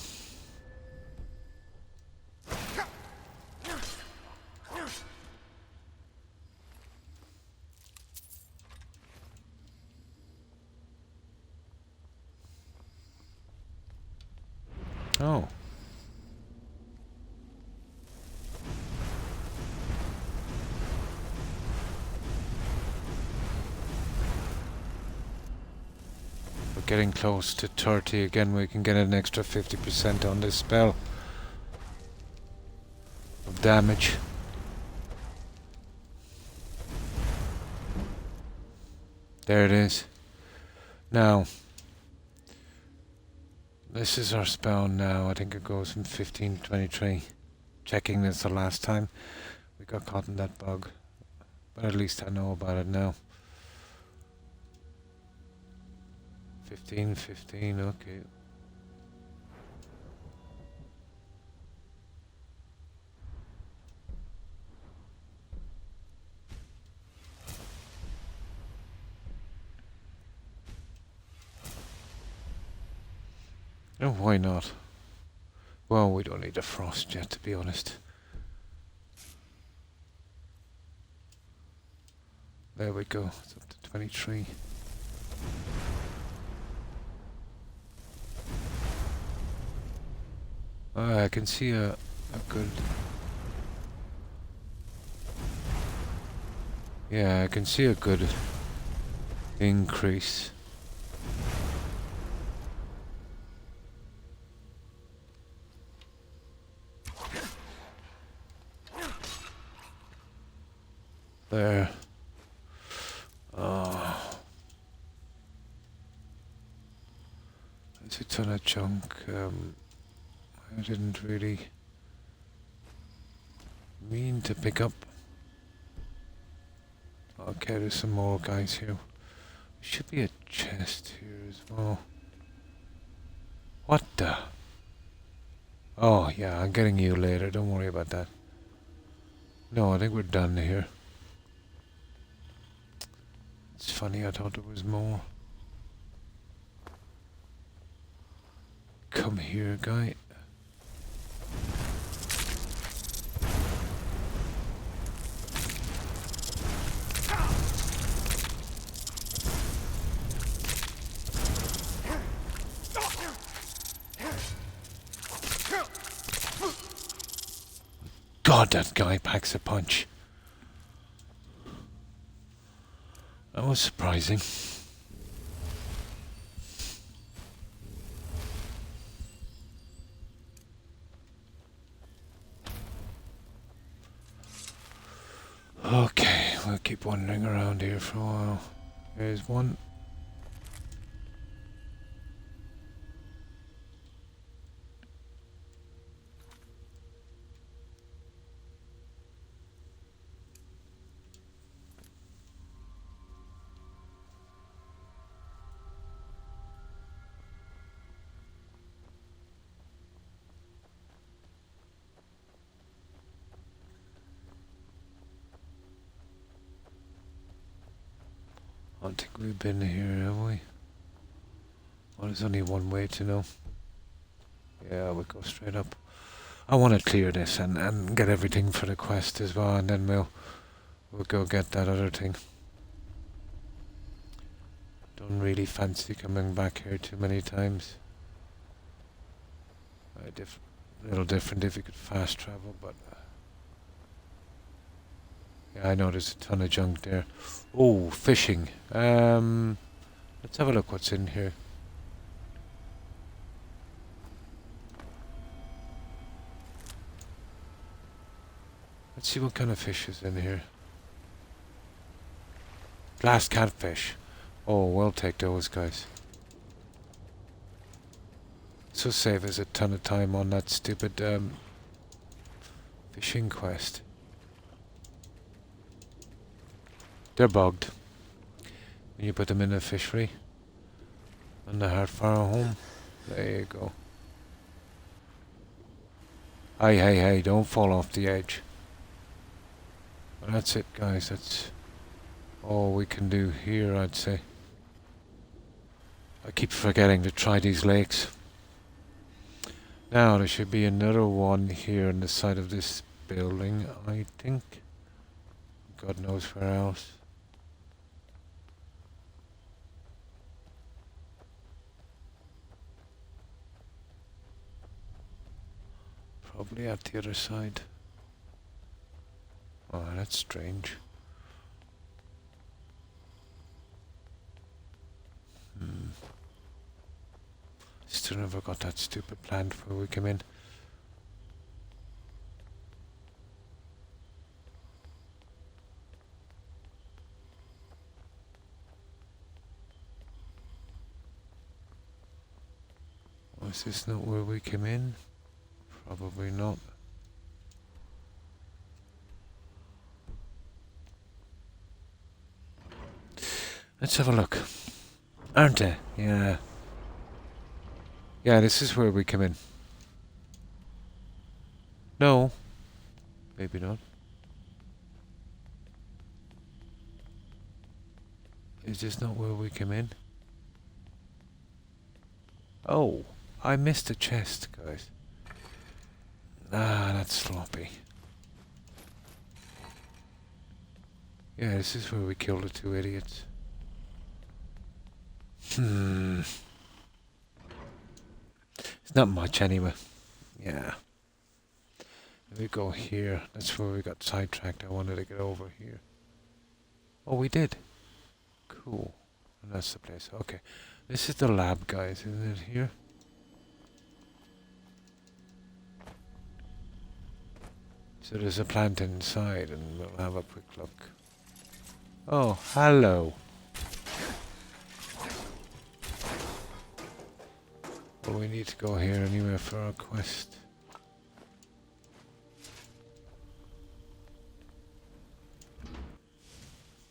oh. We're getting close to 30 again. We can get an extra 50% on this spell of damage. There it is. Now, this is our spell now. I think it goes from 15 to 23. Checking this the last time. We got caught in that bug. But at least I know about it now. 15, okay. Oh, why not? Well, we don't need a frost yet, to be honest. There we go. It's up to 23. I can see a good... Yeah, I can see a good increase. There. Oh. There's a ton of junk. I didn't really mean to pick up. Okay, there's some more guys here. There should be a chest here as well. What the? Oh yeah, I'm getting you later. Don't worry about that. No, I think we're done here. It's funny, I thought there was more. Come here, guy. God, that guy packs a punch. That was surprising. Okay, we'll keep wandering around here for a while. There's one. I don't think we've been here, have we? Well, there's only one way to know. Yeah, we'll go straight up. I want to clear this and get everything for the quest as well, and then we'll go get that other thing. Don't really fancy coming back here too many times. A little different if you could fast travel, but Yeah, I know there's a ton of junk there. Oh, fishing. Let's have a look what's in here. Let's see what kind of fish is in here. Glass catfish. Oh, we'll take those, guys. So save us a ton of time on that stupid fishing quest. They're bugged. When you put them in a fishery. And they're far home. There you go. Hey, don't fall off the edge. Well, that's it, guys. That's all we can do here, I'd say. I keep forgetting to try these lakes. Now, there should be another one here on the side of this building, I think. God knows where else. Probably at the other side. Oh, that's strange. Still never got that stupid plant where we came in. Was this not where we came in? Probably not. Let's have a look. Aren't they? Yeah. Yeah, this is where we come in. No. Maybe not. Is this not where we came in? Oh, I missed a chest, guys. Ah, that's sloppy. Yeah, this is where we killed the two idiots. It's not much anyway. Yeah. We go here. That's where we got sidetracked. I wanted to get over here. Oh, we did. Cool. And that's the place. Okay. This is the lab, guys. Isn't it here? So there's a plant inside and we'll have a quick look. Oh, hello. Well, we need to go here anyway for our quest.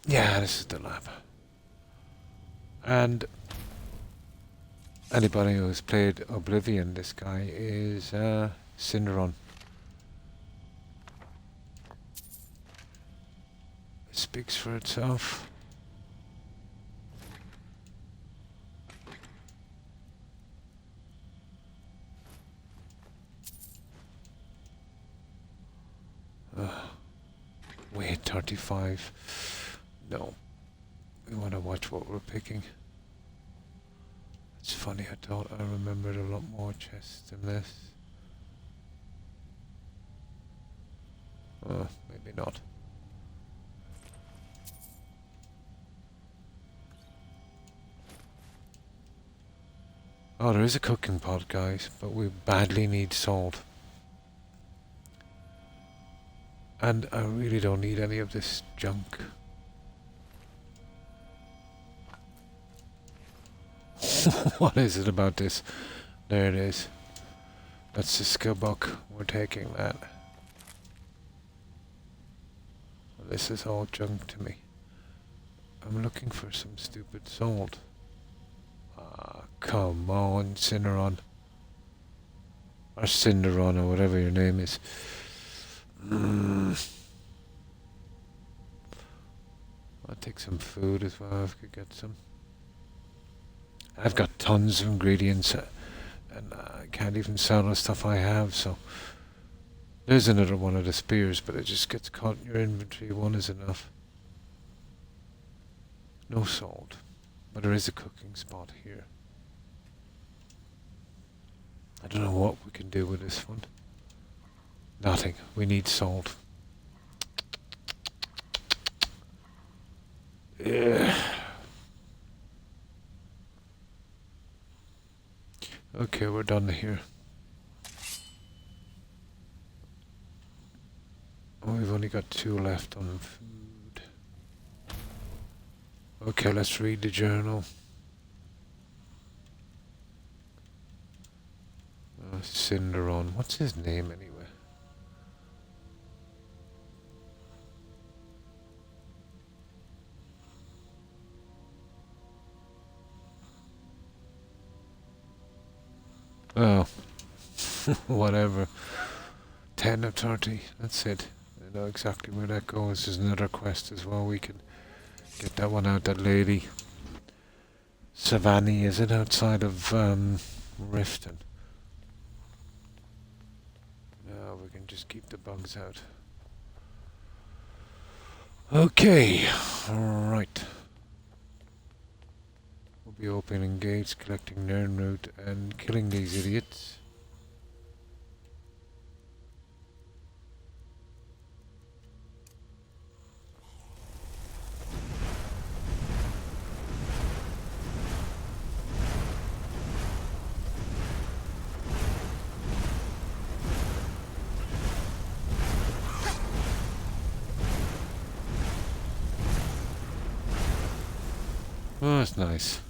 Yeah, this is the lab. And anybody who's played Oblivion, this guy is Cinderon. It speaks for itself. Wait, 35. No. We want to watch what we're picking. It's funny, I thought I remembered a lot more chests than this. Maybe not. Oh, there is a cooking pot, guys, but we badly need salt. And I really don't need any of this junk. What is it about this? There it is. That's the skillbuck. We're taking that. Well, this is all junk to me. I'm looking for some stupid salt. Ah, come on, Cinderon. Or Cinderon, or whatever your name is. I'll take some food as well if I could get some. I've got tons of ingredients and I can't even sell the stuff I have, so there's another one of the spears, but it just gets caught in your inventory. One is enough. No salt, but there is a cooking spot here. I don't know what we can do with this one. Nothing. We need salt. Okay, we're done here. Oh, we've only got 2 left on food. Okay, let's read the journal. Cinderon. What's his name anyway? Oh, whatever. 10 of 30. That's it. I know exactly where that goes. There's another quest as well. We can get that one out. That lady. Savannah, is it outside of Riften? No, we can just keep the bugs out. Okay, alright. We'll be opening gates, collecting Nernroot, and killing these idiots. Oh, that's nice.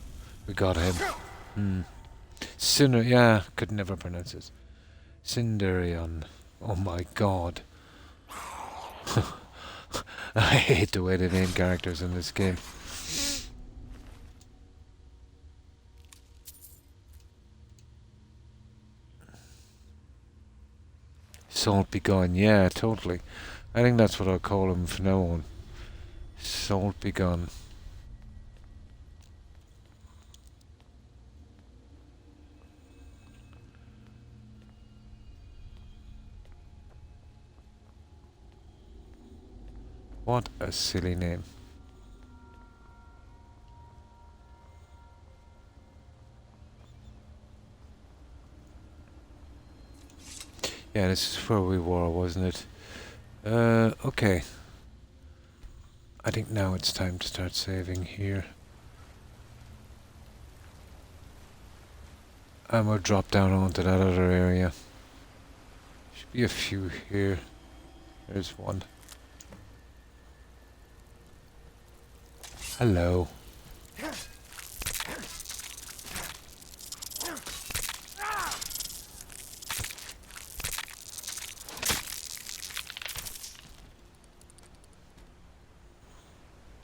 We got him. Yeah, could never pronounce it. Cinderion. Oh my god. I hate the way they name characters in this game. Salt be gone. Yeah, totally. I think that's what I'll call him from now on. Salt be gone. What a silly name. Yeah, this is where we were, wasn't it? Okay. I think now it's time to start saving here. And we'll drop down onto that other area. Should be a few here. There's one. Hello.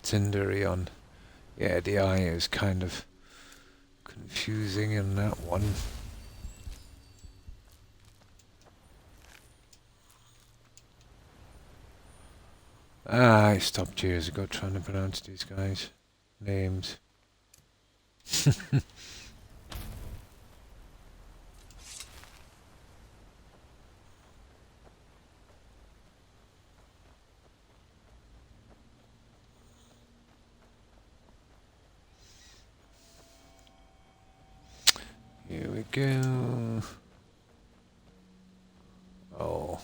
Cinderion. Yeah, the eye is kind of confusing in that one. I stopped years ago trying to pronounce these guys' names. Here we go. Oh.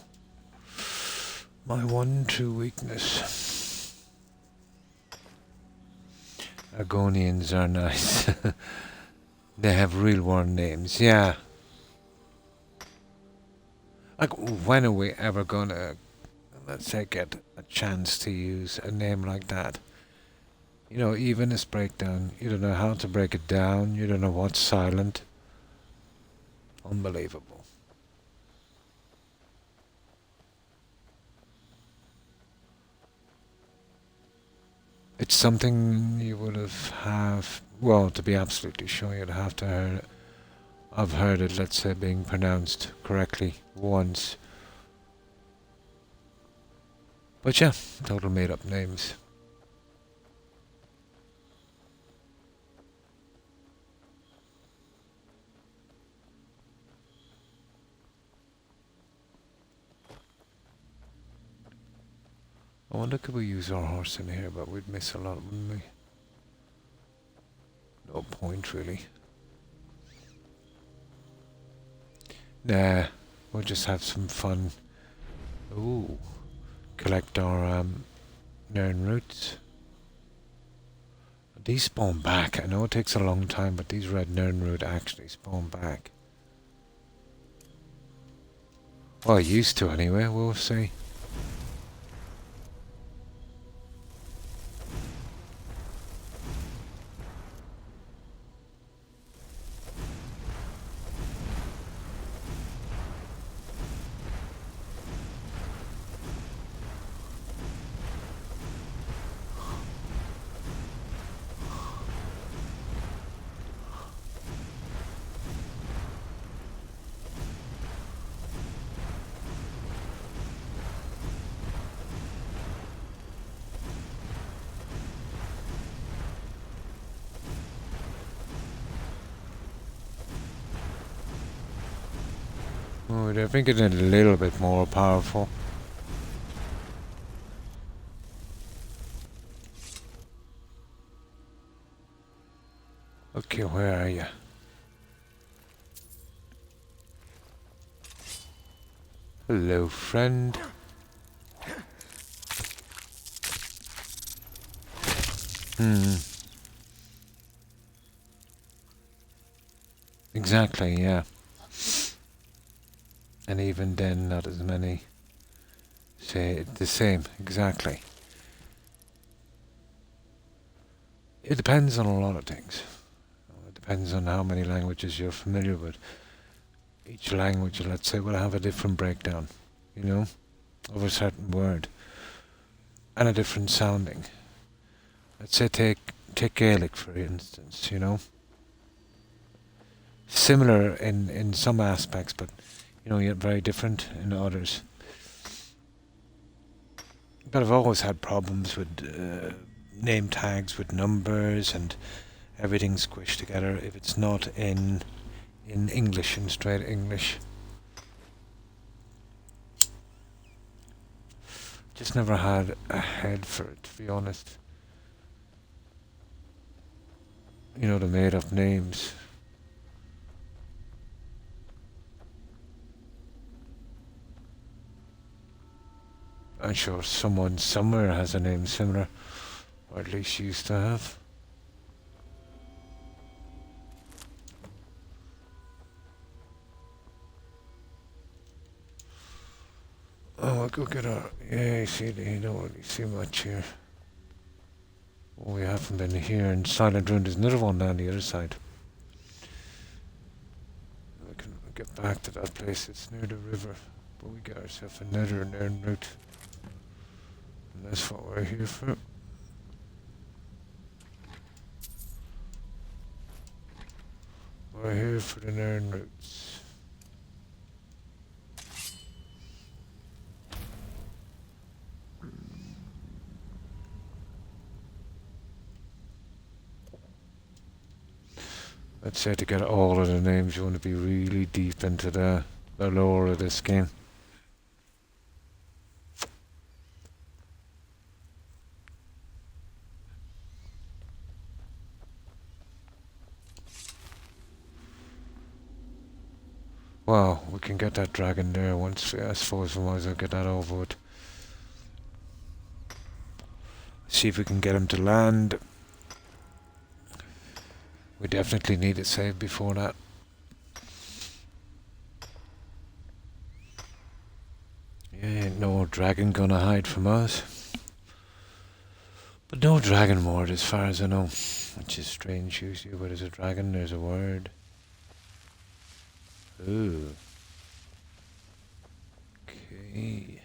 My one true weakness. Argonians are nice. They have real world names, yeah. Like, when are we ever gonna, let's say, get a chance to use a name like that? You know, even this breakdown, you don't know how to break it down, you don't know what's silent. Unbelievable. It's something you would have, well, to be absolutely sure you'd have to have heard it, let's say, being pronounced correctly once. But yeah, total made up names. I wonder could we use our horse in here, but we'd miss a lot, wouldn't we? No point, really. Nah, we'll just have some fun. Ooh, collect our Nernroots. these spawn back. I know it takes a long time, but these red Nernroot actually spawn back. Well, used to anyway, we'll see. Oh, I think it's a little bit more powerful. Okay, where are you? Hello, friend. Exactly, yeah. And even then, not as many. Say the same, exactly. It depends on a lot of things. It depends on how many languages you're familiar with. Each language, let's say, will have a different breakdown, you know, of a certain word. And a different sounding. Let's say take Gaelic, for instance, you know. Similar in some aspects, but you know, yet very different in others. But I've always had problems with name tags with numbers and everything squished together if it's not in English, in straight English. Just never had a head for it, to be honest. You know, the made up names. I'm sure someone somewhere has a name similar, or at least used to have. Oh, I'll go get our... Yeah, you see, you don't really see much here. Oh, we haven't been here in Silent Rune. There's another one down the other side. We can get back to that place. It's near the river. But we got ourselves another route. And that's what we're here for. We're here for the Nairn routes. I'd say to get all of the names, you want to be really deep into the lore of this game. Well, we can get that dragon there once. I suppose we might as well get that over with. See if we can get him to land. We definitely need it saved before that. Yeah, ain't no dragon gonna hide from us. But no dragon word as far as I know. Which is strange usually, where there's a dragon, there's a word. Ooh. Okay.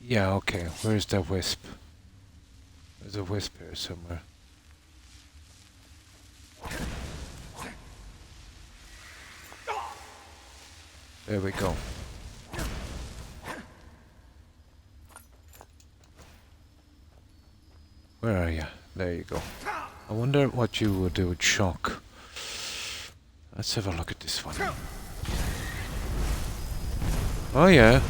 Yeah, okay. Where's the wisp? There's a wisp here somewhere. There we go. Where are you? There you go. I wonder what you would do with shock. Let's have a look at this one. Oh yeah.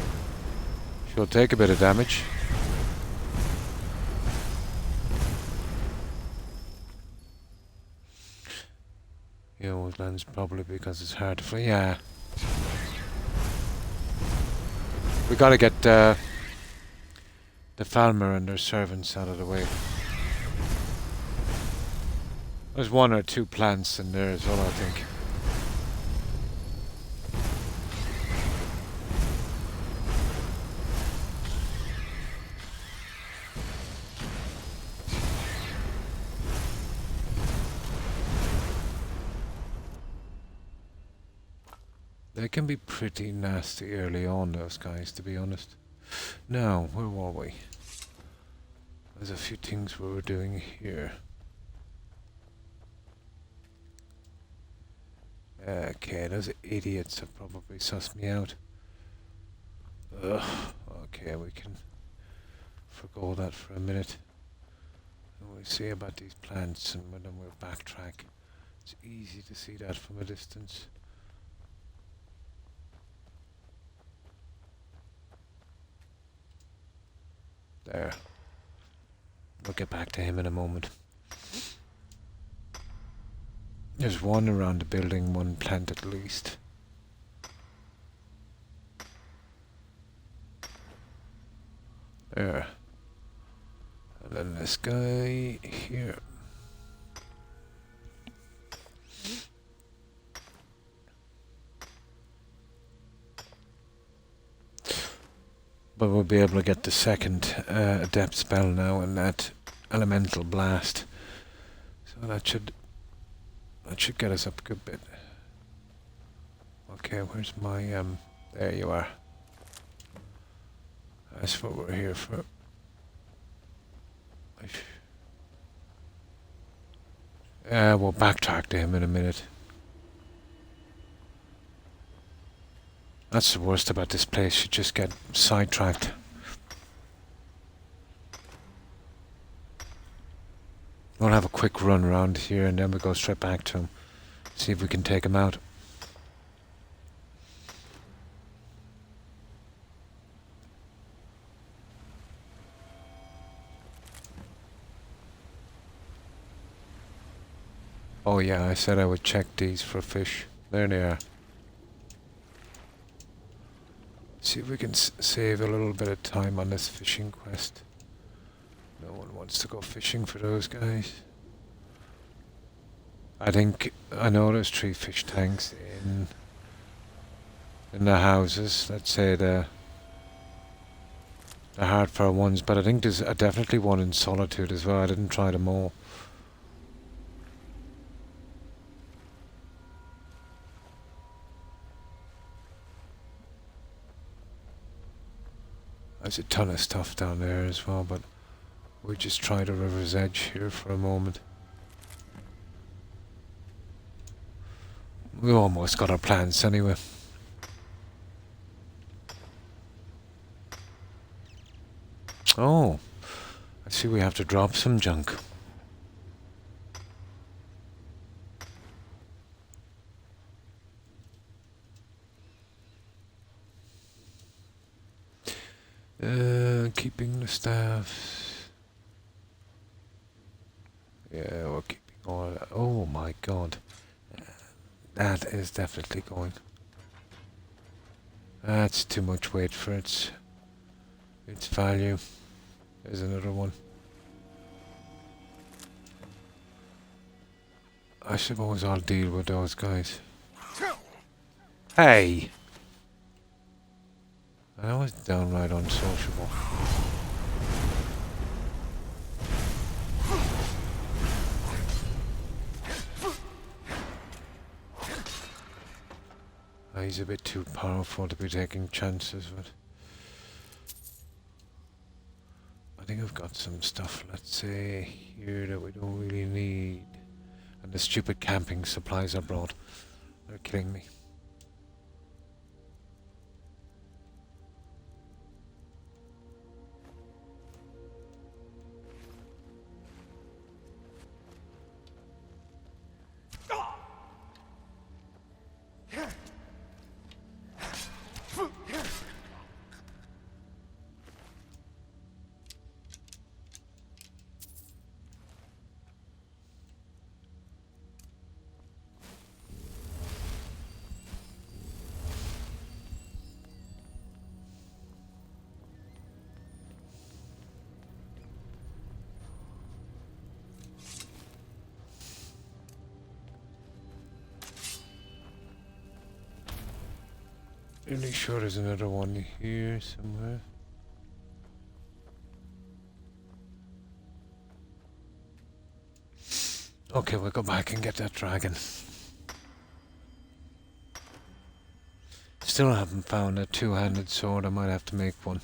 She'll take a bit of damage. Yeah, woodlands probably because it's hard to fly. Yeah. We gotta get the Falmer and their servants out of the way. There's one or two plants in there as well, I think. They can be pretty nasty early on, those guys, to be honest. Now, where were we? There's a few things we were doing here. Okay, those idiots have probably sussed me out. Ugh, okay, we can forgo that for a minute. And we'll see about these plants, and then we'll backtrack. It's easy to see that from a distance. There. We'll get back to him in a moment. There's one around the building, one plant at least. There. And then this guy here. But we'll be able to get the second adept spell now and that elemental blast. So that should get us up a good bit. Okay, where's my there you are. That's what we're here for. We'll backtrack to him in a minute. That's the worst about this place, you just get sidetracked. We'll have a quick run around here and then we'll go straight back to him. See if we can take him out. Oh yeah, I said I would check these for fish. There they are. See if we can save a little bit of time on this fishing quest. No one wants to go fishing for those guys. I know there's 3 fish tanks in the houses. Let's say the hardfare ones, but I think there's definitely one in Solitude as well. I didn't try them all. There's a ton of stuff down there as well, but we just try the river's edge here for a moment. We almost got our plans anyway. Oh, I see we have to drop some junk. Keeping the staffs. Yeah, we're keeping all that. Oh my god. That is definitely going. That's too much weight for its value. There's another one. I suppose I'll deal with those guys. Hey! That was downright unsociable. He's a bit too powerful to be taking chances with. I think I've got some stuff, let's say, here that we don't really need. And the stupid camping supplies I brought. They're killing me. Really sure there's another one here somewhere. Okay, we'll go back and get that dragon. Still haven't found a two-handed sword. I might have to make one.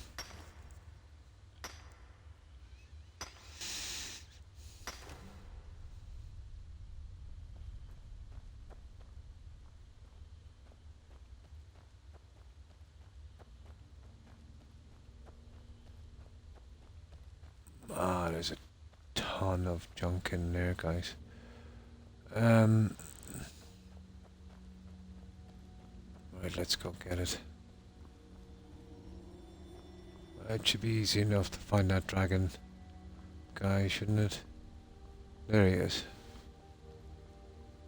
Ah, there's a ton of junk in there, guys. Right, let's go get it. It should be easy enough to find that dragon guy, shouldn't it? There he is.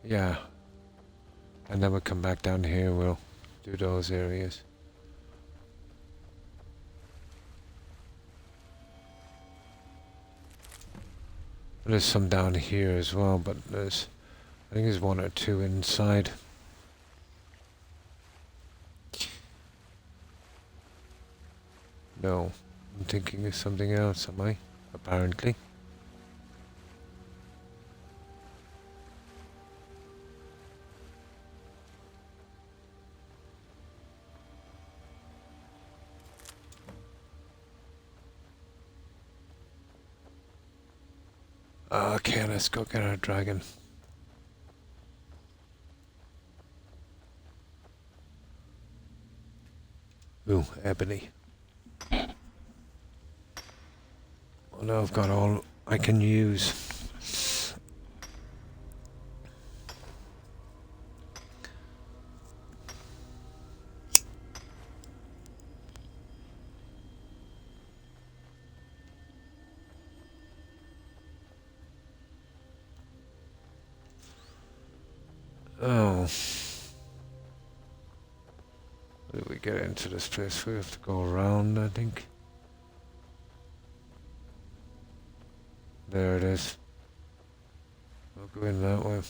Yeah. And then we'll come back down here, we'll do those areas. There's some down here as well, but there's, I think there's one or two inside. No, I'm thinking of something else, am I? Apparently. Okay, let's go get our dragon. Ooh, ebony. Well, now I've got all I can use. Oh. How do we get into this place? We have to go around, I think. There it is. We'll go in that way.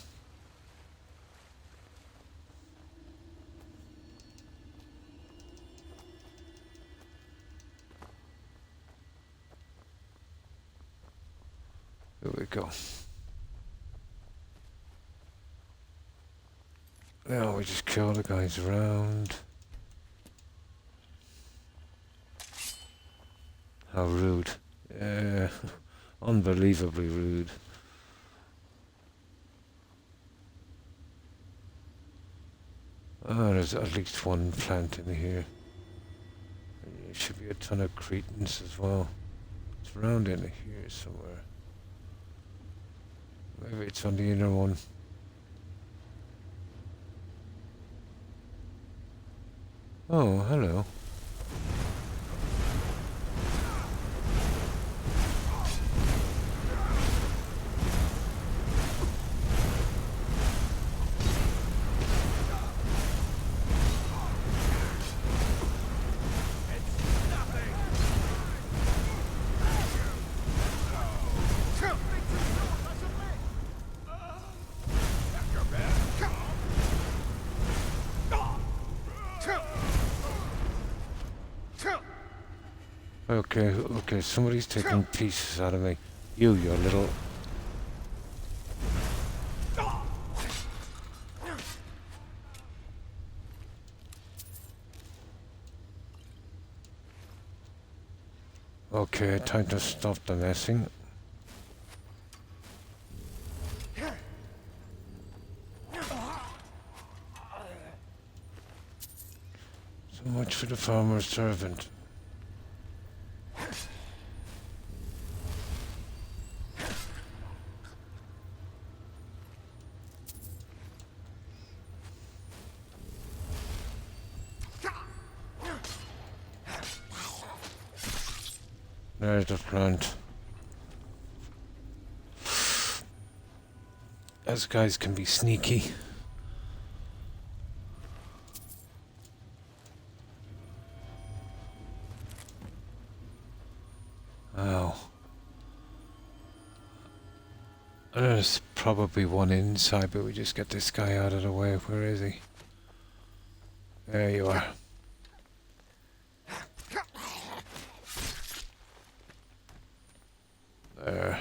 Here we go. Now we just kill the guys around. How rude. Yeah. Unbelievably rude. Oh, there's at least one plant in here. There should be a ton of cretins as well. It's around in here somewhere. Maybe it's on the inner one. Oh, hello. Okay, somebody's taking pieces out of me. You little... Okay, time to stop the messing. So much for the farmer's servant. There's the plant. Those guys can be sneaky. Oh. There's probably one inside, but we just get this guy out of the way. Where is he? There you are. There.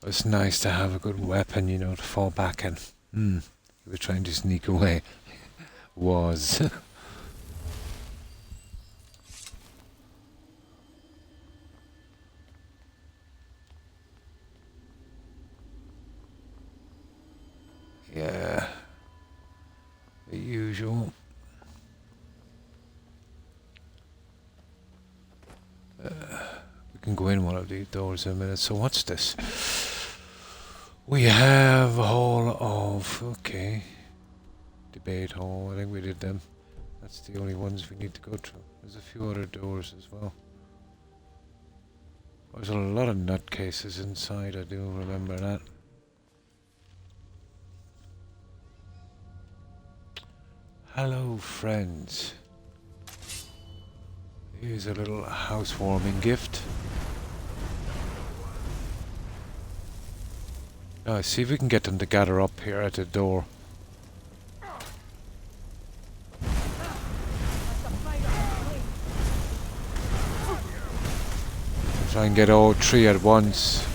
It's nice to have a good weapon, you know, to fall back in. He was trying to sneak away. Was. Yeah. The usual. We can go in one of these doors in a minute. So what's this? We have a hall of... Okay. Debate hall. I think we did them. That's the only ones we need to go through. There's a few other doors as well. There's a lot of nutcases inside. I do remember that. Hello, friends. Here's a little housewarming gift. Now, see if we can get them to gather up here at the door. Try and get all three at once.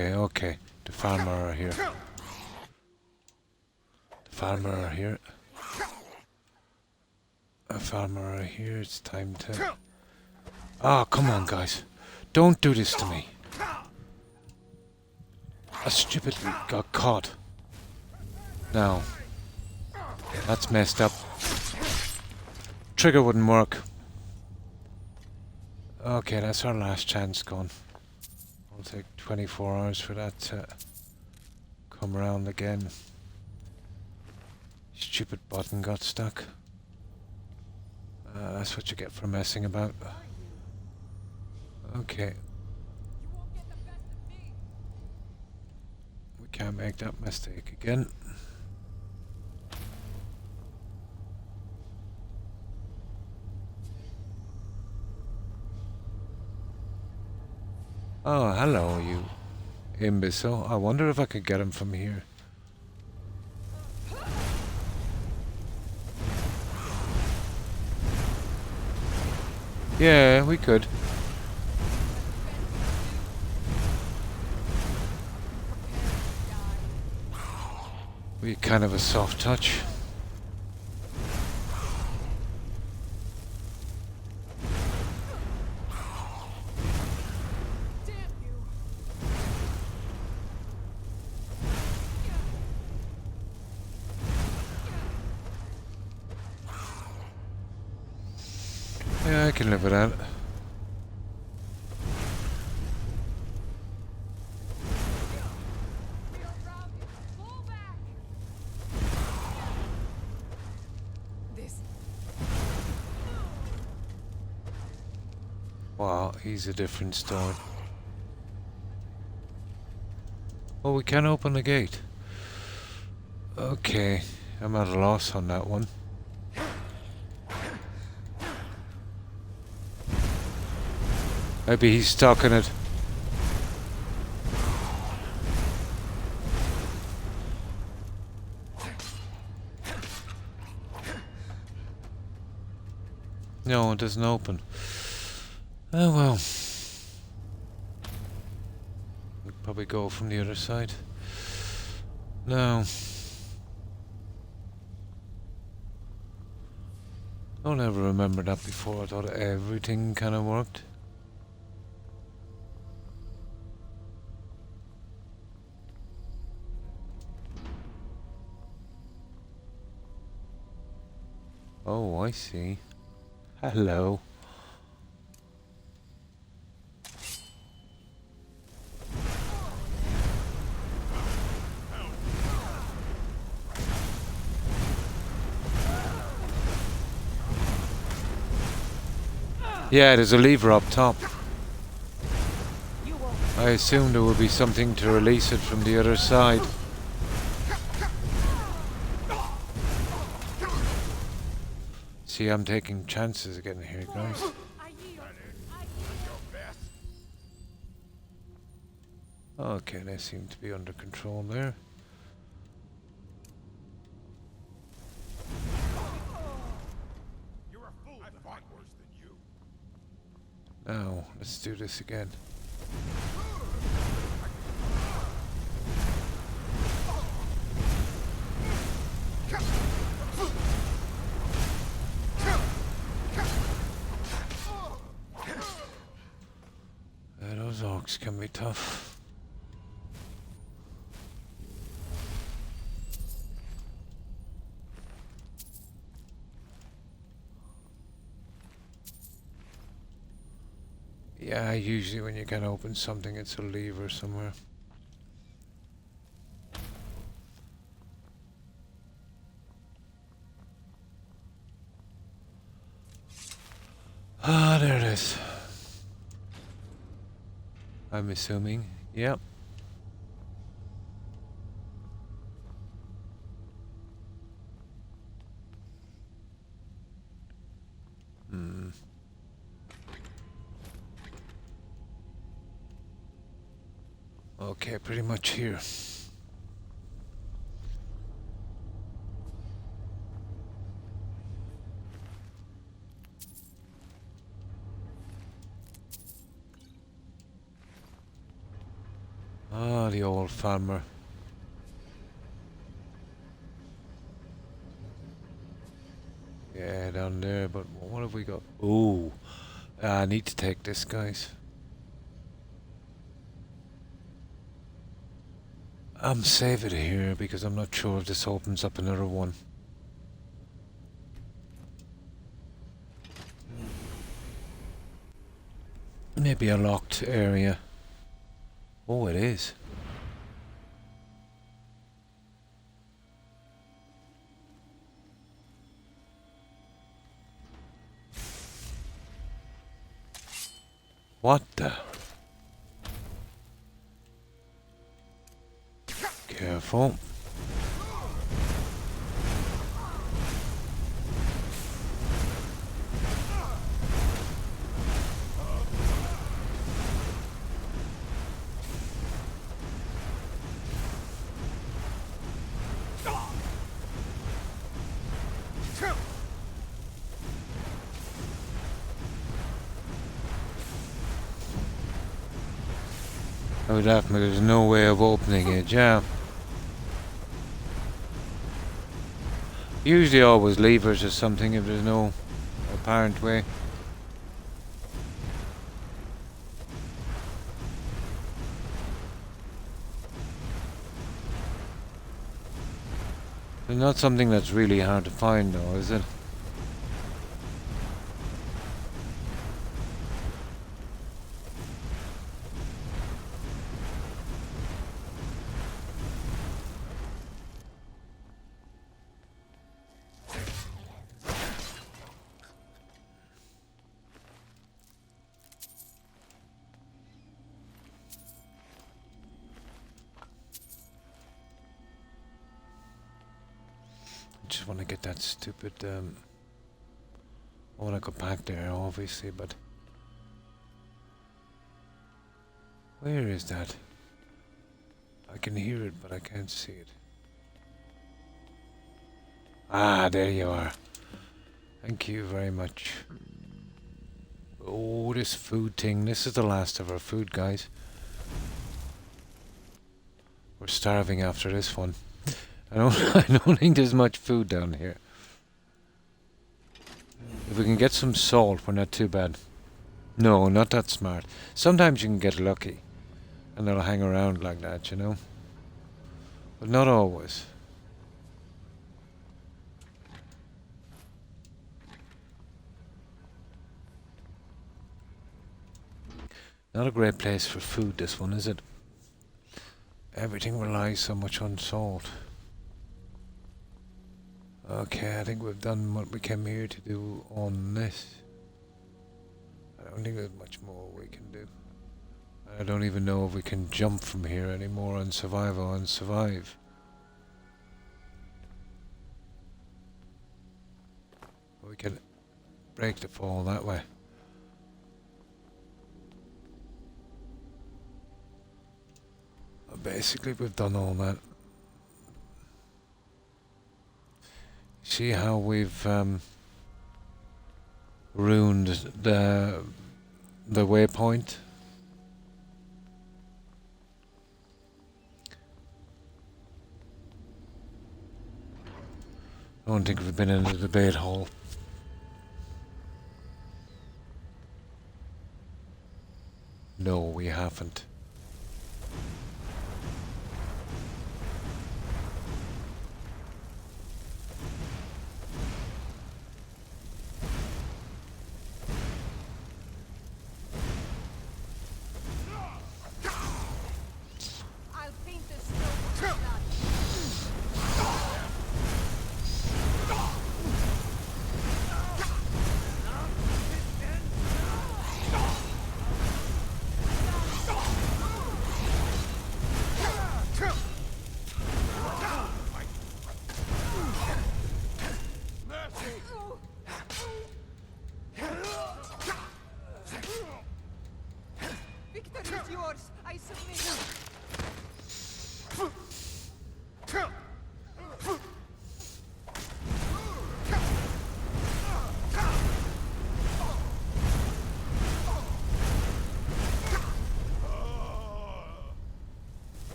Okay. The farmer are here. The farmer are here. A farmer are here. It's time to... Oh, come on, guys. Don't do this to me. I stupidly got caught. Now. That's messed up. Trigger wouldn't work. Okay, that's our last chance gone. It'll take 24 hours for that to come around again. Stupid button got stuck. That's what you get for messing about. Okay. We can't make that mistake again. Oh, hello, you imbecile. I wonder if I could get him from here. Yeah, we could. We kind of a soft touch. Yeah, I can live with that. Wow, he's a different story. Oh, we can open the gate. Okay, I'm at a loss on that one. Maybe he's stuck in it. No, it doesn't open. Oh well. We'll probably go from the other side. No. I don't ever remember that before. I thought everything kind of worked. Oh, I see. Hello. Yeah, there's a lever up top. I assumed there would be something to release it from the other side. See, I'm taking chances again here, guys. Okay, they seem to be under control there. You're a fool. I fought worse than you. Now, let's do this again. Those orcs can be tough. Yeah, usually when you can open something, it's a lever somewhere. Ah, there it is. I'm assuming. Yep. Okay, pretty much here. Ah, the old farmer. Yeah, down there, but what have we got? Ooh, I need to take this, guys. Save it here because I'm not sure if this opens up another one. Maybe a locked area. Oh, it is. What the? Careful. I would have me, there's no way of opening it, yeah. Usually always levers or something if there's no apparent way. It's not something that's really hard to find though, is it? Just want to get that stupid, I want to go back there, obviously, but... Where is that? I can hear it, but I can't see it. Ah, there you are. Thank you very much. Oh, this food thing. This is the last of our food, guys. We're starving after this one. I don't think there's much food down here. If we can get some salt, we're not too bad. No, not that smart. Sometimes you can get lucky. And they'll hang around like that, you know? But not always. Not a great place for food, this one, is it? Everything relies so much on salt. Okay, I think we've done what we came here to do on this. I don't think there's much more we can do. I don't even know if we can jump from here anymore on survival and survive. We can break the fall that way. Basically, we've done all that. See how we've ruined the waypoint? I don't think we've been in the debate hall. No, we haven't. I'll paint this stone with blood. Victory is yours. I submit.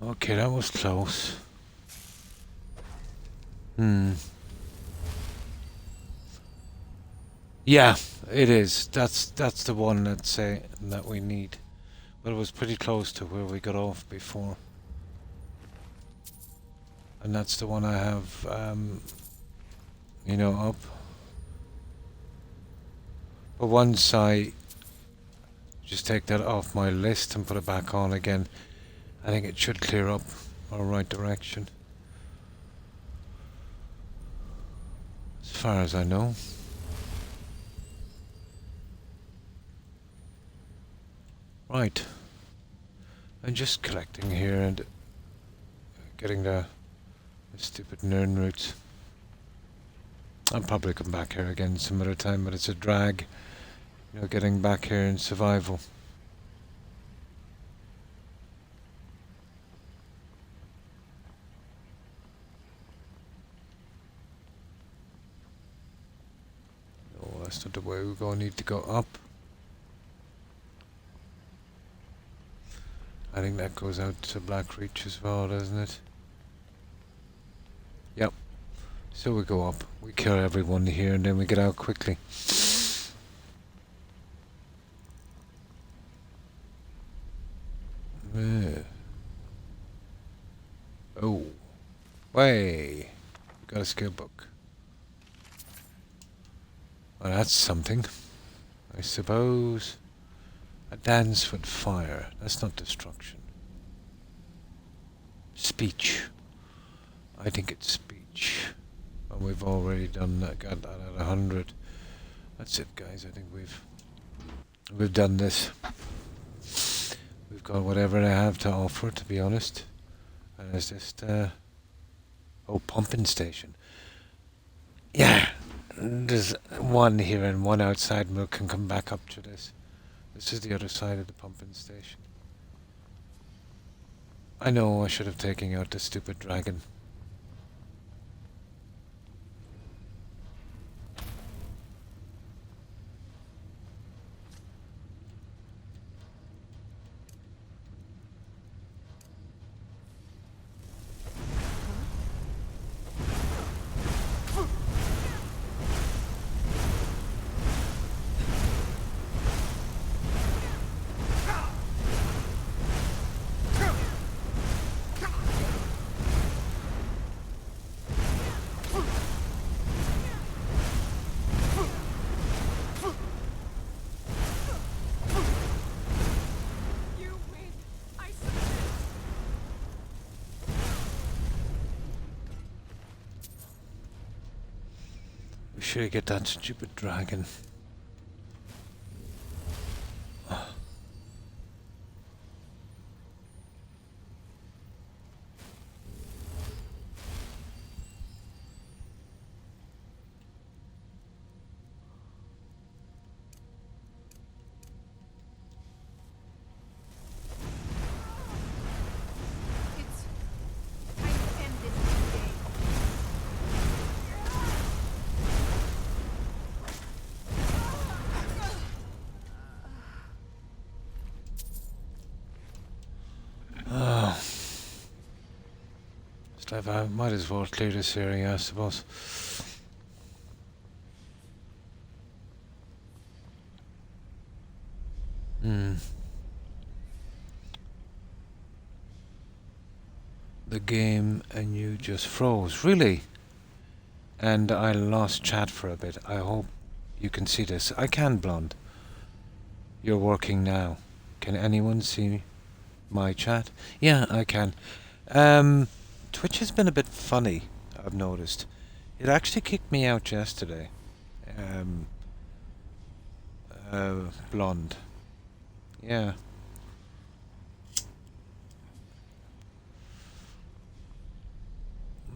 Okay, that was close. Yeah, it is. That's the one that we need. But it was pretty close to where we got off before. And that's the one I have, you know, up. But once I just take that off my list and put it back on again, I think it should clear up our right direction. As far as I know. Right. I'm just collecting here and getting the stupid Nern roots. I'll probably come back here again some other time, but it's a drag, you know, getting back here in survival. No, that's not the way we're going to need to go up. I think that goes out to Black Reach as well, doesn't it? Yep. So we go up, we kill everyone here, and then we get out quickly. Oh. Way. Got a skill book. Well, that's something, I suppose. A dance with fire. That's not destruction. Speech. I think it's speech. And we've already done that. Got that at 100. That's it, guys. I think we've done this. We've got whatever they have to offer, to be honest. And it's just oh, pumping station. Yeah. There's one here and one outside. We can come back up to this. This is the other side of the pumping station. I know I should have taken out the stupid dragon. We should get that stupid dragon. I might as well clear this area, I suppose. The game and you just froze. Really? And I lost chat for a bit. I hope you can see this. I can, Blonde. You're working now. Can anyone see my chat? Yeah, I can. Twitch has been a bit funny, I've noticed. It actually kicked me out yesterday. Blonde. Yeah.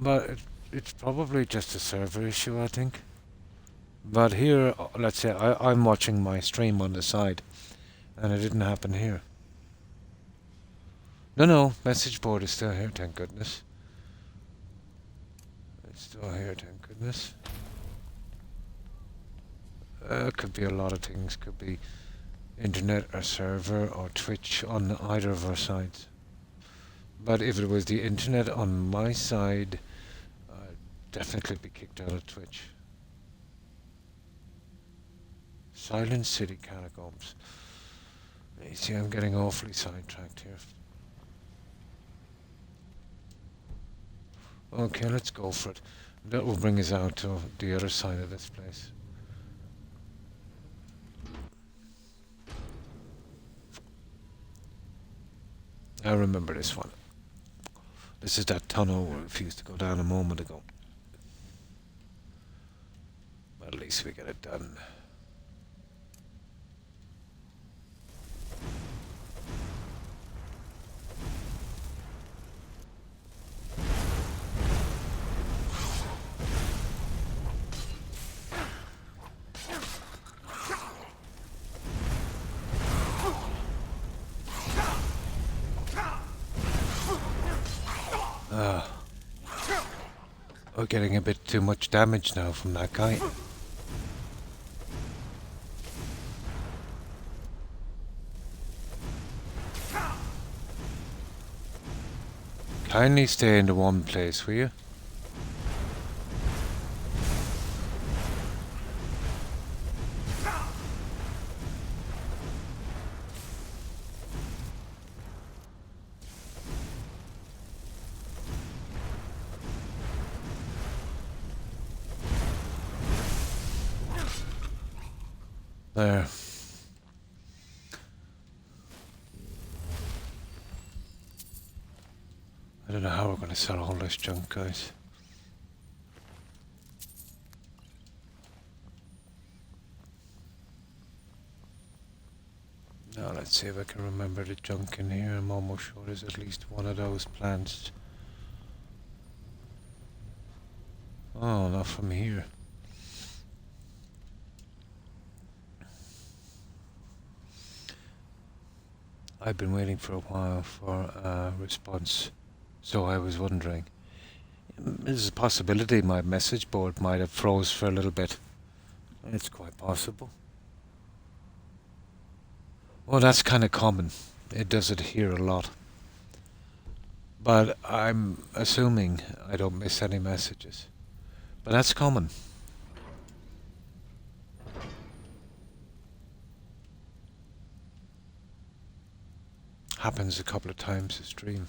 But it's probably just a server issue, I think. But here, let's say, I'm watching my stream on the side, and it didn't happen here. No, message board is still here, thank goodness. It's still here, thank goodness. Could be a lot of things. Could be internet or server or Twitch on either of our sides. But if it was the internet on my side, I'd definitely be kicked out of Twitch. Silent City Catacombs. You see, I'm getting awfully sidetracked here. Okay, let's go for it. That will bring us out to the other side of this place. I remember this one. This is that tunnel we refused to go down a moment ago. But at least we get it done. We're getting a bit too much damage now from that guy. Kindly stay in the one place, will you? There. I don't know how we're going to sell all this junk, guys. Now let's see if I can remember the junk in here. I'm almost sure there's at least one of those plants. Oh, not from here. I've been waiting for a while for a response, so I was wondering. There's a possibility my message board might have froze for a little bit. It's quite possible. Well, that's kind of common. It does it here a lot. But I'm assuming I don't miss any messages. But that's common. Happens a couple of times a stream.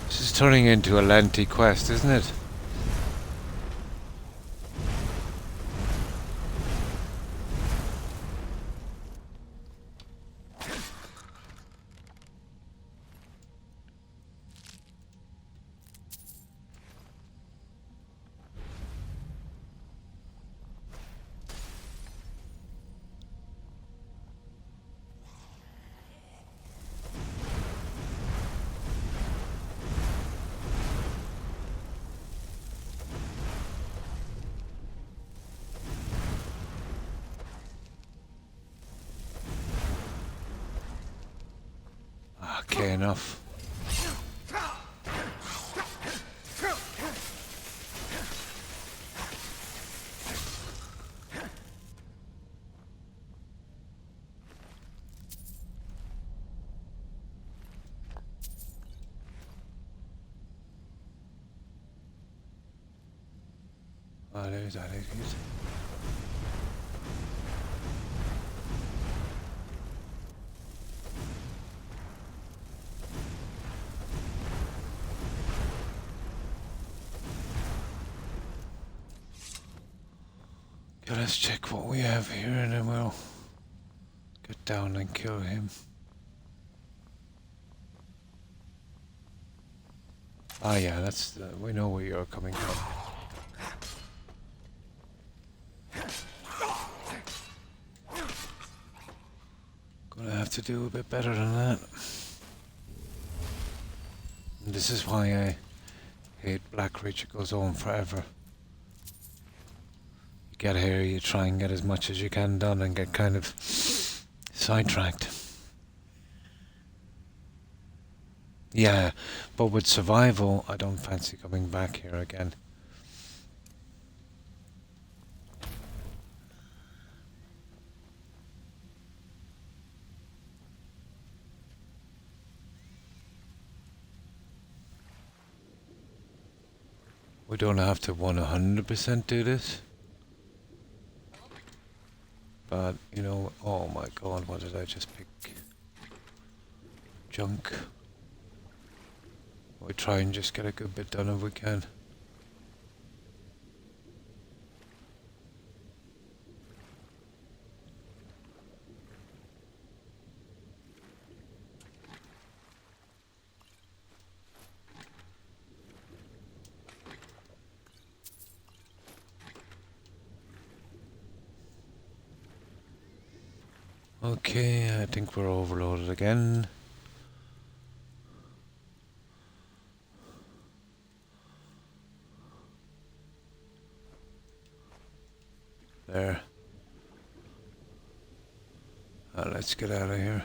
This is turning into a lengthy quest, isn't it? okay enough. Oh, there's that idiot. Okay, let's check what we have here and then we'll get down and kill him. Ah yeah, that's we know where you're coming from. Gonna have to do a bit better than that. And this is why I hate Black Ridge. It goes on forever. You get here, you try and get as much as you can done and get kind of sidetracked. Yeah, but with survival, I don't fancy coming back here again. We don't have to 100% do this. But, you know, oh my god, what did I just pick? Junk. We try and just get a good bit done if we can. Okay, I think we're overloaded again. There. Let's get out of here.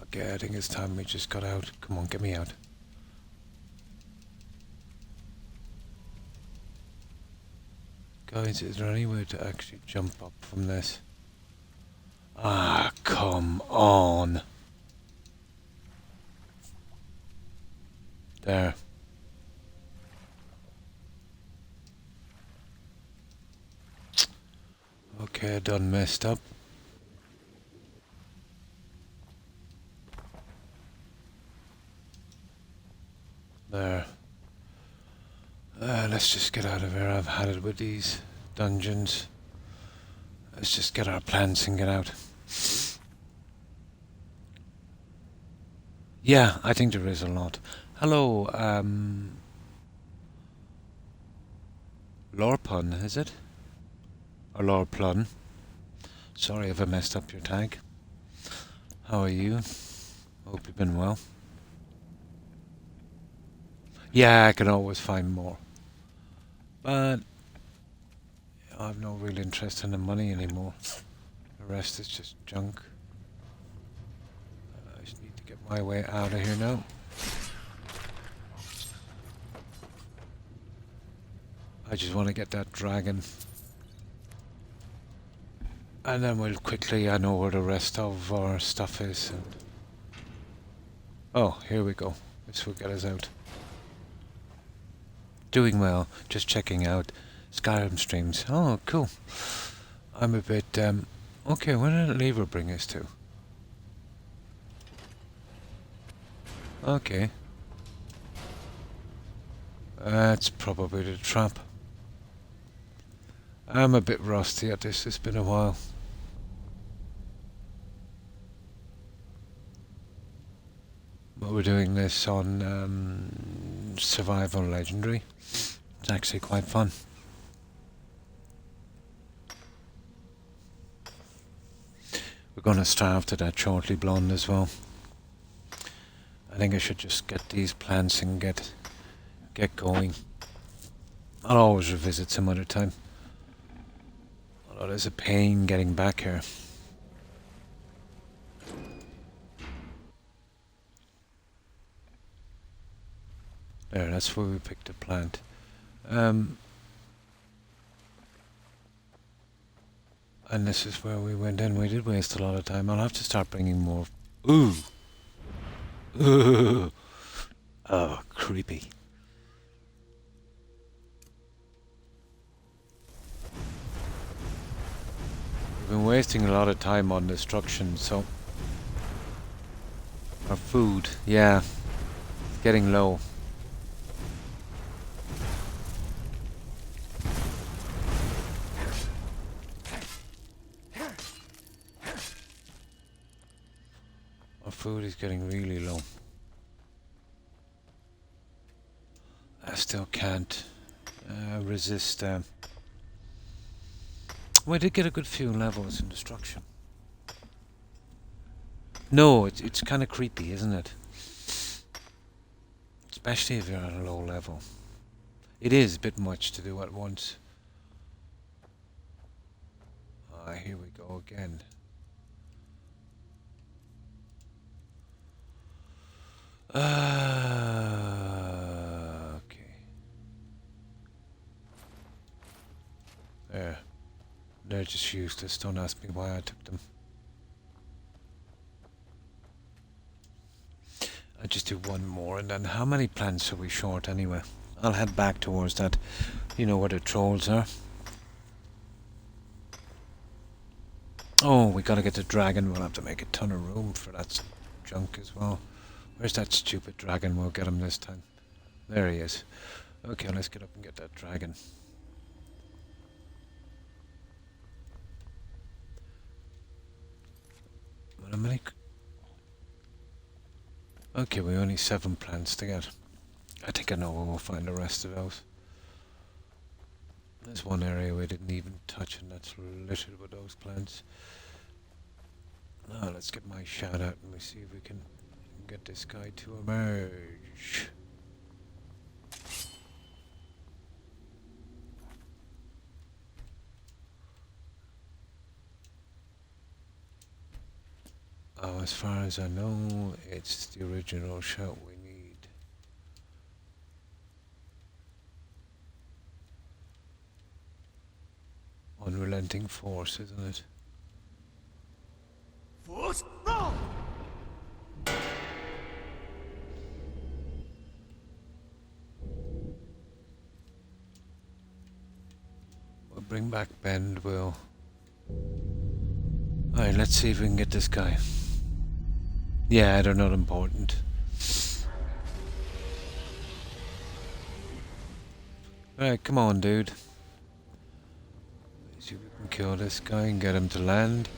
Okay, I think it's time we just got out. Come on, get me out. Guys, is there any way to actually jump up from this? Ah, come on. There. Okay, done messed up. There. Let's just get out of here. I've had it with these dungeons. Let's just get our plants and get out. Yeah, I think there is a lot. Hello, Lorpun, is it? Or Lorplun. Sorry if I messed up your tag. How are you? Hope you've been well. Yeah, I can always find more. But I've no real interest in the money anymore. The rest is just junk. I just need to get my way out of here now. I just want to get that dragon. And then we'll quickly, I know where the rest of our stuff is. And oh, here we go. This will get us out. Doing well, just checking out Skyrim streams. Oh, cool. I'm a bit, okay, where did the lever bring us to? Okay. That's probably the trap. I'm a bit rusty at this, it's been a while. But we're doing this on Survival Legendary. It's actually quite fun. We're going to starve to that shortly, blonde as well. I think I should just get these plants and get going. I'll always revisit some other time. Although there's a pain getting back here. that's where we picked a plant. And this is where we went in. We did waste a lot of time. I'll have to start bringing more. Ooh! Ooh! Oh, creepy. We've been wasting a lot of time on destruction, so... Our food, yeah. It's getting low. Food is getting really low. I still can't resist. Well, I did get a good few levels in destruction. No, it's kind of creepy, isn't it? Especially if you're at a low level. It is a bit much to do at once. Ah, here we go again. Okay. There. They're just useless. Don't ask me why I took them. I'll just do one more, and then how many plants are we short anyway? I'll head back towards that. You know where the trolls are. Oh, we gotta get the dragon. We'll have to make a ton of room for that junk as well. Where's that stupid dragon? We'll get him this time. There he is. Okay, let's get up and get that dragon. How many? Okay, we only 7 plants to get. I think I know where we'll find the rest of those. There's one area we didn't even touch, and that's littered with those plants. Now let's get my shout out and we see if we can get this guy to emerge. Oh, as far as I know, it's the original shout we need. Unrelenting force, isn't it? Force, roll! We'll bring back Bend, Will. Alright, let's see if we can get this guy. Yeah, they're not important. Alright, come on, dude. Let's see if we can kill this guy and get him to land.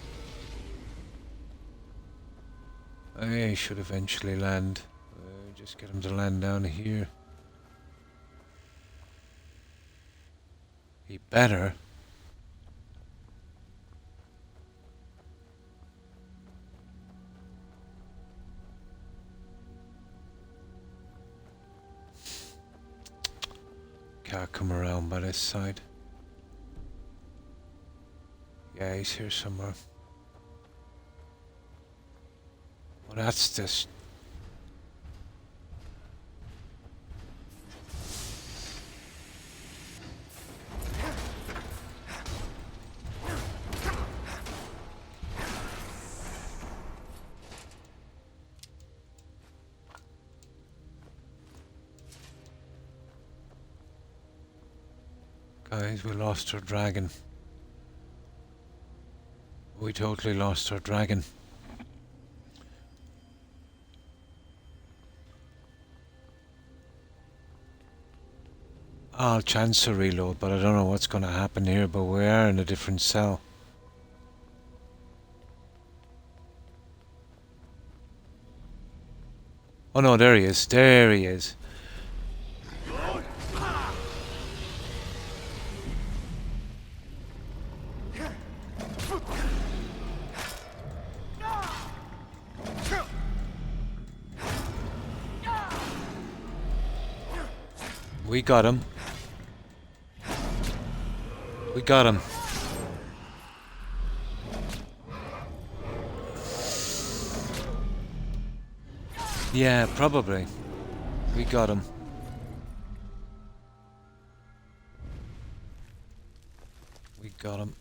I should eventually land. Just get him to land down here. He better. Can't come around by this side. Yeah, he's here somewhere. Well, that's just... Guys, we lost our dragon. We totally lost our dragon. I'll chance a reload, but I don't know what's going to happen here, but we are in a different cell. Oh no, there he is. There he is. We got him. We got him. Yeah, probably. We got him. We got him.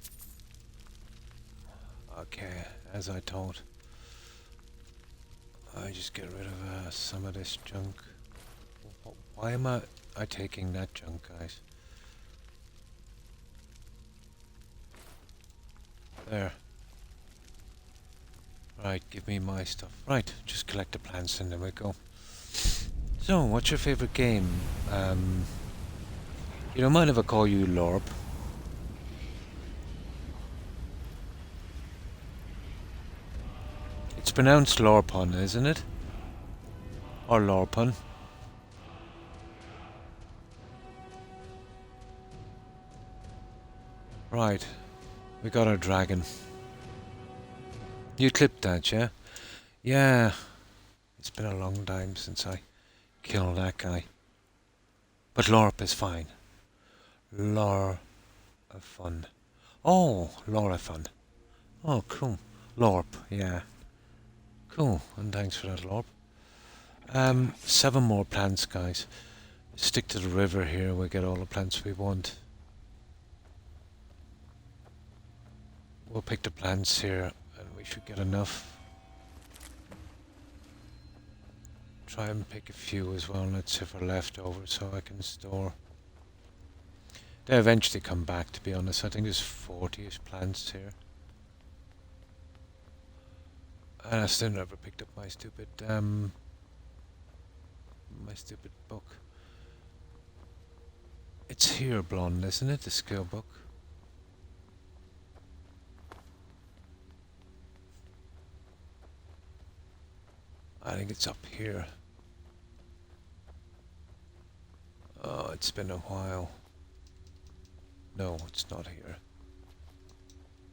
Okay, as I thought. I just get rid of some of this junk. Why am I taking that junk, guys? There. Right, give me my stuff. Right, just collect the plants and there we go. So, what's your favorite game? You don't mind if I call you Lorp? It's pronounced Lorpon, isn't it? Or Lorpon? Right, we got our dragon. You clipped that, yeah? Yeah. It's been a long time since I killed that guy. But Lorp is fine. Lor of fun. Oh, Lorifun. Oh, cool. Lorp, yeah. Cool, and thanks for that, Lorp. 7 more plants, guys. Stick to the river here, we get all the plants we want. We'll pick the plants here, and we should get enough. Try and pick a few as well, let's see if we're left over so I can store. They eventually come back, to be honest. I think there's 40-ish plants here. And I still never picked up my stupid book. It's here, Blonde, isn't it? The skill book. I think it's up here. Oh, it's been a while. No, it's not here.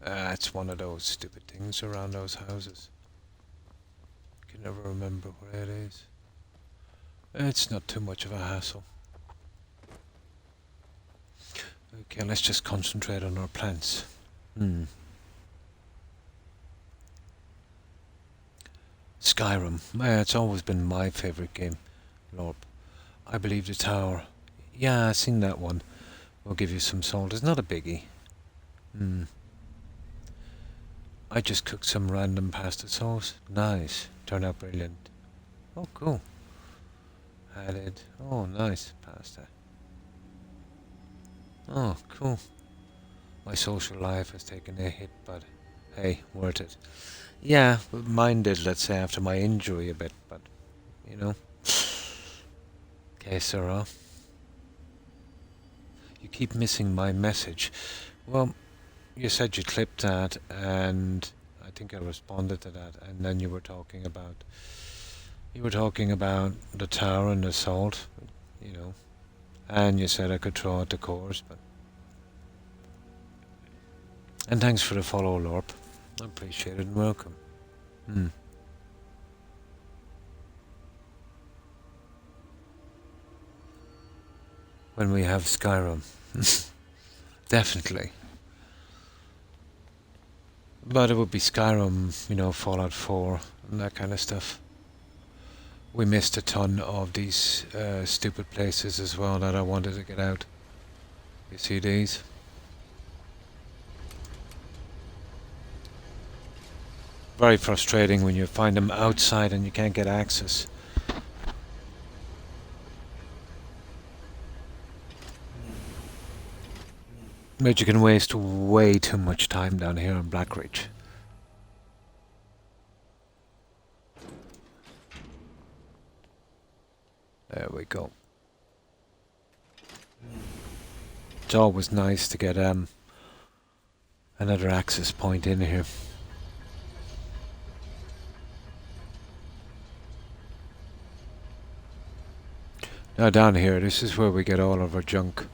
Ah, it's one of those stupid things around those houses. Can never remember where it is. It's not too much of a hassle. Okay, let's just concentrate on our plants. Skyrim. It's always been my favourite game, Lorp. I believe the tower. Yeah, I've seen that one. We'll give you some salt. It's not a biggie. I just cooked some random pasta sauce. Nice. Turned out brilliant. Oh, cool. Added. Oh, nice. Pasta. Oh, cool. My social life has taken a hit, but hey, worth it. Yeah, mine did, let's say, after my injury a bit, but, you know. Okay, Sarah. You keep missing my message. Well, you said you clipped that, and I think I responded to that, and then you were talking about the tower and the salt, you know, and you said I could throw out the cores, but... And thanks for the follow, Lorp. I appreciate it and welcome. When we have Skyrim. Definitely. But it would be Skyrim, you know, Fallout 4 and that kind of stuff. We missed a ton of these stupid places as well that I wanted to get out. You see these? Very frustrating when you find them outside and you can't get access. But you can waste way too much time down here on Blackridge. There we go. It's always nice to get another access point in here. Now down here, this is where we get all of our junk.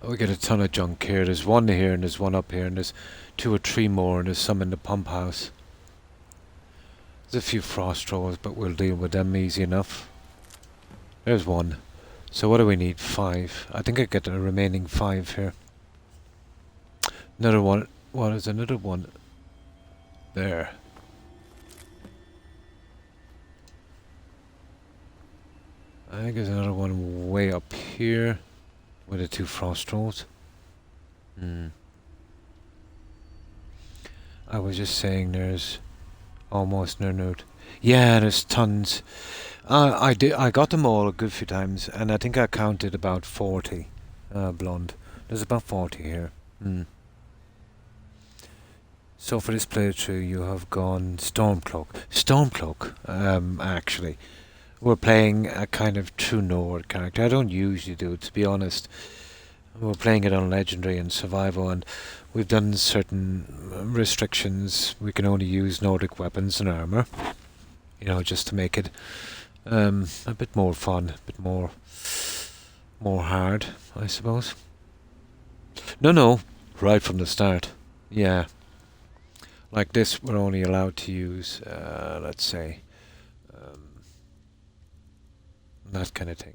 We get a ton of junk here. There's one here and there's one up here and there's 2 or 3 more and there's some in the pump house. There's a few frost trolls, but we'll deal with them easy enough. There's one. So what do we need? 5. I think I get the remaining 5 here. Another one. What is another one? There. I think there's another one way up here with the 2 frost rolls. I was just saying there's almost no note. Yeah, there's tons. I got them all a good few times, and I think I counted about 40 blonde. There's about 40 here. So for this playthrough, you have gone Stormcloak. Stormcloak, actually. We're playing a kind of true Nord character. I don't usually do it, to be honest. We're playing it on Legendary and Survival, and we've done certain restrictions. We can only use Nordic weapons and armor, you know, just to make it a bit more fun, a bit more hard, I suppose. No, right from the start. Yeah. Like this, we're only allowed to use, let's say, that kind of thing.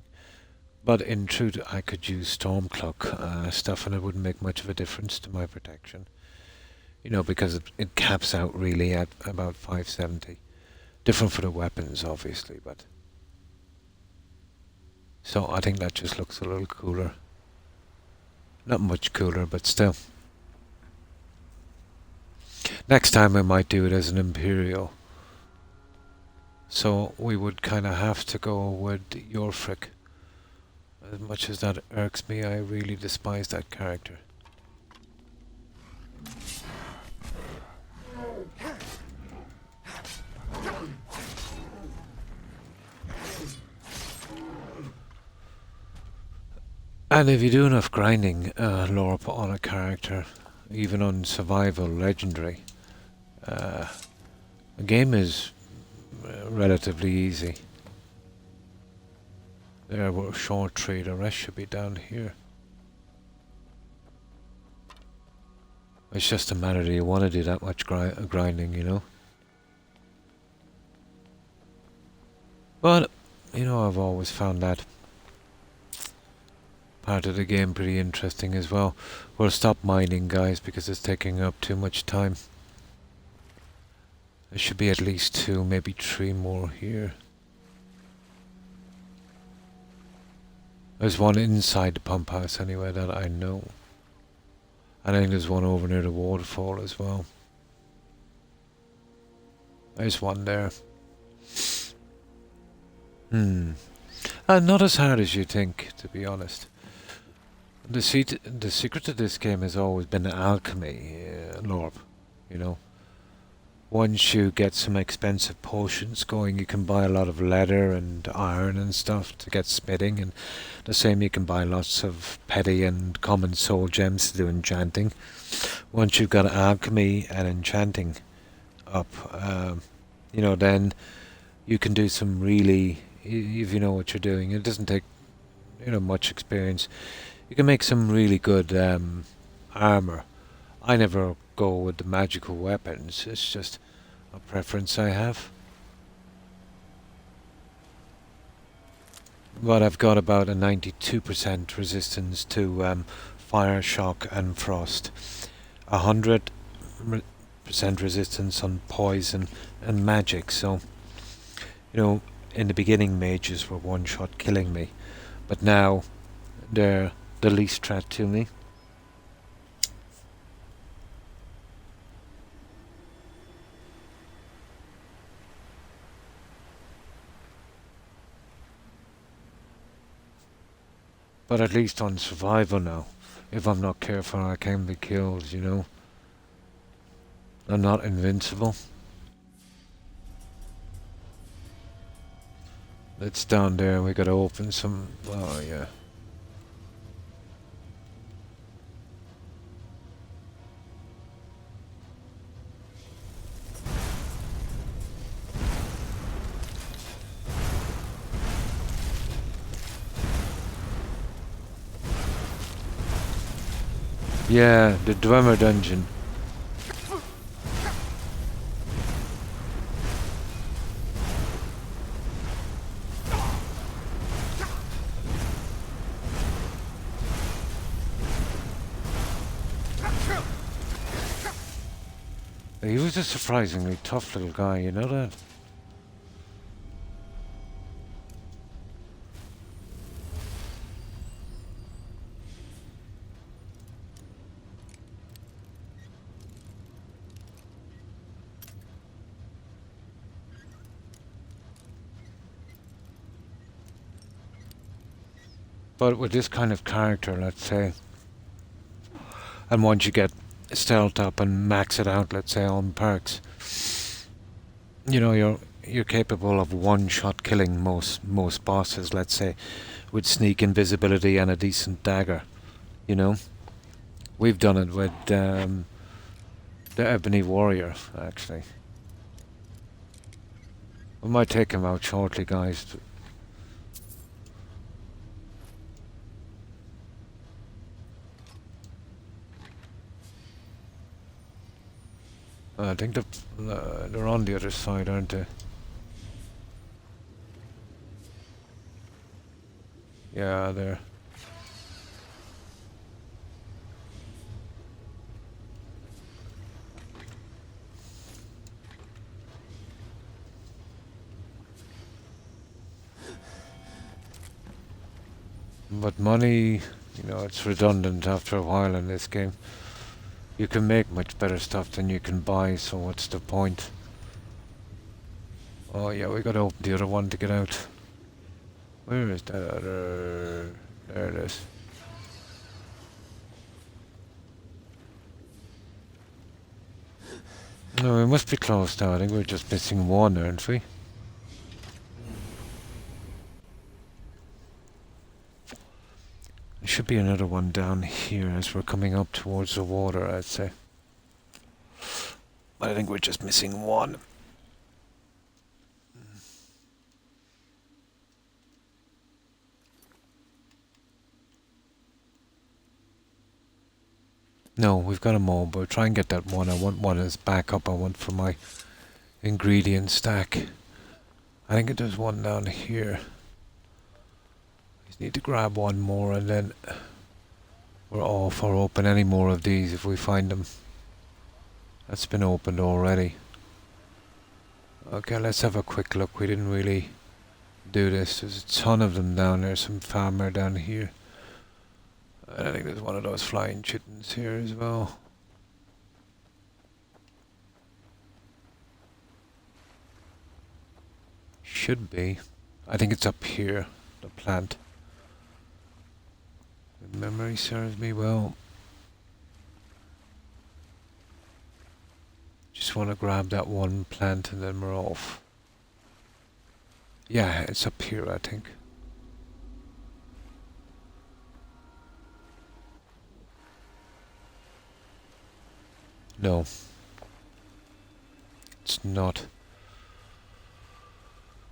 But in truth, I could use Stormcloak stuff and it wouldn't make much of a difference to my protection. You know, because it caps out really at about 570. Different for the weapons, obviously, but... So I think that just looks a little cooler. Not much cooler, but still. Next time I might do it as an Imperial. So we would kind of have to go with Yorfric. As much as that irks me, I really despise that character. And if you do enough grinding, Lorp, on a character, even on Survival Legendary, the game is relatively easy. There, we're short tree, the rest should be down here. It's just a matter, do you want to do that much grinding, you know? But, you know, I've always found that part of the game pretty interesting as well. We'll stop mining, guys, because it's taking up too much time. There should be at least 2, maybe 3 more here. There's one inside the pump house anyway that I know. And I think there's one over near the waterfall as well. There's one there. Not as hard as you think, to be honest. The secret of this game has always been alchemy, Lorp, you know. Once you get some expensive potions going, you can buy a lot of leather and iron and stuff to get smithing, and the same you can buy lots of petty and common soul gems to do enchanting. Once you've got alchemy and enchanting up, you know, then you can do some really, if you know what you're doing, it doesn't take, you know, much experience. You can make some really good armor. I never go with the magical weapons, it's just a preference I have. But I've got about a 92% resistance to fire, shock and frost. 100% resistance on poison and magic, so, you know, in the beginning mages were one-shot killing me, but now they're the least threat to me. But at least on survival now, if I'm not careful I can be killed, you know. I'm not invincible. It's down there, we gotta open some, oh yeah. Yeah, the Dwemer dungeon. He was a surprisingly tough little guy, you know that? But with this kind of character, let's say, and once you get stealth up and max it out, let's say on perks, you know, you're capable of one-shot killing most bosses, let's say, with sneak invisibility and a decent dagger. You know, we've done it with the Ebony Warrior, actually. We might take him out shortly, guys. I think they're on the other side, aren't they? Yeah, they're... But money, you know, it's redundant after a while in this game. You can make much better stuff than you can buy, so what's the point? Oh yeah, we gotta open the other one to get out. Where is that other... There it is. No, we must be close now. I think we're just missing one, aren't we? There should be another one down here as we're coming up towards the water, I'd say. But I think we're just missing one. No, we've got them all, but try and get that one. I want one as backup. I want for my ingredient stack. I think there's one down here. Just need to grab one more and then we're off or open any more of these if we find them. That's been opened already. Okay, let's have a quick look. We didn't really do this. There's a ton of them down there. Some farmer down here. And I think there's one of those flying chittens here as well. Should be. I think it's up here, the plant. If memory serves me well. Just want to grab that one plant and then we're off. Yeah, it's up here, I think. No. It's not.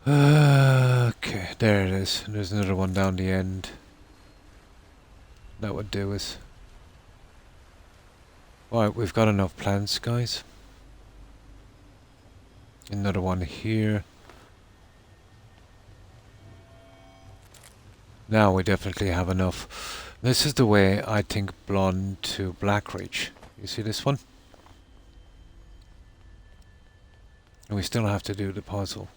Okay, there it is. There's another one down the end. That would do us. Alright, we've got enough plants, guys. Another one here. Now we definitely have enough. This is the way I think Blonde to Blackreach. You see this one? And we still have to do the puzzle.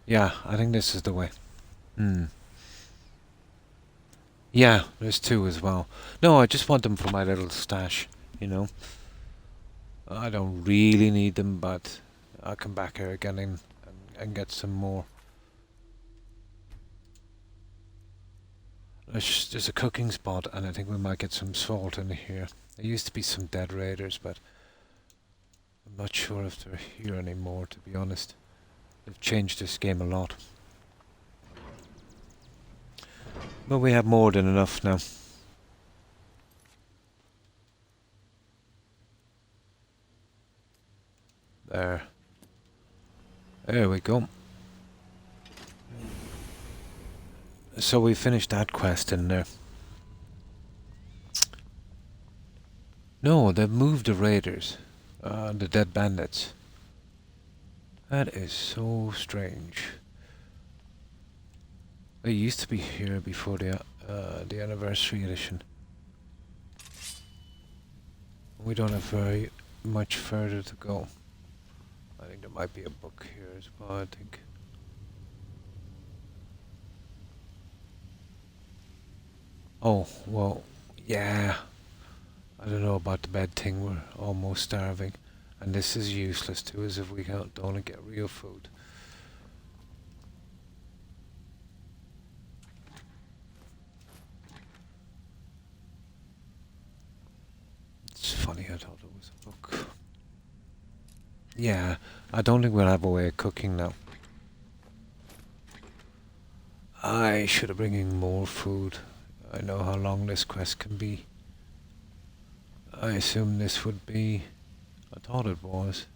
Yeah, I think this is the way. Yeah, there's two as well. No, I just want them for my little stash, you know. I don't really need them, but I'll come back here again and get some more. There's a cooking spot, and I think we might get some salt in here. There used to be some dead raiders, but I'm not sure if they're here anymore, to be honest. They've changed this game a lot. But we have more than enough now. There. There we go. So we finished that quest in there. No, they've moved the raiders. The dead bandits. That is so strange. They used to be here before the anniversary edition. We don't have very much further to go. I think there might be a book here as well, I think. Oh, well, yeah. I don't know about the bed thing, we're almost starving. And this is useless to us if we don't get real food. funny, I thought it was a book. Yeah, I don't think we'll have a way of cooking now. I should have bringing more food. I know how long this quest can be. I assume this would be... I thought it was.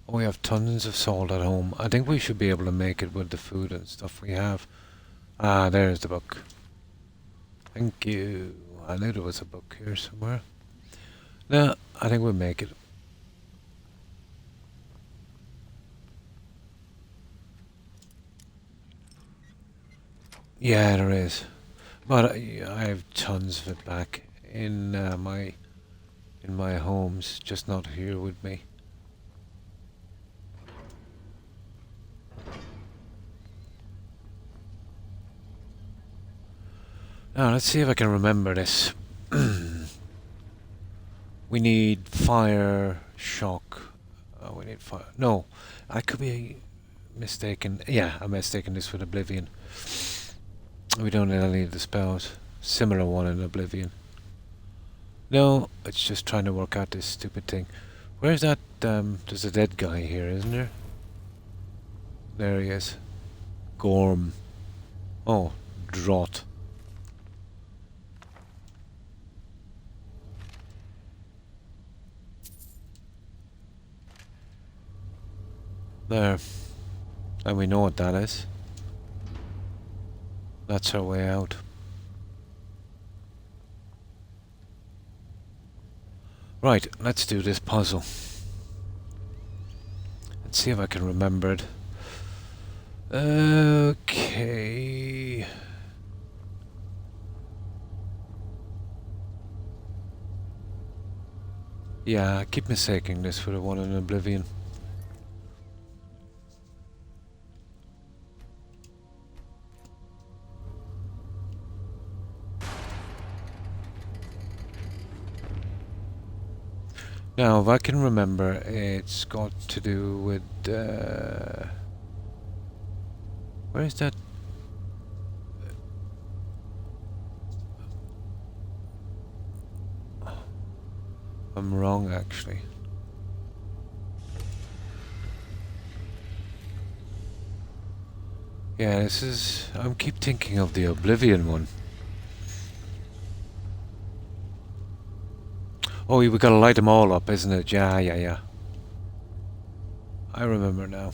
Oh, we have tons of salt at home. I think we should be able to make it with the food and stuff we have. Ah, there's the book. Thank you. I knew there was a book here somewhere. No, I think we'll make it. Yeah, there is. But I have tons of it back in my homes, just not here with me. Now, let's see if I can remember this. We need fire, shock. We need fire. No, I could be mistaken. Yeah, I'm mistaken this with Oblivion. We don't need any of the spells. Similar one in Oblivion. No, it's just trying to work out this stupid thing. Where's that? There's a dead guy here, isn't there? There he is. Gorm. Oh, Drot. There. And we know what that is. That's our way out. Right, let's do this puzzle. Let's see if I can remember it. Okay. Yeah, I keep mistaking this for the one in Oblivion. Now, if I can remember, it's got to do with... where is that? I'm wrong, actually. Yeah, this is... I keep thinking of the Oblivion one. Oh, we gotta light them all up, isn't it? Yeah. I remember now.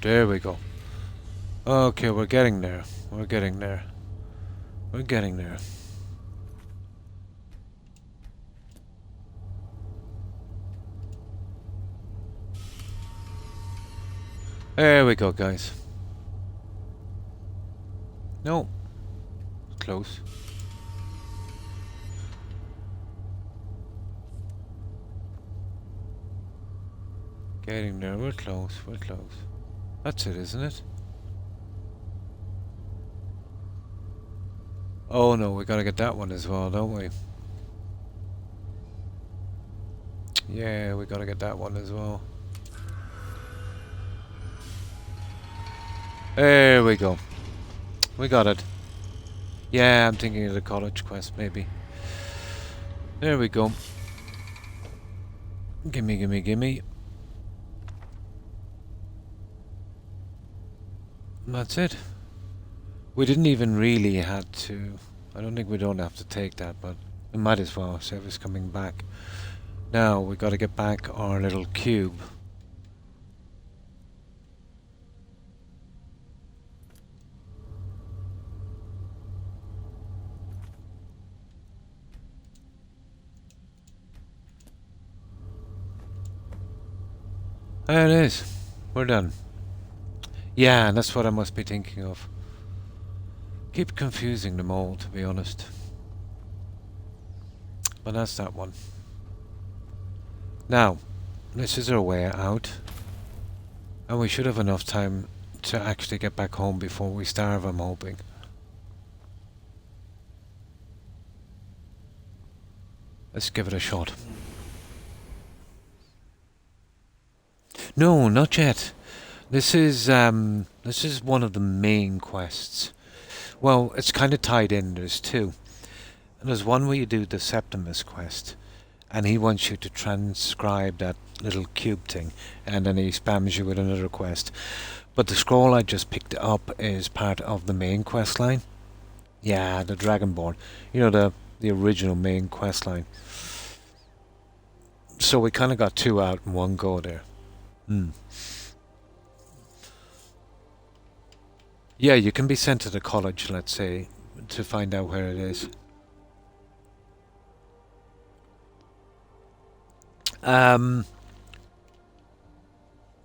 There we go. Okay, we're getting there. We're getting there. We're getting there. There we go, guys. No. Close. Getting there. We're close. We're close. That's it, isn't it? Oh no, we gotta get that one as well, don't we? Yeah, we gotta get that one as well. There we go. We got it. Yeah, I'm thinking of the college quest, maybe. There we go. Gimme, gimme, gimme. That's it. We didn't even really had to... I don't think we don't have to take that, but we might as well, save us coming back. Now, we gotta get back our little cube. There it is. We're done. Yeah, that's what I must be thinking of. Keep confusing them all, to be honest. But that's that one. Now, this is our way out. And we should have enough time to actually get back home before we starve, I'm hoping. Let's give it a shot. No, not yet. This is one of the main quests. Well, it's kind of tied in. There's two. And there's one where you do the Septimus quest, and he wants you to transcribe that little cube thing, and then he spams you with another quest. But the scroll I just picked up is part of the main quest line. Yeah, the Dragonborn. You know, the original main quest line. So we kind of got two out in one go there. Yeah, you can be sent to the college, let's say, to find out where it is.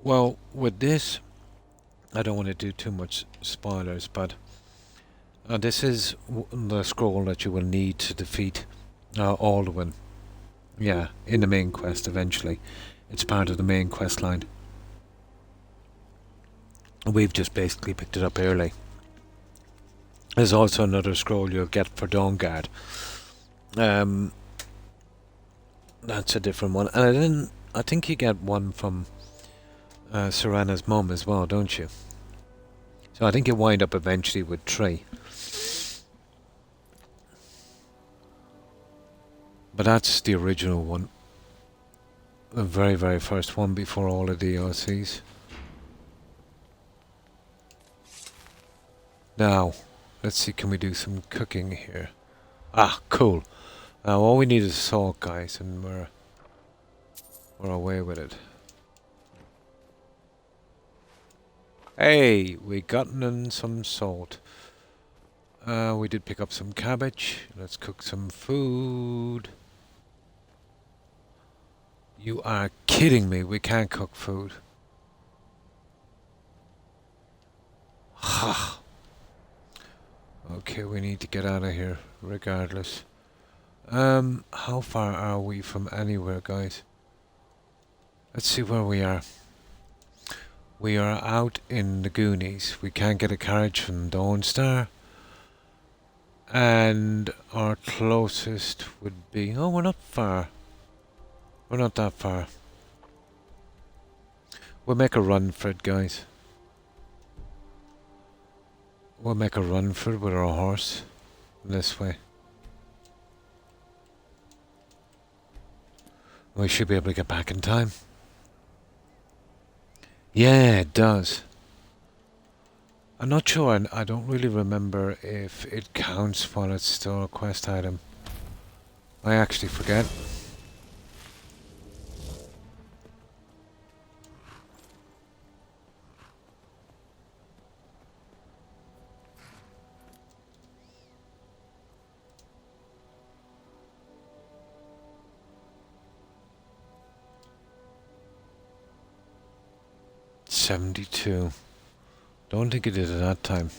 Well, with this, I don't want to do too much spoilers, but this is the scroll that you will need to defeat Alduin. Yeah, in the main quest eventually. It's part of the main quest line. We've just basically picked it up early. There's also another scroll you'll get for Dawnguard. That's a different one. And I think you get one from Serana's mum as well, don't you? So I think you wind up eventually with 3. But that's the original one. The very, very first one before all the DLCs. Now, let's see, can we do some cooking here? Ah, cool. Now all we need is salt, guys, and we're away with it. Hey, we gotten some salt. We did pick up some cabbage. Let's cook some food. You are kidding me, we can't cook food. Ha. Okay, we need to get out of here, regardless. How far are we from anywhere, guys? Let's see where we are. We are out in the Goonies. We can't get a carriage from Dawnstar. And our closest would be... Oh, we're not far. We're not that far. We'll make a run for it, guys. We'll make a run for it with our horse. This way. We should be able to get back in time. Yeah, it does. I'm not sure, I don't really remember if it counts while it's still a quest item. I actually forget. $72. Don't think it did at that time.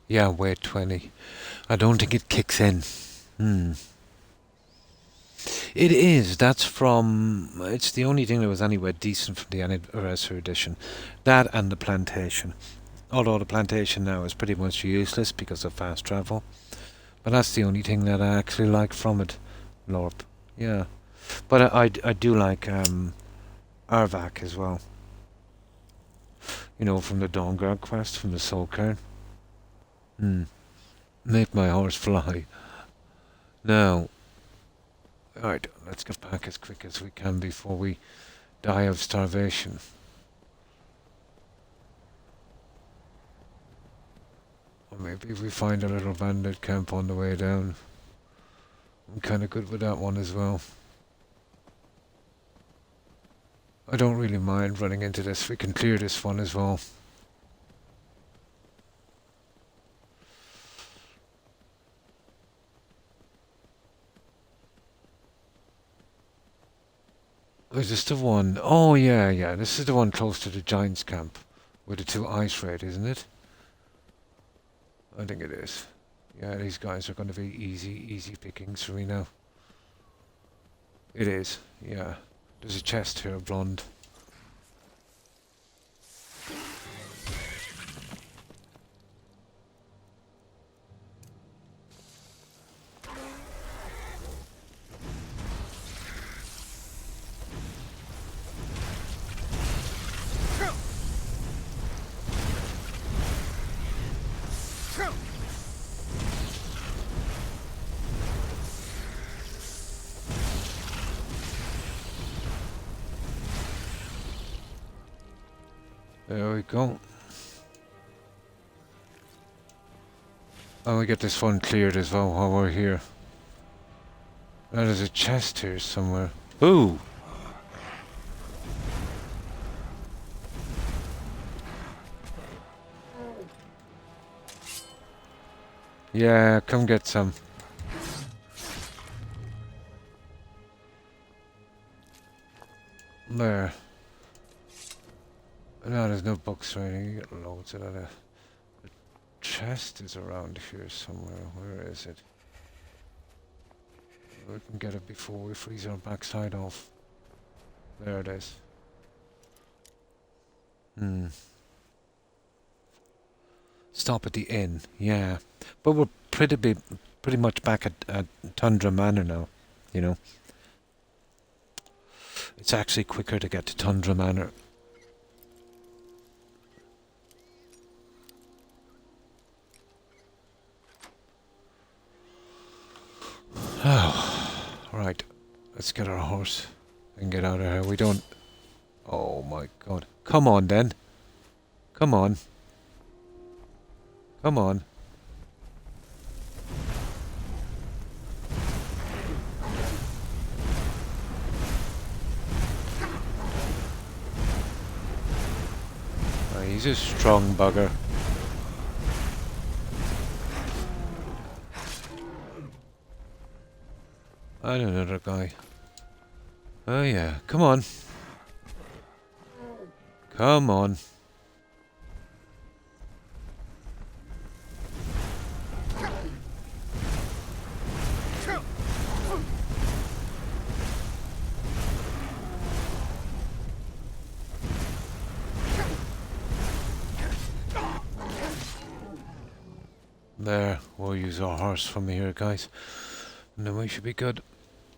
Yeah, wait 20. I don't think it kicks in. It is. That's from... It's the only thing that was anywhere decent from the Anniversary Edition. That and the Plantation. Although the Plantation now is pretty much useless because of fast travel. But that's the only thing that I actually like from it. Lorp. Yeah. But I do like Arvak as well. You know, from the Dawnguard quest, from the Soul Cairn. Make my horse fly. Now, alright, let's get back as quick as we can before we die of starvation. Or maybe if we find a little bandit camp on the way down. I'm kind of good with that one as well. I don't really mind running into this. We can clear this one as well. Is this the one? Oh, yeah, yeah. This is the one close to the Giants camp. With the 2 ice raid, isn't it? I think it is. Yeah, these guys are going to be easy pickings for me now. It is, yeah. There's a chest here, blonde. There we go. And we get this one cleared as well while we're here. Now there's a chest here somewhere. Ooh! Yeah, come get some. There. No, there's no books or anything. You get loads of that. The chest is around here somewhere. Where is it? We can get it before we freeze our backside off. There it is. Stop at the inn, yeah. But we're pretty much back at Tundra Manor now, you know. It's actually quicker to get to Tundra Manor. Oh, right. Let's get our horse and get out of here. We don't... Oh my god. Come on then. Come on. Come on. Oh, he's a strong bugger. And another guy. Oh yeah, come on. Come on. There, we'll use our horse from here, guys. And then we should be good.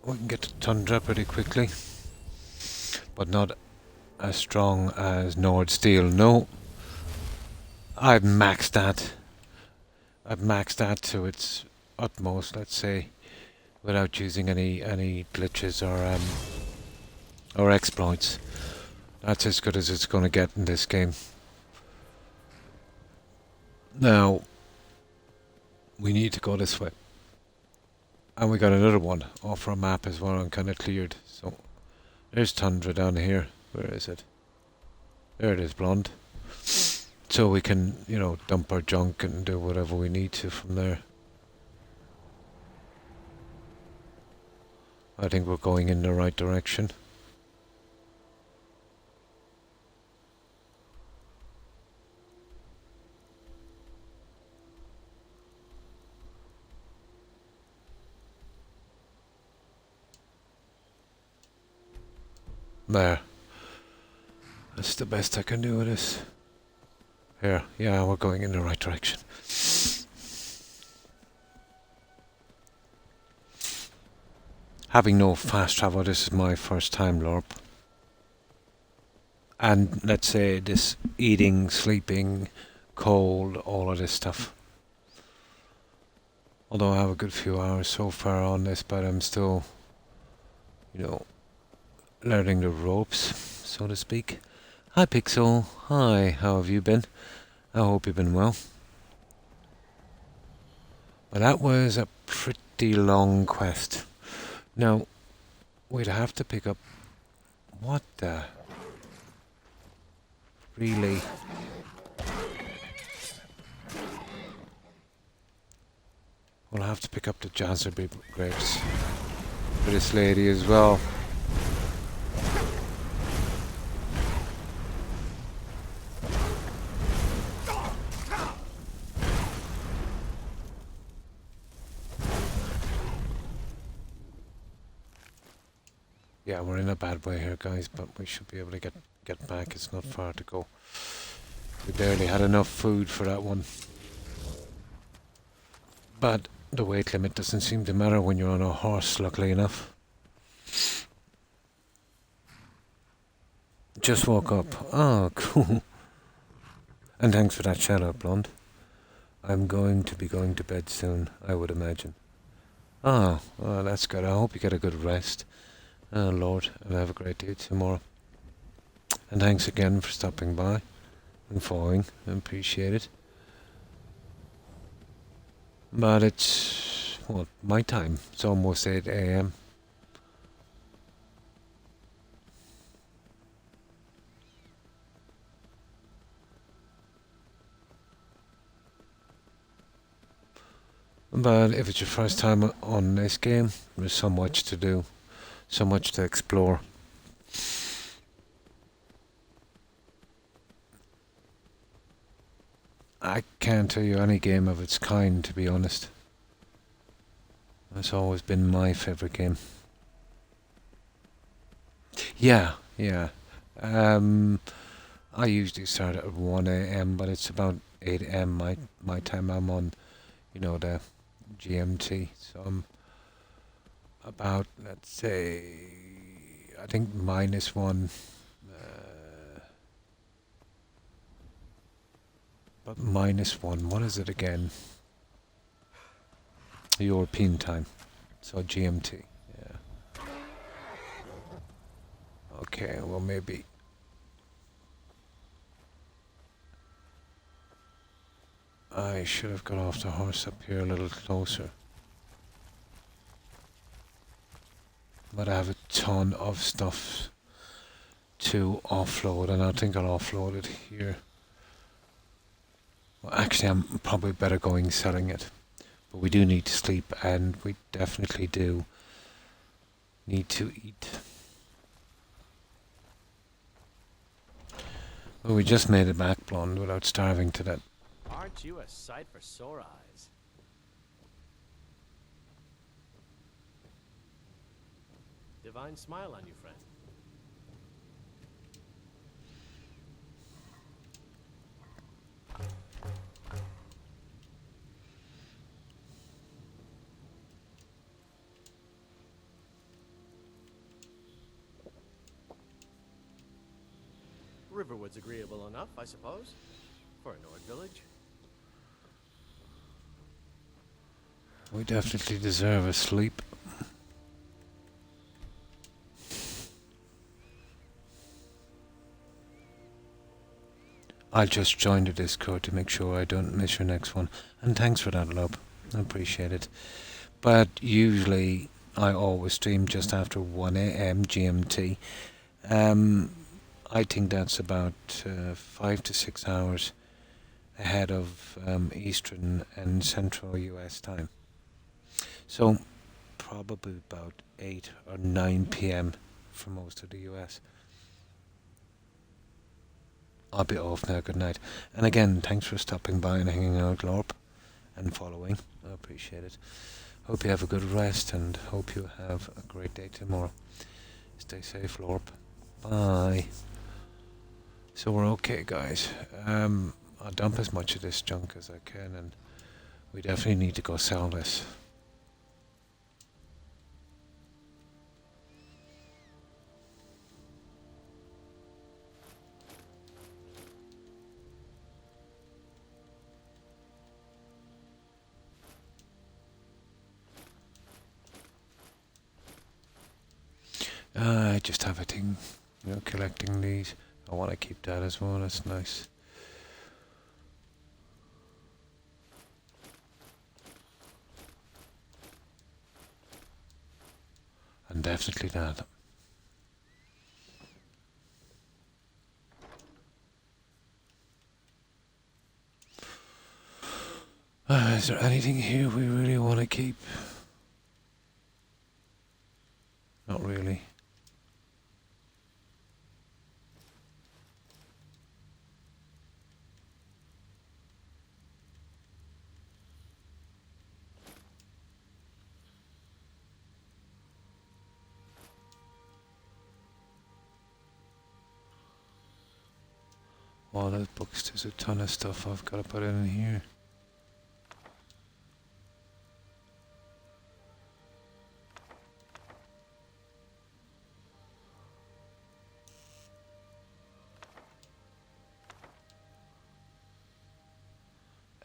We can get to Tundra pretty quickly. But not as strong as Nord Steel. No. I've maxed that. I've maxed that to its utmost, let's say. Without using any glitches or exploits. That's as good as it's going to get in this game. Now, we need to go this way. And we got another one off our map as well and kind of cleared. So, there's Tundra down here. Where is it? There it is, blonde. So we can, you know, dump our junk and do whatever we need to from there. I think we're going in the right direction. There. That's the best I can do with this. Here, yeah, we're going in the right direction. Having no fast travel, this is my first time LARP. And let's say this eating, sleeping, cold, all of this stuff. Although I have a good few hours so far on this, but I'm still, you know, learning the ropes, so to speak. Hi Pixel, hi, how have you been? I hope you've been well. Well, that was a pretty long quest. Now, we'd have to pick up... What the... Really? We'll have to pick up the Jazerby grapes for this lady as well. Yeah, we're in a bad way here, guys, but we should be able to get back. It's not far to go. We barely had enough food for that one. But the weight limit doesn't seem to matter when you're on a horse, luckily enough. Just woke up. Oh, cool. And thanks for that shout out, Blonde. I'm going to be going to bed soon, I would imagine. Oh, well, that's good. I hope you get a good rest. Oh, Lord, and have a great day tomorrow. And thanks again for stopping by and following. I appreciate it. But it's, what, my time. It's almost 8 a.m. But if it's your first time on this game, there's so much to do, so much to explore. I can't tell you any game of its kind, to be honest. It's always been my favourite game. Yeah. I usually start at 1 a.m, but it's about 8 a.m. my time. I'm on, the GMT. So I'm about, let's say, I think -1. But -1, what is it again? European time. So GMT, yeah. Okay, well maybe. I should have got off the horse up here a little closer. But I have a ton of stuff to offload, and I think I'll offload it here. Well, actually, I'm probably better going selling it. But we do need to sleep, and we definitely do need to eat. Well, we just made it back, Blonde, without starving to death. Aren't you a sight for sore eyes? Divine smile on you, friend. Riverwood's agreeable enough, I suppose, for a Nord village. We definitely deserve a sleep. I'll just join the Discord to make sure I don't miss your next one. And thanks for that, love. I appreciate it. But usually, I always stream just after 1 a.m. GMT. I think that's about 5 to 6 hours ahead of Eastern and Central US time. So, probably about 8 or 9 p.m. for most of the US. I'll be off now. Good night. And again, thanks for stopping by and hanging out, Lorp, and following. I appreciate it. Hope you have a good rest, and hope you have a great day tomorrow. Stay safe, Lorp. Bye. So we're okay, guys. I'll dump as much of this junk as I can, and we definitely need to go sell this. I just have a thing, collecting these. I want to keep that as well, that's nice. And definitely that. Is there anything here we really want to keep? Not really. All those books, there's a ton of stuff I've got to put in here.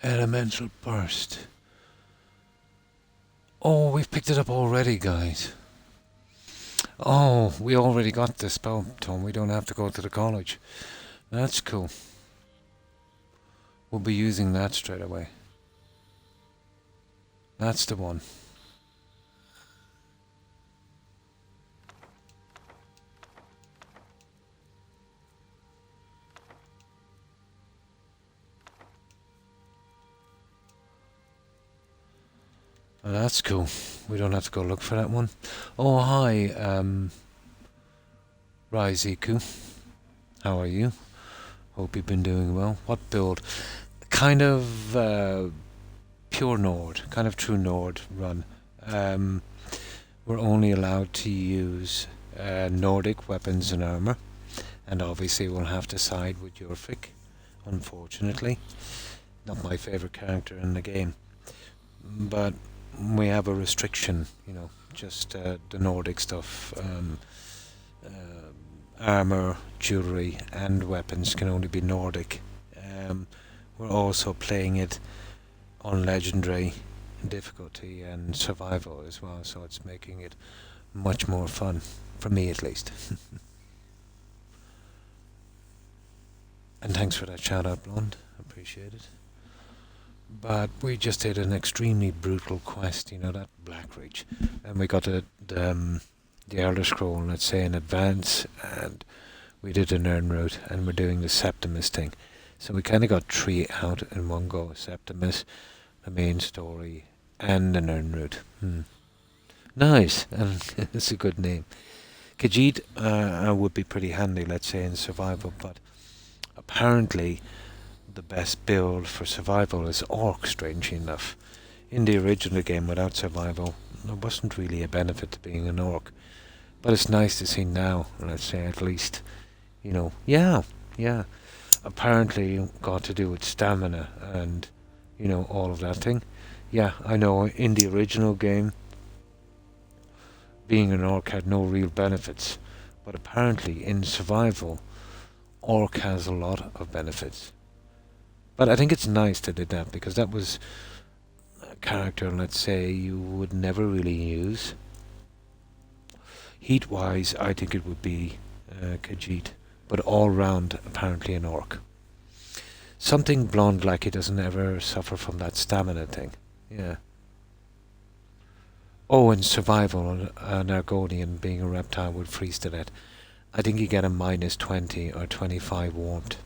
Elemental burst. Oh, we've picked it up already, guys. Oh, we already got the spell tome. We don't have to go to the college. That's cool. We'll be using that straight away. That's the one. Oh, that's cool. We don't have to go look for that one. Oh, hi, Raiziku. How are you? Hope you've been doing well. What build? Kind of pure Nord, kind of true Nord run. We're only allowed to use Nordic weapons and armor, and obviously we'll have to side with Jorvik, unfortunately. Not my favorite character in the game, but we have a restriction, you know, just the Nordic stuff. Armor, jewelry, and weapons can only be Nordic. We're also playing it on legendary difficulty and survival as well, so it's making it much more fun, for me at least. And thanks for that shout out, Blonde. Appreciate it. But we just did an extremely brutal quest, you know, that Blackreach, and we got the Elder Scroll, let's say, in advance, and we did an Earn route, and we're doing the Septimus thing. So we kind of got 3 out in one go: Septimus, the main story, and an Earn route. Nice, and it's a good name. Khajiit would be pretty handy, let's say, in survival, but apparently the best build for survival is Orc, strangely enough. In the original game, without survival, there wasn't really a benefit to being an Orc. But it's nice to see now, let's say, at least, you know, yeah. Apparently got to do with stamina and, you know, all of that thing. Yeah, I know, in the original game, being an Orc had no real benefits. But apparently, in survival, Orc has a lot of benefits. But I think it's nice they did that, because that was a character, let's say, you would never really use. Heat-wise, I think it would be Khajiit, but all round, apparently an Orc. Something blonde like he doesn't ever suffer from that stamina thing. Yeah. Oh, in survival, an Argonian being a reptile would freeze to death. I think you get a minus 20 or 25 warmth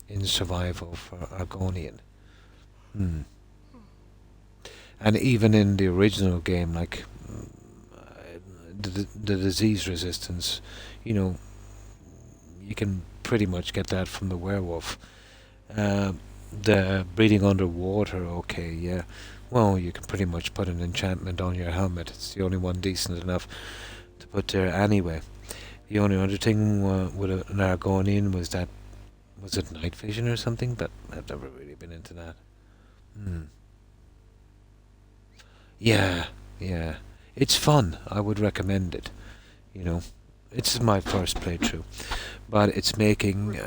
in survival for Argonian. And even in the original game, like the disease resistance, you know, you can pretty much get that from the werewolf. The breathing underwater, okay, yeah. Well, you can pretty much put an enchantment on your helmet. It's the only one decent enough to put there anyway. The only other thing with an Argonian was that, was it night vision or something? But I've never really been into that. Yeah. It's fun. I would recommend it. You know, it's my first playthrough, but it's making.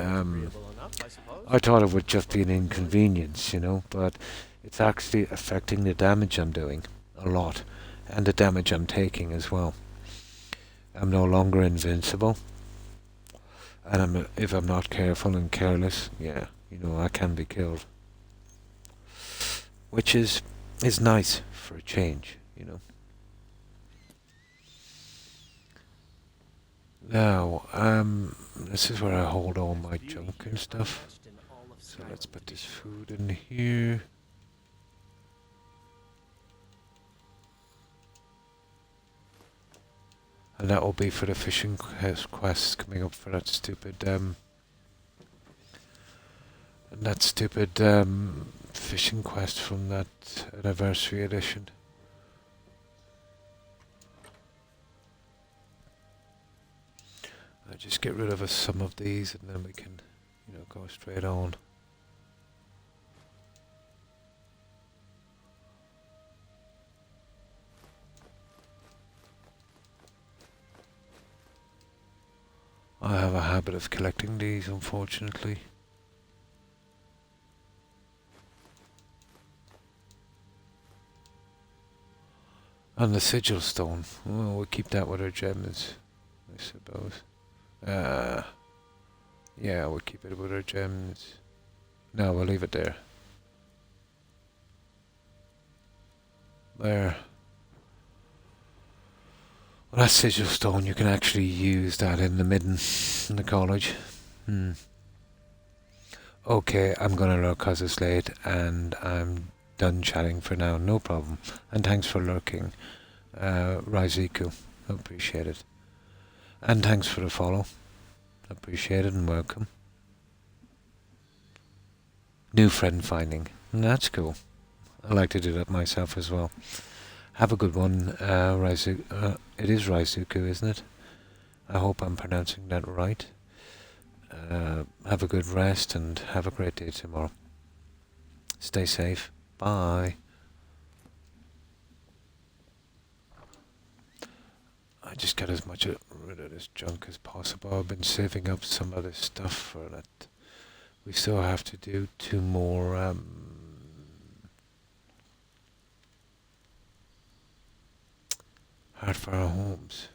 I thought it would just be an inconvenience, you know, but it's actually affecting the damage I'm doing a lot, and the damage I'm taking as well. I'm no longer invincible, and if I'm not careful and careless, yeah, you know, I can be killed, which is nice for a change, you know. Now, this is where I hold all my junk and stuff. So let's put this food in here. And that will be for the fishing quest coming up for that stupid, fishing quest from that anniversary edition. I'll just get rid of some of these and then we can You know, go straight on. I have a habit of collecting these, unfortunately. And the sigil stone. Well, we'll keep that with our gems, I suppose. Yeah, we'll keep it with our gems. No, we'll leave it there. There. Well, that sigil stone, you can actually use that in the midden in the college. Okay, I'm gonna look 'cause it's late and I'm done chatting for now, no problem. And thanks for lurking, Raiziku. Appreciate it. And thanks for the follow. Appreciate it and welcome. New friend finding. That's cool. I like to do that myself as well. Have a good one, Raizuku. It is Raizuku, isn't it? I hope I'm pronouncing that right. Have a good rest and have a great day tomorrow. Stay safe. Bye. I just get as much rid of this junk as possible. I've been saving up some other stuff for that. We still have to do 2 more Heart for our homes.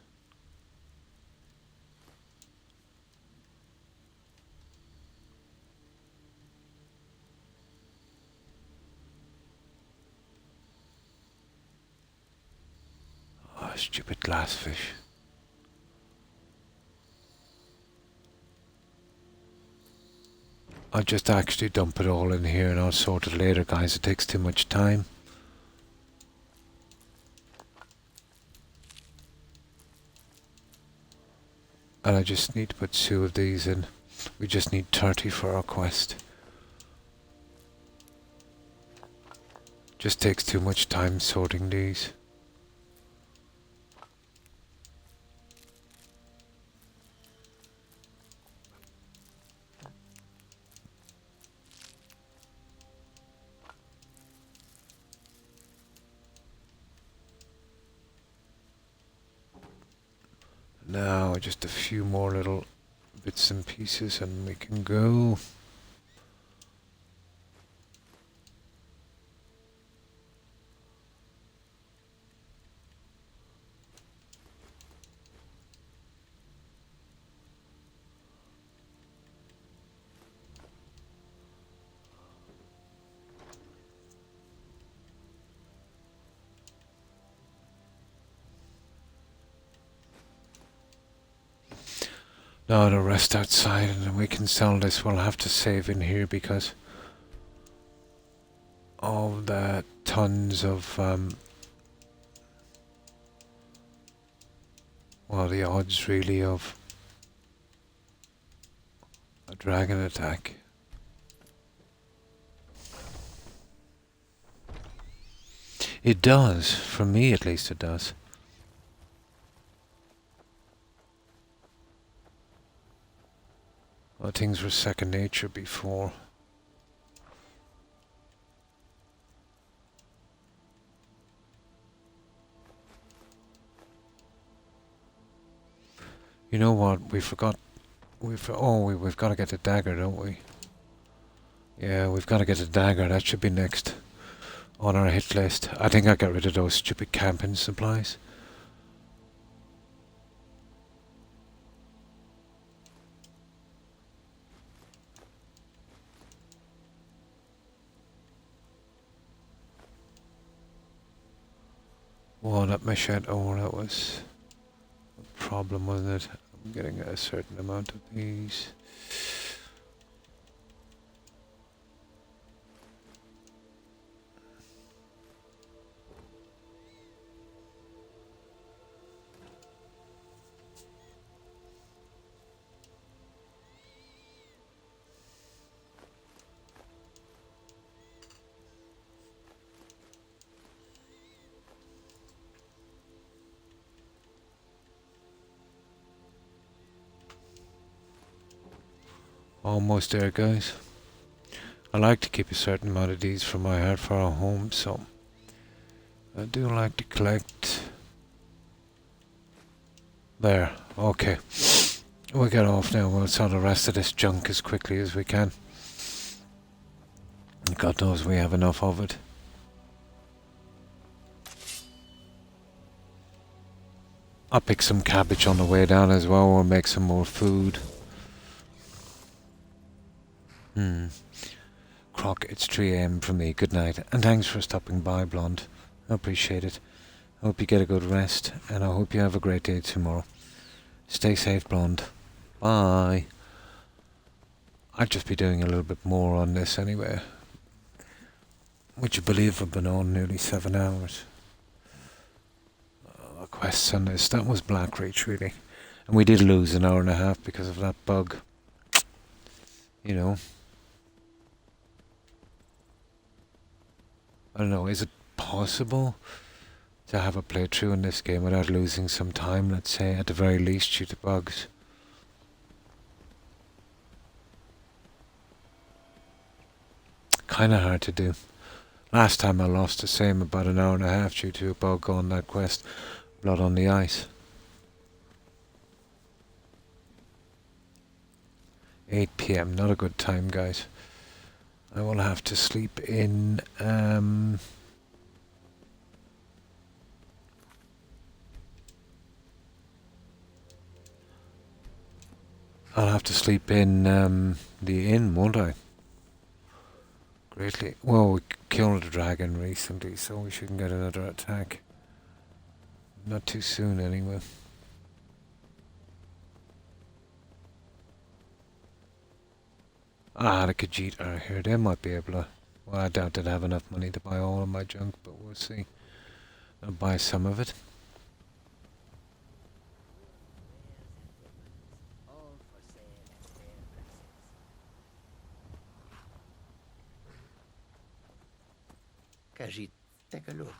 Oh, stupid glassfish. I'll just actually dump it all in here and I'll sort it later, guys. It takes too much time. And I just need to put 2 of these in. We just need 30 for our quest. Just takes too much time sorting these. Now just a few more little bits and pieces and we can go. Now the rest outside and then we can sell this. We'll have to save in here because of the tons of well, the odds really of a dragon attack. It does, for me at least it does. Well, things were second nature before. You know what? We forgot. We've got to get the dagger, don't we? Yeah, we've got to get the dagger. That should be next on our hit list. I think I'll get rid of those stupid camping supplies. One up my shed. Oh, that was a problem, wasn't it? I'm getting a certain amount of these. Almost there, guys. I like to keep a certain amount of these for my heart for our home, so I do like to collect. There, okay. We'll get off now. We'll sell the rest of this junk as quickly as we can. God knows we have enough of it. I'll pick some cabbage on the way down as well. We'll make some more food. Croc, it's 3 AM for me. Good night. And thanks for stopping by, Blonde. I appreciate it. I hope you get a good rest. And I hope you have a great day tomorrow. Stay safe, Blonde. Bye. I'll just be doing a little bit more on this anyway. Would you believe I've been on nearly 7 hours? Quests on this. That was Blackreach, really. And we did lose an hour and a half because of that bug. You know. I don't know, is it possible to have a playthrough in this game without losing some time, let's say, at the very least due to bugs? Kinda hard to do. Last time I lost the same, about an hour and a half due to a bug on that quest, Blood on the Ice. 8 PM, not a good time, guys. I will have to sleep in, I'll have to sleep in, the inn, won't I? Greatly. Well, we killed a dragon recently, so we shouldn't get another attack. Not too soon, anyway. Ah, the Khajiit are here. They might be able to... Well, I doubt they'd have enough money to buy all of my junk, but we'll see. I'll buy some of it. Khajiit, take a look.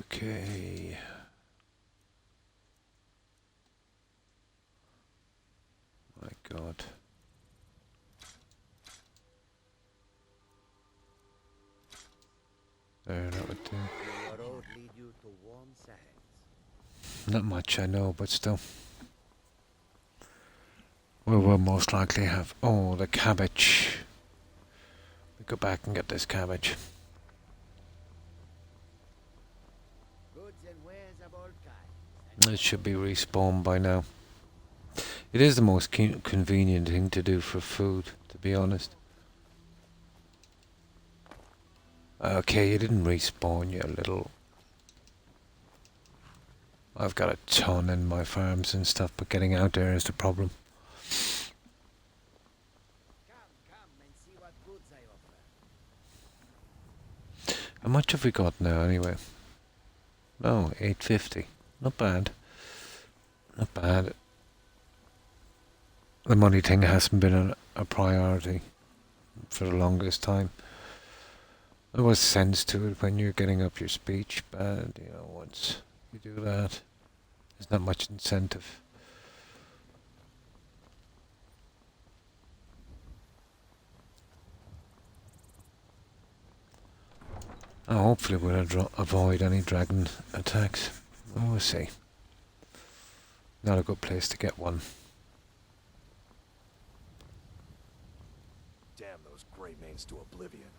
Okay. My God. There, that would do. Not much, I know, but still. We will most likely have... Oh, the cabbage. We go back and get this cabbage. It should be respawned by now. It is the most convenient thing to do for food, to be honest. Okay, you didn't respawn, you little... I've got a ton in my farms and stuff, but getting out there is the problem. How much have we got now, anyway? No, 850. Not bad. Not bad. The money thing hasn't been a priority for the longest time. There was sense to it when you're getting up your speech, but you know, once you do that, there's not much incentive. Hopefully we'll avoid any dragon attacks. We'll see. Not a good place to get one. Damn those grey manes to oblivion.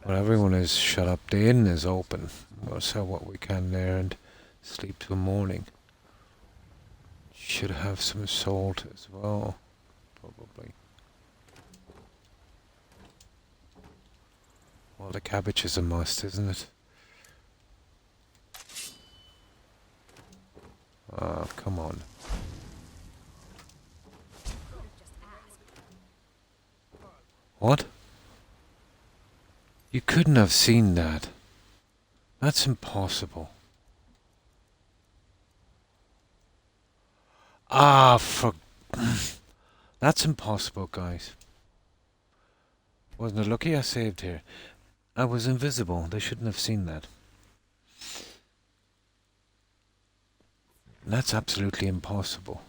Well, everyone is shut up. The inn is open. We'll sell what we can there and sleep till morning. Should have some salt as well, probably. Well, the cabbage is a must, isn't it? Oh, come on. What? You couldn't have seen that. That's impossible. Ah, for... That's impossible, guys. Wasn't it lucky I saved here? I was invisible. They shouldn't have seen that. That's absolutely impossible.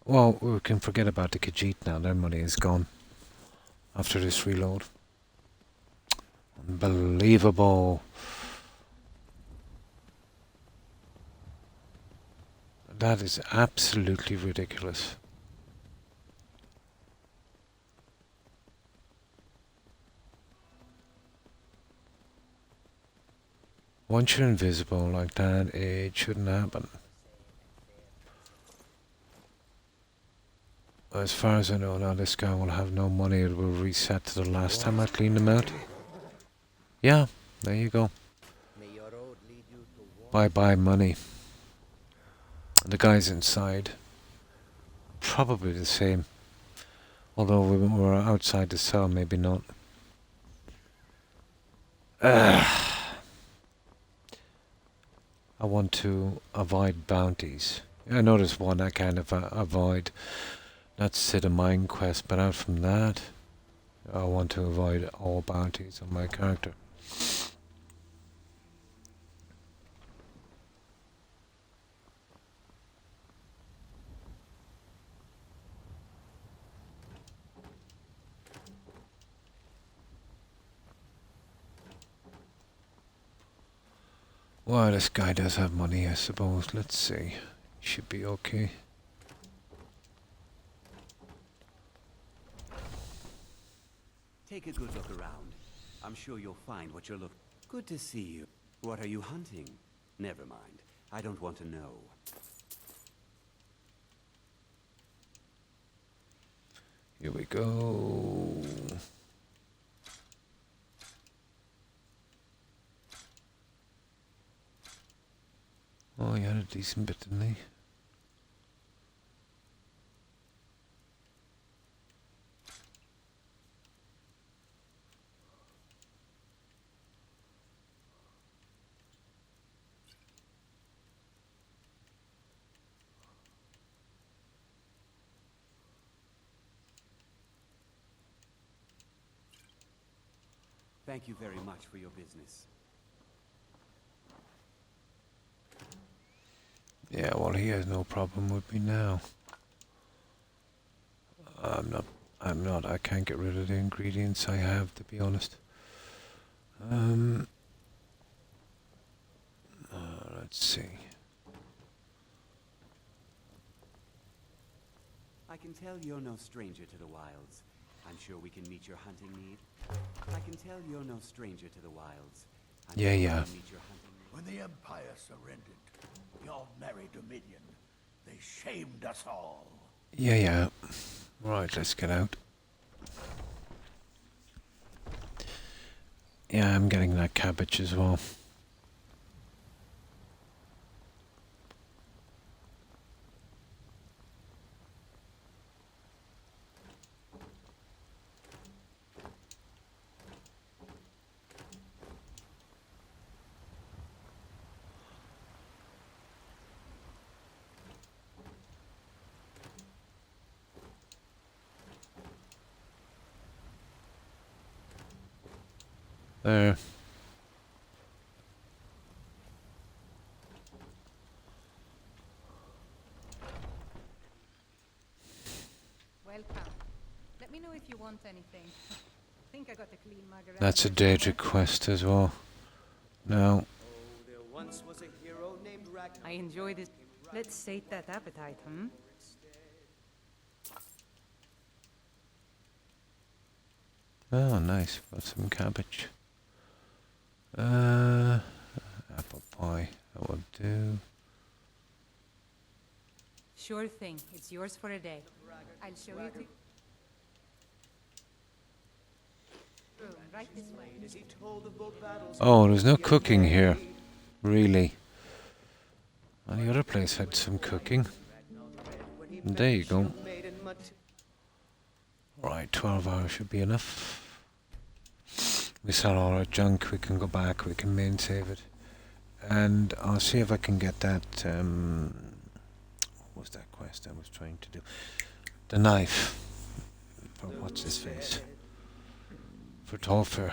Well, we can forget about the Khajiit now. Their money is gone after this reload. Unbelievable. That is absolutely ridiculous. Once you're invisible like that, it shouldn't happen. As far as I know now, this guy will have no money. It will reset to the last time I cleaned him out. Yeah, there you go. Bye-bye money. The guys inside, probably the same. Although we were outside the cell, maybe not. I want to avoid bounties. I know there's one I kind of avoid. That's Sid a Mine quest, but out from that, I want to avoid all bounties on my character. Well, this guy does have money, I suppose. Let's see. Should be okay. Take a good look around. I'm sure you'll find what you're looking. Good to see you. What are you hunting? Never mind. I don't want to know. Here we go. Oh, he had a decent bit, didn't he? Thank you very much for your business. Yeah, well, he has no problem with me now. I'm not, I can't get rid of the ingredients I have, to be honest. Let's see. I can tell you're no stranger to the wilds. I'm sure we can meet your hunting need. I can tell you're no stranger to the wilds. Yeah. We can meet your hunting need. When the Empire surrendered, your merry dominion, they shamed us all. Yeah. Right, let's get out. Yeah, I'm getting that cabbage as well. There. Welcome. Let me know if you want anything. I think I got a clean margarita. That's a Daedric quest as well. Now. There once was a hero named Ragnar. I enjoy this. Let's sate that appetite, hmm? Oh, nice. Got some cabbage. Apple pie. That would do. Sure thing. It's yours for a day. I'll show you the room right this way. Oh, there's no cooking here. Really. And the other place had some cooking. And there you go. Right, 12 hours should be enough. We sell all our junk, we can go back, we can main save it. And I'll see if I can get that, what was that quest I was trying to do? The knife. For what's his face? For Tolfer.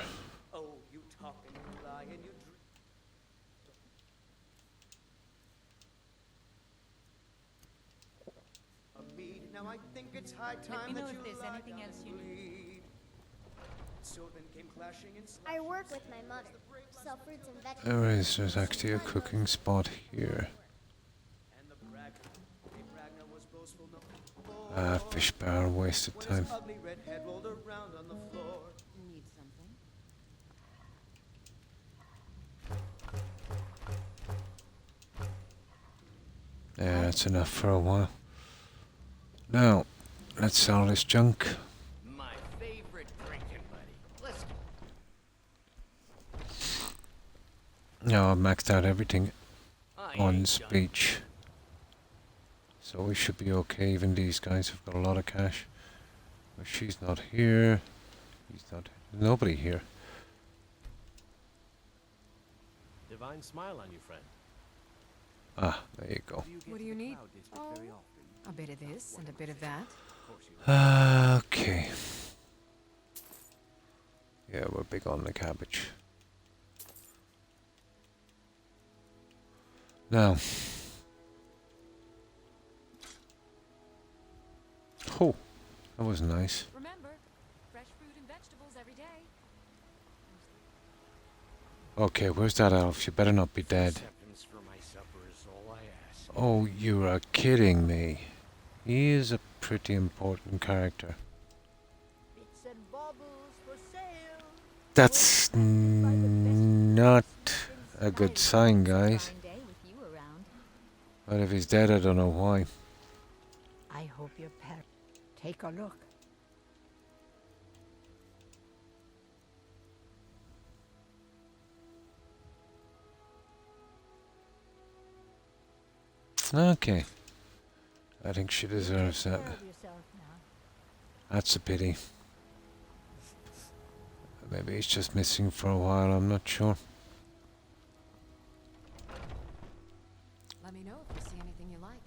Now I think it's high Let time me know that if you there's lie anything down else and you need. bleed. Sylvan came clashing in I work with my mother. Sell fruits and vegetables. There's actually a cooking spot here. And the Bragna was boastful no Fish bar, wasted when time. his ugly red head rolled around on the floor. Need something? Yeah, that's enough for a while. Now, let's sell this junk. My favorite drinking buddy. Let's Now I've maxed out everything I on ain't speech. So we should be okay. Even these guys have got a lot of cash. But she's not here. He's not. There's nobody here. Divine smile on you, friend. Ah, there you go. What do you need? Oh, a bit of this and a bit of that. Okay. Yeah, we're big on the cabbage. Now. Oh, that was nice. Remember, fresh fruit and vegetables every day. Okay, where's that elf? You better not be dead. Acceptance for my supper is all I ask. Oh, you are kidding me. He is a pretty important character. Bits and baubles for sale. That's not a good sign, guys. Fine day with you around. But if he's dead, I don't know why. I hope your pet. Take a look. Okay. I think she deserves that. Take care of yourself now. That's a pity. Maybe he's just missing for a while, I'm not sure. Let me know if you see anything you like.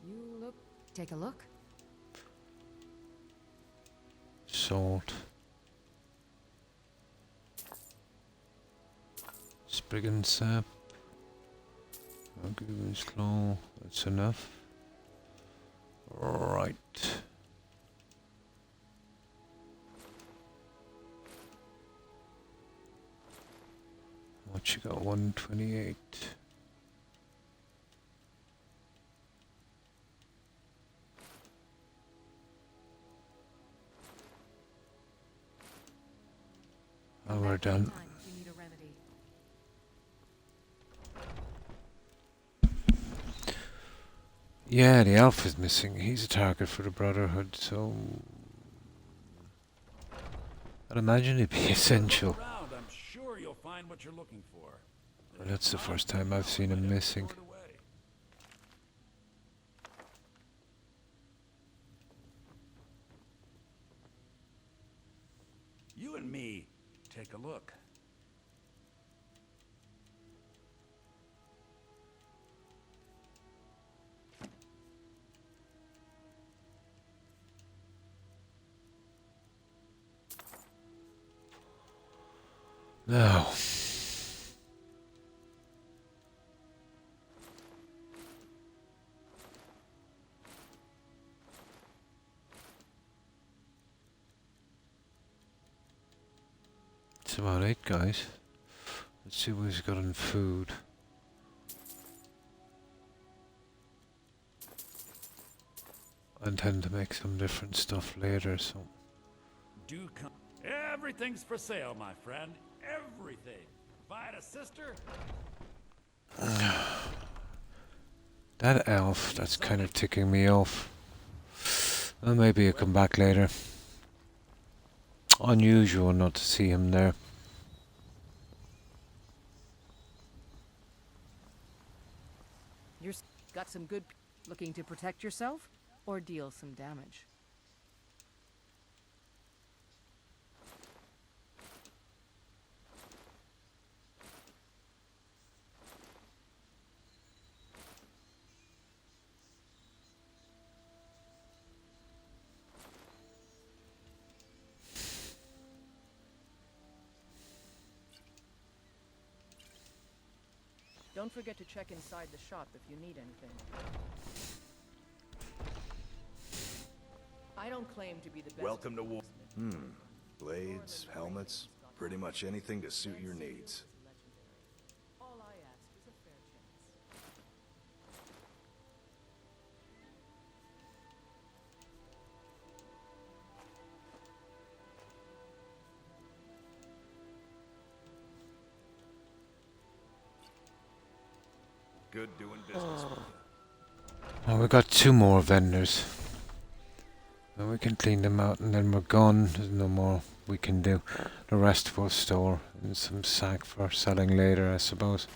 You look. Take a look. Salt. Spriggan sap. Goose claw. That's enough. Right. What you got? 128. Oh, we're done. You need a remedy. Yeah, the elf is missing. He's a target for the Brotherhood, so I'd imagine it'd be essential. Around, I'm sure you'll find what you're looking for. But that's the first time I've seen him missing. You and me, take a look. Now. It's about 8 guys. Let's see what he's got in food. I intend to make some different stuff later, so. Do come. Everything's for sale, my friend. Everything. If I had a sister. That elf, that's kind of ticking me off. Well, maybe he'll come back later. Unusual not to see him there. You're got some good looking to protect yourself or deal some damage. Don't forget to check inside the shop if you need anything. I don't claim to be the best. Welcome to war. Blades, helmets, pretty much anything to suit your needs. All I ask is a fair chance. Good doing business with you. Oh, we got 2 more vendors. And we can clean them out and then we're gone. There's no more we can do. The rest of our store and some sack for selling later, I suppose.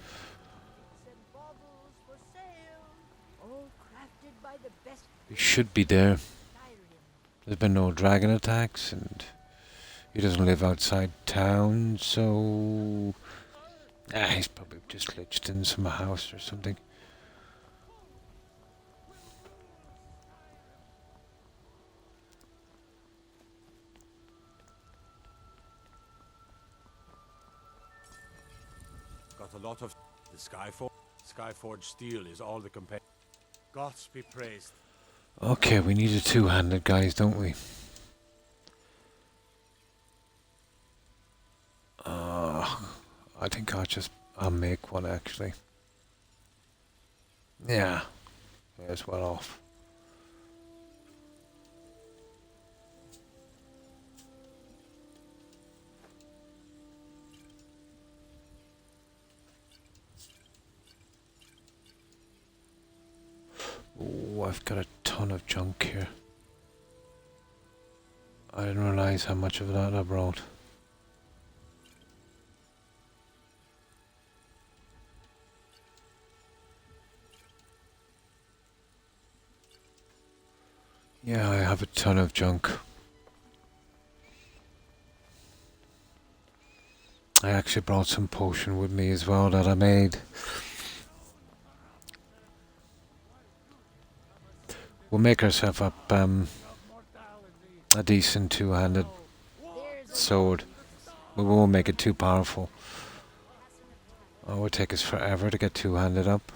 He should be there. There's been no dragon attacks and he doesn't live outside town, so he's probably just glitched in some house or something. Got a lot of the Skyforge steel is all the compare. Gods be praised. Okay, we need a 2-handed, guys, don't we? I think I'll make one actually. Yeah, as well off. Oh, I've got a ton of junk here. I didn't realize how much of that I brought. Yeah, I have a ton of junk. I actually brought some potion with me as well that I made. We'll make ourselves up a decent 2-handed sword. We won't make it too powerful. Oh, it would take us forever to get 2-handed up.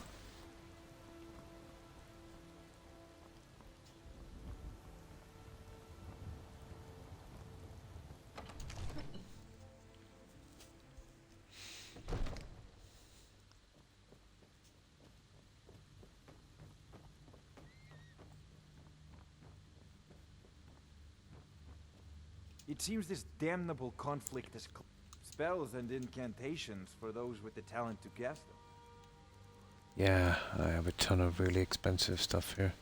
It seems this damnable conflict has spells and incantations for those with the talent to cast them. Yeah, I have a ton of really expensive stuff here.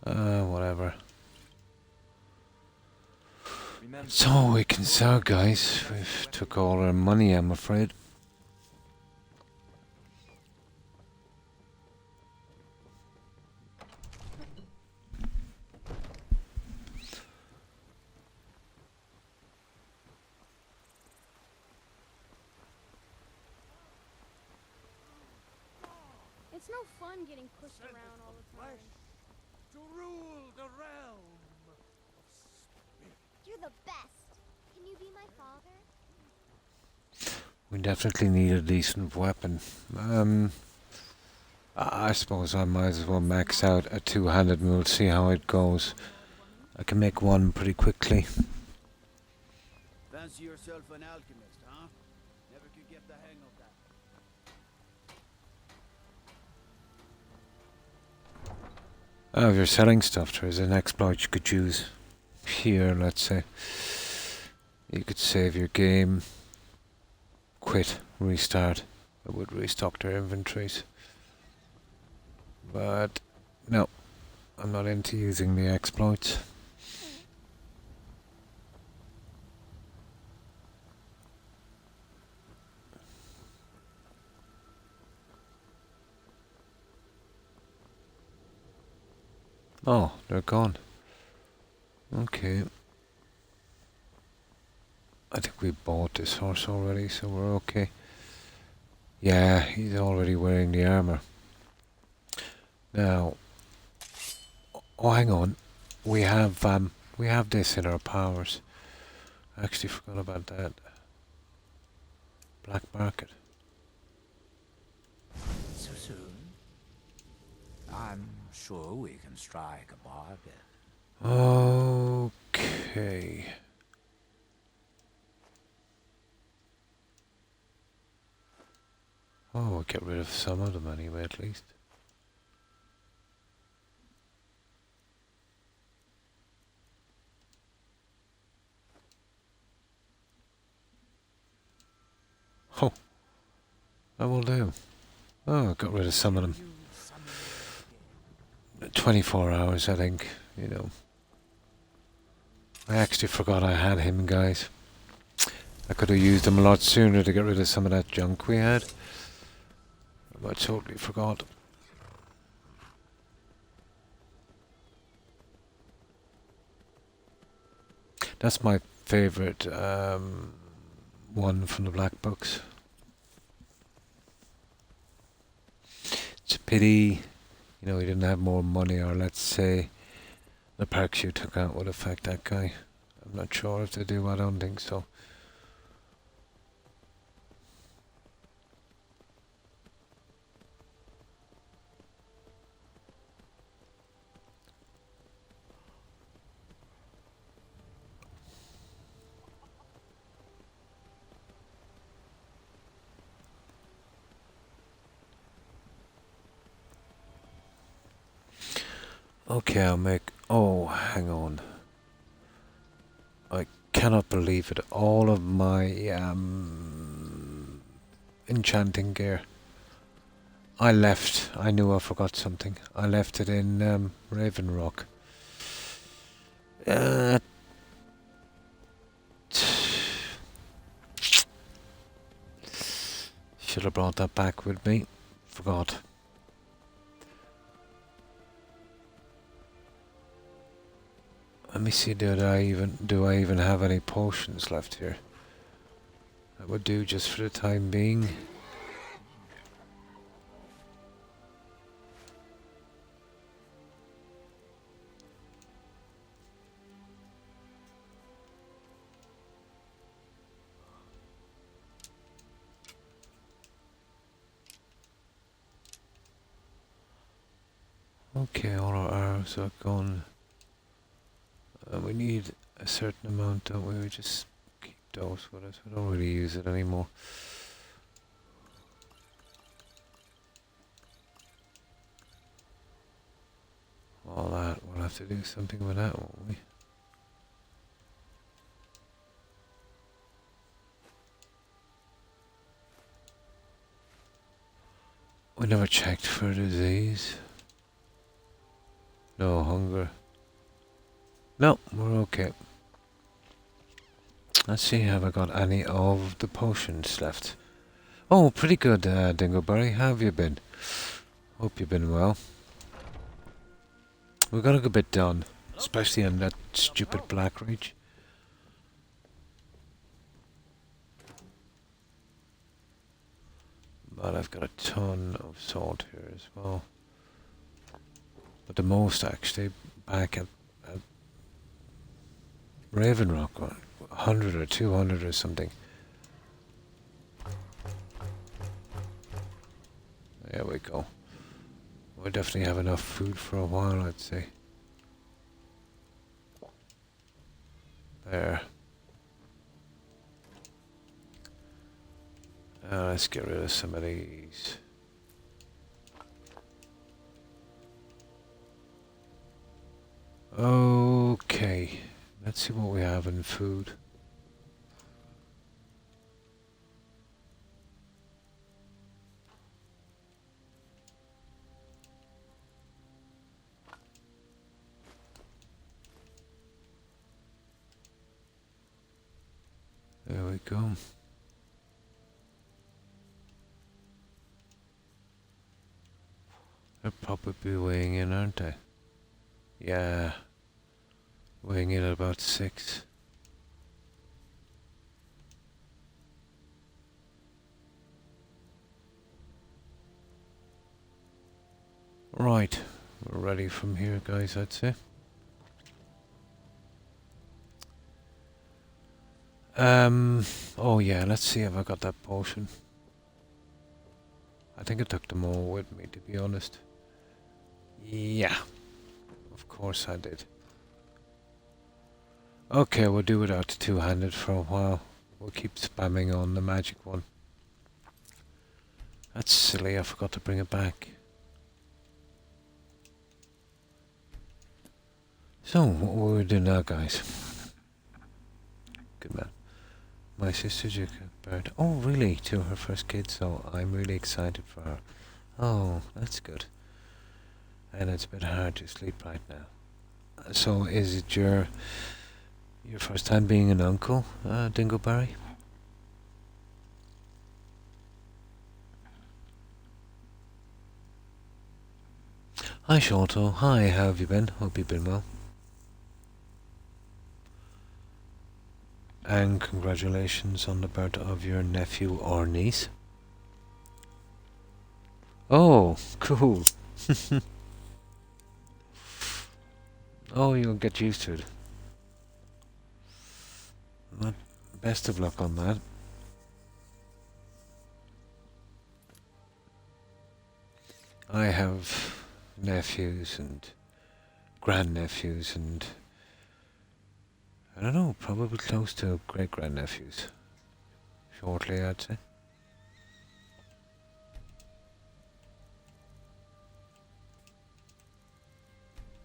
Whatever. That's all we can sell, guys. We've took all our money, I'm afraid. It's no fun getting pushed around all the time. To rule the realm of spirit. You're the best. Can you be my father? We definitely need a decent weapon. I suppose I might as well max out a 2-handed and we'll see how it goes. I can make one pretty quickly. Fancy yourself an alchemist, huh? Never could get the hang of that. Oh, if you're selling stuff, there's an exploit you could use here, let's say. You could save your game, quit, restart. It would restock their inventories. But, no, I'm not into using the exploits. Oh, they're gone. Okay. I think we bought this horse already, so we're okay. Yeah, he's already wearing the armor. Now, oh, hang on. We have this in our powers. I actually forgot about that. Black market. So soon? I'm sure we can strike a bargain. Okay. Oh, we'll get rid of some of them anyway, at least. Oh, that will do. Oh, got rid of some of them. 24 hours, I think, you know. I actually forgot I had him, guys. I could have used him a lot sooner to get rid of some of that junk we had. I totally forgot. That's my favourite one from the Black Books. It's a pity, you know, he didn't have more money, or let's say the perks you took out would affect that guy. I'm not sure if they do, I don't think so. Okay, I'll make... Oh, hang on. I cannot believe it. All of my enchanting gear. I left. I knew I forgot something. I left it in Raven Rock. Should have brought that back with me. Forgot. Let me see, do I even have any potions left here? That would do just for the time being. Okay, all our arrows are gone. We need a certain amount, don't we? We just keep those with us. We don't really use it anymore. All that, we'll have to do something with that, won't we? We never checked for disease. No hunger. No, we're okay. Let's see, have I got any of the potions left? Oh, pretty good, Dingleberry. How have you been? Hope you've been well. We got a good bit done, especially on that stupid Black Reach. But I've got a ton of salt here as well. But the most actually back at Raven Rock, 100 or 200 or something. There we go. We'll definitely have enough food for a while, I'd say. There. Let's get rid of some of these. Okay. Let's see what we have in food. There we go. They'll probably be weighing in, aren't they? Yeah. Weighing in at about 6. Right. We're ready from here, guys, I'd say. Oh yeah, let's see if I got that potion. I think I took them all with me, to be honest. Yeah. Of course I did. Okay, we'll do without the two-handed for a while. We'll keep spamming on the magic one. That's silly, I forgot to bring it back. So, what will we do now, guys? Good man. My sister took a bird. Oh, really? To her first kid, so I'm really excited for her. Oh, that's good. And it's a bit hard to sleep right now. So, is it your first time being an uncle, Dingleberry? Hi, Sholto. Hi, how have you been? Hope you've been well. And congratulations on the birth of your nephew or niece. Oh, cool. Oh, you'll get used to it. But best of luck on that. I have nephews and grandnephews and I don't know, probably close to great-grandnephews. Shortly, I'd say.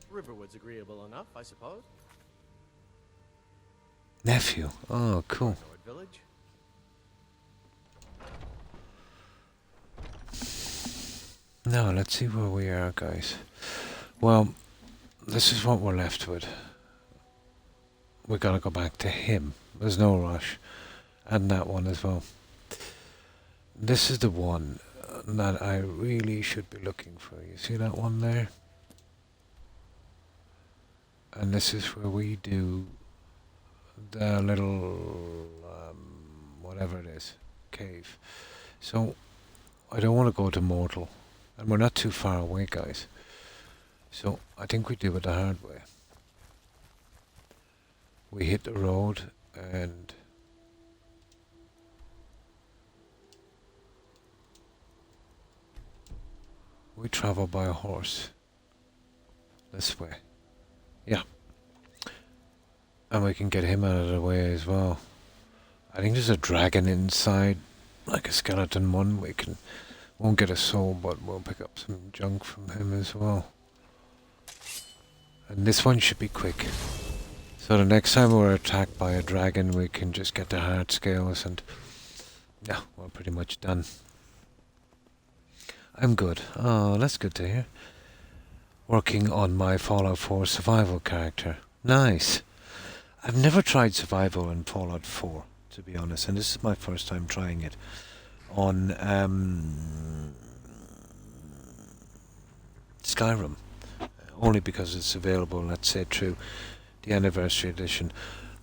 Riverwood's agreeable enough, I suppose. Nephew. Oh, cool. Village. Now, let's see where we are, guys. Well, this is what we're left with. We gotta go back to him. There's no rush. And that one as well. This is the one that I really should be looking for. You see that one there? And this is where we do the little, whatever it is, cave. So, I don't want to go to Mortal. And we're not too far away, guys. So, I think we do it the hard way. We hit the road and we travel by a horse. This way. Yeah. And we can get him out of the way as well. I think there's a dragon inside, like a skeleton one. Won't get a soul, but we'll pick up some junk from him as well. And this one should be quick. So the next time we're attacked by a dragon, we can just get the heart scales and yeah, we're pretty much done. I'm good. Oh, that's good to hear. Working on my Fallout 4 survival character. Nice. I've never tried survival in Fallout 4, to be honest, and this is my first time trying it on Skyrim. Only because it's available, let's say, through the Anniversary Edition.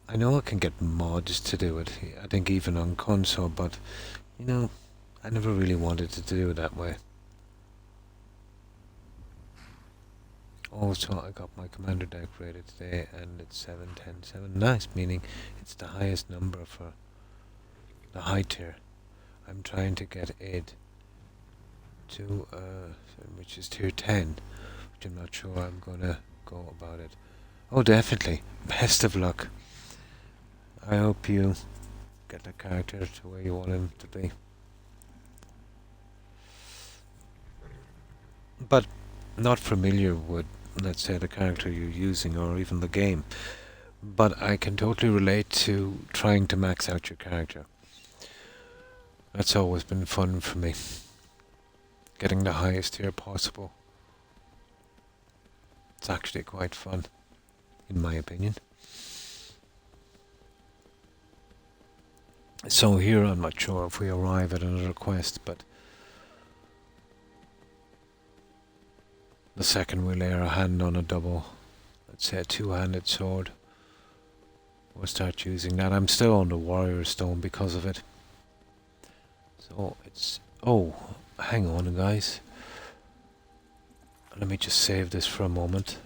I know I can get mods to do it, I think even on console, but, you know, I never really wanted to do it that way. Also, I got my commander deck rated today, and it's 7-10-7. Nice, meaning it's the highest number for the high tier. I'm trying to get it to, which is tier 10, which I'm not sure I'm gonna go about it. Oh, definitely. Best of luck. I hope you get the character to where you want him to be. But not familiar with, let's say, the character you're using or even the game. But I can totally relate to trying to max out your character. That's always been fun for me. Getting the highest tier possible. It's actually quite fun, in my opinion. So here I'm not sure if we arrive at another quest, but the second we lay our hand on a double let's say a two-handed sword. We'll start using that. I'm still on the warrior stone because of it. So it's... Oh, hang on guys. Let me just save this for a moment.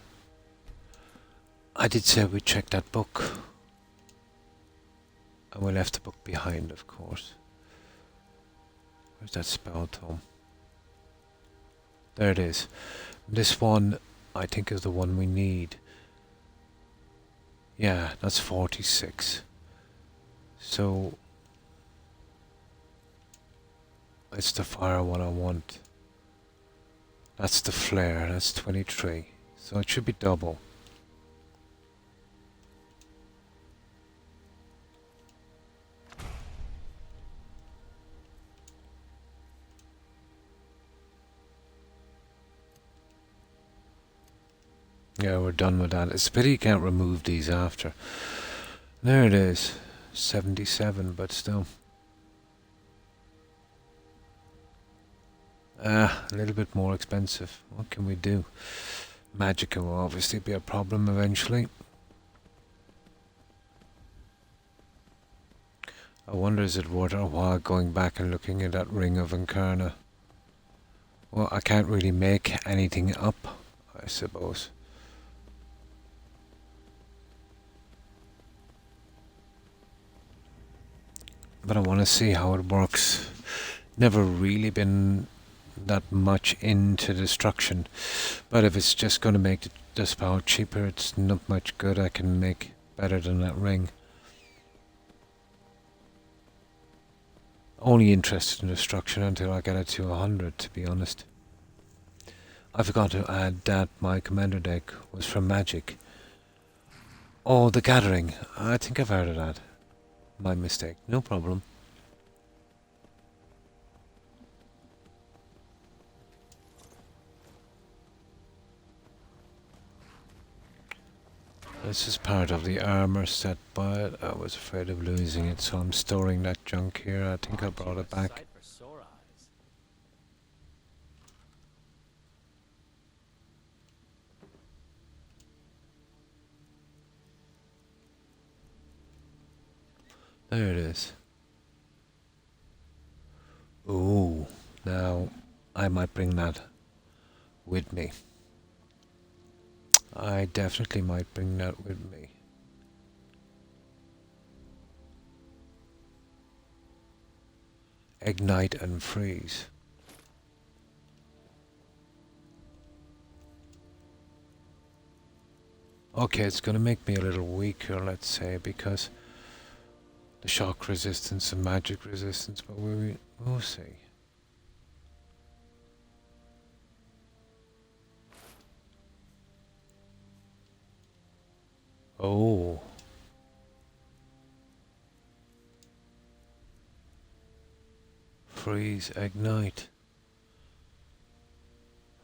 I did say we'd check that book. And we left the book behind, of course. Where's that spell tome? There it is. This one, I think, is the one we need. Yeah, that's 46. So... it's the fire one I want. That's the flare, that's 23. So it should be double. Yeah, we're done with that. It's a pity you can't remove these after. There it is. 77, but still. A little bit more expensive. What can we do? Magic will obviously be a problem eventually. I wonder, is it worth our while going back and looking at that Ring of Incarna? Well, I can't really make anything up, I suppose. But I want to see how it works. Never really been that much into destruction, but if it's just going to make the spell cheaper, it's not much good I can make better than that ring. Only interested in destruction until I get it to 100, to be honest. I forgot to add that my commander deck was from Magic. Oh, the Gathering. I think I've heard of that. My mistake. No problem. This is part of the armor set, but I was afraid of losing it, so I'm storing that junk here. I think I brought it back. There it is. Ooh, now I might bring that with me. I definitely might bring that with me. Ignite and freeze. Okay, it's going to make me a little weaker, let's say, because the shock resistance and magic resistance, but we'll see. Oh. Freeze, ignite.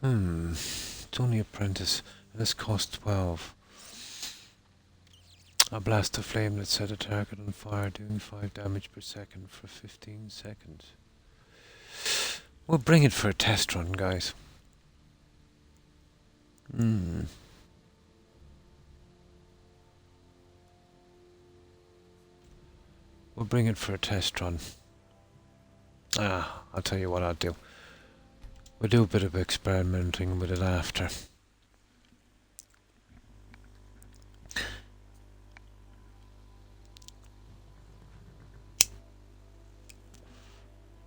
It's only apprentice, and this costs 12. A blast of flame that set a target on fire, doing 5 damage per second for 15 seconds. We'll bring it for a test run, guys. We'll bring it for a test run. I'll tell you what I'll do. We'll do a bit of experimenting with it after.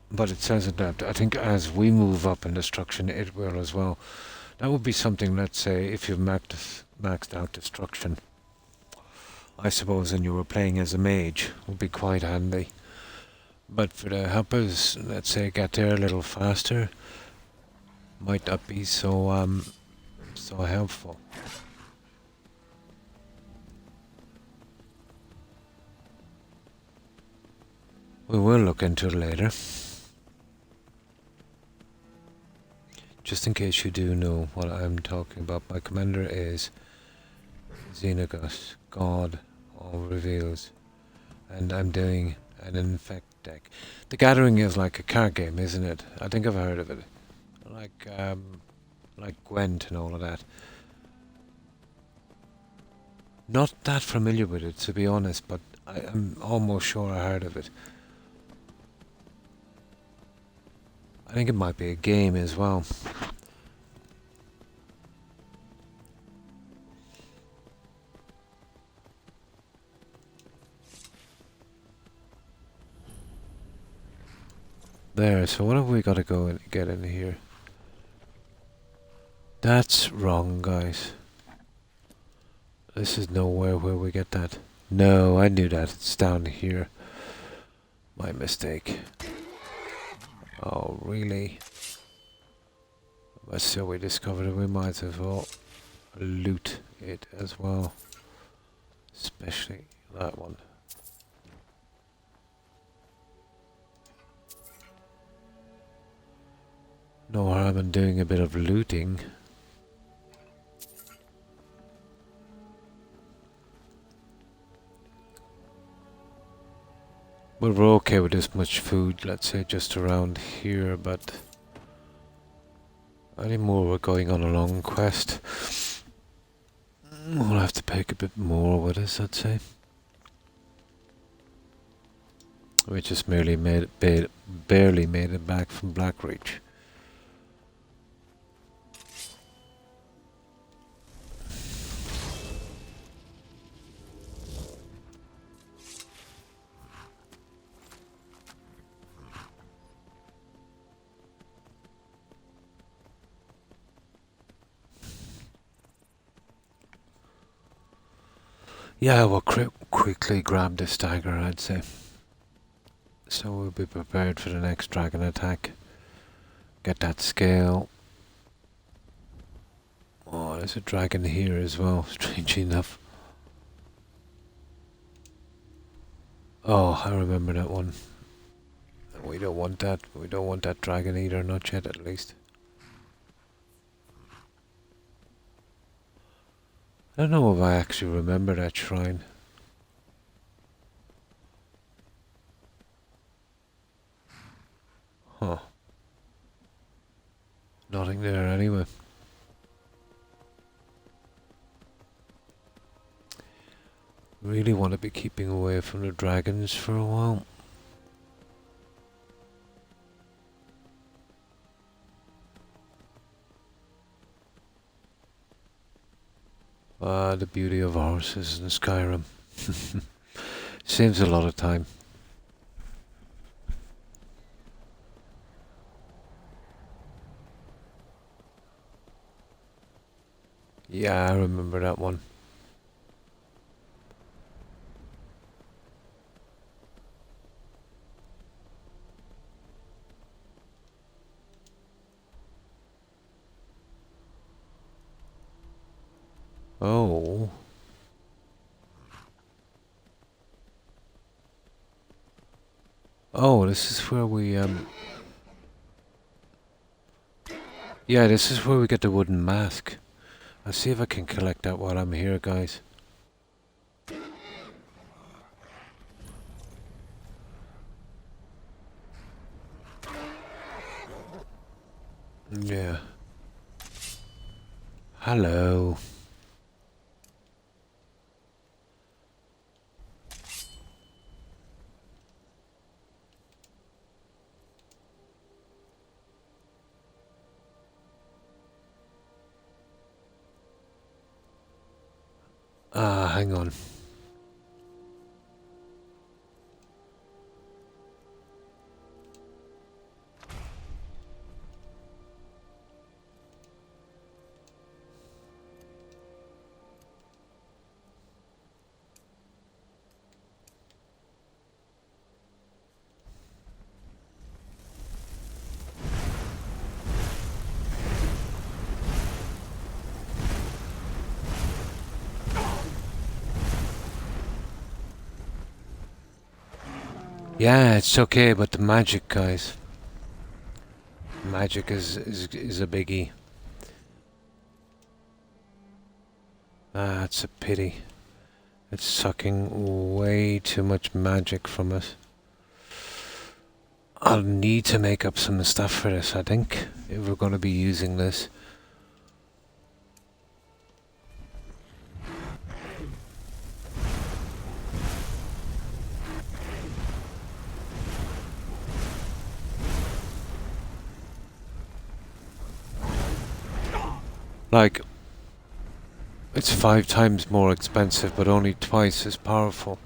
But it says that I think as we move up in destruction, it will as well. That would be something, let's say, if you've maxed out destruction. I suppose when you were playing as a mage, would be quite handy. But for the helpers, let's say, get there a little faster, might not be so so helpful. We will look into it later. Just in case you do know what I'm talking about, my commander is Xenagos, God all reveals, and I'm doing an infect deck. The Gathering is like a card game, isn't it? I think I've heard of it. Like Gwent and all of that. Not that familiar with it, to be honest, but I'm almost sure I heard of it. I think it might be a game as well. There, so what have we got to go and get in here? That's wrong, guys. This is nowhere where we get that. No, I knew that. It's down here. My mistake. Oh, really? So we discovered it. We might as well loot it as well. Especially that one. No harm in doing a bit of looting. But we're okay with this much food, let's say just around here, but anymore we're going on a long quest. We'll have to pick a bit more with us, I'd say. We just barely made it back from Blackreach. Yeah, we'll quickly grab this dagger, I'd say. So we'll be prepared for the next dragon attack. Get that scale. Oh, there's a dragon here as well, strangely enough. Oh, I remember that one. We don't want that. We don't want that dragon either, not yet at least. I don't know if I actually remember that shrine. Huh. Nothing there anyway. Really want to be keeping away from the dragons for a while. Ah, the beauty of horses in Skyrim. Saves a lot of time. Yeah, I remember that one. Oh. Oh, this is where we, yeah, this is where we get the wooden mask. I'll see if I can collect that while I'm here, guys. Yeah. Hello. Ah, hang on. Yeah, it's okay, but the magic, guys. Magic is a biggie. Ah, it's a pity. It's sucking way too much magic from us. I'll need to make up some stuff for this, I think, if we're going to be using this. Like, it's 5 times more expensive, but only twice as powerful.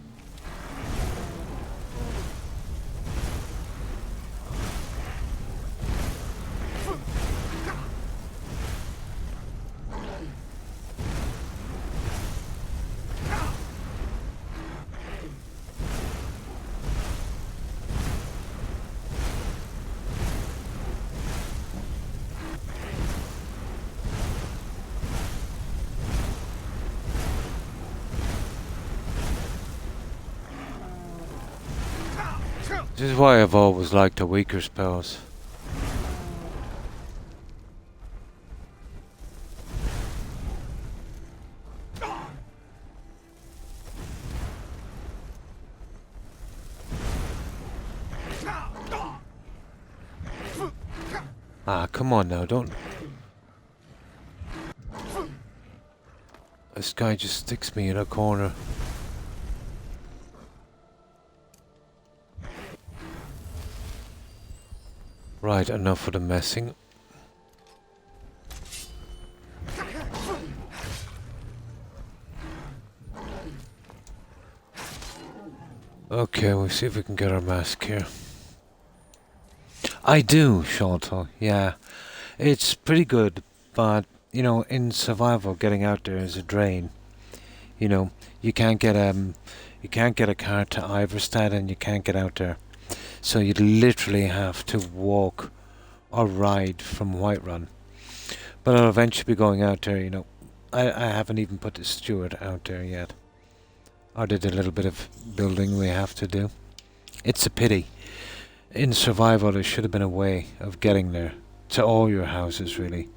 This is why I've always liked the weaker spells. Ah, come on now, don't... This guy just sticks me in a corner. Right, enough of the messing. Okay, we'll see if we can get our mask here. I do, Sholto, yeah. It's pretty good, but, you know, in survival, getting out there is a drain. You know, you can't get a car to Iverstead and you can't get out there. So you'd literally have to walk or ride from Whiterun. But I'll eventually be going out there, you know. I haven't even put the steward out there yet. Or did a little bit of building we have to do. It's a pity. In survival there should have been a way of getting there. To all your houses, really.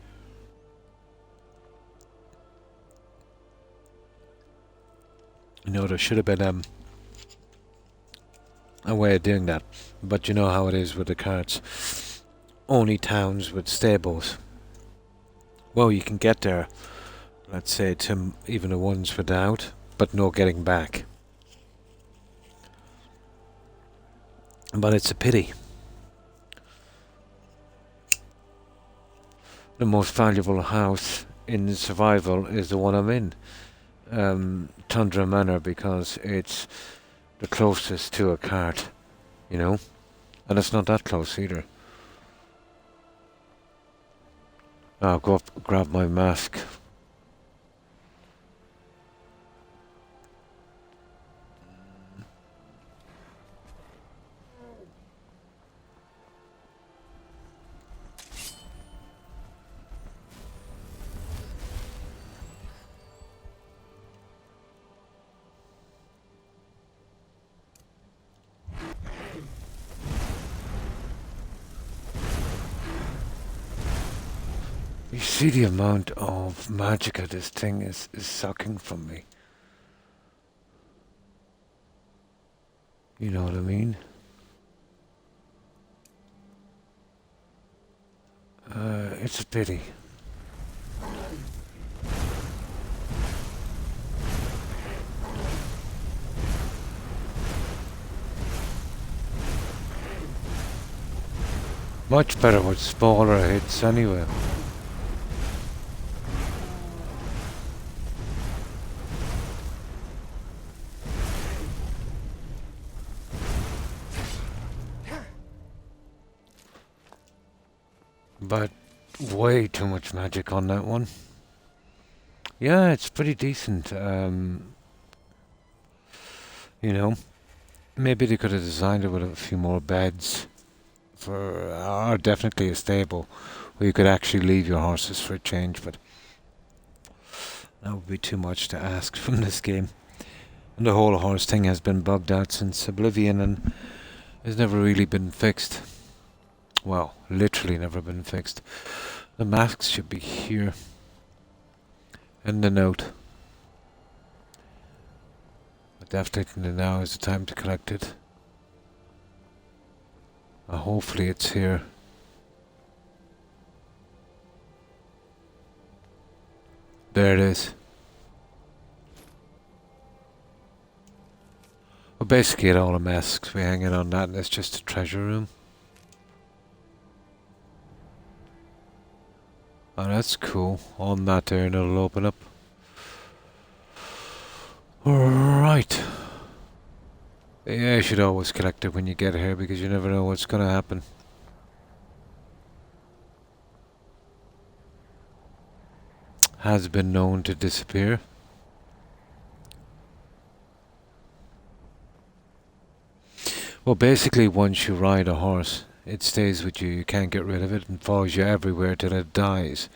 You know, there should have been a way of doing that. But you know how it is with the carts. Only towns with stables. Well, you can get there, let's say, to even the ones without, but no getting back. But it's a pity. The most valuable house in survival is the one I'm in. Tundra Manor, because it's the closest to a cart, you know? And it's not that close either. I'll go up, grab my mask. You see the amount of magicka this thing is sucking from me. You know what I mean? It's a pity. Much better with smaller hits anyway. But way too much magic on that one. Yeah, it's pretty decent. You know, maybe they could have designed it with a few more beds or definitely a stable where you could actually leave your horses for a change, but that would be too much to ask from this game. And the whole horse thing has been bugged out since Oblivion and has never really been fixed. Well, literally never been fixed. The masks should be here. And the note. But definitely now is the time to collect it. Hopefully it's here. There it is. Well, basically all the masks we hang it on that and it's just a treasure room. Oh, that's cool. On that there, and it'll open up. Right. Yeah, you should always collect it when you get here because you never know what's gonna happen. Has been known to disappear. Well, basically, once you ride a horse, it stays with you. You can't get rid of it and follows you everywhere till it dies.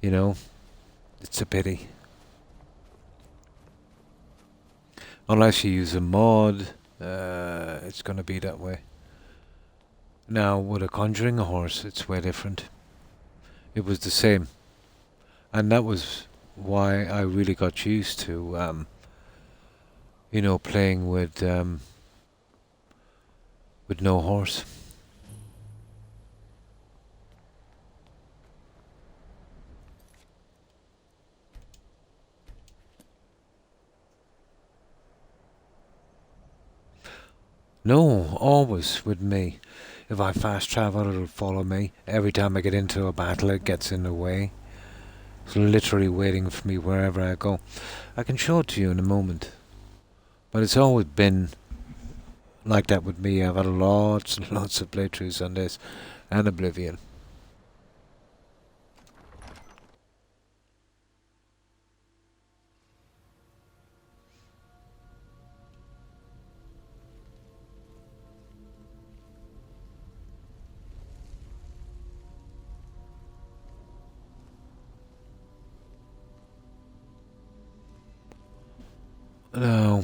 You know? It's a pity. Unless you use a mod, it's gonna be that way. Now, with a conjuring a horse, it's way different. It was the same. And that was why I really got used to, you know, playing with no horse. No, always with me. If I fast travel, it'll follow me. Every time I get into a battle, it gets in the way. It's literally waiting for me wherever I go. I can show it to you in a moment. But it's always been like that with me. I've had lots and lots of playthroughs on this and Oblivion. Now,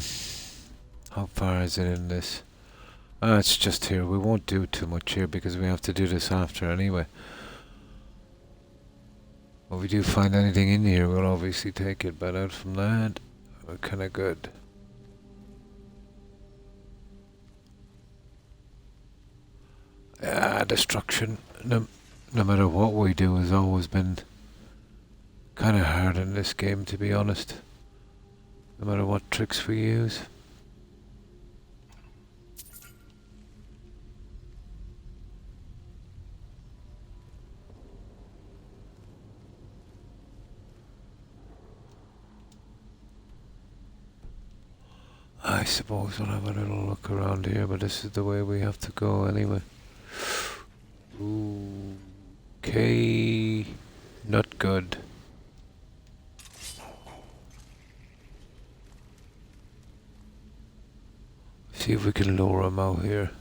how far is it in this? It's just here. We won't do too much here because we have to do this after anyway. If we do find anything in here, we'll obviously take it, but out from that, we're kinda good. Destruction, no matter what we do, has always been kinda hard in this game, to be honest. No matter what tricks we use. I suppose we'll have a little look around here, but this is the way we have to go anyway. Okay, not good. See if we can lower him out here.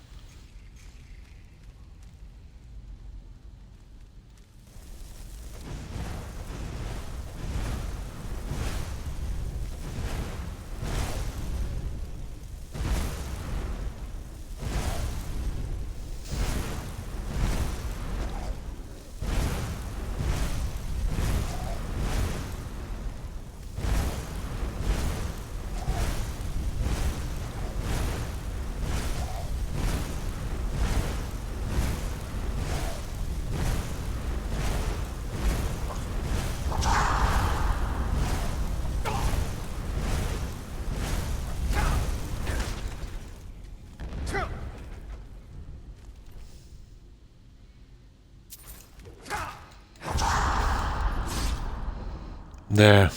There.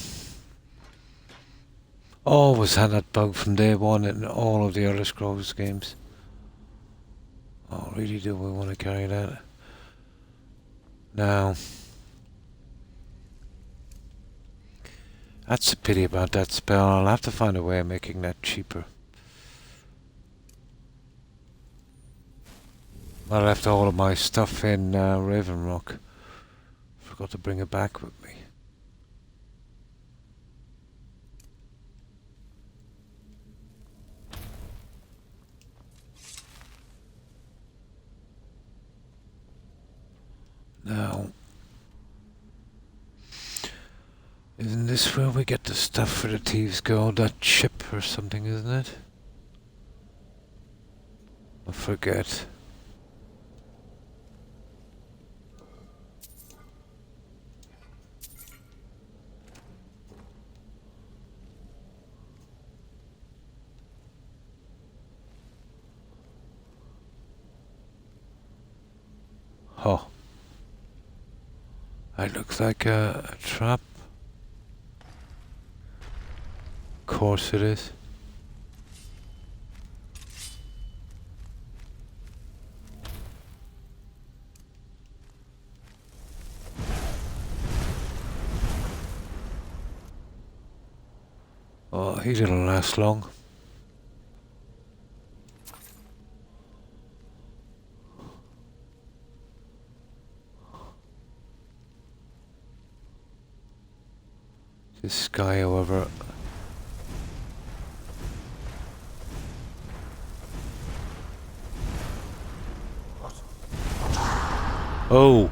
Always had that bug from day one in all of the Elder Scrolls games. Oh, really do we want to carry that? Now, that's a pity about that spell. I'll have to find a way of making that cheaper. I left all of my stuff in Raven Rock. Forgot to bring it back with me. Now, isn't this where we get the stuff for the Thieves' Gold? That ship or something, isn't it? I forget. Oh. It looks like a trap. Of course it is. Oh, he didn't last long. This guy, however... Oh!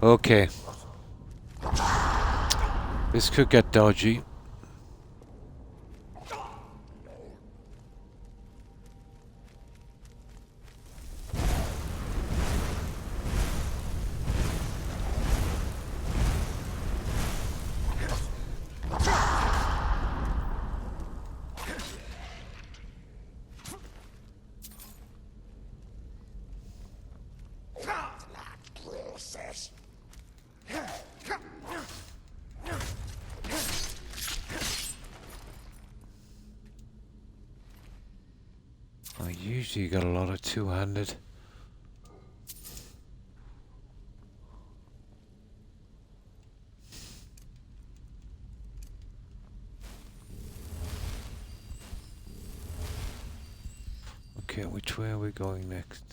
Okay. This could get dodgy. I usually got a lot of two-handed. Okay, which way are we going next?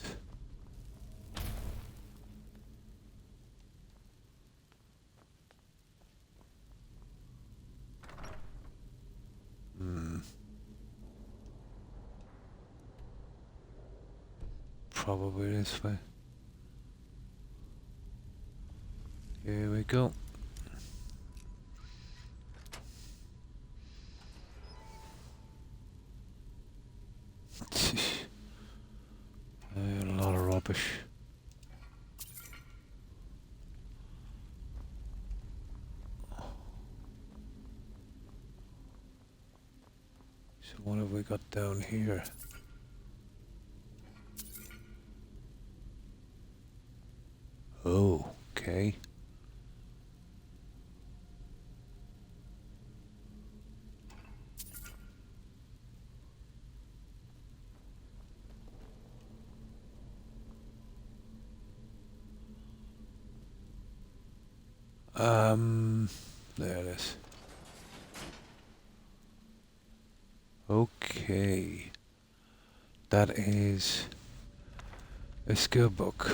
Probably this way. Here we go. A lot of rubbish. So what have we got down here? Oh, okay. There it is. Okay. That is a skill book.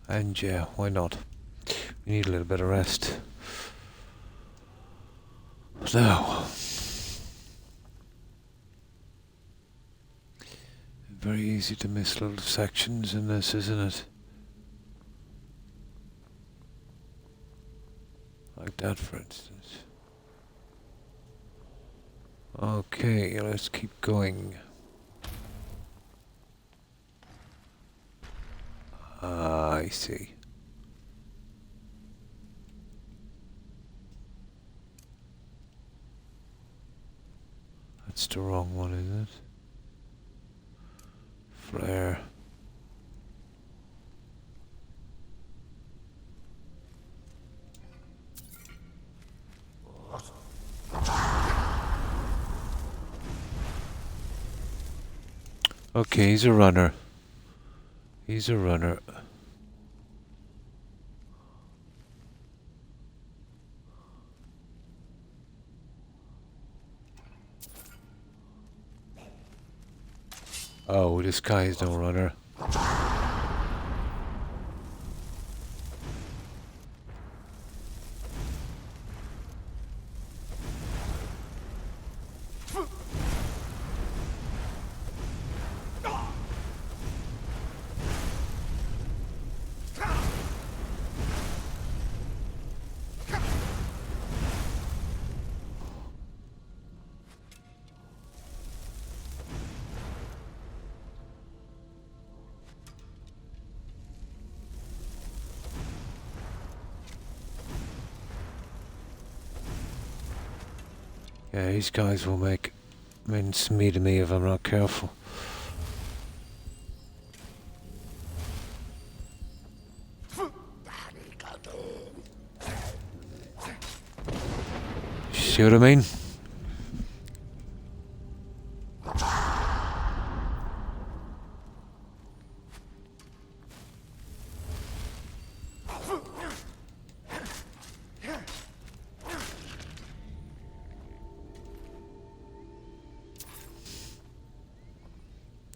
And yeah, why not? We need a little bit of rest. Now, very easy to miss little sections in this, isn't it? Like that, for instance. Okay, let's keep going. I see. That's the wrong one, isn't it? Flare. Okay, he's a runner. He's a runner. Oh, this guy is no runner. Yeah, these guys will make mincemeat of me if I'm not careful. See what I mean?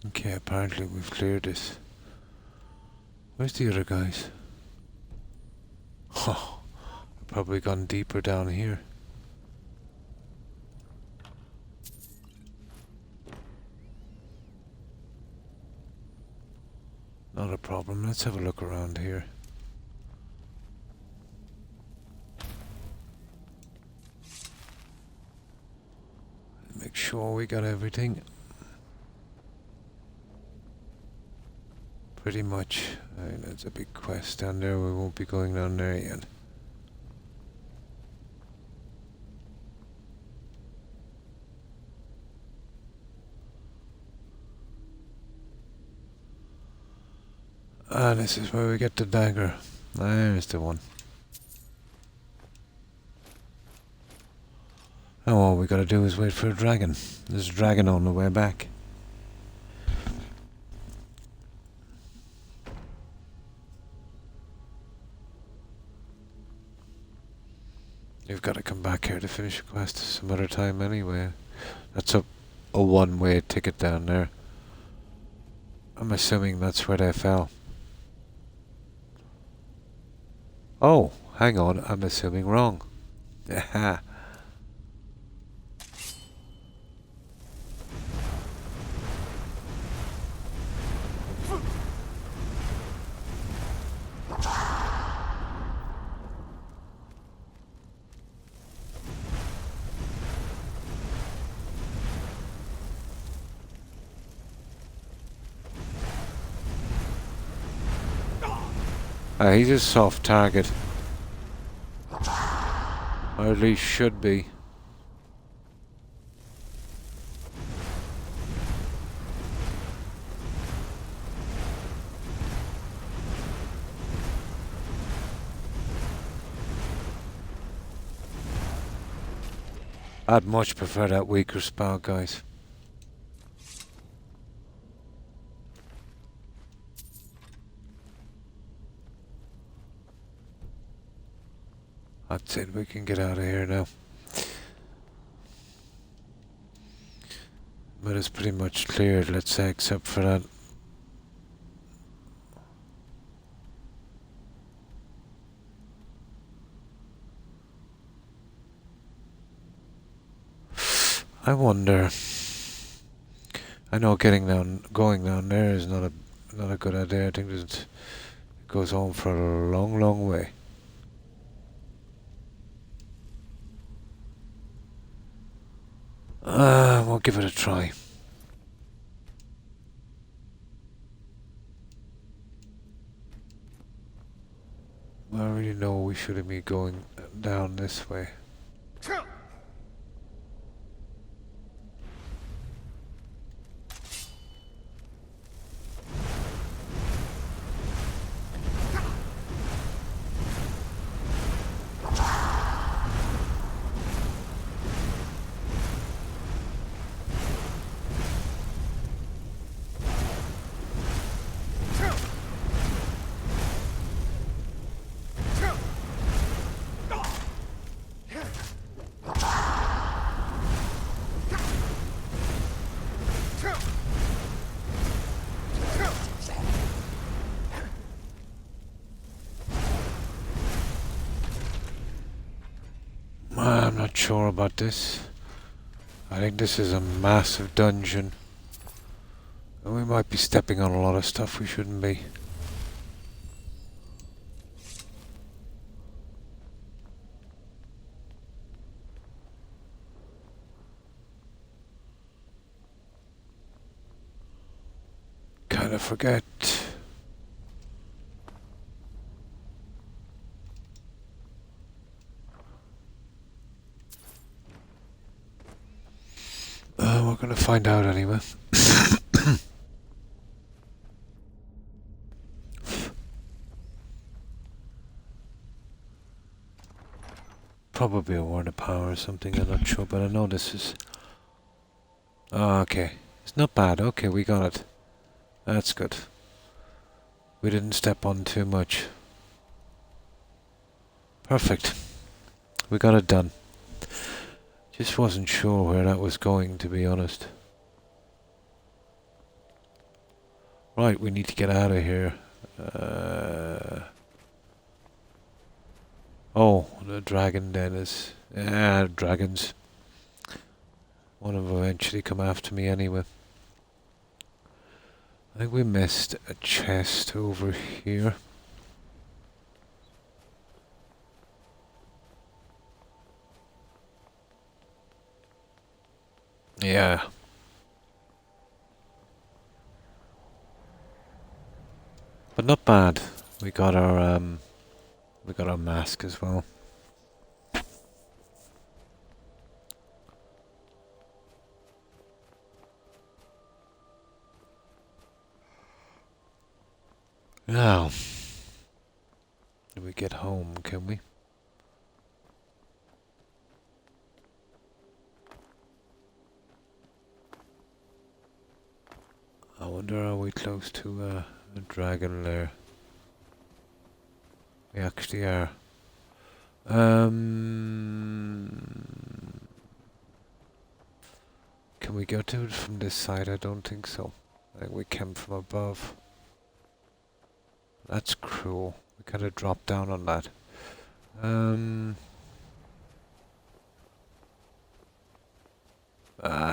Okay, apparently we've cleared this. Where's the other guys? Oh, probably gone deeper down here. Not a problem. Let's have a look around here. Make sure we got everything. Pretty much. There's a big quest down there. We won't be going down there yet. Ah, this is where we get the dagger. There's the one. Now all we gotta do is wait for a dragon. There's a dragon on the way back. You've got to come back here to finish the quest some other time anyway. That's a one-way ticket down there. I'm assuming that's where they fell. Oh, hang on, I'm assuming wrong. Aha. He's a soft target. Or at least should be. I'd much prefer that weaker spell, guys. That's it, we can get out of here now. But it's pretty much cleared, let's say, except for that. I wonder. I know going down there is not a good idea. I think it goes on for a long, long way. We'll give it a try. I really know we shouldn't be going down this way. I'm not sure about this. I think this is a massive dungeon. And we might be stepping on a lot of stuff we shouldn't be. Kind of forget. We're gonna find out anyway. probably a word of power or something, I'm not sure, but I know this is... Oh, okay. It's not bad. Okay, we got it. That's good. We didn't step on too much. Perfect. We got it done. Just wasn't sure where that was going, to be honest. Right, we need to get out of here. Oh, the dragon den is... dragons. One of them eventually come after me anyway. I think we missed a chest over here. Yeah. But not bad. We got our mask as well. Now, can we get home, can we? I wonder, are we close to a dragon lair? We actually are. Can we go to it from this side? I don't think so. I think we came from above. That's cruel. We kind of dropped down on that. It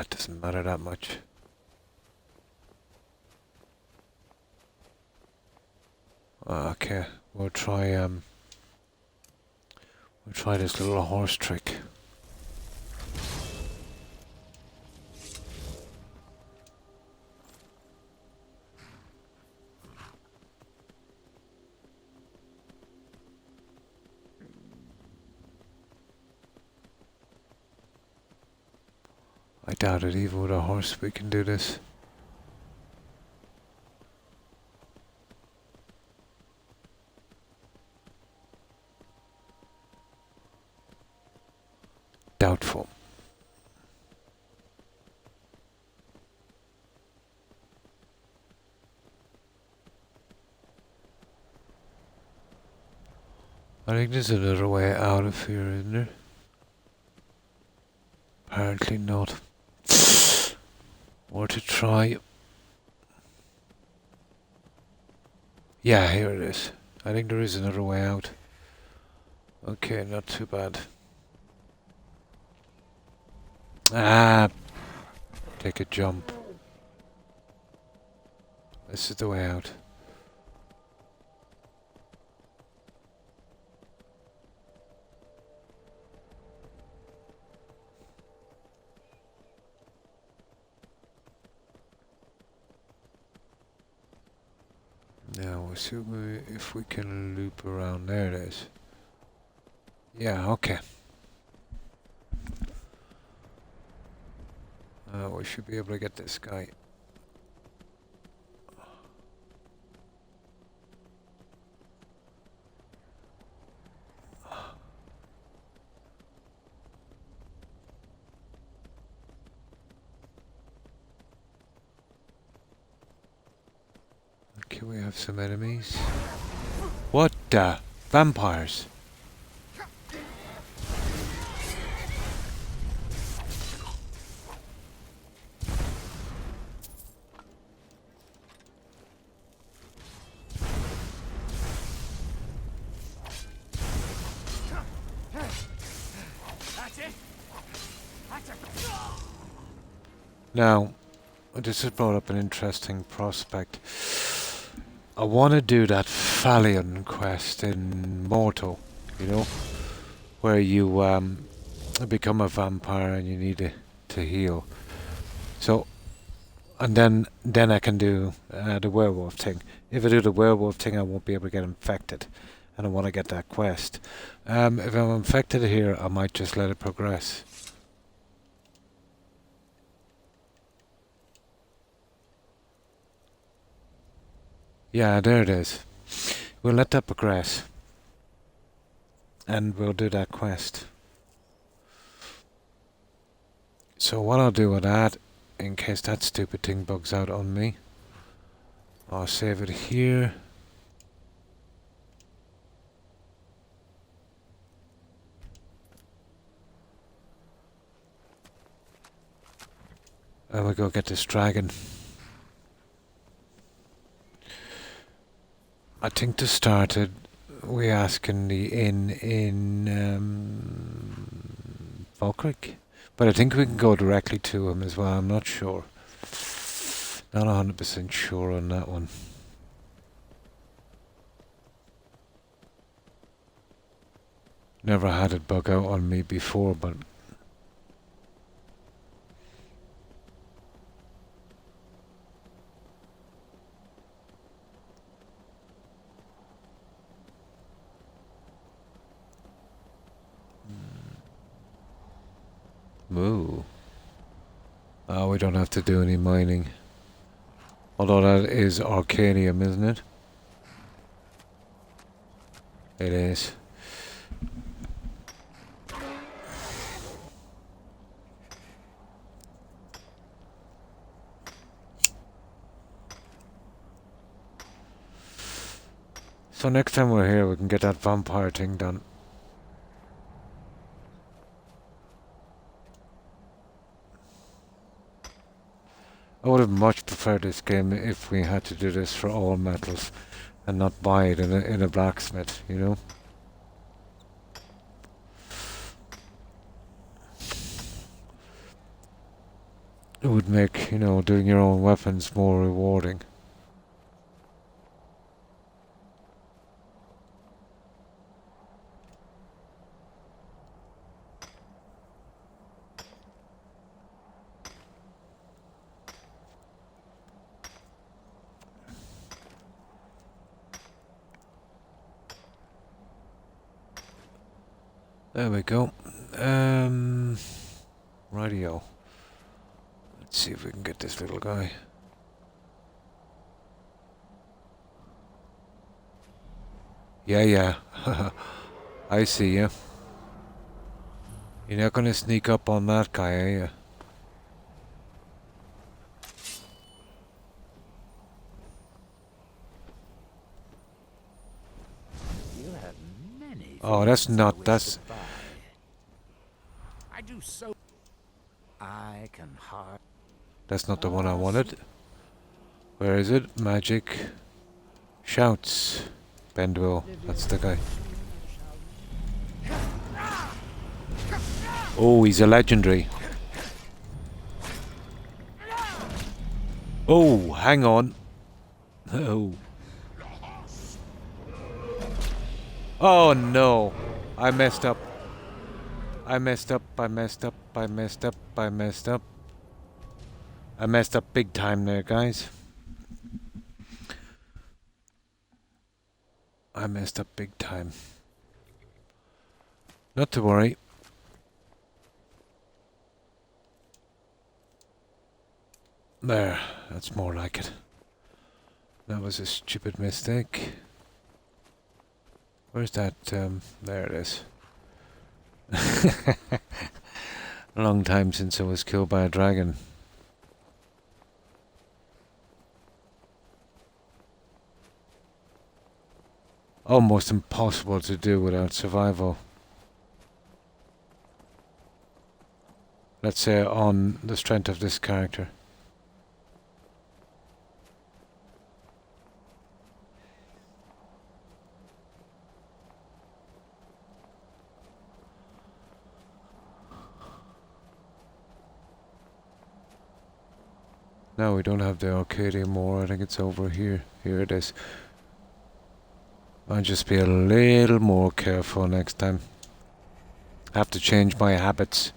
doesn't matter that much. Okay, we'll try this little horse trick. I doubt it, even with a horse we can do this. Doubtful. I think there's another way out of here, isn't there? Apparently not. Or to try. Yeah, here it is. I think there is another way out. Okay, not too bad. Take a jump. This is the way out. Now we'll see if we can loop around. There it is. Yeah, okay. We should be able to get this guy. Okay, we have some enemies. What the? Vampires! Now, this has brought up an interesting prospect. I want to do that Phalion quest in Mortal, you know, where you become a vampire and you need to heal. So, and then I can do the werewolf thing. If I do the werewolf thing, I won't be able to get infected, and I want to get that quest. If I'm infected here, I might just let it progress. Yeah, there it is. We'll let that progress. And we'll do that quest. So what I'll do with that, in case that stupid thing bugs out on me, I'll save it here. And we'll go get this dragon. I think to start it, we ask in the inn in Falkirk. But I think we can go directly to him as well, I'm not sure. Not 100% sure on that one. Never had it bug out on me before, but... Moo. Oh, we don't have to do any mining. Although that is Arcadium, isn't it? It is. So next time we're here, we can get that vampire thing done. I would have much preferred this game if we had to do this for all metals and not buy it in a blacksmith, you know? It would make, you know, doing your own weapons more rewarding. There we go. Radio. Let's see if we can get this little guy. Yeah. I see you. You're not gonna sneak up on that guy, are you? Oh, that's not, that's... I do so... I can hard... That's not the one I wanted. Where is it? Magic. Shouts. Bendwell. That's the guy. Oh, he's a legendary. Oh, hang on. Oh. Oh no. I messed up. I messed up big time there, guys. I messed up big time. Not to worry. There, that's more like it. That was a stupid mistake. Where's that? There it is. A long time since I was killed by a dragon. Almost impossible to do without survival. Let's say on the strength of this character. No, we don't have the arcade anymore. I think it's over here. Here it is. I'll just be a little more careful next time. I have to change my habits.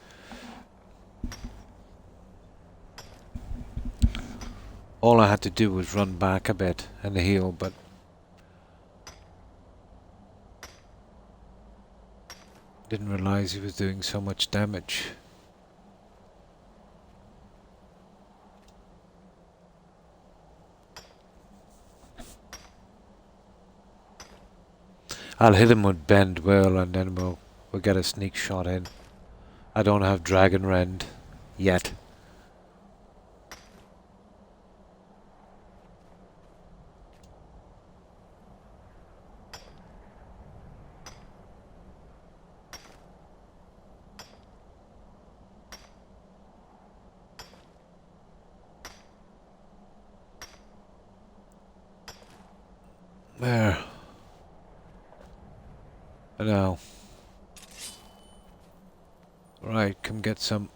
All I had to do was run back a bit and heal, but didn't realize he was doing so much damage. I'll hit him with Bendwell and then we'll get a sneak shot in. I don't have Dragon Rend. Yet. There. Now. Right, come get some.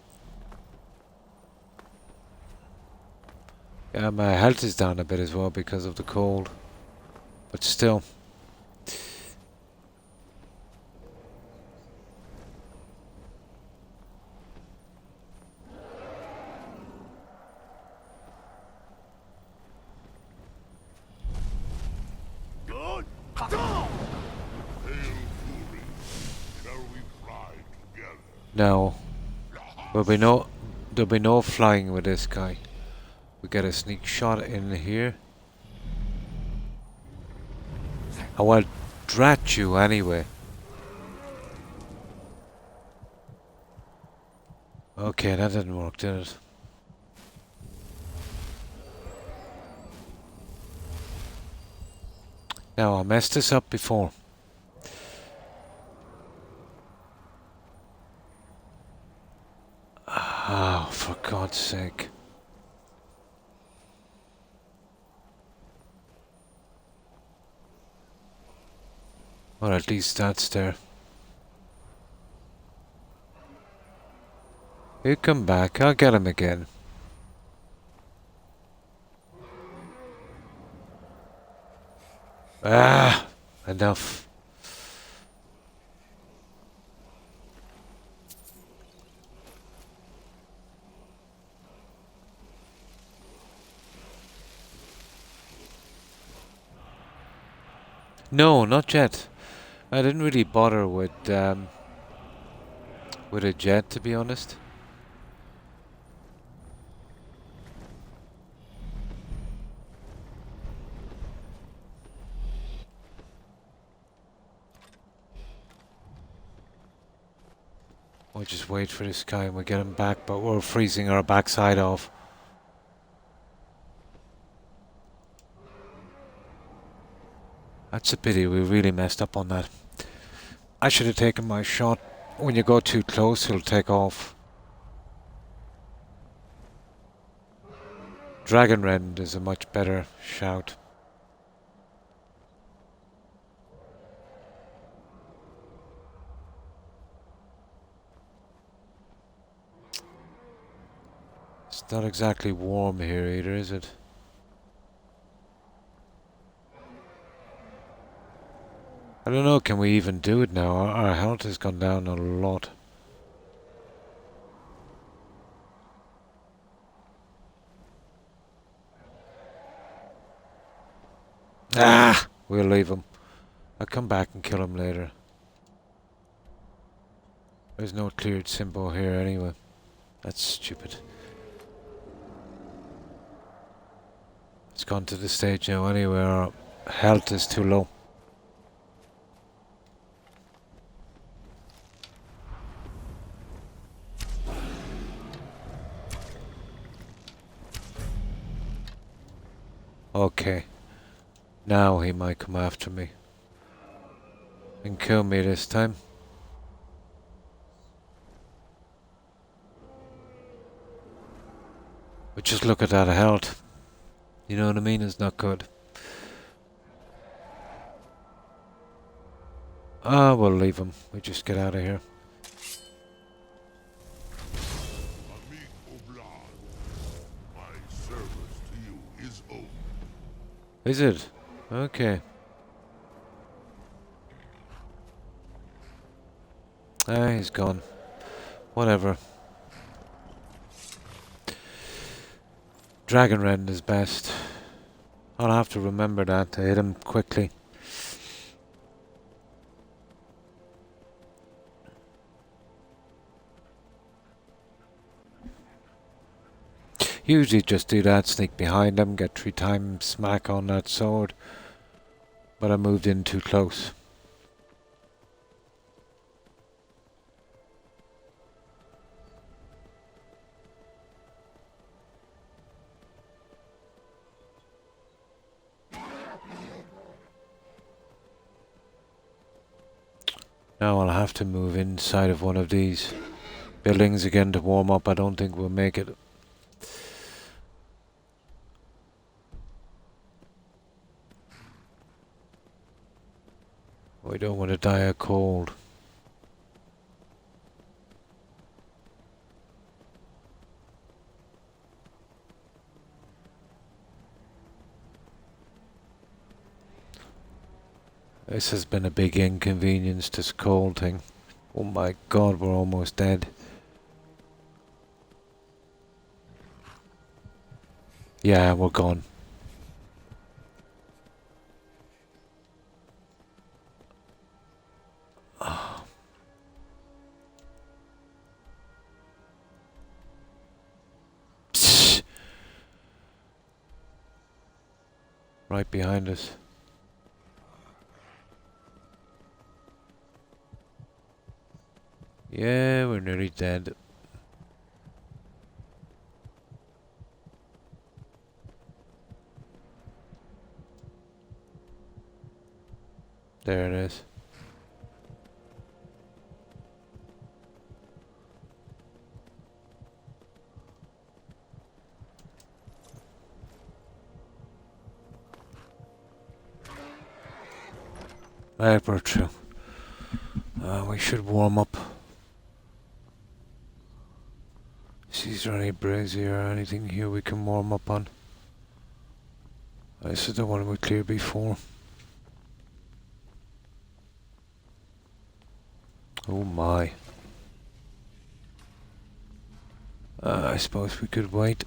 Yeah, my health is down a bit as well because of the cold. But still. Good. Hail, Fury. Shall we fly together? No. There'll be no flying with this guy. We get a sneak shot in here. Oh well, drat you anyway. Okay, that didn't work, did it? Now, I messed this up before. Oh, for God's sake. Well, at least that's there. You come back, I'll get him again. Ah, enough. No, not yet. I didn't really bother with a jet, to be honest. We'll just wait for this guy and we'll get him back, but we're freezing our backside off. That's a pity, we really messed up on that. I should have taken my shot. When you go too close, he'll take off. Dragon Rend is a much better shout. It's not exactly warm here either, is it? I don't know, can we even do it now? Our health has gone down a lot. Ah! We'll leave him. I'll come back and kill him later. There's no cleared symbol here anyway. That's stupid. It's gone to the stage now anyway, our health is too low. Okay. Now he might come after me. And kill me this time. But just look at that health. You know what I mean? It's not good. Ah, we'll leave him. We just get out of here. Is it? Okay. Ah, he's gone. Whatever. Dragon Rend is best. I'll have to remember that to hit him quickly. Usually just do that, sneak behind him, get 3 times smack on that sword. But I moved in too close. Now I'll have to move inside of one of these buildings again to warm up. I don't think we'll make it. We don't want to die of cold. This has been a big inconvenience, this cold thing. Oh my god, we're almost dead. Yeah, we're gone. Right behind us. Yeah, we're nearly dead. There it is. Right, we're through. We should warm up. Is there any brazier or anything here we can warm up on? This is the one we cleared before. Oh my. I suppose we could wait.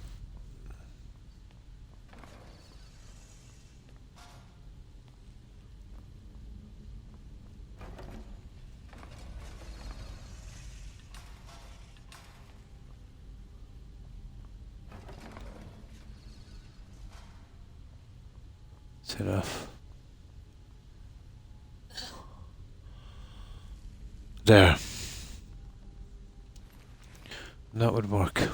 It's enough. There. That would work.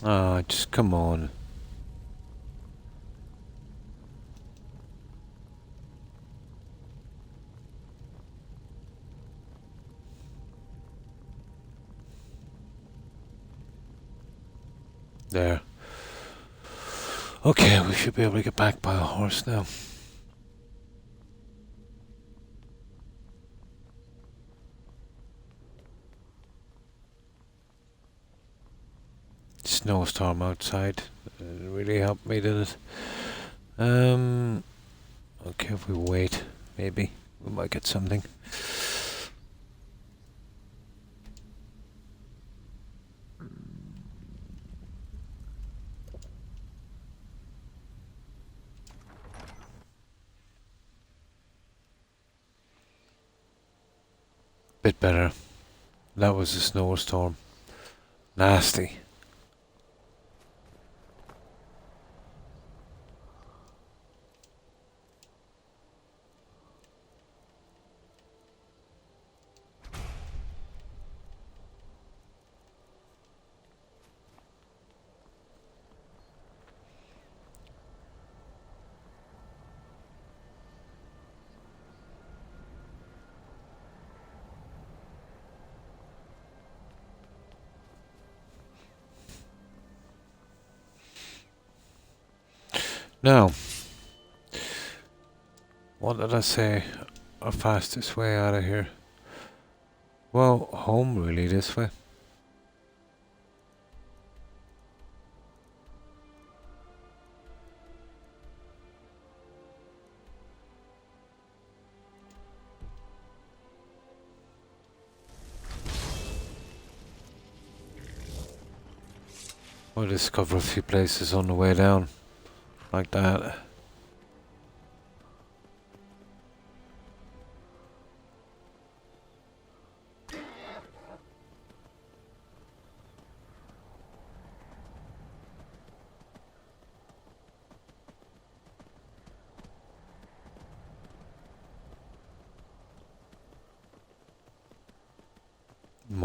Ah, just come on. There. Okay, we should be able to get back by a horse now. Snowstorm outside. It really helped me, did it? Okay, if we wait, maybe we might get something. Bit better. That was a snowstorm. Nasty. Now, what did I say? Our fastest way out of here? Well, home really, this way. We'll discover a few places on the way down. Like that.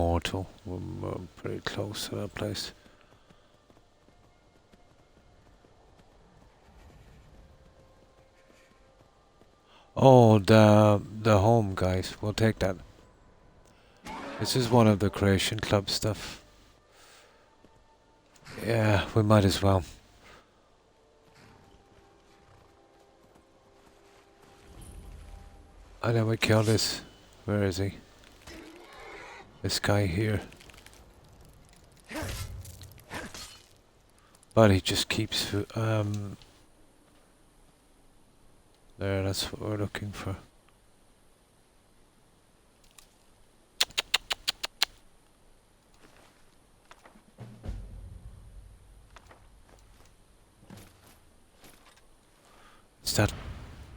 immortal. We're pretty close to that place. Oh, the home, guys. We'll take that. This is one of the Creation Club stuff. Yeah, we might as well. And then we kill this. Where is he? This guy here. But he just keeps... there, that's what we're looking for.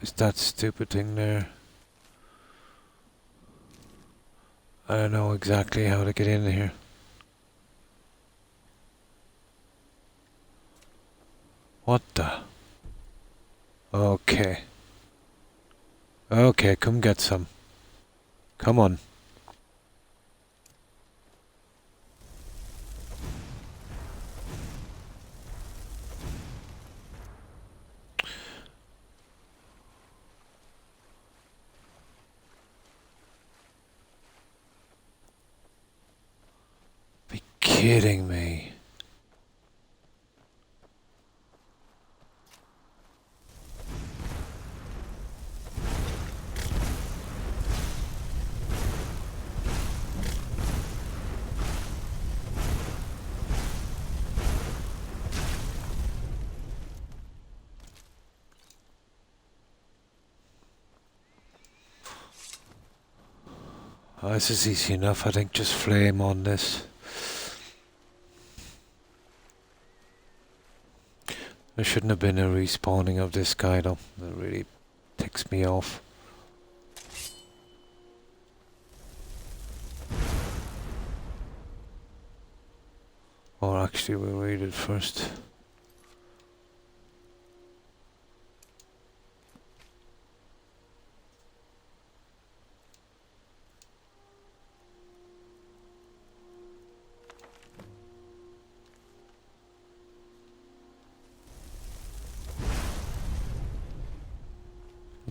It's that stupid thing there. I don't know exactly how to get in here. What the? Okay. Okay, come get some. Come on. Kidding me. Oh, this is easy enough, I think. Just flame on this. There shouldn't have been a respawning of this guy though. That really ticks me off. Or actually we'll read it first.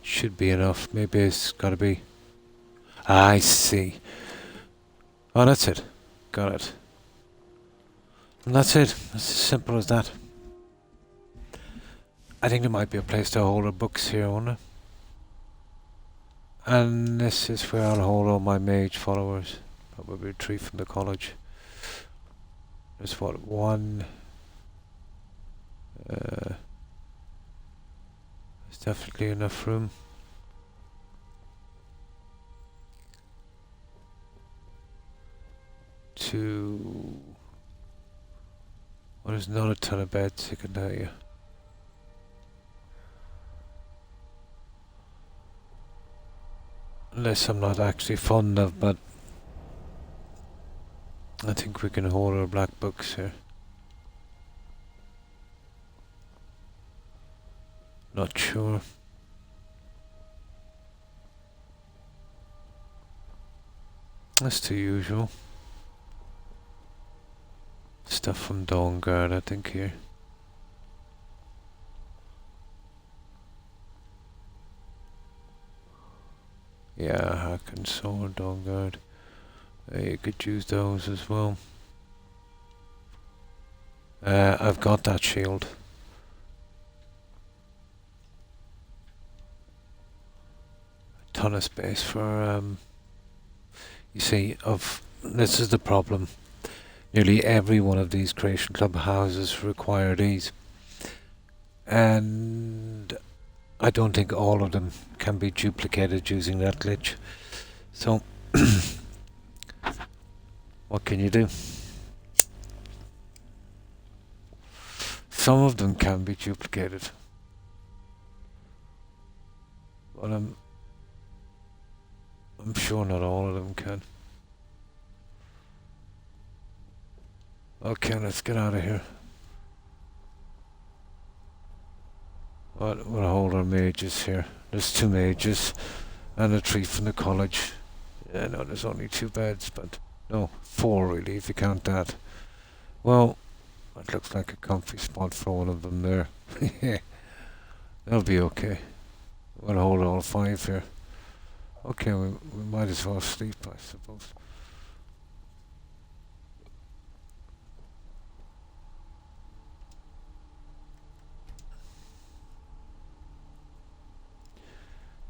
Should be enough. Maybe it's gotta be. I see. Oh, that's it. Got it. And that's it. It's as simple as that. I think there might be a place to hold our books here, won't there? And this is where I'll hold all my mage followers. Probably retreat from the college. There's what, one... there's definitely enough room. Well, there's not a ton of beds, I can tell you. Unless I'm not actually fond of, but I think we can hold our black books here. Not sure. That's the usual. Stuff from Dawnguard, I think, here. Yeah, Hack Sword, Dawnguard. You could use those as well. I've got that shield. A ton of space for, you see, this is the problem. Nearly every one of these Creation Club houses require these. And I don't think all of them can be duplicated using that glitch. So, what can you do? Some of them can be duplicated. But I'm sure not all of them can. Okay, let's get out of here. We'll hold our mages here. There's 2 mages and a tree from the college. Yeah, no, there's only 2 beds, but No, 4 really, if you count that. Well, that looks like a comfy spot for one of them there. Yeah, that'll be okay. We'll hold all 5 here. Okay, we might as well sleep, I suppose.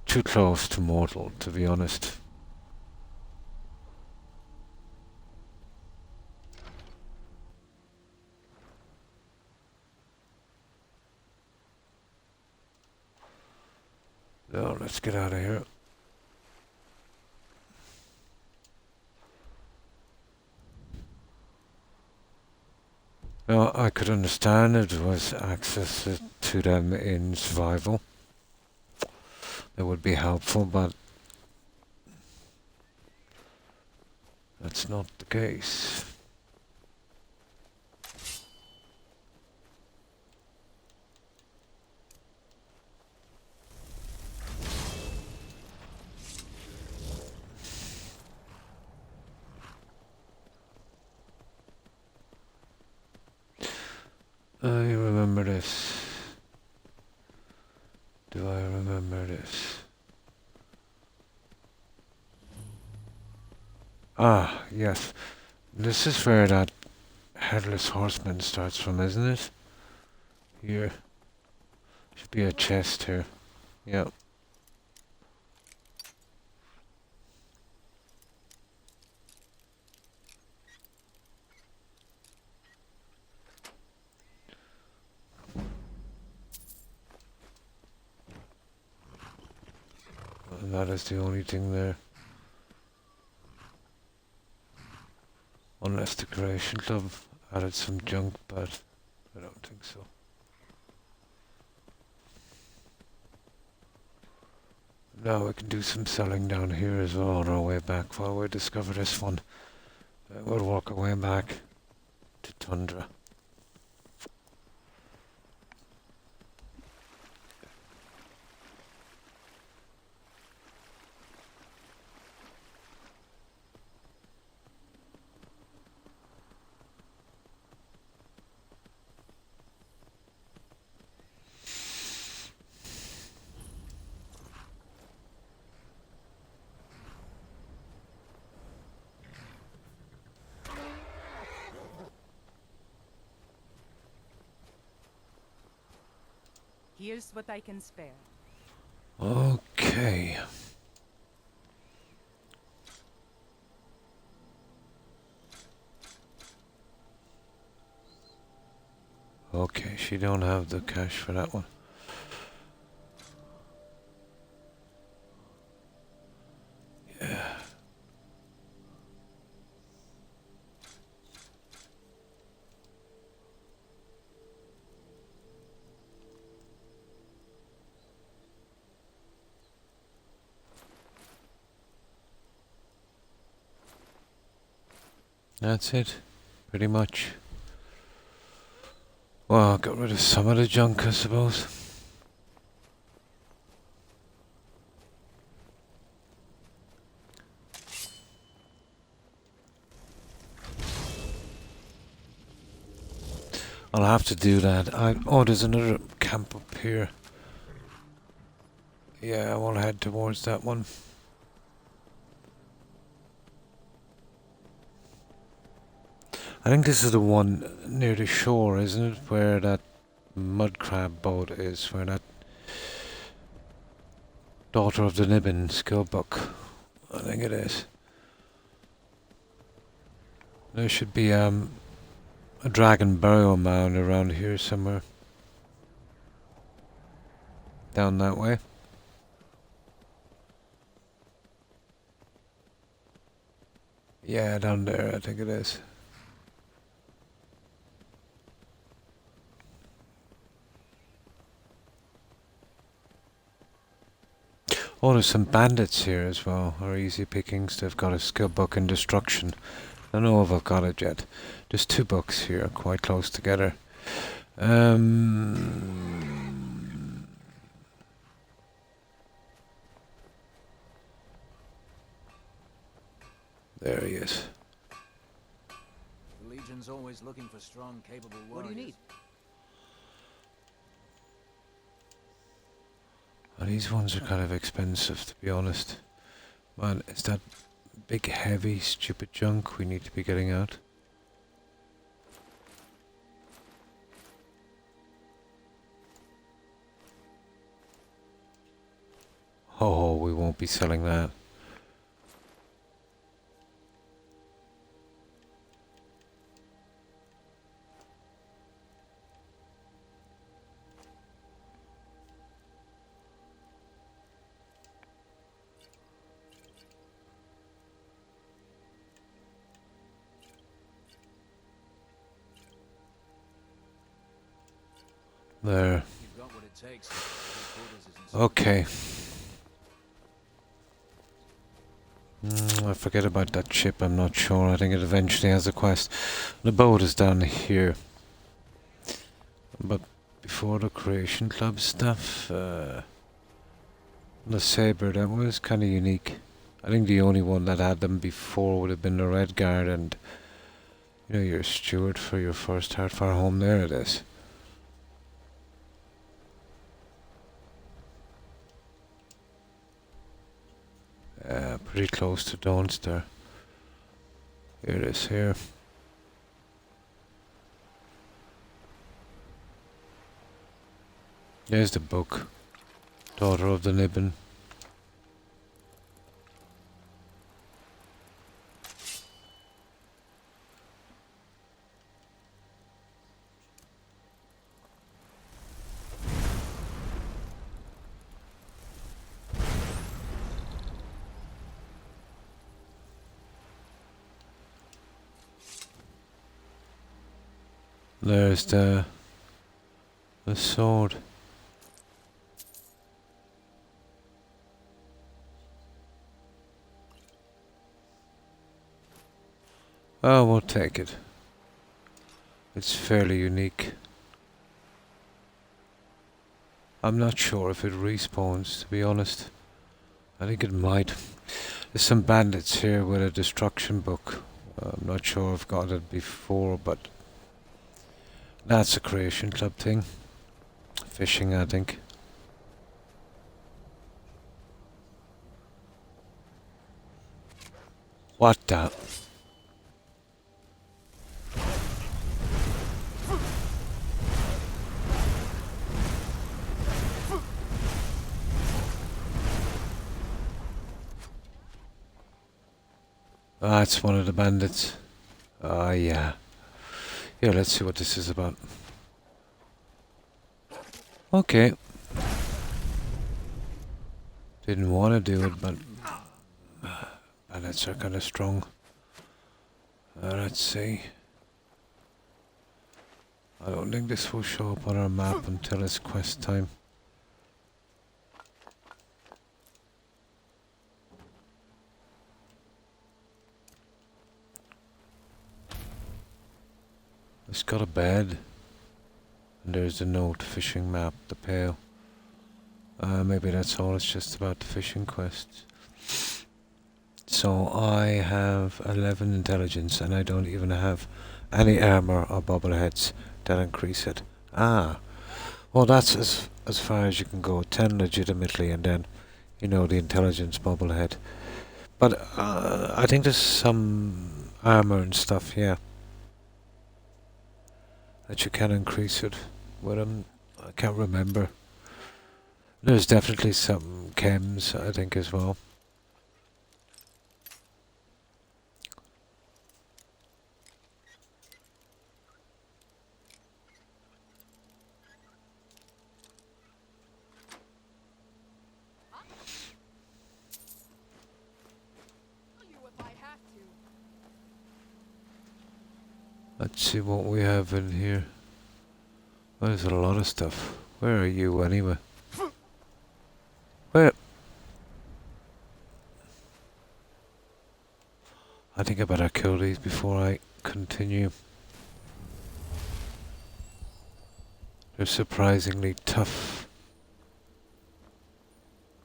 Too close to mortal, to be honest. No, let's get out of here. Now, I could understand it was access to them in survival. That would be helpful, but that's not the case. I remember this. Do I remember this? Ah, yes. This is where that headless horseman starts from, isn't it? Here. Should be a chest here. Yep. And that is the only thing there. Unless the Creation Club added some junk, but I don't think so. Now we can do some selling down here as well on our way back while we discover this one. We'll walk our way back to Tundra. Here's what I can spare. Okay. Okay, she don't have the cash for that one. Yeah. That's it, pretty much. Well, got rid of some of the junk, I suppose. I'll have to do that. Oh, there's another camp up here. Yeah, I will head towards that one. I think this is the one near the shore, isn't it? Where that mud crab boat is, where that Daughter of the Nibbin skill book. I think it is. There should be a dragon burial mound around here somewhere. Down that way. Yeah, down there I think it is. Oh, there's some bandits here as well, or easy pickings. They've got a skill book in destruction. I don't know if I've got it yet. There's 2 books here, quite close together. There he is. One's always looking for strong, capable warriors. What do you need? Oh, these ones are kind of expensive, to be honest. Man, is that big, heavy, stupid junk we need to be getting out? Oh, we won't be selling that. There. You've got what it takes. Okay. I forget about that ship, I'm not sure. I think it eventually has a quest. The boat is down here. But before the Creation Club stuff, the saber, that was kind of unique. I think the only one that had them before would have been the Red Guard, and you know, you're a steward for your first Heartfire home. There it is. Pretty close to Dawnster. Here it is here. There's the book. Daughter of the Nibbin. There's the sword. Oh, we'll take it. It's fairly unique. I'm not sure if it respawns, to be honest. I think it might. There's some bandits here with a destruction book. I'm not sure I've got it before, but that's a Creation Club thing. Fishing, I think. What the? That's one of the bandits. Ah, yeah. Yeah, let's see what this is about. Okay. Didn't want to do it, but bandits are kind of strong. Let's see. I don't think this will show up on our map until it's quest time. It's got a bed. And there's the note, fishing map, the pail. Maybe that's all, it's just about the fishing quests. So I have 11 intelligence and I don't even have any armor or bobbleheads that increase it. Ah, well that's as far as you can go, 10 legitimately, and then, you know, the intelligence bobblehead. But I think there's some armor and stuff, yeah, that you can increase it with them. I can't remember. There's definitely some chems, I think, as well. Let's see what we have in here. Oh, there's a lot of stuff. Where are you anyway? Where? I think I better kill these before I continue. They're surprisingly tough.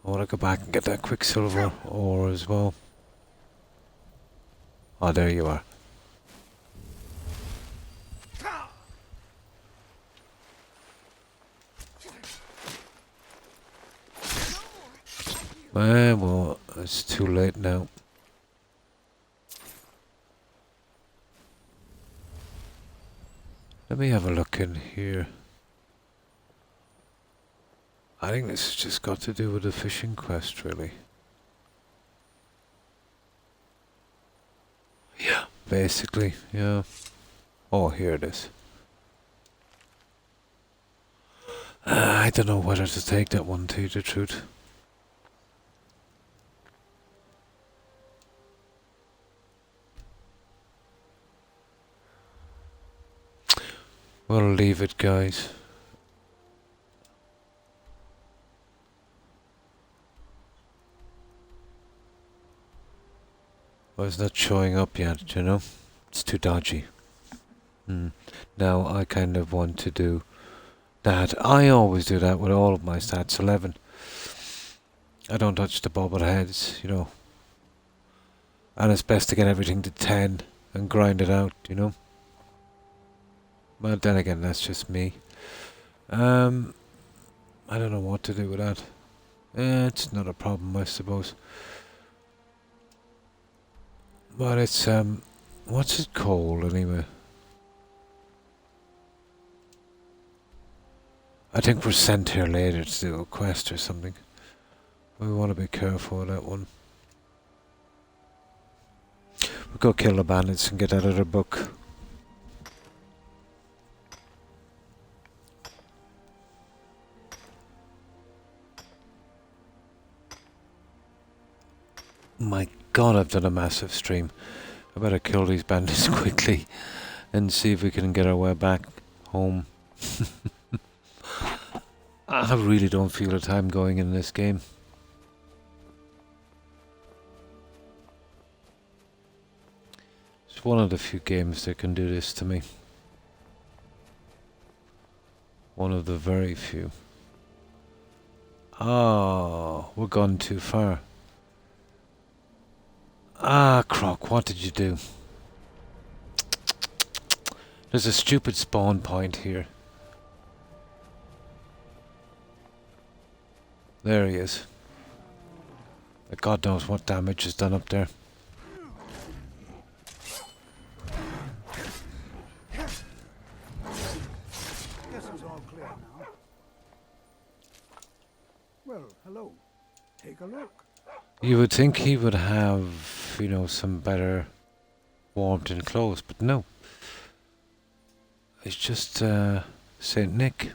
I want to go back and get that Quicksilver ore as well. Oh, there you are. Well, it's too late now. Let me have a look in here. I think this has just got to do with the fishing quest, really. Yeah, basically, yeah. Oh, here it is. I don't know whether to take that one, to tell you the truth. We'll leave it, guys. Well, it's not showing up yet, you know? It's too dodgy. Now, I kind of want to do that. I always do that with all of my stats, 11. I don't touch the bobble heads, you know. And it's best to get everything to 10 and grind it out, you know. But then again, that's just me. I don't know what to do with that. It's not a problem, I suppose. But it's, what's it called anyway? I think we're sent here later to do a quest or something. We want to be careful with that one. We'll go kill the bandits and get that other book. My God, I've done a massive stream. I better kill these bandits quickly and see if we can get our way back home. I really don't feel the time going in this game. It's one of the few games that can do this to me. One of the very few. Oh, we're gone too far. Ah, Croc, what did you do? There's a stupid spawn point here. There he is. God knows what damage is done up there. Guess it's all clear now. Well, hello. Take a look. You would think he would have, you know, some better warmth and clothes, but no. It's just Saint Nick.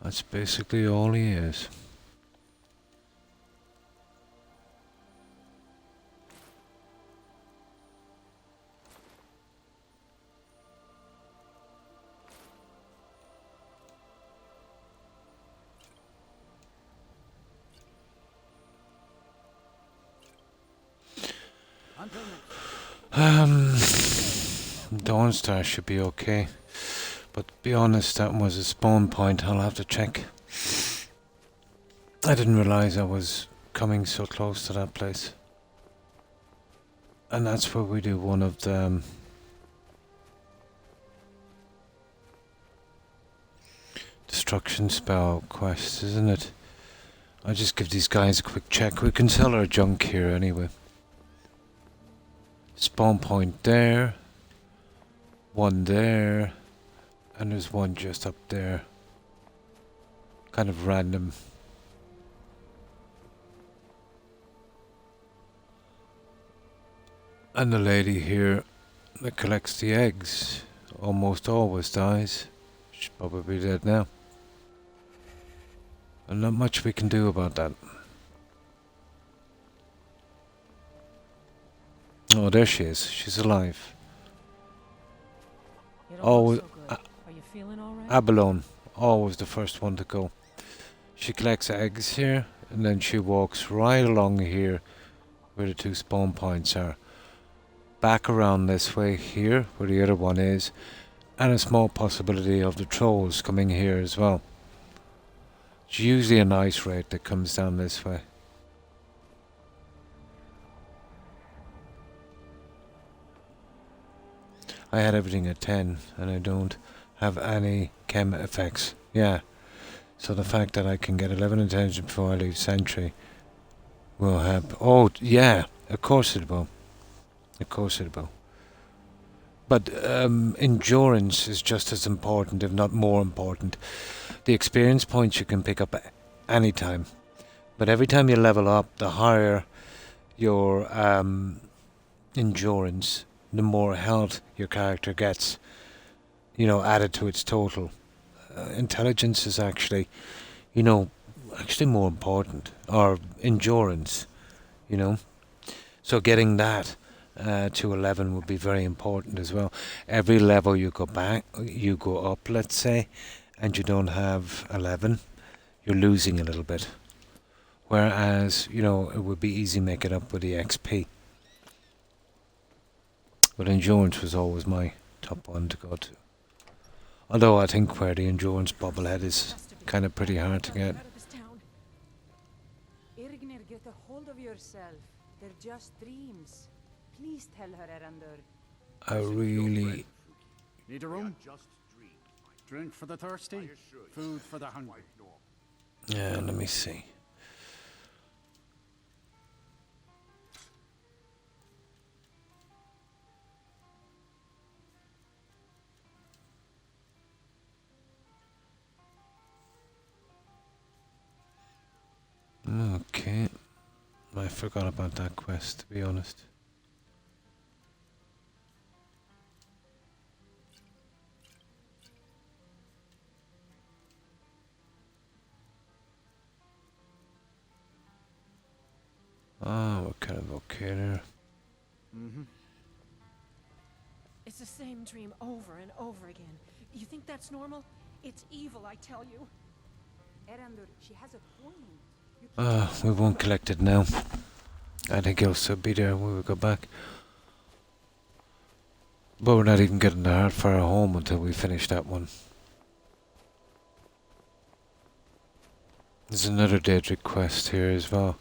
That's basically all he is. Dawnstar should be okay. But to be honest, that was a spawn point. I'll have to check. I didn't realize I was coming so close to that place. And that's where we do one of the destruction spell quests, isn't it? I'll just give these guys a quick check. We can sell our junk here anyway. Spawn point there. One there. And there's one just up there. Kind of random. And the lady here that collects the eggs almost always dies. She's probably dead now. And not much we can do about that. Oh, there she is. She's alive. Always, Are you feeling all right? Abalone, always the first one to go. She collects eggs here, and then she walks right along here, where the two spawn points are. Back around this way here, where the other one is, and a small possibility of the trolls coming here as well. It's usually a nice rate that comes down this way. I had everything at 10 and I don't have any chem effects. Yeah. So the fact that I can get 11 attention before I leave Sentry will help. Oh, yeah. Of course it will. Of course it will. But endurance is just as important, if not more important. The experience points you can pick up any time. But every time you level up, the higher your endurance, the more health your character gets, you know, added to its total. Intelligence is actually, you know, actually more important. Or endurance, you know. So getting that to 11 would be very important as well. Every level you go up, let's say, and you don't have 11, you're losing a little bit. Whereas, you know, it would be easy to make it up with the XP. But endurance was always my top one to go to. Although I think where the endurance bobblehead is kind of pretty hard to get. Irgnir, get a hold of yourself. They're just dreams. Please tell her, Erandur. I really... Need a room? Drink for the thirsty, food for the hungry. Yeah, let me see. Okay. I forgot about that quest, to be honest. Ah, what kind of okay there? It's the same dream over and over again. You think that's normal? It's evil, I tell you. Erandur, she has a point. We won't collect it now. I think it'll still be there when we go back. But we're not even getting the Heartfire home until we finish that one. There's another Daedric quest here as well.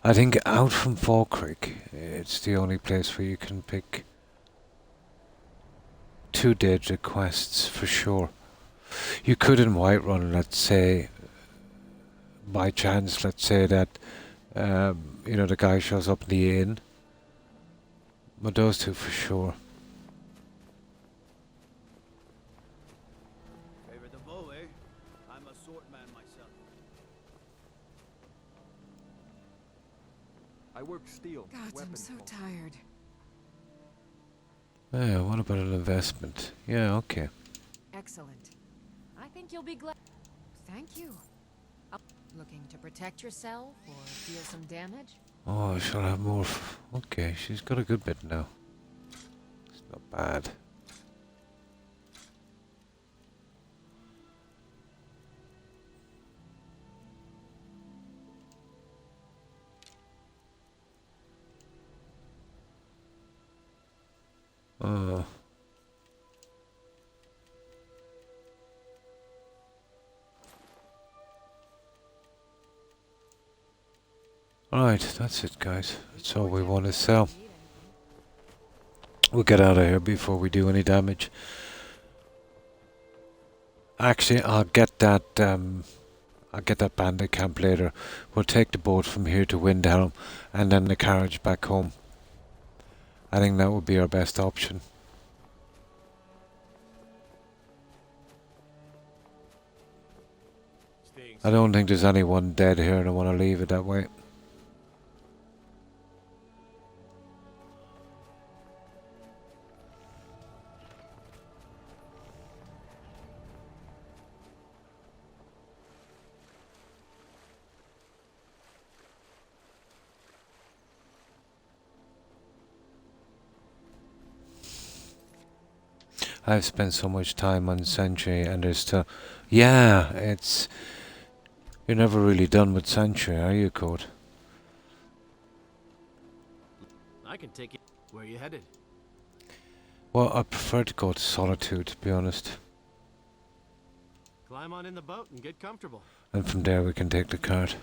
I think out from Fall Creek, it's the only place where you can pick 2 Daedric quests for sure. You could in Whiterun, let's say, by chance, let's say that, you know, the guy shows up in the inn. But those 2 for sure. Favor the bow, eh? I'm a sword man myself. I work steel. God, I'm so tired. Yeah, what about an investment? Yeah, okay. Excellent. I think you'll be glad. Thank you. Looking to protect yourself or deal some damage? Oh, I shall have more. Okay, she's got a good bit now. It's not bad. Alright, that's it guys. That's all we want to sell. We'll get out of here before we do any damage. Actually, I'll get that bandit camp later. We'll take the boat from here to Windhelm and then the carriage back home. I think that would be our best option. I don't think there's anyone dead here and I want to leave it that way. I've spent so much time on Sanctuary and there's still... Yeah, it's... You're never really done with Sanctuary, are you, Code? I can take it. Where are you headed? Well, I prefer to go to Solitude, to be honest. Climb on in the boat and get comfortable. And from there we can take the cart.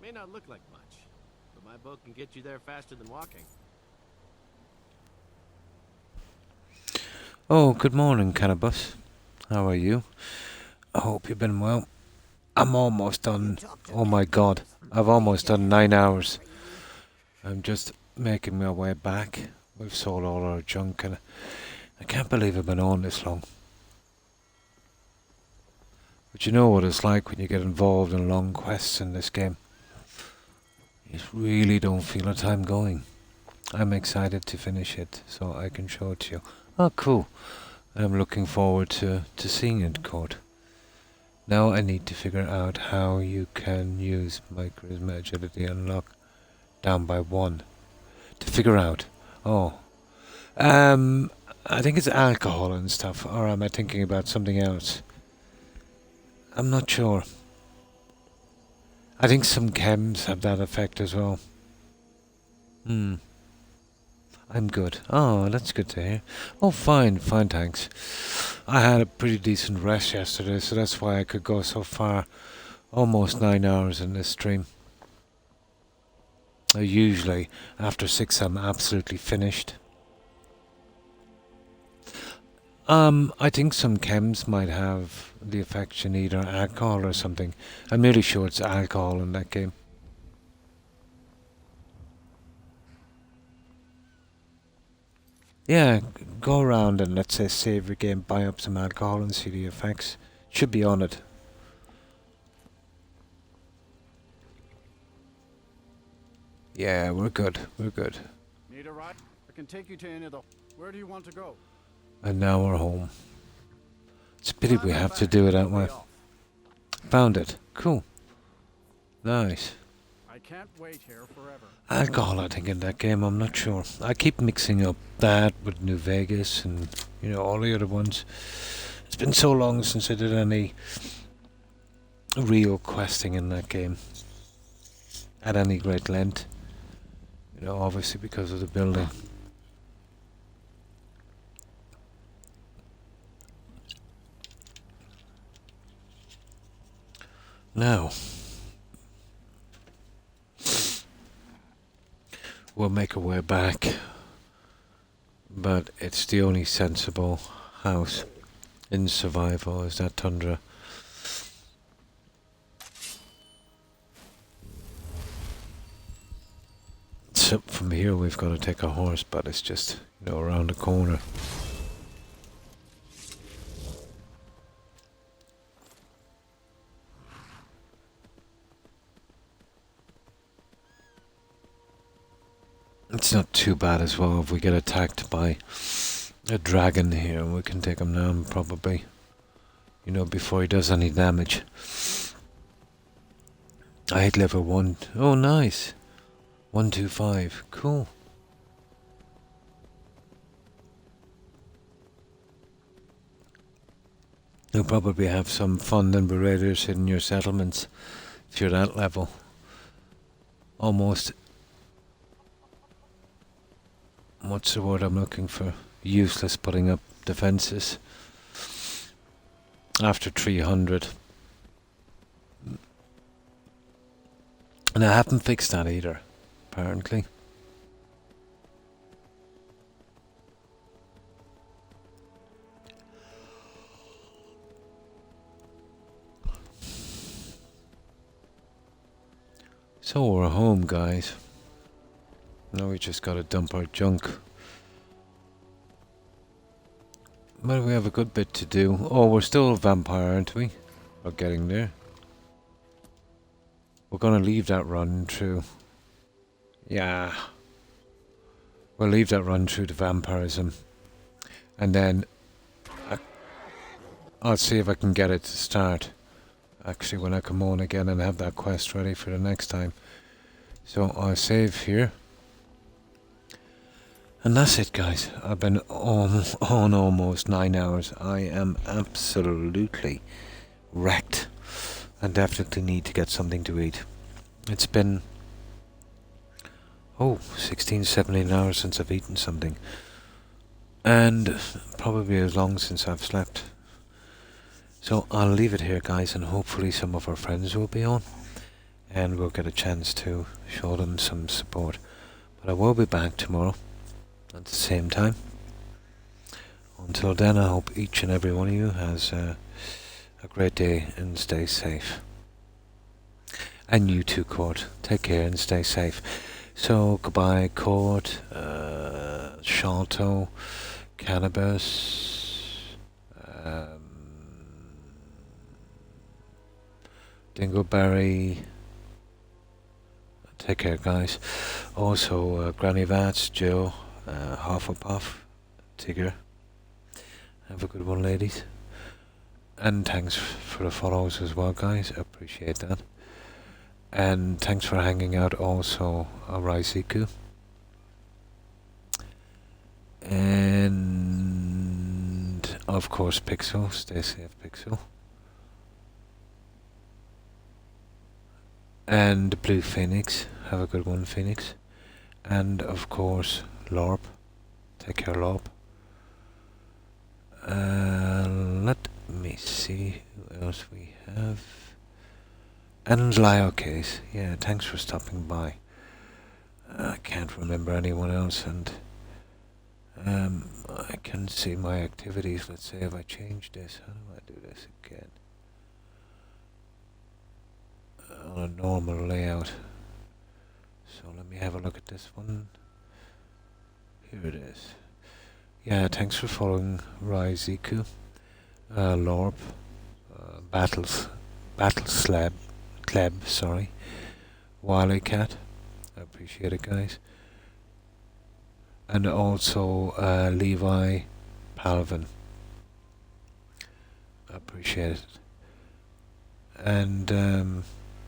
May not look like much, but My boat can get you there faster than walking. Oh, good morning, Cannabis. How are you? I hope you've been well. I'm almost done. Oh my god. I've almost done 9 hours. I'm just making my way back. We've sold all our junk and I can't believe I've been on this long. But you know what it's like when you get involved in long quests in this game. You really don't feel the time going. I'm excited to finish it so I can show it to you. Oh, cool. I'm looking forward to seeing it, Code. Now I need to figure out how you can use my charisma agility unlock down by 1. To figure out. Oh. I think it's alcohol and stuff. Or am I thinking about something else? I'm not sure. I think some chems have that effect as well. I'm good. Oh, that's good to hear. Oh, fine, thanks. I had a pretty decent rest yesterday, so that's why I could go so far. Almost 9 hours in this stream. Usually, after 6 I'm absolutely finished. I think some chems might have the effect you need, or alcohol or something. I'm nearly sure it's alcohol in that game. Yeah, go around and let's say save your game, buy up some alcohol and see the effects. Should be on it. Yeah, we're good. We're good. Need a ride? I can take you to any of the... Where do you want to go? And now we're home. It's a pity we have to do it that way. Found it. Cool. Nice. I can't wait here forever. Alcohol, I think, in that game, I'm not sure. I keep mixing up that with New Vegas and, you know, all the other ones. It's been so long since I did any real questing in that game. At any great length. You know, obviously because of the building. Now, we'll make our way back, but it's the only sensible house in survival is that tundra. So from here we've got to take a horse, but it's just, you know, around the corner. It's not too bad as well if we get attacked by a dragon here. We can take him down probably, you know, before he does any damage. I hit level 1. Oh, nice. 125. Cool. You'll probably have some fun and raiders in your settlements if you're that level. Almost... what's the word I'm looking for? Useless putting up defenses after 300. And I haven't fixed that either, apparently. So we're home, guys. Now we just gotta dump our junk. Well, we have a good bit to do. Oh, we're still a vampire, aren't we? We're getting there. We're gonna leave that run through. Yeah. We'll leave that run through to vampirism. And then... I'll see if I can get it to start. Actually, when I come on again and have that quest ready for the next time. So I'll save here. And that's it, guys. I've been on almost 9 hours. I am absolutely wrecked. I definitely need to get something to eat. It's been 16, 17 hours since I've eaten something. And probably as long since I've slept. So I'll leave it here, guys, and hopefully some of our friends will be on. and we'll get a chance to show them some support. But I will be back tomorrow at the same time. Until then, I hope each and every one of you has a great day and stay safe. And you too, Court. Take care and stay safe. So, goodbye, Court, Shalto, Cannabis, Dingleberry. Take care, guys. Also, Granny Vats, Joe, Hufflepuff, Tigger. Have a good one, ladies. And thanks for the follows as well, guys. I appreciate that. And thanks for hanging out also, Raisiku. And of course, Pixel. Stay safe, Pixel. And Blue Phoenix. Have a good one, Phoenix. And of course, Lorp. Take care, Lorp. Let me see who else we have. And Lio Case. Yeah, thanks for stopping by. I can't remember anyone else, and I can see my activities. Let's say if I change this, how do I do this again? On a normal layout. So let me have a look at this one. Here it is. Yeah, thanks for following Raiziku, Lorp, Battle Kleb, sorry, Wily Cat. I appreciate it, guys. And also Levi Palvin. I appreciate it. And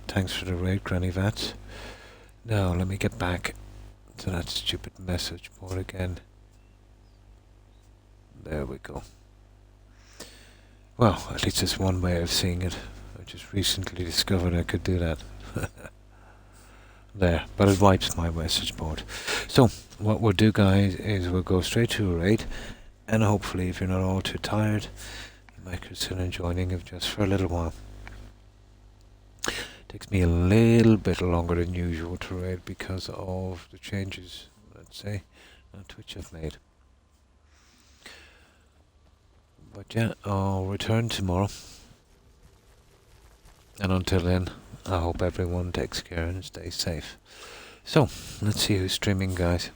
thanks for the raid, Granny Vats. Now let me get back to that stupid message board again. There we go. Well, at least it's one way of seeing it. I just recently discovered I could do that. There, but it wipes my message board. So, what we'll do, guys, is we'll go straight to a raid, and hopefully, if you're not all too tired, you might consider joining it just for a little while. Takes me a little bit longer than usual to raid because of the changes, let's say, on Twitch I've made. But yeah, I'll return tomorrow. And until then, I hope everyone takes care and stays safe. So, let's see who's streaming, guys.